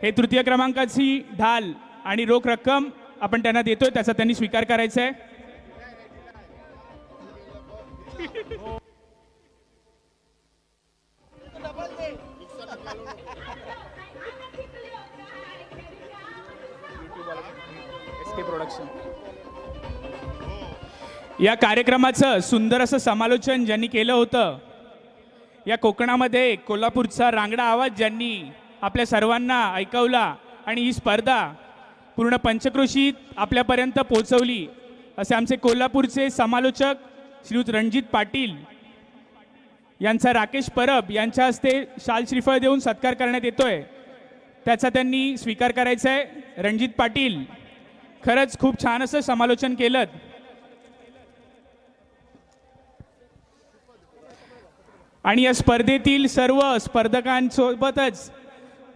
हे तृतीय क्रमांकाची ढाल आणि रोख रक्कम आपण त्यांना देतोय, त्याचा त्यांनी स्वीकार करायचा आहे. या कार्यक्रमाचं सुंदर असं समालोचन ज्यांनी केलं होतं, या कोकणामध्ये कोल्हापूरचा रांगडा आवाज ज्यांनी आपल्या सर्वांना ऐकवला आणि ही स्पर्धा पूर्ण पंचक्रोशीत आपल्यापर्यंत पोहोचवली, असे आमचे कोल्हापूरचे समालोचक श्रीयुत रणजित पाटील यांचा राकेश परब यांच्या हस्ते शाल श्रीफळ देऊन सत्कार करण्यात येतोय, त्याचा त्यांनी स्वीकार करायचा आहे. रणजित पाटील, खरंच खूप छान असं समालोचन केलं. आणि या स्पर्धेतील सर्व स्पर्धकांसोबतच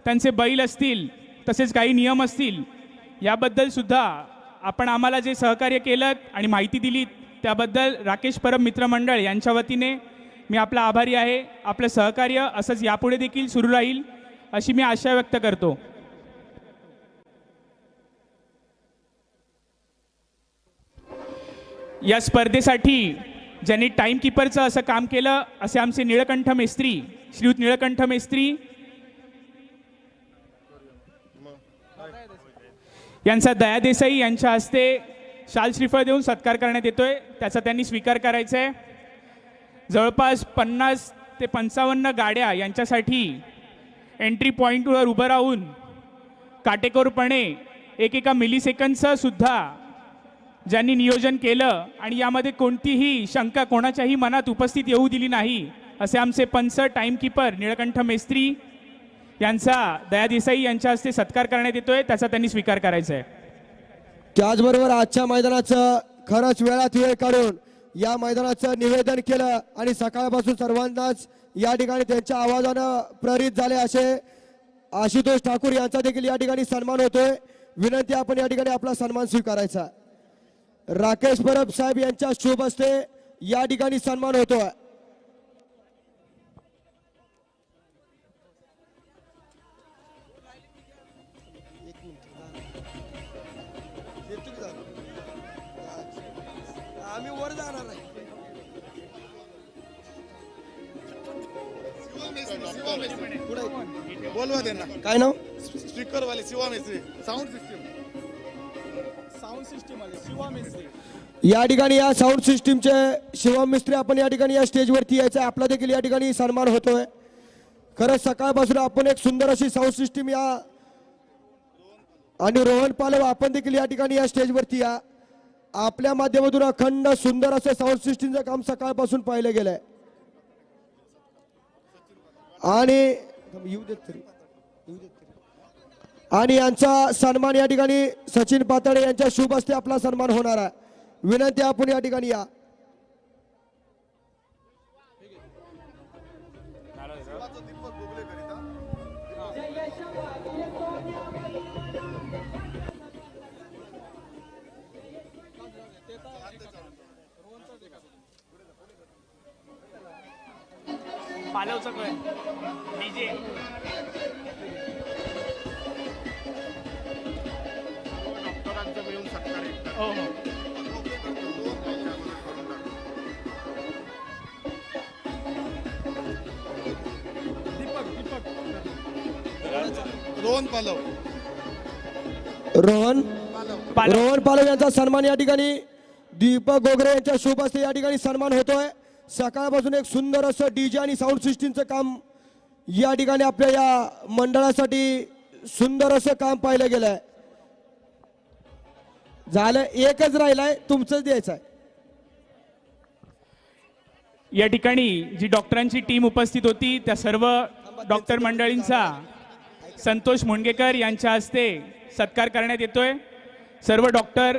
त्यांचे बैल असतील, तसेच काही नियम असतील, याबद्दल सुद्धा आपण आम्हाला जे सहकार्य केलं आणि माहिती दिली त्याबद्दल राकेश परब मित्रमंडळ यांच्या वतीने मी आपला आभारी आहे. आपलं सहकार्य असंच यापुढे देखील सुरू राहील अशी मी आशा व्यक्त करतो. या स्पर्धेसाठी ज्यांनी टाईम कीपरचं असं काम केलं असे आमचे निळकंठ मेस्त्री, श्रीयुत निळकंठ मेस्त्री यांचा दया देसाई यांच्या हस्ते शाल श्रीफळ देऊन सत्कार करण्यात येतोय, त्याचा त्यांनी स्वीकार करायचा आहे. जवळपास 50 ते 55 गाड्या यांच्यासाठी एंट्री पॉईंटवर उभं राहून काटेकोरपणे एकेका मिलीसेकंदचं सुद्धा ज्यांनी नियोजन केलं आणि यामध्ये कोणतीही शंका कोणाच्याही मनात उपस्थित येऊ दिली नाही असे आमचे पंच टाईमकीपर निळकंठ मेस्त्री यांचा दया देसाई यांच्या हस्ते सत्कार करण्यात येतोय, त्याचा त्यांनी स्वीकार करायचा आहे. त्याचबरोबर आजच्या मैदानाचं खरंच वेळात वेळ काढून या मैदानाचं निवेदन केलं आणि सकाळपासून सर्वांनाच या ठिकाणी त्यांच्या आवाजानं प्रेरित झाले असे आशुतोष ठाकूर यांचा देखील या ठिकाणी सन्मान होतोय. विनंती आपण या ठिकाणी आपला सन्मान स्वीकारायचा. राकेश परब साहेब यांच्या शुभ हस्ते या ठिकाणी सन्मान होतोय. आम्ही वर जाणार नाही. बोलवा त्यांना. काय नाव? स्पीकर वाले शिवा मेस्त्री. साऊंड सिस्टीम आले शिवा मेस्त्री. या ठिकाणी या साऊंड सिस्टीमचे शिवम मिस्त्री आपण या ठिकाणी या स्टेजवरती यायचं आहे. आपला देखील या ठिकाणी सन्मान होतोय. खरंच सकाळपासून आपण एक सुंदर अशी साऊंड सिस्टीम या आणि रोहन पालव आपण देखील या ठिकाणी या स्टेजवरती या. आपल्या माध्यमातून अखंड सुंदर असं साऊंड सिस्टीमचं काम सकाळपासून पाहिलं गेलंय आणि येऊ देत तरी आणि यांचा सन्मान या ठिकाणी सचिन पातळे यांच्या शुभ हस्ते आपला सन्मान होणार आहे. विनंती आपण या ठिकाणी या. पालवचं डीजे डॉक्टरांचं मिळून सत्कार आहे. हो हो रोहन पालव. रोहन पालव यांचा सन्मान या ठिकाणी दीपक गोगरे यांच्या शुभ हस्ते या ठिकाणी सन्मान होतोय. सकाळपासून एक सुंदर असं डीजे आणि साऊंड सिस्टीमचं काम या ठिकाणी आपल्या या मंडळासाठी सुंदर असं काम पाहिलं गेलंय. झालं एकच राहिलंय, तुमचंच द्यायचं आहे. या ठिकाणी जी डॉक्टरांची टीम उपस्थित होती त्या सर्व डॉक्टर मंडळींचा संतोष मुंडगेकर यांच्या हस्ते सत्कार करण्यात येतोय. सर्व डॉक्टर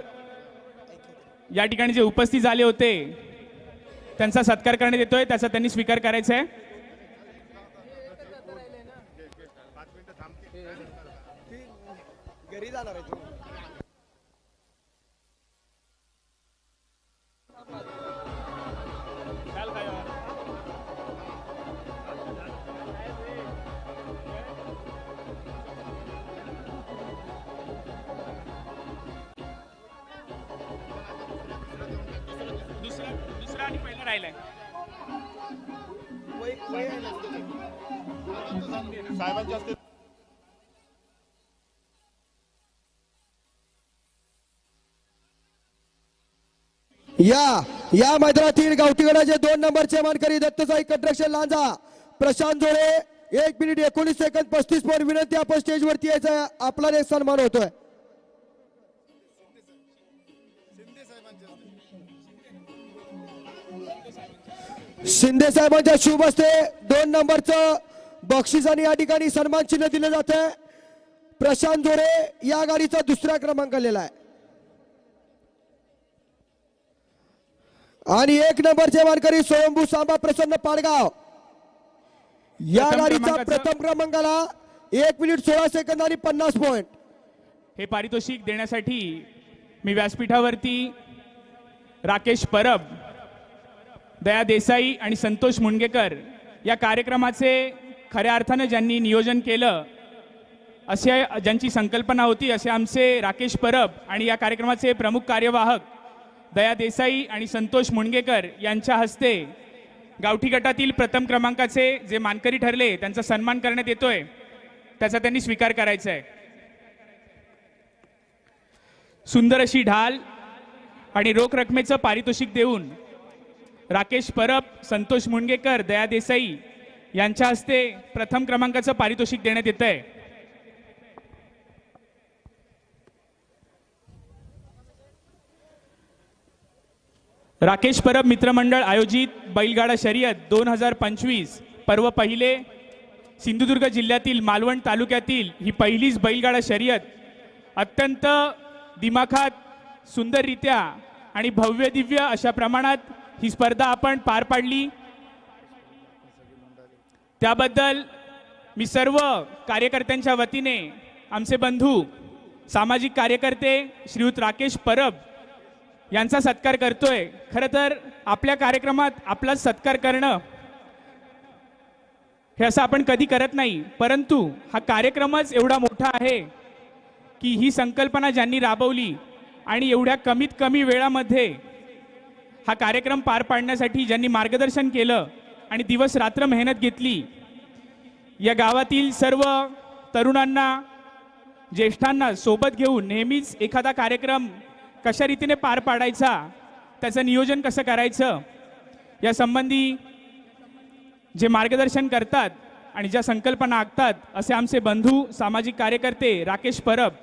या ठिकाणी जे उपस्थित झाले होते त्यांचा सत्कार करण्यात येतोय, त्याचा त्यांनी स्वीकार करायचा आहे. घरी जाणार आहे. दुसरा आणि पहिला राहिलाय. साहेबांच्या हस्ते या मैदानातील गावठी गटाचे 2 नंबरचे मानकरी दत्तसाई कंस्ट्रक्शन लांजा प्रशांत जोडे 1 मिनिट 19 सेकंद 35 पॉईंट. विनंती आपण स्टेजवरती यायचं. आपला एक सन्मान होतोय. शिंदे साहेबांच्या शुभ हस्ते 2 नंबरचं बक्षीस आणि या ठिकाणी सन्मान चिन्ह दिलं जात आहे. प्रशांत जोडे या गाडीचा 2रा क्रमांक आलेला आहे आणि 1 नंबरचे मानकरी स्वयंभू सांबा प्रसन्न पाडगाव या गाडीचा प्रथम क्रमांकाला 1 मिनिट 16 सेकंद आणि 50 पॉईंट. हे पारितोषिक देण्यासाठी मी व्यासपीठावरती राकेश परब, दया देसाई आणि संतोष मुंडगेकर या कार्यक्रमाचे खऱ्या अर्थानं ज्यांनी नियोजन केलं असे ज्यांची संकल्पना होती असे आमचे राकेश परब आणि या कार्यक्रमाचे प्रमुख कार्यवाहक दया देसाई आणि संतोष मुणगेकर यांच्या हस्ते गावठी गटातील प्रथम क्रमांकाचे जे मानकरी ठरले त्यांचा सन्मान करण्यात येतोय, त्याचा त्यांनी स्वीकार करायचा आहे. सुंदर अशी ढाल आणि रोख रकमेचं पारितोषिक देऊन राकेश परब, संतोष मुणगेकर, दया देसाई यांच्या हस्ते प्रथम क्रमांकाचं पारितोषिक देण्यात येत आहे. राकेश परब मित्रमंडळ आयोजित बैलगाडा शर्यत 2025 पर्व पहिले, सिंधुदुर्ग जिल्ह्यातील मालवण तालुक्यातील ही पहिलीच बैलगाडा शर्यत अत्यंत दिमाखात, सुंदररित्या आणि भव्य दिव्य अशा प्रमाणात ही स्पर्धा आपण पार पाडली. त्याबद्दल मी सर्व कार्यकर्त्यांच्या वतीने आमचे बंधू सामाजिक कार्यकर्ते श्रीयुत राकेश परब यांचा सत्कार करतोय. खरं तर आपल्या कार्यक्रमात आपला सत्कार करणं हे असं आपण कधी करत नाही, परंतु हा कार्यक्रमच एवढा मोठा आहे की ही संकल्पना ज्यांनी राबवली आणि एवढ्या कमीत कमी वेळामध्ये हा कार्यक्रम पार पाडण्यासाठी ज्यांनी मार्गदर्शन केलं आणि दिवस रात्र मेहनत घेतली, या गावातील सर्व तरुणांना, ज्येष्ठांना सोबत घेऊन नेहमीच एखादा कार्यक्रम कशा रीतीने पार पाडायचा, त्याचं नियोजन कसं करायचं या संबंधी जे मार्गदर्शन करतात आणि ज्या संकल्पना आखतात असे आमचे बंधू सामाजिक कार्यकर्ते राकेश परब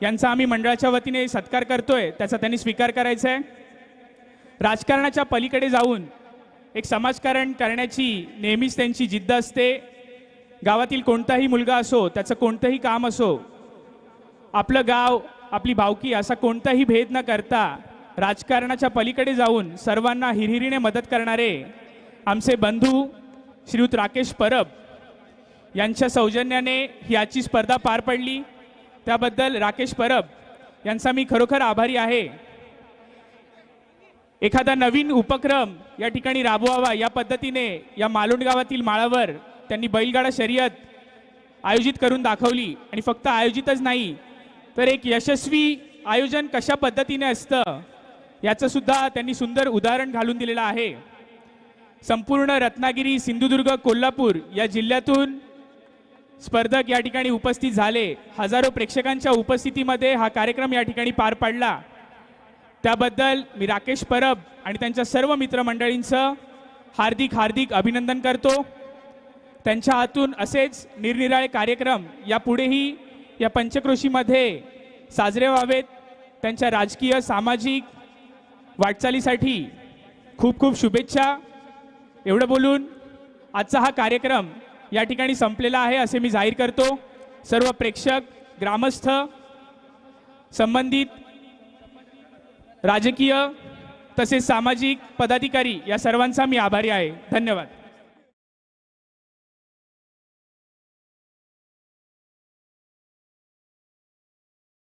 यांचा आम्ही मंडळाच्या वतीने सत्कार करतोय, त्याचा त्यांनी स्वीकार करायचा आहे. राजकारणाच्या पलीकडे जाऊन एक समाजकारण करण्याची नेहमीच त्यांची जिद्द असते. गावातील कोणताही मुलगा असो, त्याचं कोणतंही काम असो, आपलं गाव, आपली भावकी असा कोणताही भेद न करता राजकारणाच्या पलीकडे जाऊन सर्वांना हिरहिरीने मदत करणारे आमचे बंधू श्रीयुत राकेश परब यांच्या सौजन्याने ही आजची स्पर्धा पार पडली. त्याबद्दल राकेश परब यांचा मी खरोखर आभारी आहे. एखादा नवीन उपक्रम या ठिकाणी राबवावा या पद्धतीने या मालवण गावातील माळावर त्यांनी बैलगाडा शर्यत आयोजित करून दाखवली. आणि फक्त आयोजितच नाही तर एक यशस्वी आयोजन कशा पद्धतीने असतं याचं सुद्धा त्यांनी सुंदर उदाहरण घालून दिलेलं आहे. संपूर्ण रत्नागिरी, सिंधुदुर्ग, कोल्हापूर या जिल्ह्यातून स्पर्धक या ठिकाणी उपस्थित झाले. हजारो प्रेक्षकांच्या उपस्थितीमध्ये हा कार्यक्रम या ठिकाणी पार पडला. त्याबद्दल मी राकेश परब आणि त्यांच्या सर्व मित्रमंडळींचं हार्दिक हार्दिक अभिनंदन करतो. त्यांच्या हातून असेच निरनिराळे कार्यक्रम यापुढेही या पंचक्रोशीमध्ये साजरे व्हावेत. त्यांच्या राजकीय, सामाजिक वाटचालीसाठी खूप खूप शुभेच्छा. एवढं बोलून आजचा हा कार्यक्रम या ठिकाणी संपलेला आहे असे मी जाहीर करतो. सर्व प्रेक्षक, ग्रामस्थ, संबंधित राजकीय तसेच सामाजिक पदाधिकारी या सर्वांचा मी आभारी आहे. धन्यवाद.